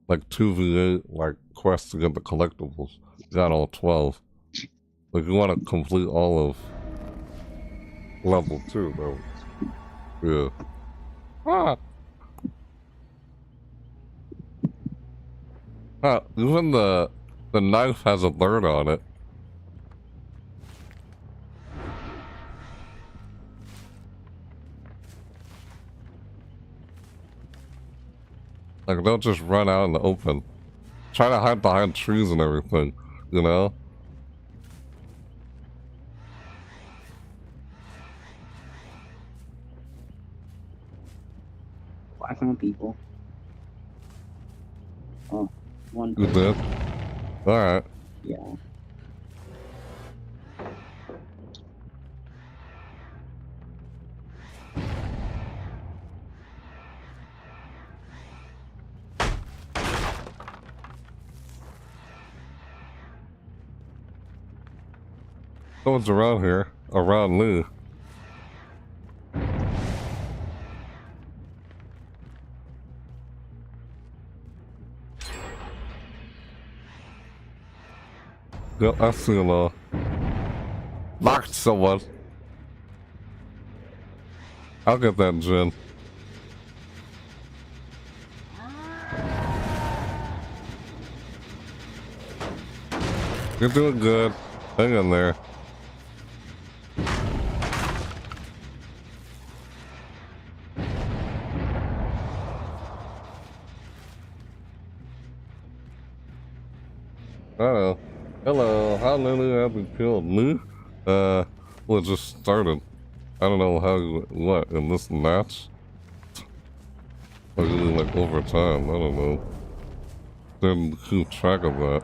like 2v8 like quests to get the collectibles. Got all 12. Like, you want to complete all of level 2, though. Yeah. Ah! Ah, even the knife has a bird on it. Like, don't just run out in the open. Try to hide behind trees and everything, you know? I found people. Oh, one You person. did? Alright. Yeah. Someone's around here. Around me. Yep, I see him, knocked someone. I'll get that, Jen. You're doing good. Hang in there. Uh-oh. Hello, how many have we killed? Me? Well, it just started. I don't know how, what, in this match? Like over time, I don't know. Didn't keep track of that.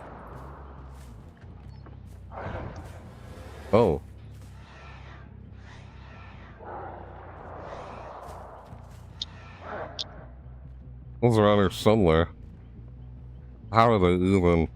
Oh. Those are around here somewhere. How are they even?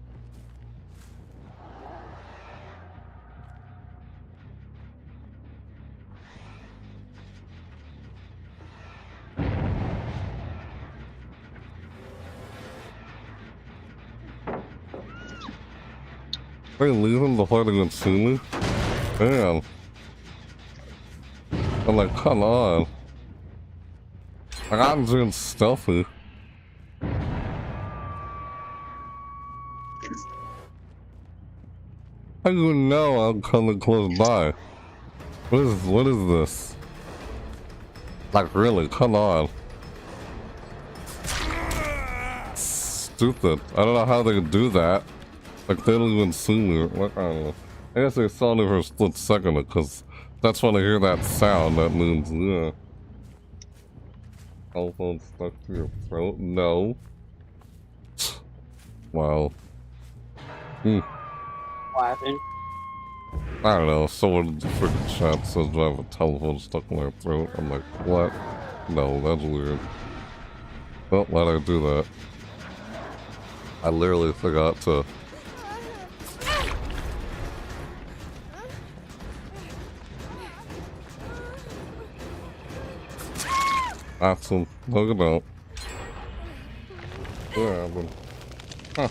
They leaving before they can see me? Damn. I'm like, come on. Like, I'm doing stealthy. How do you know I'm coming close by? What is this? Like, really, come on. Stupid. I don't know how they can do that. Like, they don't even see me. Like, I don't know. I guess they saw me for a split second, because that's when I hear that sound. That means, yeah. Telephone stuck to your throat? No. Wow. Hmm. What happened? I don't know. Someone in the freaking chat says I have a telephone stuck in my throat. I'm like, what? No, that's weird. Well, why'd I do that? I literally forgot to... Awesome. Look it out. What happened? Huh.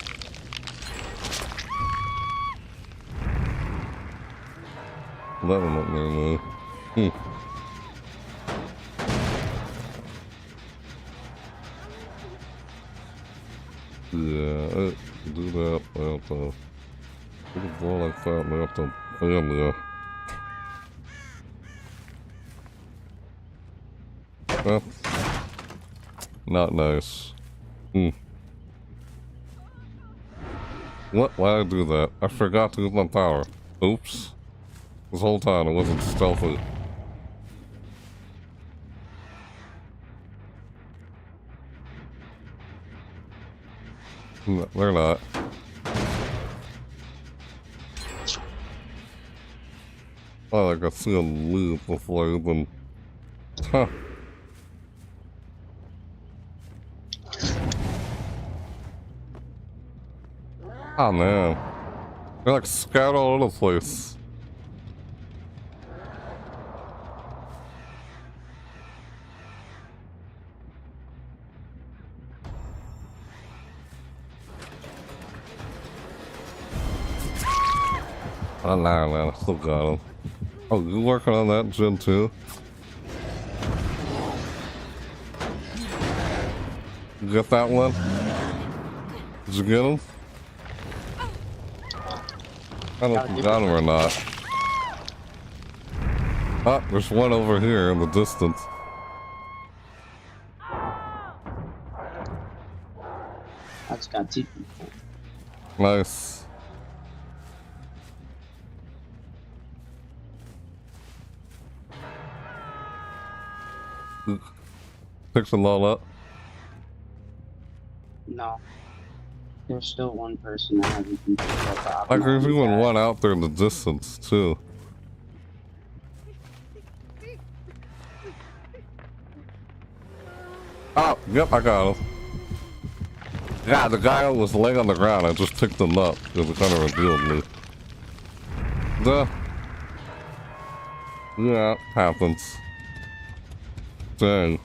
That one up there, man. Yeah, do that. I have to... Put a ball like that and I have to bam there. That's not nice. What? Why did I do that? I forgot to use my power. Oops. This whole time it wasn't stealthy. No, they're not. Oh, like I see them leave before I even... Huh. Oh man. They're like scattered all over the place. Oh, nah, man, I still got him. Oh, you working on that, Gen 2? You get that one? Did you get him? I don't know if you got him or not. Ah, there's one over here in the distance. I just got 2 people. Nice. Pick them all up. No. There's still one person that hasn't been picked up. Like there's even one out there in the distance too. Oh, yep, I got him. Yeah, the guy was laying on the ground. I just picked him up because it kind of revealed me. Duh. Yeah, happens. Dang.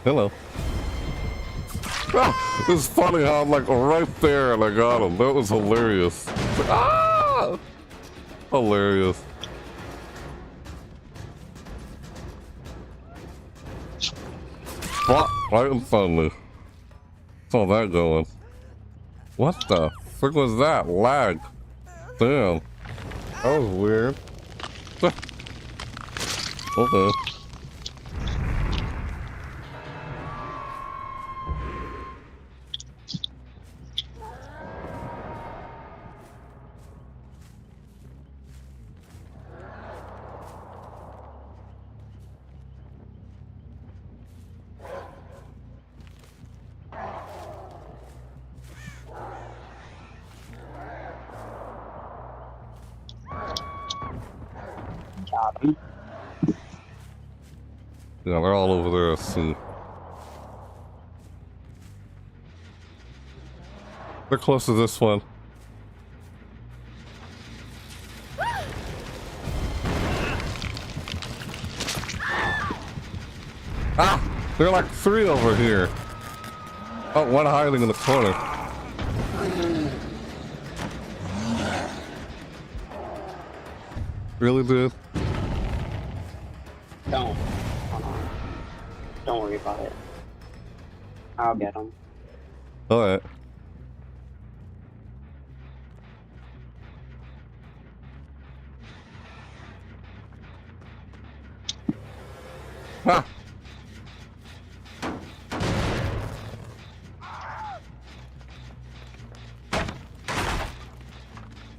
Hello. Ah, it's funny how I'm like right there and I got him. That was hilarious. Ah! Hilarious. What? Right in front of me. Saw that going. What the frick was that? Lag. Damn. That was weird. Okay. Yeah, they're all over there, I see. They're close to this one. Ah! There are like 3 over here. Oh, one hiding in the corner. Really, dude? Don't. Don't worry about it. I'll get him. Alright. Ha!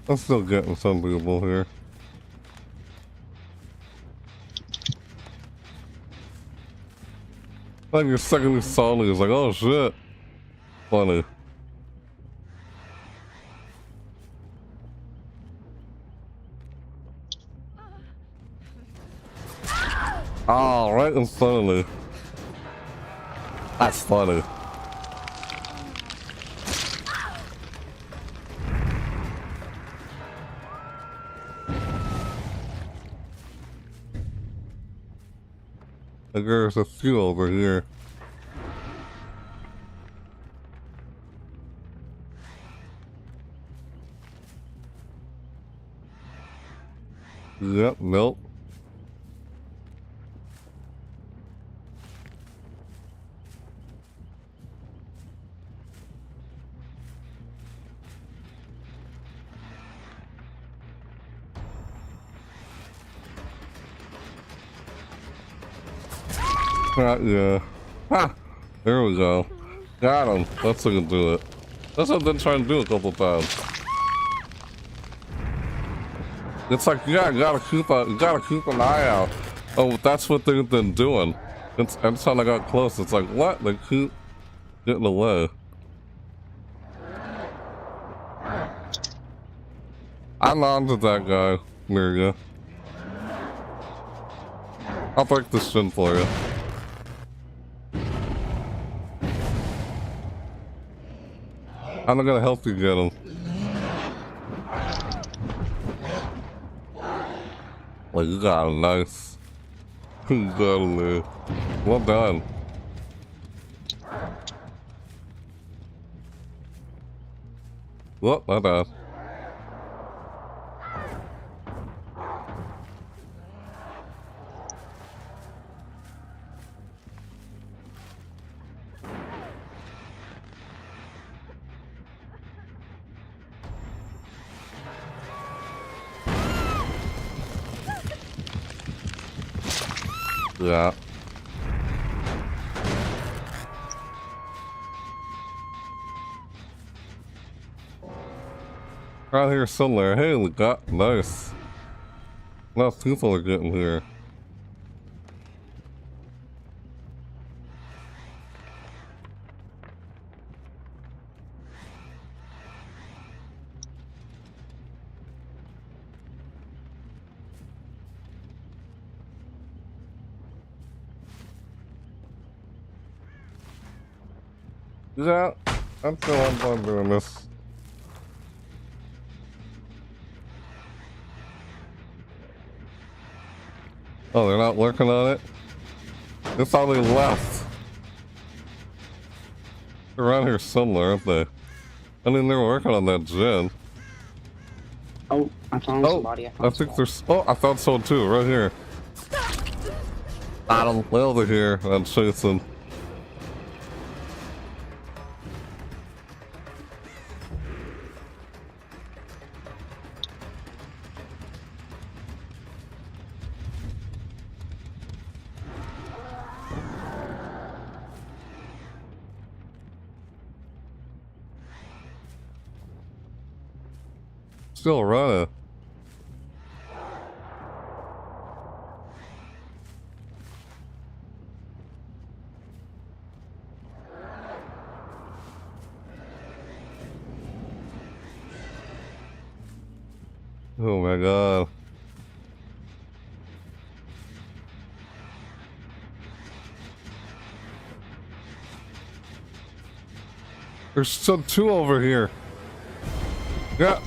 I'm still getting some people here. Like your second solid is like, oh shit. Funny. Oh, right in front of me. That's funny. There's a few over here. Yep, nope. Yeah. Ha! There we go. Got him. That's gonna do it. That's what I've been trying to do a couple times. It's like, yeah, you gotta keep an eye out. Oh, that's what they've been doing. Every time I got close, it's like, what? They keep getting away. I'm on to that guy, Miria. I'll break this shin for you. I'm not gonna help you get him. Like, you got a nice. You got a well done. Well, not bad. Yeah. Around here somewhere. Hey, we got nice. Enough people are getting here. Yeah, I'm still on doing this. Oh, they're not working on it? It's how they left. They're around here somewhere, aren't they? I mean, they're working on that gen. Oh, I found somebody. I think there's. Oh, I found someone too, right here. Got him. Way over here. I'm chasing. Still running. Oh my god. There's still two over here. Yeah.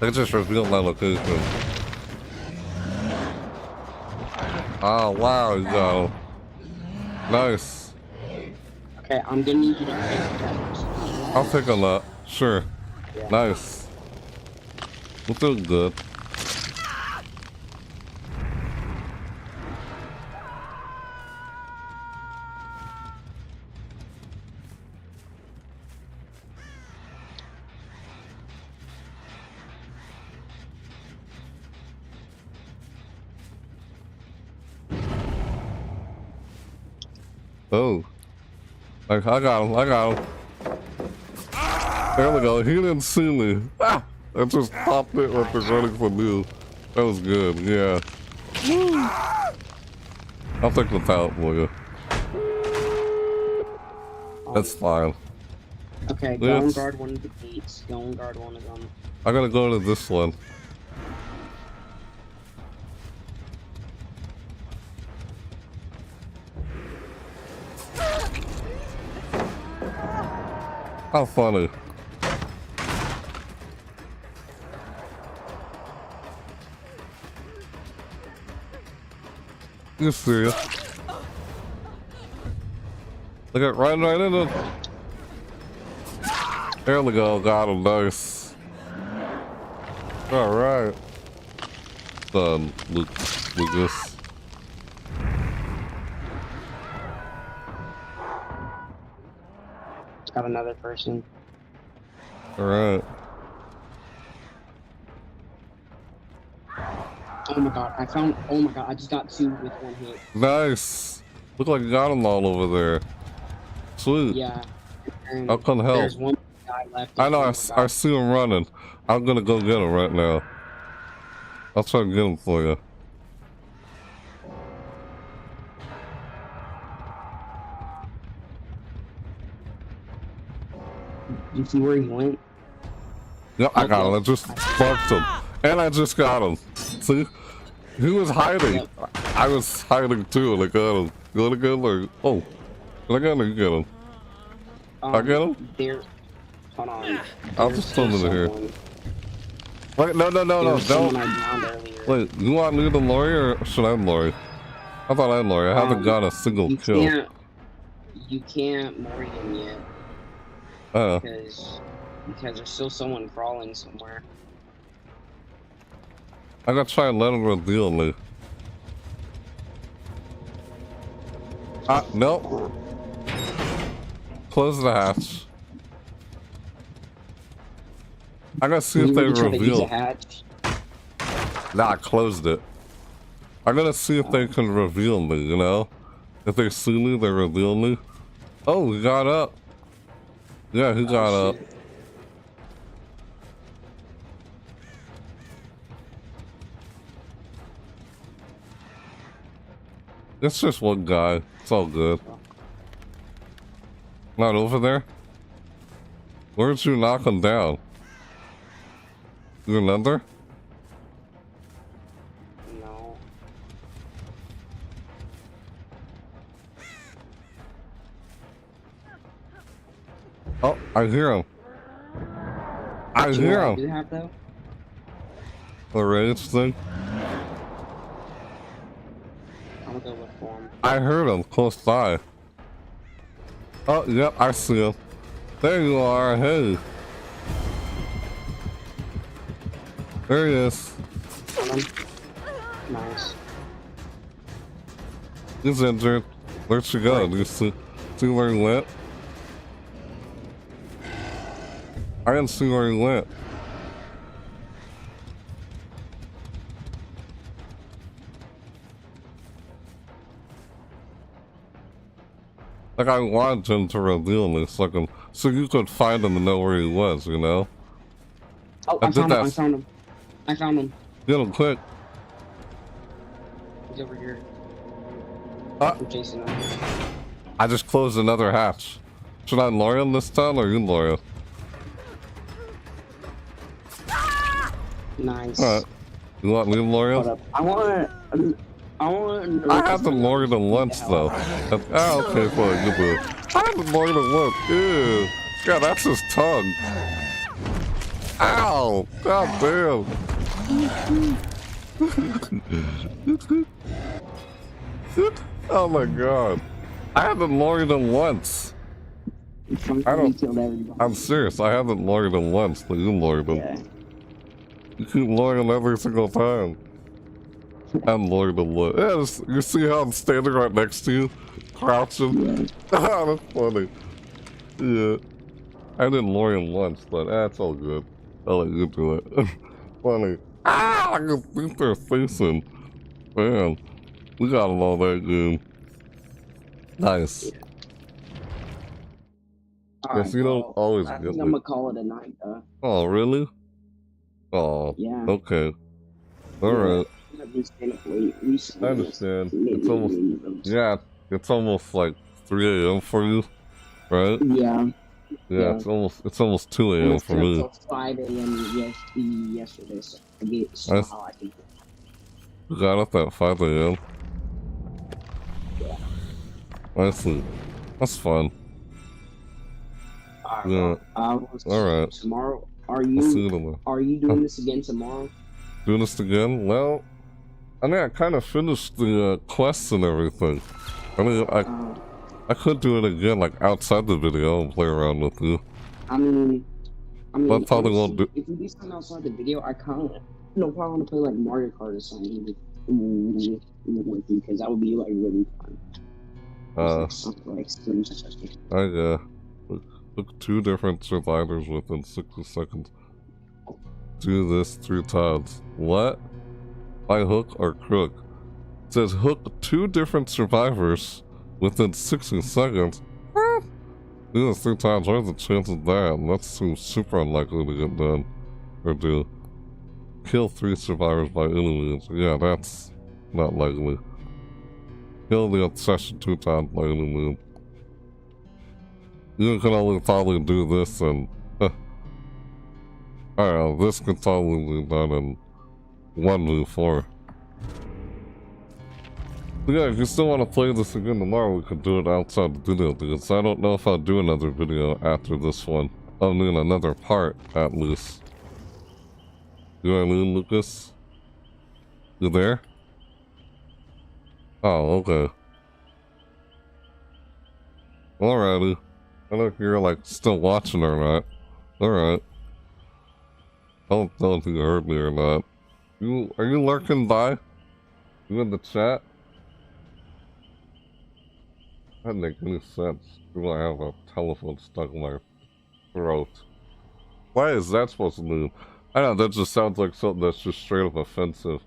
They just revealed my location. Oh wow, you got him. Nice. Okay, I'm gonna need you to take that. I'll take a lot. Sure. Yeah. Nice. We're doing good. Oh. I got him. I got him. There we go. He didn't see me. Ah! I just popped it with the running for new. That was good. Yeah. I'll take the pallet for you. That's fine. Okay, go and guard one of the gates. Go and guard one of them. I gotta go to this one. How funny. You see it. Look at right in it. There we go, got him, nice. Alright. Done, Lucas. Got another person. Alright. Oh my god, oh my god, I just got two with one hit. Nice. Look like you got them all over there. Sweet. Yeah. And I'll come help. There's one guy left. I know, I see him running. I'm gonna go get him right now. I'll try to get him for you. You see where he went? Yep, I got him. I just bumped him. And I just got him. See? He was hiding. Yep. I was hiding too, and I got him. You wanna get him? Or, oh. Did I get him? You get him. I get him? There. Hold on. I'll just throw him in here. Wait, no, There was don't. someone I drowned earlier. Wait, you want me to lawyer or should I lawyer? I thought I'd lawyer. I haven't got a single You kill. you can't Mori him yet because there's still someone crawling somewhere. I gotta try and let him reveal me. Nope. Close the hatch. I gotta see if they reveal. Nah, I closed it. I gotta see if they can reveal me, you know? If they see me, they reveal me. Oh, he got up. Yeah, he got up. It's just one guy. It's all good. Not over there? Where'd you knock him down? You another? No. Oh, I hear him. I hear him. Do you have though? The rage thing. I'm gonna go look for him. I heard him close by. Oh, yep, I see him. There you are. Hey. There he is. Nice. He's injured. Where'd she go? Do you see where he went? I didn't see where he went. Like I wanted him to reveal me so you could find him and know where he was, you know? Oh, I found him. I found him. Get him quick. He's over here. I'm chasing him. I just closed another hatch. Should I lure him this time or you lure him? Nice. Alright. You want me to lure him? Hold up. I haven't lured him once though. Okay, fine, you do. I haven't lured him once. Ew. God, that's his tongue. Ow! God damn. Oh my god. I haven't lured him once. I'm serious, I haven't lured him once, but you lured him. Yeah. You keep luring him every single time. I'm lured him. Yeah, you see how I'm standing right next to you? Crouching? Yeah. That's funny. Yeah. I didn't lure him once, but that's all good. I'll let you do it. Funny. I can beat their face in. Man, we got him all that good. Nice. Yeah. Yes, you don't always I get think me. I'm gonna call it a night, though. Oh, really? Oh, yeah. Okay. Alright. I've been staying up late recently. I understand. It's almost, it's almost like 3 a.m. for you, right? Yeah. Yeah, it's almost 2 a.m. for me. Until 5 a.m. yesterday, so I get how I think. You got up at 5 a.m. Yeah. I see. That's fun. Yeah. Alright. Tomorrow, are you doing this again tomorrow? Doing this again? Well, I mean, I kind of finished the quests and everything. I mean, I could do it again, like outside the video and play around with you. I mean, but probably won't do. If we do something outside the video, I kind of, probably want to play like Mario Kart or something with you, because that would be like really fun. Took 2 different survivors within 60 seconds. Do this 3 times. What? By hook or crook? It says hook 2 different survivors within 60 seconds. What? Do this 3 times. What are the chances of that? That seems super unlikely to get done. Or do. Kill 3 survivors by any means. Yeah, that's not likely. Kill the obsession 2 times by any means. You can only probably do this and I don't know, this could probably be done in 1v4. But yeah, if you still want to play this again tomorrow, we could do it outside the video, because I don't know if I'll do another video after this one. I mean, another part, at least. You know what I mean, Lucas? You there? Oh, okay. Alrighty. I don't know if you're like still watching or not. Alright. I don't know if you heard me or not. Are you lurking by? You in the chat? That doesn't make any sense. Do I have a telephone stuck in my throat? Why is that supposed to mean? I don't know, that just sounds like something that's just straight up offensive.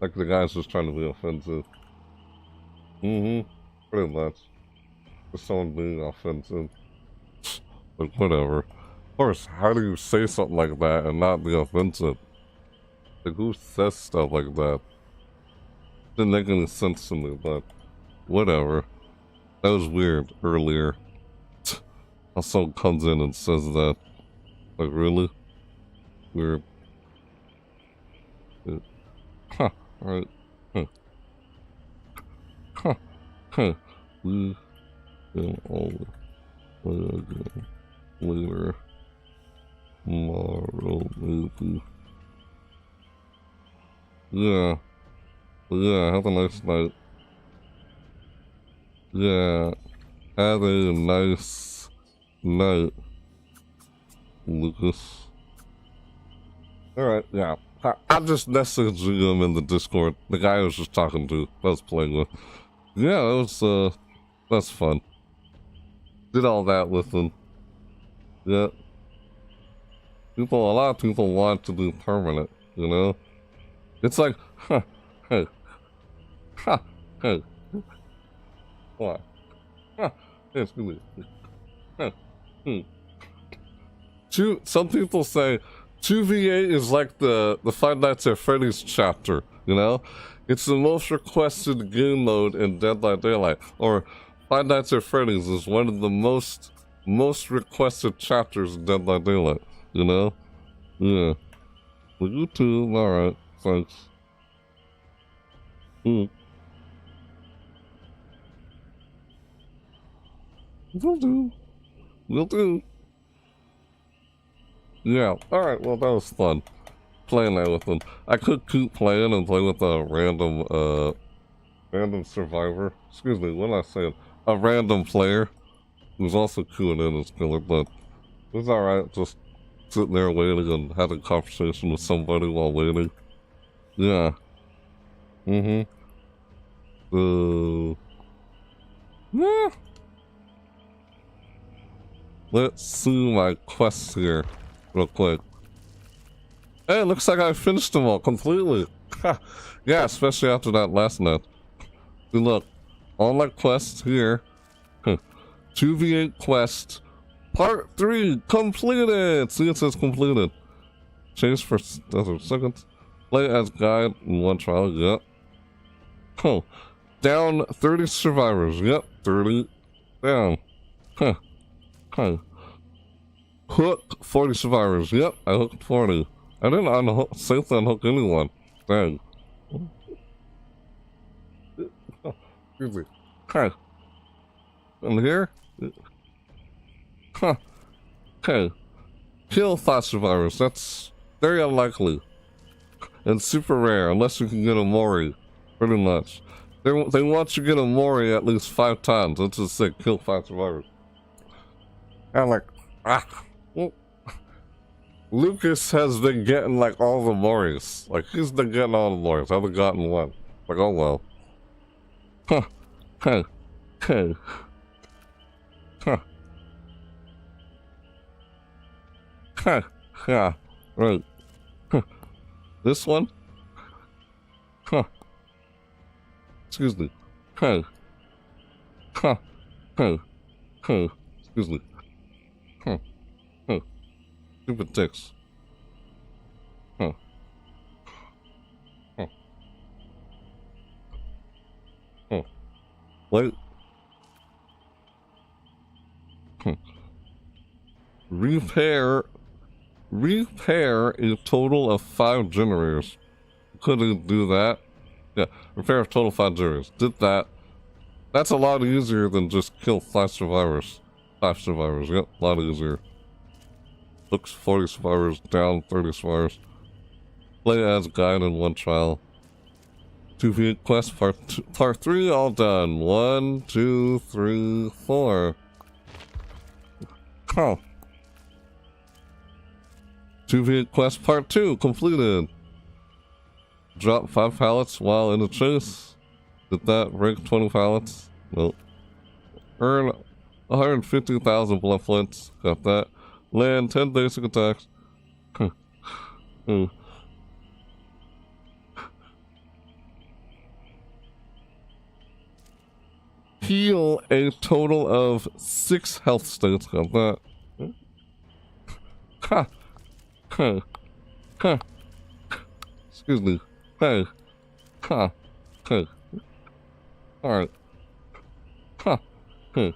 Like the guy's just trying to be offensive. Mm-hmm. Pretty much. Just someone being offensive. Like, whatever. Of course, how do you say something like that and not be offensive? Like, who says stuff like that? Didn't make any sense to me, but whatever. That was weird earlier. How someone comes in and says that. Like, really? Weird. Huh, alright. Huh. Huh. Huh. We will all play again later. Tomorrow, maybe. Yeah. Yeah, have a nice night. Yeah. Have a nice night, Lucas. Alright, yeah. I just messaged him in the Discord. The guy I was just talking to, I was playing with. Yeah, it was, that's fun. Did all that with him. Yeah. A lot of people want to do permanent, you know? It's like, hey. Hey. What? It's good. Some people say 2v8 is like the Five Nights at Freddy's chapter, you know? It's the most requested game mode in Dead by Daylight. Or Five Nights at Freddy's is one of the most requested chapters in Dead by Daylight, you know? Yeah. Well, you too, alright, thanks. Will do. Will do. Yeah, alright, well that was fun. Playing that with them. I could keep playing and play with a random survivor. Excuse me, what am I saying? A random player who's also queuing in as killer, but it was alright just sitting there waiting and having a conversation with somebody while waiting. Yeah. Yeah. Let's see my quests here real quick. Hey, it looks like I finished them all completely. Yeah, especially after that last night. See, look, all my quests here. 2v8 quest, part 3 completed. See, it says completed. Chase for desert seconds. Play as guide in one trial. Yep. Oh, down 30 survivors. Yep, 30 down. Hook 40 survivors. Yep, I hooked 40. I didn't safely unhook anyone. Dang. Oh, excuse me. Okay. And here? Huh. Okay. Kill 5 survivors. That's very unlikely. And super rare, unless you can get a Mori. Pretty much. They want you to get a Mori at least 5 times. Let's just say kill 5 survivors. I'm like, well, Lucas has been getting like all the Moris. Like he's been getting all the Moris. I haven't gotten one. Like, oh well. Huh. Hey. Hey. Huh. Huh. Yeah. Right. Huh. This one? Huh. Excuse me. Huh. Huh. Huh. Huh. Excuse me. Huh. Huh. Stupid ticks. Huh. Huh. Huh. Wait. Huh. Repair a total of 5 generators. Couldn't do that. Yeah, repair a total of 5 generators. Did that. That's a lot easier than just kill 5 survivors. 5 survivors, yep, a lot easier. Looks 40 survivors, down 30 survivors. Play as guide in one trial. 2v8 quest part 3 all done. 1, 2, 3, 4. Huh. 2v8 quest part 2 completed. Drop 5 pallets while in the chase. Did that break 20 pallets? Nope. Earn 150,000 blood points. Got that. Land 10 basic attacks. Heal a total of 6 health states. Got that. Ha! Ha! Ha! Excuse me. Hey. Ha! Hey. Alright. Ha! Hey.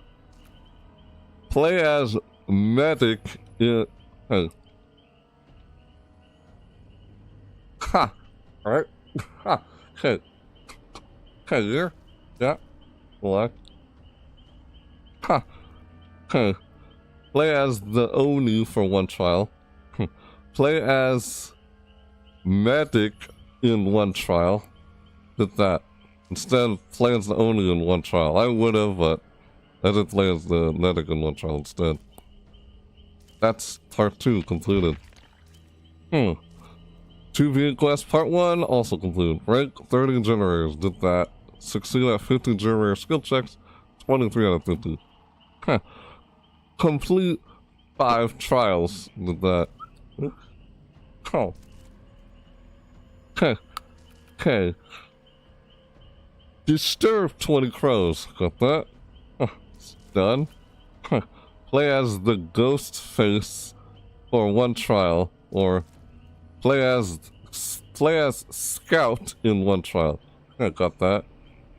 Play as medic in. Hey. Ha! Alright. Ha! Hey. Hey, here? Yeah. What? Ha! Hey. Play as the Oni for one trial. Play as medic in one trial. Did that. Instead, play as the Oni in one trial. I would have, but I did play as the medic in one trial instead. That's part 2 completed. 2v8 quest part 1 also completed. Rank 30 generators. Did that. Succeed at 50 generator skill checks. 23 out of 50. Huh. Complete 5 trials. Did that. Oh. Okay. Okay. Disturb 20 crows. Got that. Done. Play as the Ghost Face for one trial, or play as Scout in one trial. I got that.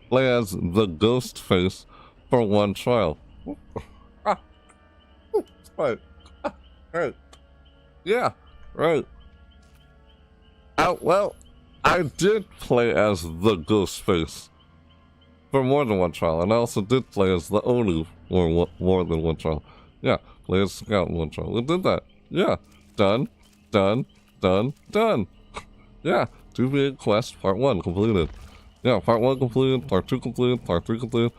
Play as the Ghost Face for one trial. Right. Right. Yeah. Right. Well, I did play as the Ghost Face for more than one trial, and I also did play as the Oni for more than one trial. Yeah, play as Scout in one trial. We did that. Yeah. Done. Done. Done. Done. Yeah. 2v8 quest part 1 completed. Yeah, part 1 completed, part 2 completed, part 3 completed.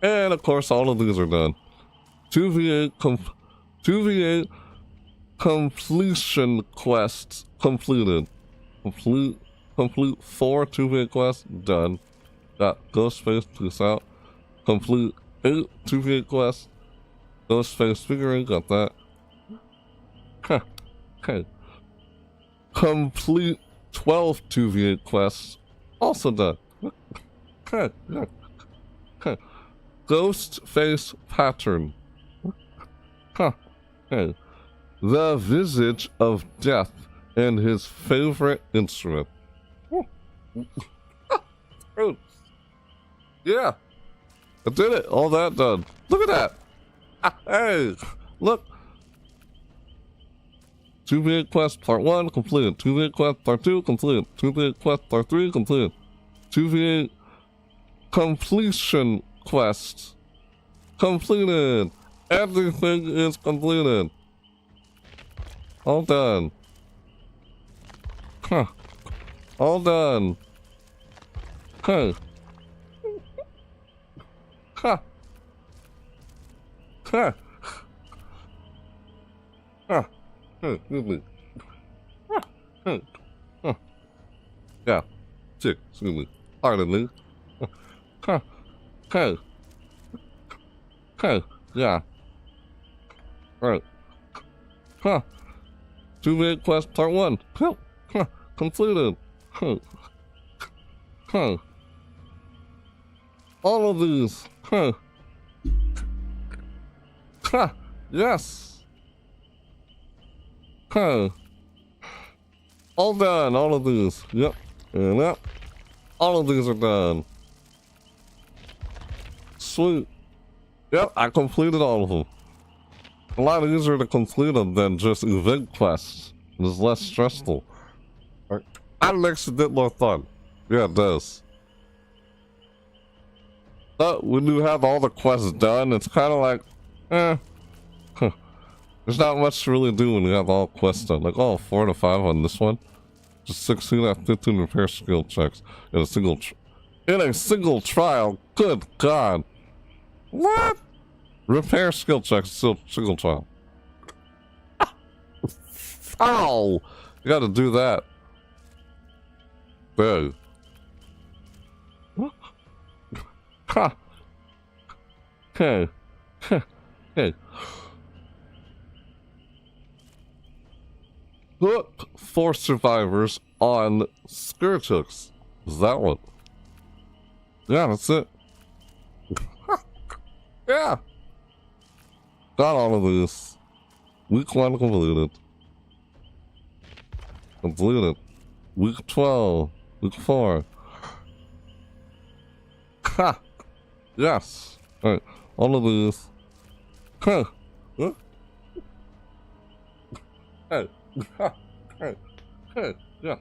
And of course all of these are done. 2v8 completion quests completed. Complete 4 2v8 quests done. Got Ghost Face, peace out. Complete 8 2v8 quests. Ghost Face figurine, got that. Huh. Okay. Complete 12 2v8 quests, also done. Okay. Okay. Ghost Face pattern. Huh. Okay. The visage of death and his favorite instrument. Yeah. I did it. All that done. Look at that. Hey, look. 2v8 quest part 1 completed. 2v8 quest part 2 completed. 2v8 quest part 3 completed. 2v8 completion quest completed. Everything is completed. All done. Huh. All done. Huh. Huh. Huh. Huh. Excuse me. Yeah. Sick. Excuse me. Pardon me. Huh. Huh. Huh. Yeah. Right. Huh. 2v8 quest part 1. Huh. Huh. Completed. Huh. Huh. All of these. Huh. Huh. Yes. Huh. All done. All of these. Yep. And yep. All of these are done. Sweet. Yep, I completed all of them. A lot easier to complete them than just event quests. It's less stressful. That makes it a bit more fun. Yeah, it does. But when you have all the quests done, it's kind of like, there's not much to really do when you have all quests done. Like, oh, 4 to 5 on this one. to succeed at 15 repair skill checks in a single trial. Good God. What? Repair skill checks, still single trial. Ow! You gotta do that. There. Ha! Okay. Okay. Look for survivors on skirt hooks. Is that one? Yeah, that's it. Yeah. Got all of this. Week 1 completed. Completed. Week 12. Week 4. Ha! Yes. Alright. All of these. Huh. Huh? Hey. Hey. Hey. Yeah.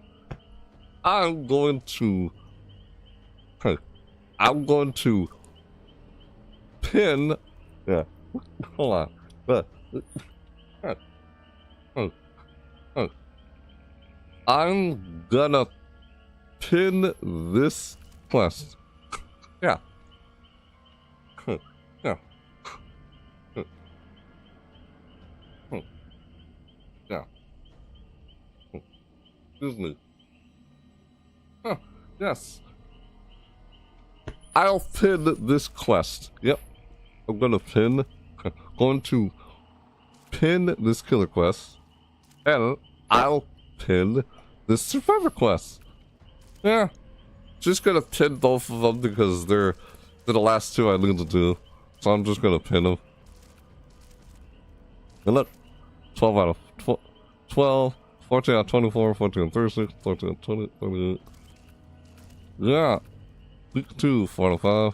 I'm going to pin. Yeah. Hold on. I'm gonna pin this quest. Yeah. Yeah. Yeah. Excuse me. Yes. I'll pin this quest. Yep. I'm going to pin this killer quest. And I'll pin this survivor quest. Yeah. Just gonna pin both of them because they're the last two I need to do. So I'm just gonna pin them. And look. 12 out of 12. 14 out of 24. 14 out of 36. 14 out of 20. 28. Yeah. Week 2, 4 out of 5.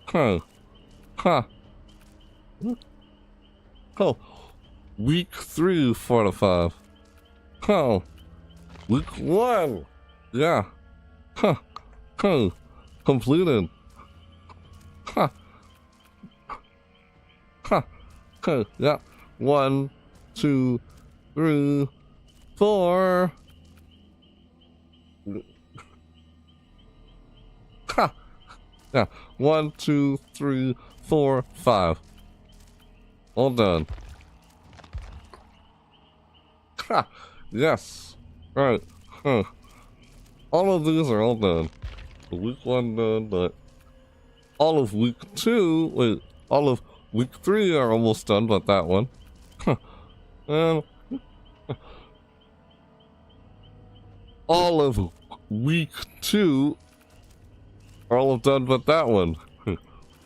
Huh. Huh. Oh. Week 3, 4 out of 5. Oh. Week 1. Yeah. Huh. Huh. Completed. Huh. Huh. Huh. Yeah. 1, 2, 3, 4. Ha! Yeah. 1, 2, 3, 4, 5. All done. Ha! Yes. Right. Huh. All of these are all done. Week 1 done, but all of week 2, wait, all of week 3 are almost done, but that one. Huh. And all of week 2 are all done, but that one.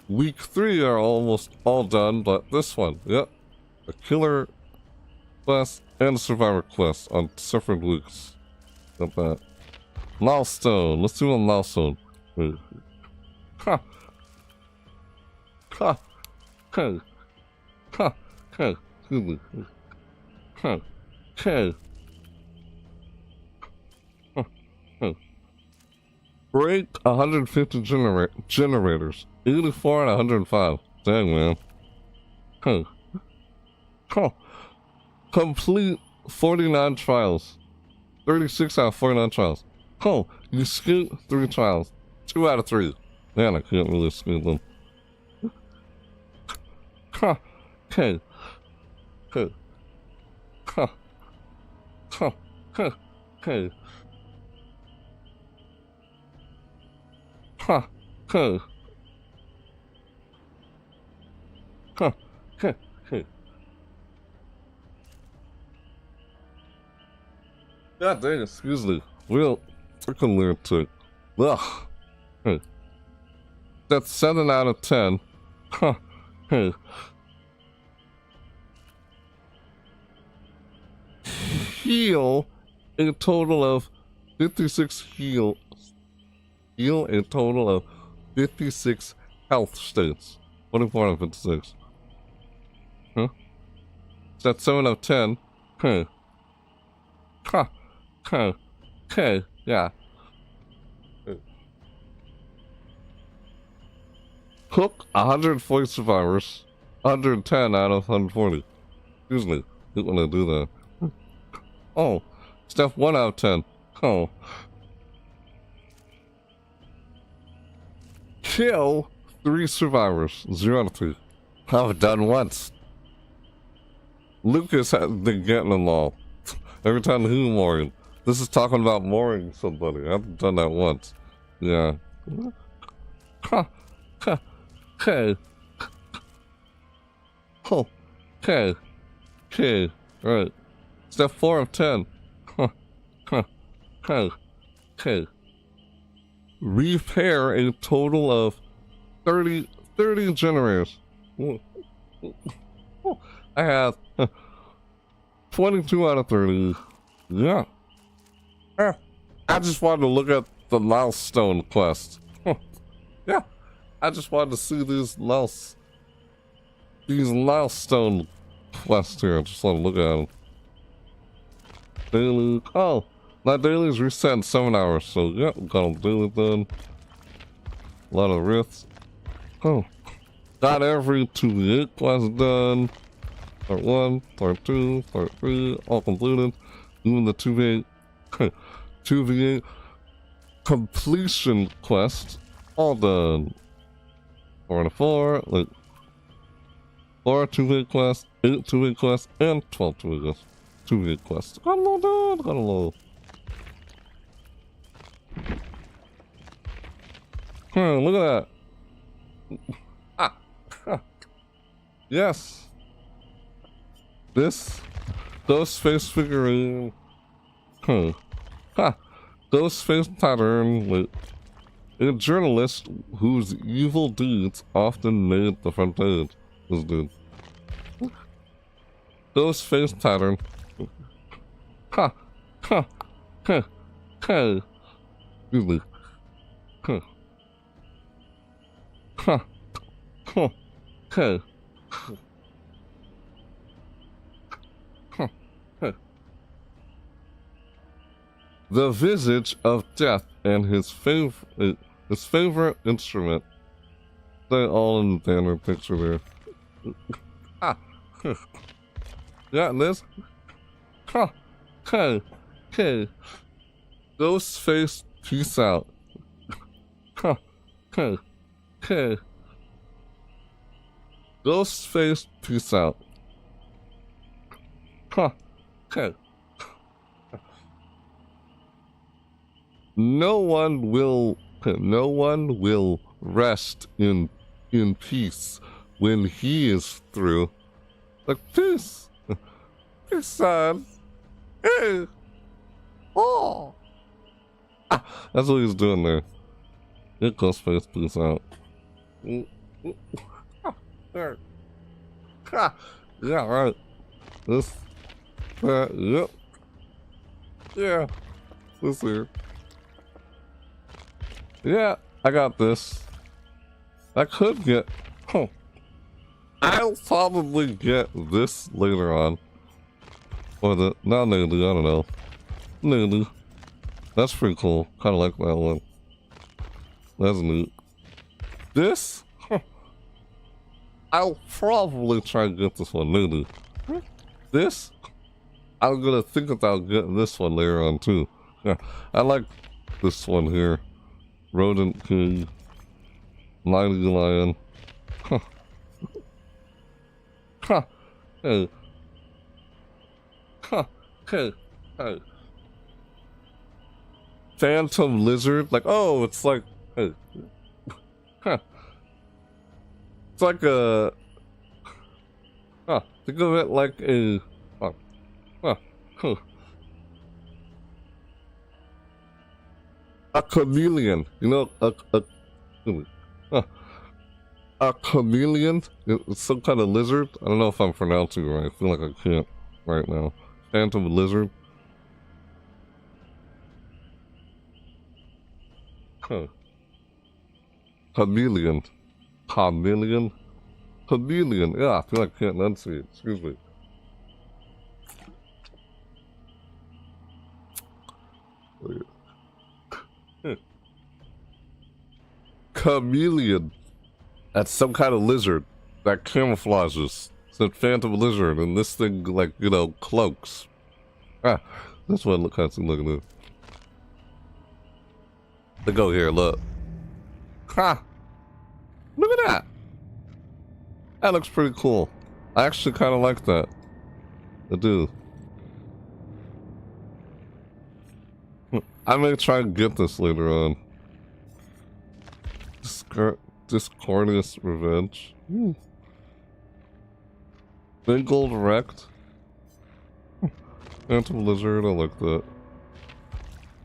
Week 3 are almost all done, but this one. Yep. A killer quest and a survivor quest on separate weeks. Got that. Milestone. Let's do a milestone. Ha. Ha. Ha. Ha. Ha. Excuse me. Ha. Ha. Break 150 generators. 84 and 105. Dang, man. Huh. Huh. Complete 49 trials. 36 out of 49 trials. Oh, you skipped 3 trials. 2 out of 3. Man, I can't really skip them. Huh. Okay. Huh. Huh. Huh. Huh. Okay. Huh. Huh. Huh. Huh. Huh. God dang, excuse me. Real freaking weird too. Ugh. Huh. That's 7 out of 10. Huh. Huh. Heal a total of 56 heal a total of 56 health states. 24 out of 56. Huh? That's 7 out of 10. Huh. Huh. Huh. Okay. Yeah. Hook 140 survivors. 110 out of 140. Excuse me. Didn't want to do that. Oh. Step 1 out of 10. Oh. Kill 3 survivors. 0 out of 3. I've done once. Lucas has been getting them all. Every time he mooring. This is talking about mooring somebody. I've done that once. Yeah. Huh. Huh. Okay. Oh. Okay. Okay. Alright. Step 4 of 10. Huh. Huh. Huh. Okay. Repair a total of 30 generators. I have 22 out of 30. Yeah. I just wanted to look at the milestone quest. Yeah. I just wanted to see these milestone quests here. I just want to look at them. Daily. Oh, my daily is reset in 7 hours. So, yeah, got a daily done. A lot of rifts. Oh. Got every 2v8 quest done. Part 1, part 2, part 3, all completed. Even the 2v8 2v8 completion quest, all done. 4 out of 4, like 4 2v8 quests, 8 2v8 quests, and 12 2v8 quests. Got a little done, got a little. Look at that. Yes. This Ghost Face figurine. Ghost Face pattern with a journalist whose evil deeds often made the front page. This dude. Ghost Face pattern. Excuse me. The visage of death and his favorite instrument. They all in the banner picture there. Got this? Okay. Ghost Face, peace out. Okay. Ghost Face, peace out. Okay. No one will rest in peace when he is through. Like, peace, son. Hey, oh. That's what he's doing there. It goes face, peace out. There. Yeah, right. This. Yep. Yeah. This here. Yeah, I got this. I could get... I'll probably get this later on. Or the... Not maybe, I don't know. Maybe. That's pretty cool. Kinda like that one. That's neat. This? I'll probably try and get this one later. This? I'm gonna think about getting this one later on too. Yeah, I like this one here. Rodent King, Mighty Lion. Hey. Hey. Phantom Lizard. Like, oh, it's like, hey. It's like a, think of it like a, a chameleon, you know, a chameleon. It's some kind of lizard. I don't know if I'm pronouncing it right. I feel like I can't right now. Phantom lizard. Chameleon. Chameleon. Chameleon. Yeah, I feel like I can't enunciate. Excuse me. Chameleon. That's some kind of lizard that camouflages. It's a phantom lizard, and this thing, like, you know, cloaks. That's what I look at. Look at it. They go here, look. Ha! Look at that! That looks pretty cool. I actually kind of like that. I do. I may try and get this later on. Discordious Revenge. Bengal Direct. Phantom Lizard, I like that.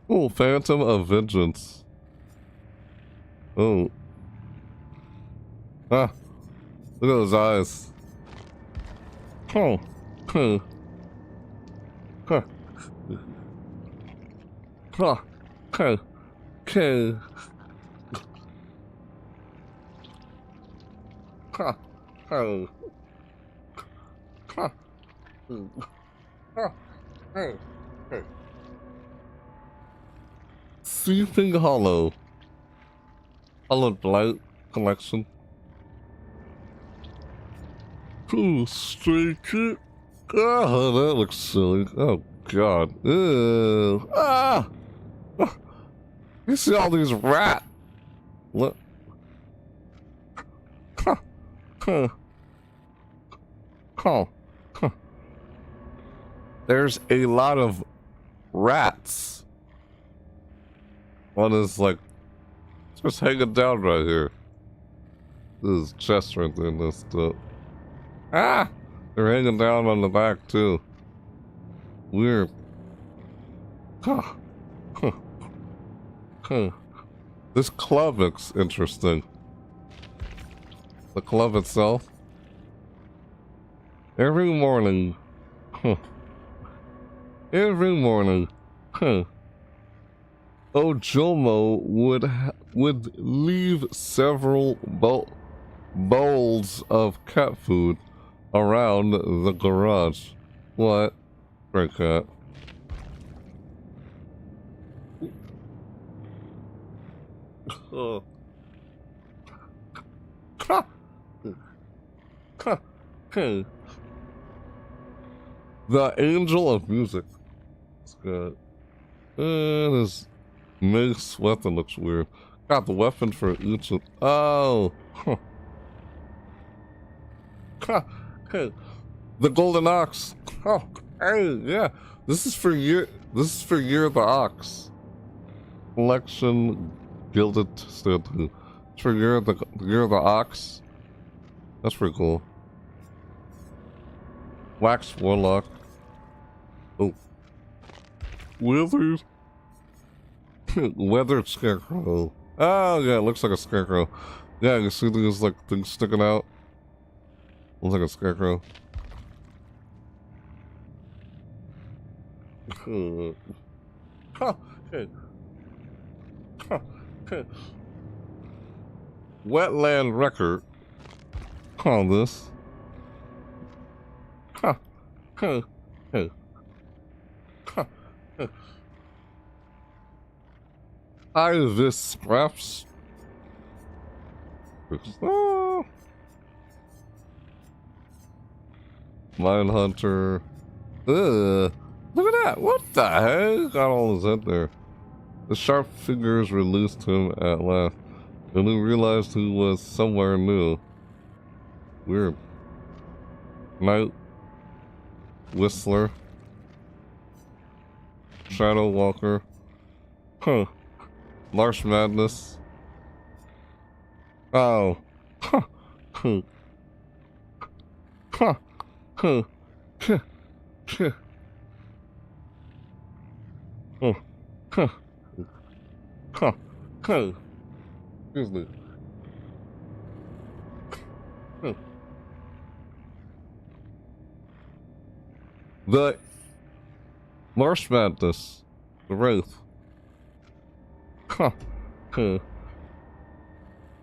Oh, Phantom of Vengeance. Oh. Ah. Look at those eyes. Oh. Huh. Huh. Huh. Huh. Huh. Huh. Huh. Huh. Huh. Huh. Huh. Sleeping Hollow. Hollow Blight Collection. Ooh, Stray Kid. Oh, that looks silly. Oh, God. Ew. Ah! You see all these rats? What? Huh. Huh. Huh. Huh. There's a lot of rats. One is like just hanging down right here. This is chest right there and this stuff. Ah! They're hanging down on the back too. Weird. Huh. Huh. Huh. This club looks interesting. The club itself. Every morning. Huh. Every morning. Huh. Ojomo would leave several bowls of cat food around the garage. What? Great cat. Oh. Ha! Ha! Okay. The Angel of Music. It's good. This mace weapon looks weird. Got the weapon for each of. Oh! Huh. Ha! Hey. The Golden Ox. Oh, hey, yeah. This is for Year the Ox. Collection Gilded Statue. It's for Year the Ox. That's pretty cool. Wax Warlock. Oh. Withered. Weathered Scarecrow. Oh, yeah, it looks like a scarecrow. Yeah, you see these, like, things sticking out? Looks like a scarecrow. Huh. Okay. Huh. Okay. Wetland Record. Call this. Huh. Huh. Huh. Huh. Huh. This scraps. Oh. Mindhunter. Ugh. Look at that. What the heck? Got all his head there. The sharp fingers released him at last, and he realized he was somewhere new. Weird. Night Whistler. Shadow Walker. Huh. Marsh Madness. Oh. Huh. Huh. Huh. Huh. Huh. Huh. Huh. Huh. Huh. Huh. Excuse me. Huh. The Marsh Madness. The Wraith. Huh. Huh.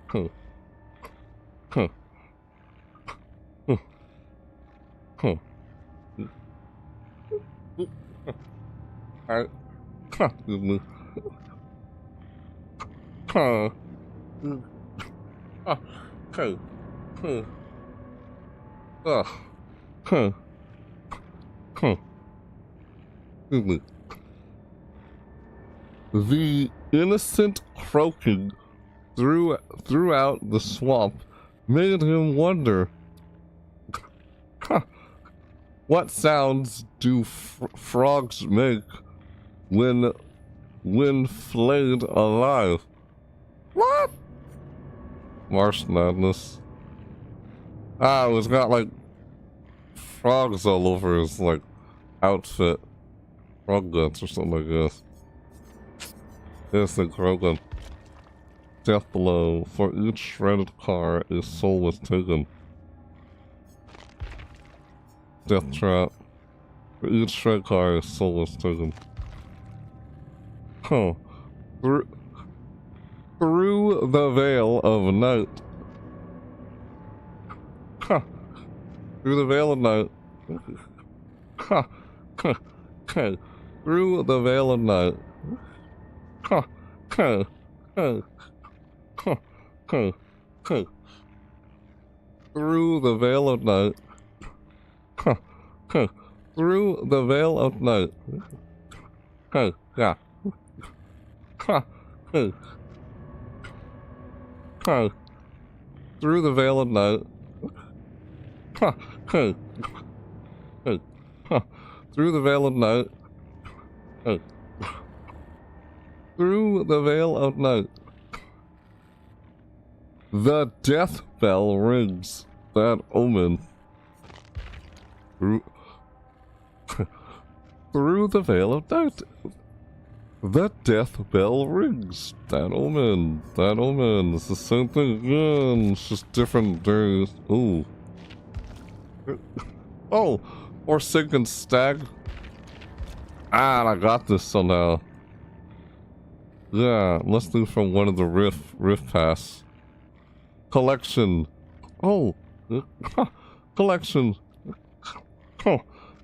Huh. Huh. Huh. Huh. Alright. Huh. Excuse me. Huh. Huh. Huh. Huh. Ugh. Huh. Huh. Excuse me. The innocent croaking throughout the swamp made him wonder, what sounds do frogs make when flayed alive? What? Marsh madness. He's got like frogs all over his like outfit. Frog guts or something like this. Yes, the Krogan. Death below. For each shredded car, his soul was taken. Death trap. For each shredded car, his soul was taken. Huh. Through the veil of night. Huh. Through the veil of night. Huh. Okay. Through the veil of night. Huh. Okay. Okay. Huh. Okay. Okay. Through the veil of night. Huh. Okay. Through the veil of night. Okay. Yeah. Huh. Okay. Okay. Through the veil of night. Huh. Okay. Okay. Huh. Through the veil of night. Okay. Through the veil of night. The death bell rings. That omen. Through the veil of night. The death bell rings. That omen. That omen. It's the same thing again. It's just different days. Ooh. Oh. Forsaken stag. I got this somehow. Yeah, let's do from one of the riff pass. Collection. Oh. Collection.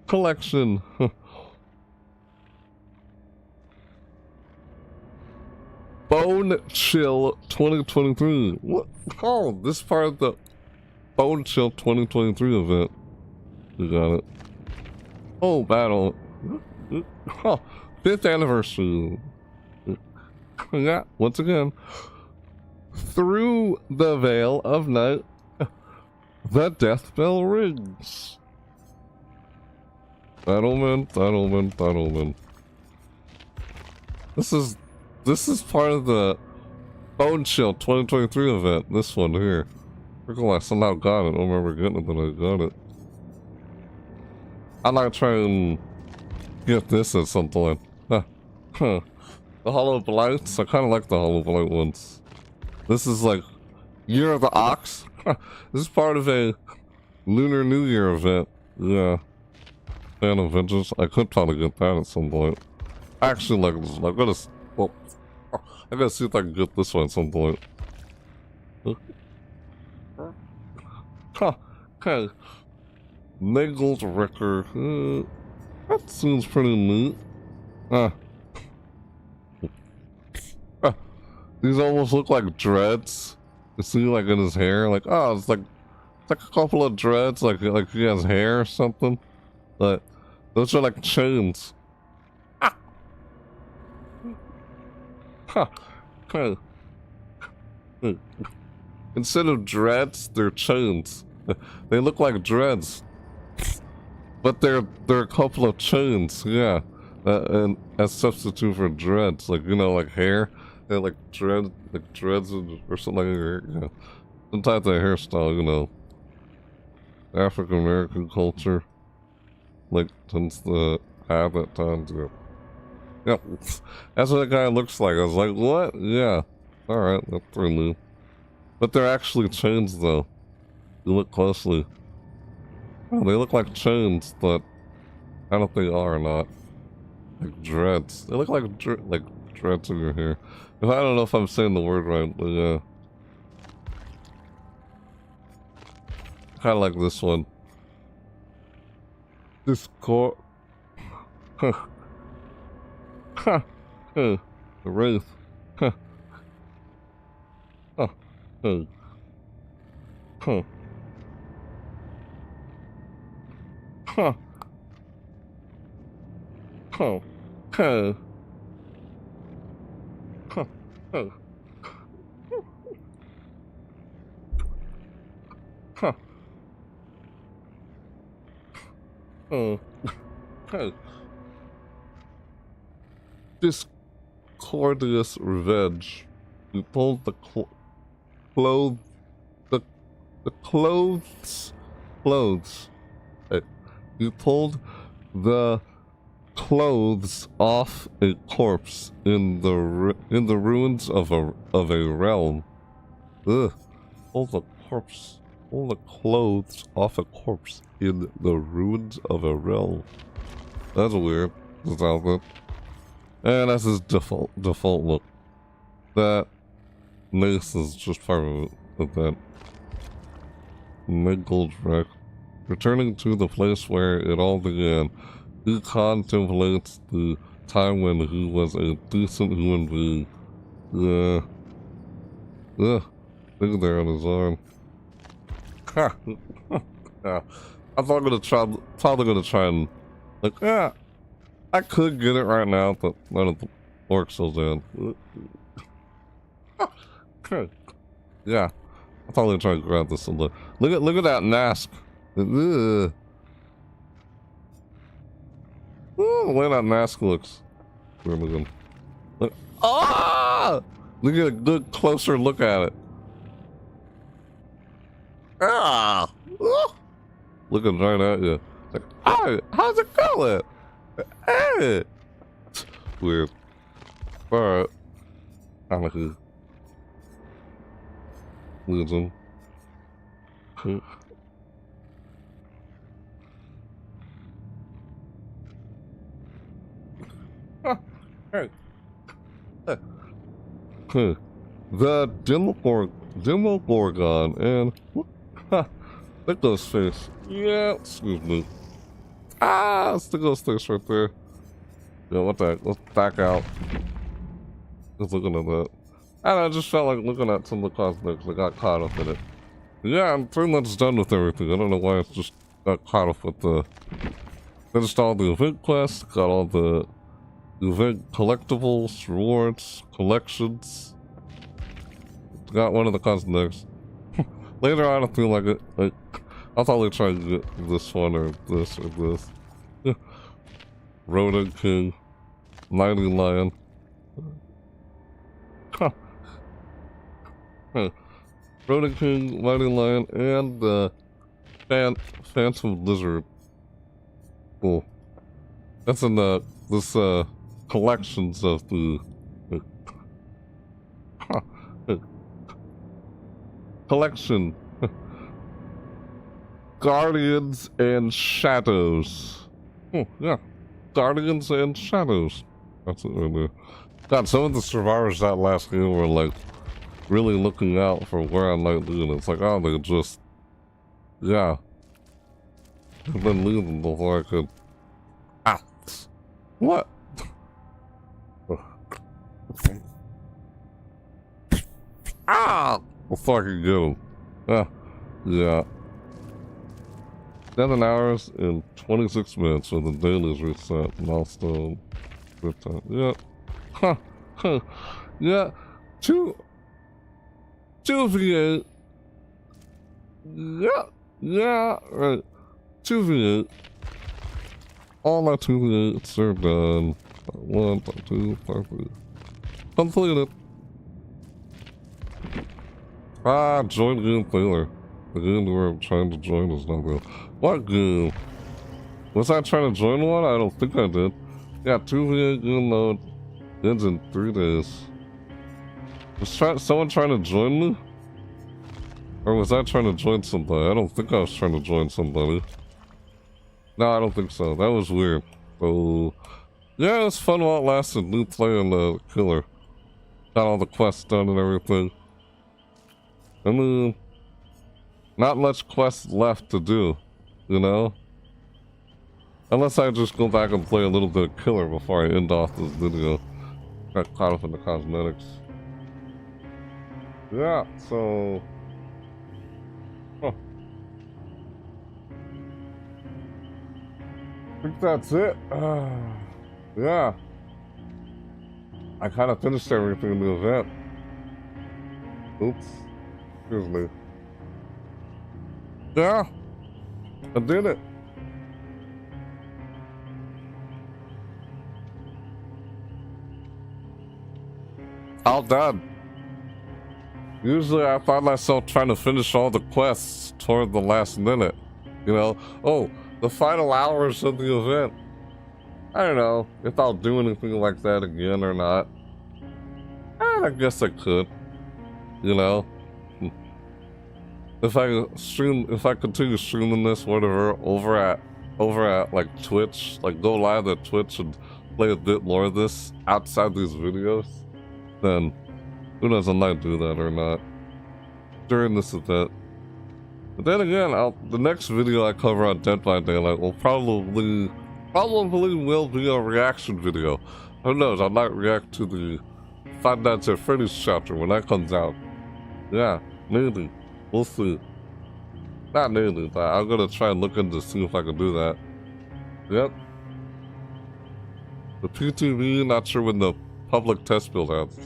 Collection. Bone Chill 2023. What? Oh, this part of the Bone Chill 2023 event. We got it. Oh, battle. Oh, 5th anniversary. Yeah, once again. Through the veil of night, the death bell rings. That omen, that omen, that omen. This is part of the Bone Chill 2023 event. This one here. I somehow got it. I don't remember getting it, but I got it. I'm not trying to get this at some point. Huh. Huh. The Hollow Blights? I kind of like the Hollow Blight ones. This is like Year of the Ox. This is part of a Lunar New Year event. Yeah. Fan of Vengeance. I could probably get that at some point. I actually like this. I gotta see if I can get this one at some point. Huh. Okay. Nagel's Wrecker. That seems pretty neat. These almost look like dreads. You see, like in his hair, like it's like a couple of dreads, like he has hair or something. But those are like chains. Huh. Okay. Instead of dreads, they're chains. They look like dreads, but they're a couple of chains. Yeah, and as substitute for dreads, like like hair. They're like dreads or something like that. Yeah, some type of hairstyle. African American culture like tends to have at times. Yeah, that's what that guy looks like. I was like, what? Yeah, all right, that's pretty new. But they're actually chains, though. You look closely. Oh, they look like chains, but I don't think they are or not. Like dreads. They look like dreads in your hair. I don't know if I'm saying the word right, but yeah. Kind of like this one. Discord. Huh. Huh. Huh. The Wraith. Huh. Huh. Huh. Huh. Huh. Huh. Huh. Huh. Huh. Huh. Huh. Discordious revenge. You pulled the clothes. The clothes. You pulled the clothes off a corpse in the ruins of a realm. Ugh. Pull the clothes off a corpse in the ruins of a realm. That's weird. That's outfit. And that's his default look. That mace is just part of that. Mingled wreck. Returning to the place where it all began, he contemplates the time when he was a decent human being. Look there on his arm. Yeah. I'm probably gonna try and like, yeah, I could get it right now, but none of the orcs so in. Yeah, I'm probably gonna try and grab this a little. Look at that mask. Ooh, the way that mask looks. Look, ah! Look at a good closer look at it. Ah! Looking right at you. Like, hey, how's it going? Hey! Weird. Alright. I'm like a Legion. Hey. The Demogorgon and the Ghost Face. Yeah, excuse me. Ah, it's the Ghost Face right there. Yeah, what the heck? Let's back out. Just looking at that. And I just felt like looking at some of the cosmetics. I got caught up in it. Yeah, I'm pretty much done with everything. I don't know why I just got caught up with the... Finished all the event quests, got all the event collectibles, rewards, collections. Got one of the cosmetics. Later on, I feel like it. Like, I'll probably try to get this one or this or this. Rodent King, Mighty Lion. Huh. Huh. Rodent King, Mighty Lion, and the Phantom Lizard. Cool. That's in the this collections of the collection. Guardians and Shadows. Oh, yeah. Guardians and Shadows. That's it right there. God, some of the survivors that last game were like really looking out for where I might lead. It's like, oh, they just, yeah. I've been leaving before I could. Ah! What? Ah! Before I could get him. Ah, yeah. 7 hours and 26 minutes when the dailies reset. Milestone. Good time. Yeah. Huh. Huh. Yeah. 2v8. Yeah. Yeah. Right. 2v8. All my 2v8s are done. 1, 2, 3. Completed. Ah, join game failure. The game where I'm trying to join is not real. What game? Was I trying to join one? I don't think I did. Yeah, 2v8 game mode ends in 3 days. Was someone trying to join me? Or was I trying to join somebody? I don't think I was trying to join somebody. No, I don't think so. That was weird. So, yeah, it was fun while it lasted. New playing the killer. Got all the quests done and everything. I mean, not much quests left to do, you know? Unless I just go back and play a little bit of killer before I end off this video. Got caught up in the cosmetics. Yeah, so... Huh. I think that's it. Yeah. I kind of finished everything in the event. Oops. Excuse me. Yeah. I did it. All done. Usually I find myself trying to finish all the quests toward the last minute. You know, oh, the final hours of the event. I don't know if I'll do anything like that again or not. I guess I could. You know, if I continue streaming this, whatever, over at like Twitch, like go live at Twitch and play a bit more of this outside these videos, then who knows, I might do that or not during this event. But then again, the next video I cover on Dead by Daylight will probably will be a reaction video. Who knows, I might react to the Five Nights at Freddy's chapter when that comes out. Yeah, maybe. We'll see. Not maybe, but I'm gonna try and look into see if I can do that. Yep. The PTV, not sure when the public test build ends.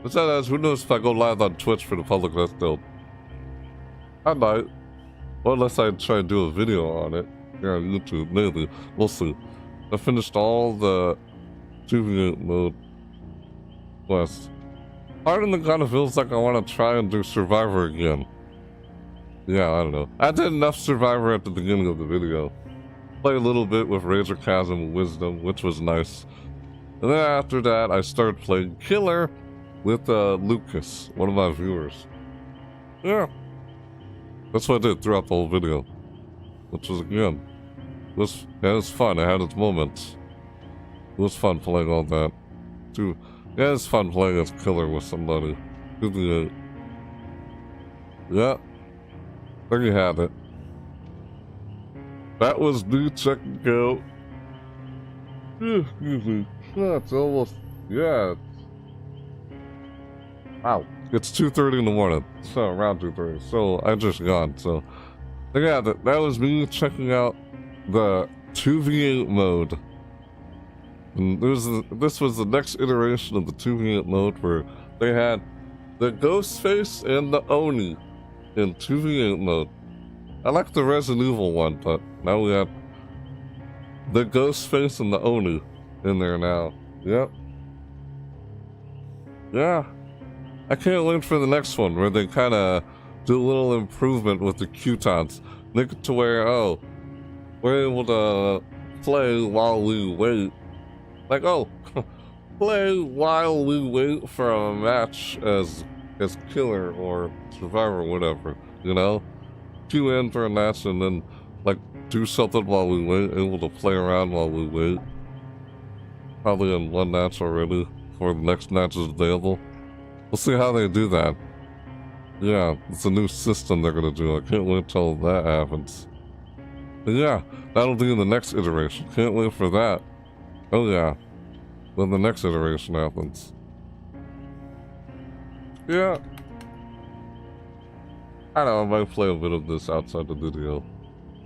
Besides, who knows if I go live on Twitch for the public test build. I might. Or unless I try and do a video on it. Here on YouTube, maybe. We'll see. I finished all the 2v8 mode quests. Part of me kind of feels like I want to try and do Survivor again. Yeah, I don't know. I did enough Survivor at the beginning of the video. Play a little bit with Razor Chasm and Wisdom, which was nice. And then after that, I started playing Killer with Lucas, one of my viewers. Yeah. That's what I did throughout the whole video. Which was, again, it was fun. It had its moments. It was fun playing all that. Too. Yeah, it's fun playing as Killer with somebody. Yeah. There you have it. That was me checking out. Excuse me. It's almost, yeah. Wow. It's 2:30 in the morning. So, around 2:30. So, I just gone. So, yeah, that was me checking out the 2v8 mode. And this was the next iteration of the 2v8 mode where they had the Ghost Face and the Oni in 2v8 mode. I like the Resident Evil one, but now we have the Ghost Face and the Oni in there now. Yep. Yeah. I can't wait for the next one where they kind of do a little improvement with the Q-tons. Make it to where, oh, we're able to play while we wait. Like, oh, play while we wait for a match as Killer or Survivor or whatever, you know? Queue in for a match and then, like, do something while we wait, able to play around while we wait. Probably in one match already, before the next match is available. We'll see how they do that. Yeah, it's a new system they're gonna do. I can't wait till that happens. But yeah, that'll be in the next iteration. Can't wait for that. Oh yeah, when the next iteration happens. Yeah. I don't know, I might play a bit of this outside the video.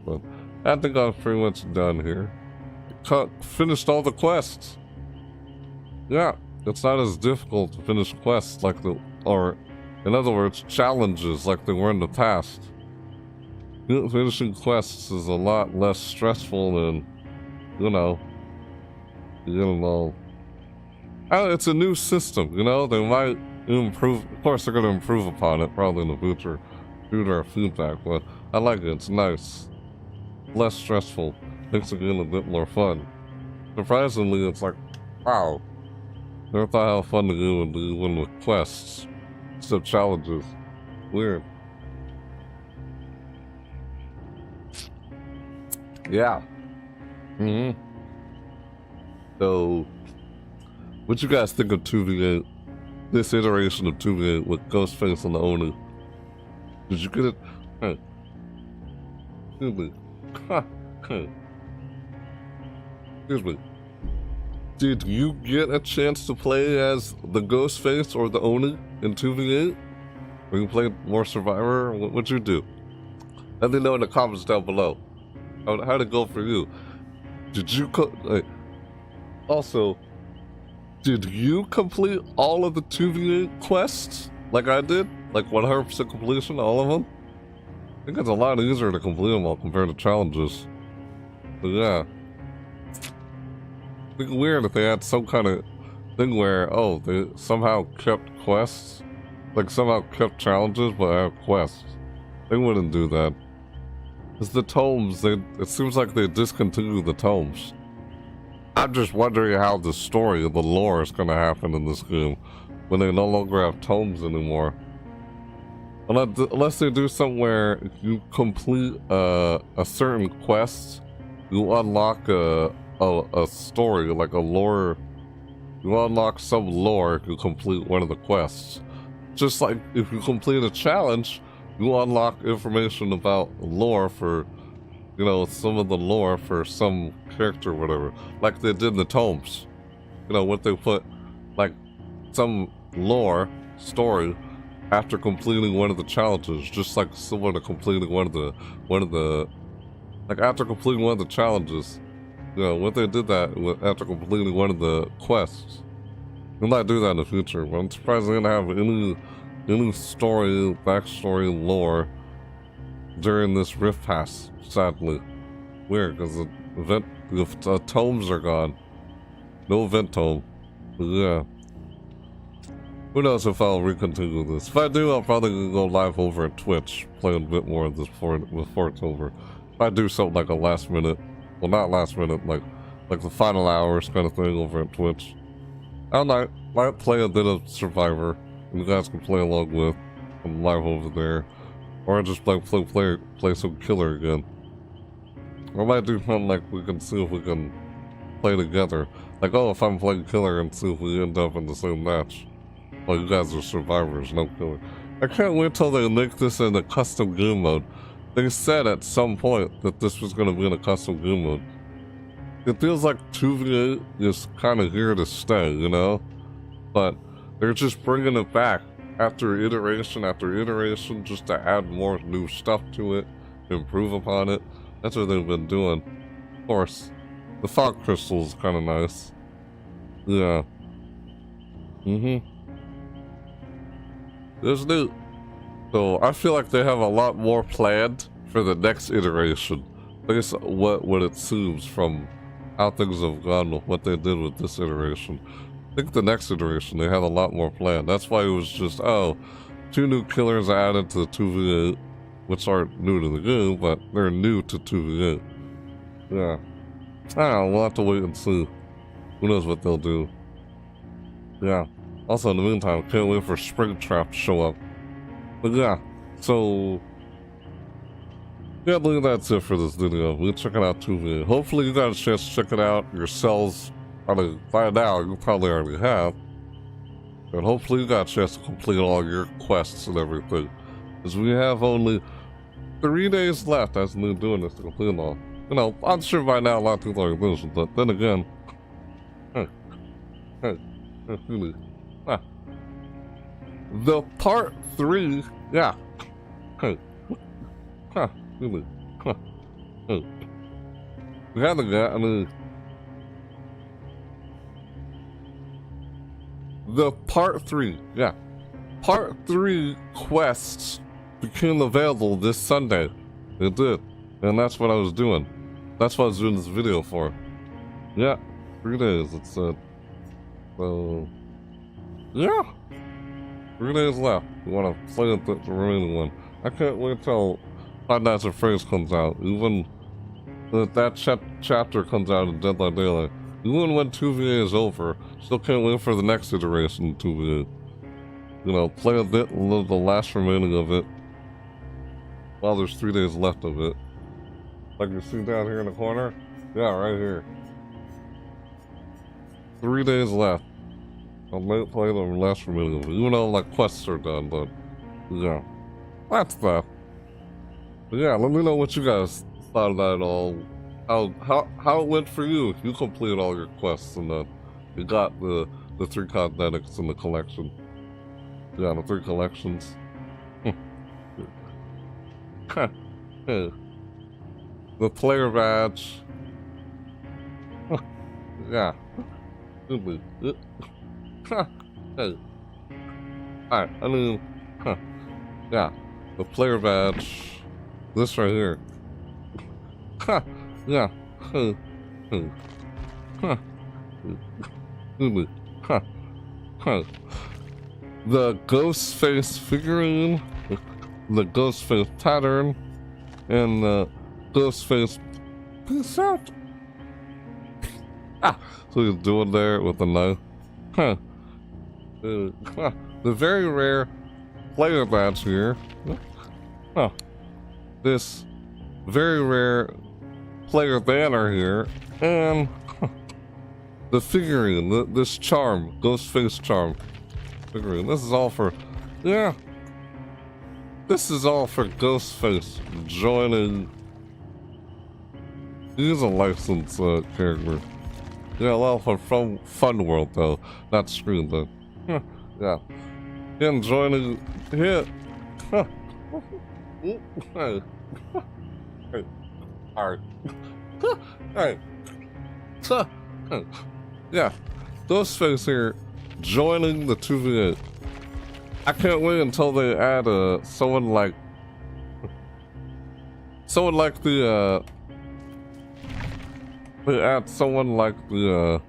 But I think I'm pretty much done here. Finished all the quests. Yeah, it's not as difficult to finish quests like or in other words, challenges like they were in the past. Finishing quests is a lot less stressful and, you know, it's a new system, you know, they might improve, of course they're going to improve upon it probably in the future due to our feedback, but I like it, it's nice. Less stressful, makes it a bit more fun. Surprisingly, it's like, wow, never thought how fun to do would be even with quests, except challenges. Weird. Yeah. Mm-hmm. So, what you guys think of 2v8? This iteration of 2v8 with Ghost Face and the Oni? Did you get it? Hey. Excuse me. Hey. Excuse me. Did you get a chance to play as the Ghost Face or the Oni in 2v8? Or you played more Survivor? What'd you do? Let me know in the comments down below. How'd it go for you? Did you also, did you complete all of the 2v8 quests like I did? Like 100% completion, all of them? I think it's a lot easier to complete them all compared to challenges. But yeah. I think weird if they had some kind of thing where, oh, they somehow kept quests. Like somehow kept challenges but have quests. They wouldn't do that. Because the tomes, it seems like they discontinued the tomes. I'm just wondering how the story of the lore is going to happen in this game when they no longer have tomes anymore. Unless they do something where you complete a certain quest, you unlock a story, like a lore. You unlock some lore if you complete one of the quests. Just like if you complete a challenge, you unlock information about lore for, you know, some of the lore for some character or whatever. Like they did in the tomes. You know, what they put, like, some lore story after completing one of the challenges, just like similar to completing one of the, like after completing one of the challenges, you know, what they did that after completing one of the quests. They might do that in the future, but I'm surprised they didn't have any story, backstory, lore during this Rift Pass, sadly. Weird, because the tomes are gone. No event tome. But yeah. Who knows if I'll recontinue this. If I do, I'll probably go live over at Twitch, play a bit more of this before it's over. If I do something like a last minute, well not last minute, like the final hours kind of thing over at Twitch. I might play a bit of Survivor, and you guys can play along with. I'm live over there. Or I just like play some killer again. Or I might do something like we can see if we can play together. Like, oh, if I'm playing killer and see if we end up in the same match. Well, you guys are survivors, no killer. I can't wait till they make this in a custom game mode. They said at some point that this was going to be in a custom game mode. It feels like 2v8 is kind of here to stay, you know? But they're just bringing it back after iteration after iteration just to add more new stuff to it, improve upon it. That's what they've been doing. Of course, the fog crystal is kind of nice. Yeah. It's neat. So I feel like they have a lot more planned for the next iteration. Based on what it seems from how things have gone with what they did with this iteration. I think the next iteration they had a lot more planned. That's why it was just, oh, 2 new killers added to the 2v8, which aren't new to the game, but they're new to 2v8. Yeah. I don't know, we'll have to wait and see. Who knows what they'll do. Yeah. Also, in the meantime, can't wait for Springtrap to show up. But yeah, so... yeah, I believe that's it for this video. We'll check it out 2v8. Hopefully you got a chance to check it out yourselves. By now, you probably already have. But hopefully you got a chance to complete all your quests and everything. Because we have only 3 days left as we're doing this to complete them all. You know, I'm sure by now a lot of people are losing, but then again... The part 3, yeah. We haven't got any. The part 3, yeah. Part 3 quests became available this Sunday. It did. And that's what I was doing. That's what I was doing this video for. Yeah. 3 days, it said. So, yeah. 3 days left. We want to play the remaining one. I can't wait till Five Nights at Freddy's comes out. Even if that chapter comes out in Dead by Daylight. Even when 2v8 is over, still can't wait for the next iteration of 2v8. You know, play a bit, the last remaining of it. While there's 3 days left of it. Like you see down here in the corner? Yeah, right here. 3 days left. I might play the last remaining of it. Even though, like, quests are done, but... yeah. That's that. But yeah, let me know what you guys thought of that all. How it went for you if you completed all your quests and you got the 3 cosmetics in the collection. Yeah, the 3 collections. The player badge. Yeah. Hey. Alright, I mean, Yeah, the player badge. This right here. Ha! Yeah. Huh. Huh. Huh. Huh. Huh. The Ghost Face figurine, the Ghost Face pattern, and the Ghost Face peace out. Ah! So he's doing there with the knife. Huh. Huh. The very rare player badge here. Huh. This very rare player banner here, and the figurine, this charm, Ghost Face charm figurine. This is all for, yeah. This is all for Ghost Face joining. He's a licensed character. Yeah, well, from Fun World though, not Screen though. Yeah. Him joining hit. Hey. Hey. Alright. Hey. Yeah. Ghost Face here joining the 2v8. I can't wait until they add someone like the they add someone like the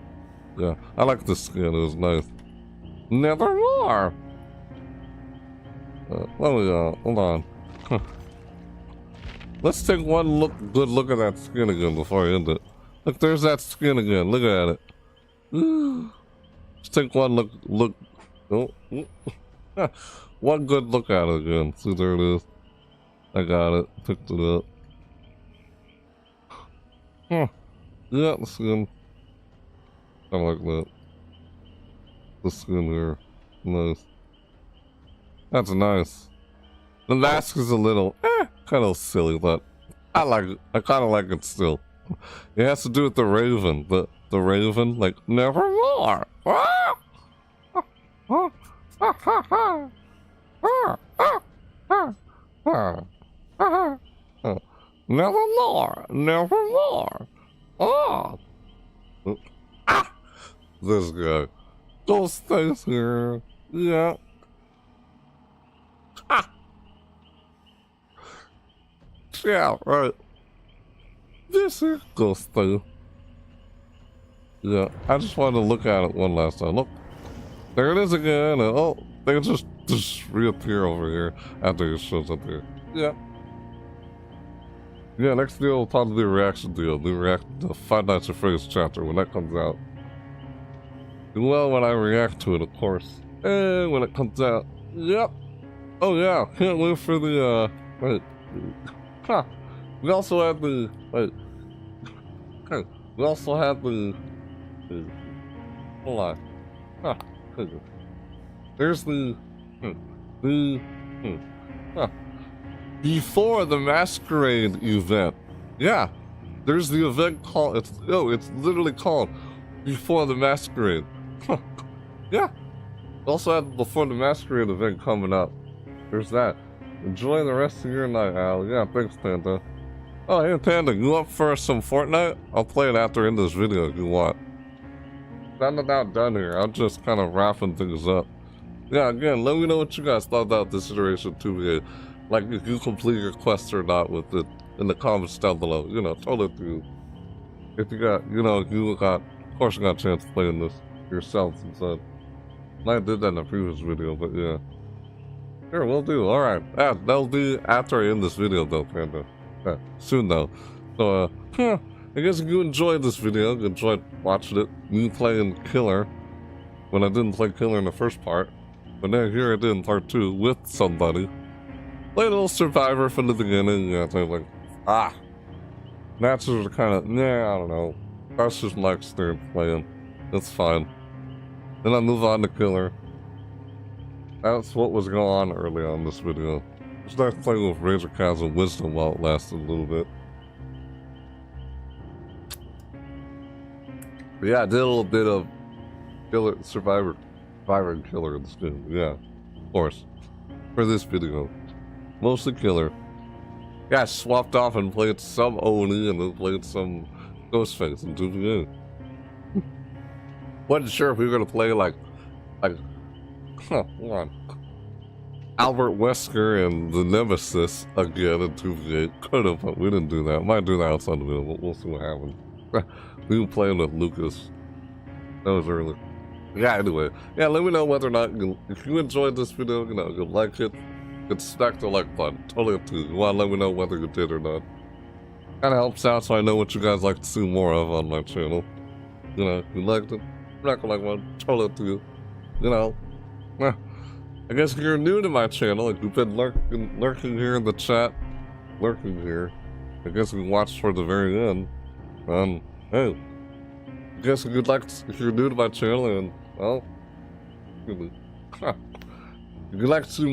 yeah, I like the skin, it was nice. Nevermore. Let me hold on. Let's take one good look at that skin again before I end it. Look, there's that skin again. Look at it. Let's take one look. Oh. One good look at it again. See, there it is. I got it. Picked it up. Huh. Yeah, the skin. I like that. The skin here. Nice. That's nice. The mask is a little, kind of silly, but I like it. I kind of like it still. It has to do with the raven. The raven, like, nevermore. Nevermore. Nevermore. Oh. Ah. This guy. Ghost Face here. Yeah. Ah. Yeah, right. This is Ghost Face. Yeah, I just wanted to look at it one last time. Look, there it is again. And, oh, they just reappear over here after it shows up here. Yeah. Yeah, next deal, we'll probably do a reaction deal. Do react to Five Nights at Freddy's chapter when that comes out. Well, when I react to it, of course. And when it comes out. Yep. Oh, yeah. Can't wait for the, wait. Huh. We also had the, wait. Okay. We also had the hold on. Huh. There's the, huh. Before the Masquerade event. Yeah. There's the event called, it's literally called Before the Masquerade. Huh. Yeah. Also had Before the Masquerade event coming up. There's that. Enjoy the rest of your night, Al. Yeah, thanks, Panda. Oh, hey, Panda, you up for some Fortnite? I'll play it after in this video if you want. I'm not done here. I'm just kind of wrapping things up. Yeah, again, let me know what you guys thought about this iteration 2v8. Like, if you complete your quest or not with it in the comments down below. You know, totally do. If you got, of course you got a chance to play in this yourself and stuff. I did that in a previous video, but yeah. Sure, we'll do. Alright. Yeah, that'll be after I end this video, though, Panda. Yeah, soon, though. So, I guess if you enjoyed this video, you enjoyed watching it, me playing Killer, when I didn't play Killer in the first part, but then here I did in part 2 with somebody. Played a little Survivor from the beginning, yeah, so like, that's just kind of, nah, I don't know. That's just my experience playing. It's fine. Then I move on to Killer. That's what was going on early on in this video. Just nice playing with Razor Chasm Wisdom while it lasted a little bit. But yeah, I did a little bit of Killer, Survivor and Killer in this game. Yeah, of course. For this video. Mostly Killer. Yeah, I swapped off and played some Oni and then played some Ghost Face and 2v8. Wasn't sure if we were gonna play like, hold on. Albert Wesker and the Nemesis again in 2v8. Could have, but we didn't do that. Might do that outside the video, but we'll see what happens. We were playing with Lucas. That was early. Yeah, anyway. Yeah, let me know whether or not, if you enjoyed this video, you know, you like it, smack the like button. Totally up to you. You want to let me know whether you did or not. Kind of helps out so I know what you guys like to see more of on my channel. You know, if you liked it, not gonna like one, totally up to you. You know, I guess if you're new to my channel, like you've been lurking here in the chat, lurking here, I guess you can watch for the very end. Hey, I guess if you're new to my channel and, well, if you'd like to see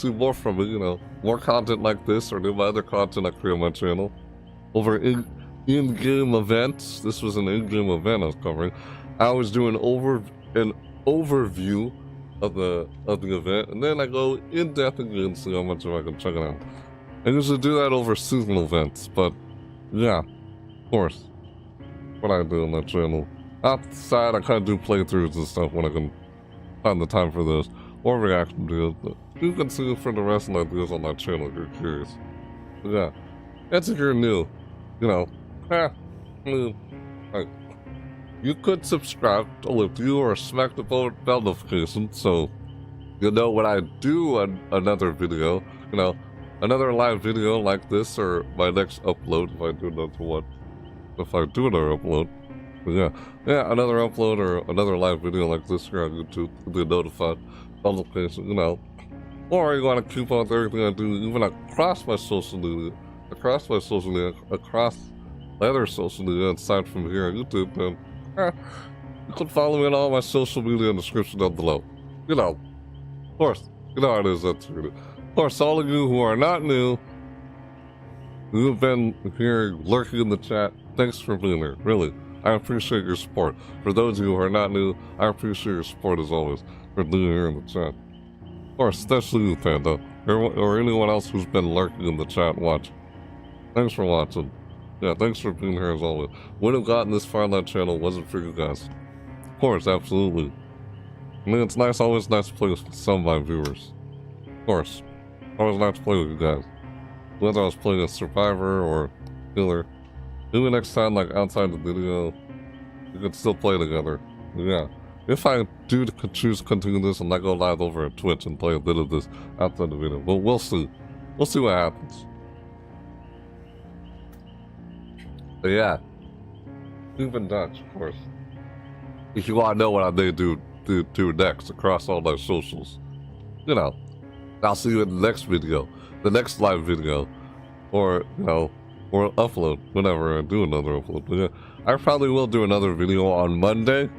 more from me, you know, more content like this or new other content I create on my channel. Over in-game events, this was an in-game event I was covering. I always do an overview of the event, and then I go in depth again and see how much I can check it out. I usually do that over seasonal events, but yeah, of course, what I do on that channel. Outside, I kind of do playthroughs and stuff when I can find the time for those, or reaction videos, but you can see for the rest of my videos on that channel if you're curious. But yeah, that's if you're new, you know, you could subscribe to you or smack the bell notification so you know when I do another video, you know, another live video like this or my next upload if I do another one. If I do another upload. But yeah, another upload or another live video like this here on YouTube, you'll be notified, notification, you know. Or you want to keep up with everything I do, even across my social media, across my other social media aside from here on YouTube, then you can follow me on all my social media in the description down below. You know, of course, you know how it is, that's true. Of course, all of you who are not new, who've been here lurking in the chat, thanks for being here, really. I appreciate your support. For those of you who are not new, I appreciate your support as always, for being here in the chat. Of course, especially you, Panda, or anyone else who's been lurking in the chat watching. Thanks for watching. Yeah, thanks for being here as always. Wouldn't have gotten this far on that channel wasn't for you guys. Of course, absolutely. I mean, it's nice, always nice to play with some of my viewers. Of course. Always nice to play with you guys. Whether I was playing a survivor or killer. Maybe next time, like outside the video, we could still play together. But yeah. If I do choose to continue this and I go live over at Twitch and play a bit of this outside the video. But we'll see. We'll see what happens. But yeah, keep in touch, of course. If you want to know what I may do next across all my socials, you know, I'll see you in the next video, the next live video, or, you know, or upload, whenever I do another upload. But yeah, I probably will do another video on Monday,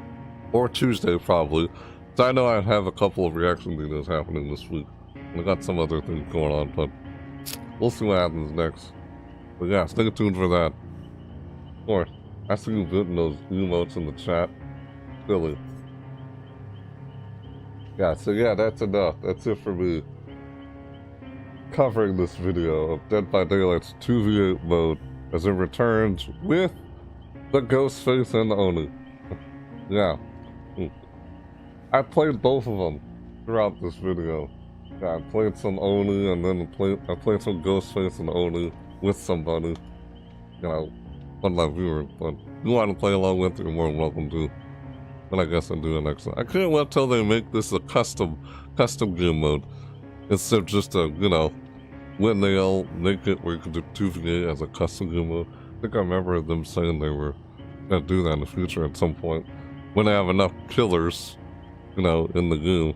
or Tuesday probably, so I know I have a couple of reaction videos happening this week, and I got some other things going on, but we'll see what happens next. But yeah, stay tuned for that. Of course, I see you putting those emotes in the chat. Silly. Yeah, so yeah, that's enough. That's it for me covering this video of Dead by Daylight's 2v8 mode as it returns with the Ghost Face and the Oni. Yeah. I played both of them throughout this video. Yeah, I played some Oni and then I played some Ghost Face and Oni with somebody. You know, one of my viewers, but if you want to play along with it, you're more than welcome to. But I guess I'll do it next time. I can't wait till they make this a custom game mode. Instead of just a, you know, when they all make it where you can do 2v8 as a custom game mode. I think I remember them saying they were going to do that in the future at some point. When they have enough killers, you know, in the game,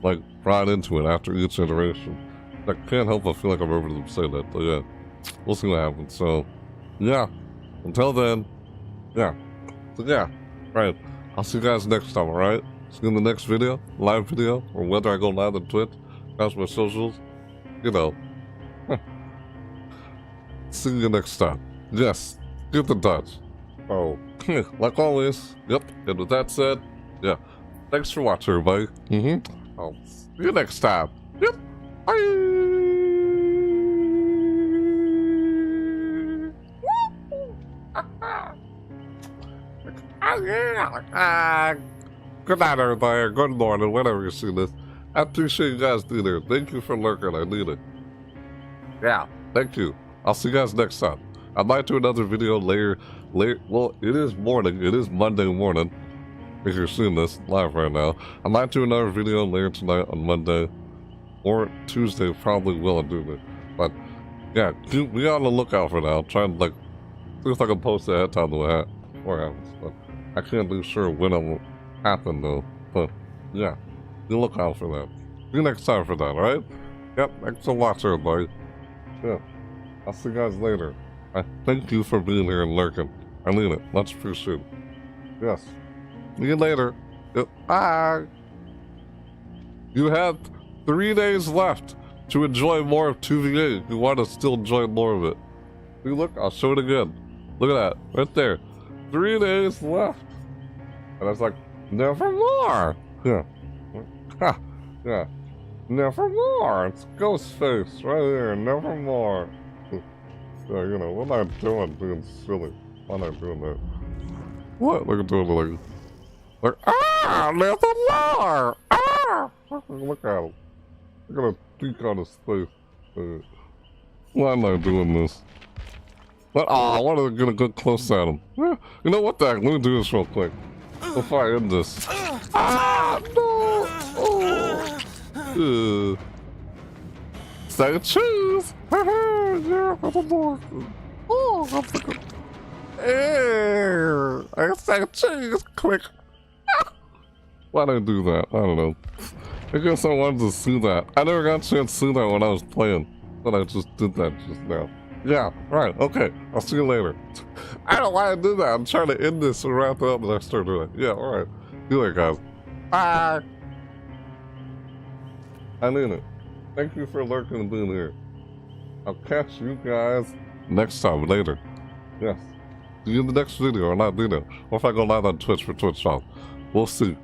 like, brought into it after each iteration. I can't help but feel like I remember them saying that, but yeah. We'll see what happens, so, yeah. Until then, yeah. So yeah, right. I'll see you guys next time, alright? See you in the next video, live video, or whether I go live on Twitch, across my socials, you know. See you next time. Yes, keep in touch. Oh, like always, yep, and with that said, yeah. Thanks for watching, everybody. I'll see you next time. Yep, bye! Good night, everybody. Good morning, whenever you see this. I appreciate you guys being here. Thank you for lurking. I need it. Yeah, thank you. I'll see you guys next time. I might do another video later. Well, it is morning. It is Monday morning. If you're seeing this live right now, I might do another video later tonight on Monday or Tuesday. Probably will do it. But yeah, be on the lookout for that. I'll try and see if I can post it ahead of time before it happens. But I can't be sure when it will happen though. But yeah, be look out for that. See you next time for that, alright? Yep, thanks for watching, everybody. Yeah, I'll see you guys later. I thank you for being here and lurking. I mean it. Much appreciated. Yes. See you later. Yep. Bye. You have 3 days left to enjoy more of 2v8 if you want to still enjoy more of it. See, look, I'll show it again. Look at that. Right there. 3 days left. And I was like, nevermore. Yeah. Ha. Yeah. Nevermore. It's Ghost Face right here. Nevermore. Yeah, you know, what am I doing being silly? Why am I doing that? What? Look at doing like, nevermore! Ah! Look at him. Look at a peek on his face. Why am I doing this? But, I want to get a good close at him. You know what the heck? Let me do this real quick. Before I end this. Ah! No! Oh! Say cheese! Yeah, for the more. Oh, I'm thinking. I say cheese! Click! Why did I do that? I don't know. I guess I wanted to see that. I never got a chance to see that when I was playing. But I just did that just now. Yeah, right, okay. I'll see you later. I don't know why I did that. I'm trying to end this and wrap it up and I start doing it. Yeah, alright. See you later, guys. Bye! I mean it. Thank you for lurking and being here. I'll catch you guys next time, later. Yes. See you in the next video or not video. Or if I go live on Twitch for Twitch Shop. We'll see.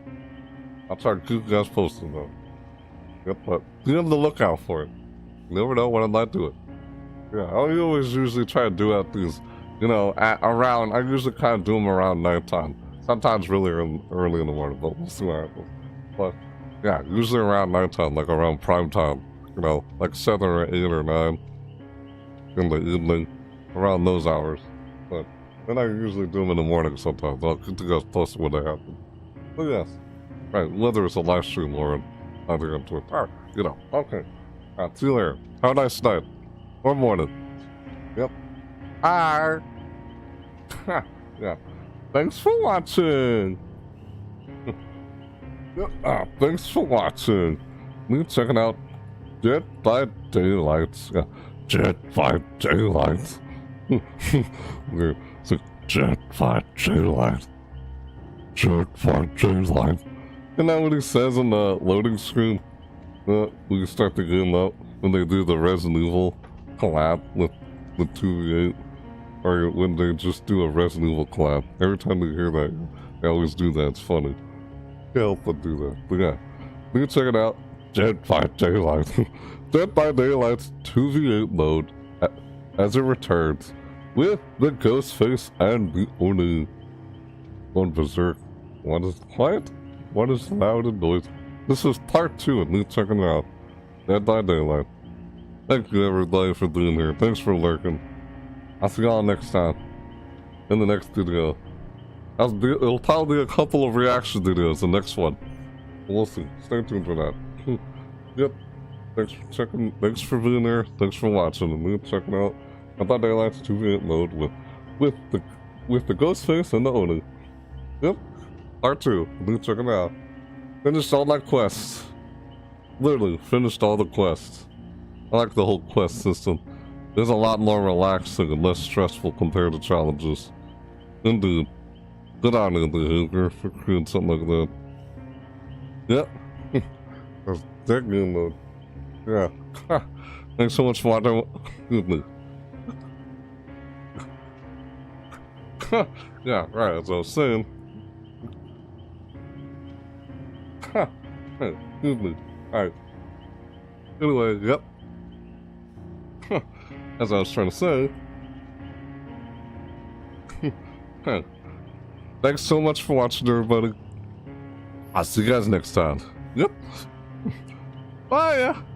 I'll try to keep you guys posted though. Yep, but be on the lookout for it. You never know when I might do it. Yeah, I always usually try to do at these, you know, around, I usually kind of do them around nighttime. Sometimes really early in the morning, but we'll see what happens. But yeah, usually around nighttime, like around prime time. You know, like 7 or 8 or 9 in the evening, around those hours. But then I usually do them in the morning sometimes. I'll keep you guys posted when they happen. But yes, right, whether it's a live stream or on Twitch. Alright, you know, okay. Alright, see you later. Have a nice night. Or morning. Yep. Bye. Yeah. Thanks for watching. Yep. Thanks for watching. Me checking out Dead by Daylight. Yeah. Dead by Daylight. Okay. It's like Dead by Daylight. Dead by Daylight. Isn't that what he says on the loading screen? When you start the game up, when they do the Resident Evil collab with 2v8, or when they just do a Resident Evil collab. Every time they hear that, they always do that. It's funny. Can't help but do that. But yeah, you can check it out. Dead by Daylight. Dead by Daylight's 2v8 mode as it returns with the Ghost Face and the Oni. Going berserk. One is quiet, one is loud and noisy. This is part 2 and me checking it out. Dead by Daylight. Thank you everybody for being here. Thanks for lurking. I'll see y'all next time. In the next video. It'll probably be a couple of reaction videos, the next one. We'll see. Stay tuned for that. Yep. Thanks for checking. Thanks for being here. Thanks for watching. And me checking out Dead by Daylight's 2v8 mode with the Ghost Face and the Oni. Yep. Part 2. Me checking it out. Finished all my quests. Literally, finished all the quests. I like the whole quest system. It's a lot more relaxing and less stressful compared to challenges. Indeed. Good on you, behavior, for creating something like that. Yep. That's that game mode. Yeah. Thanks so much for watching. Excuse me. Yeah, right, as I was saying. Hey, excuse me. Alright. Anyway, yep. As I was trying to say. Hey. Thanks so much for watching, everybody. I'll see you guys next time. Yep. Bye.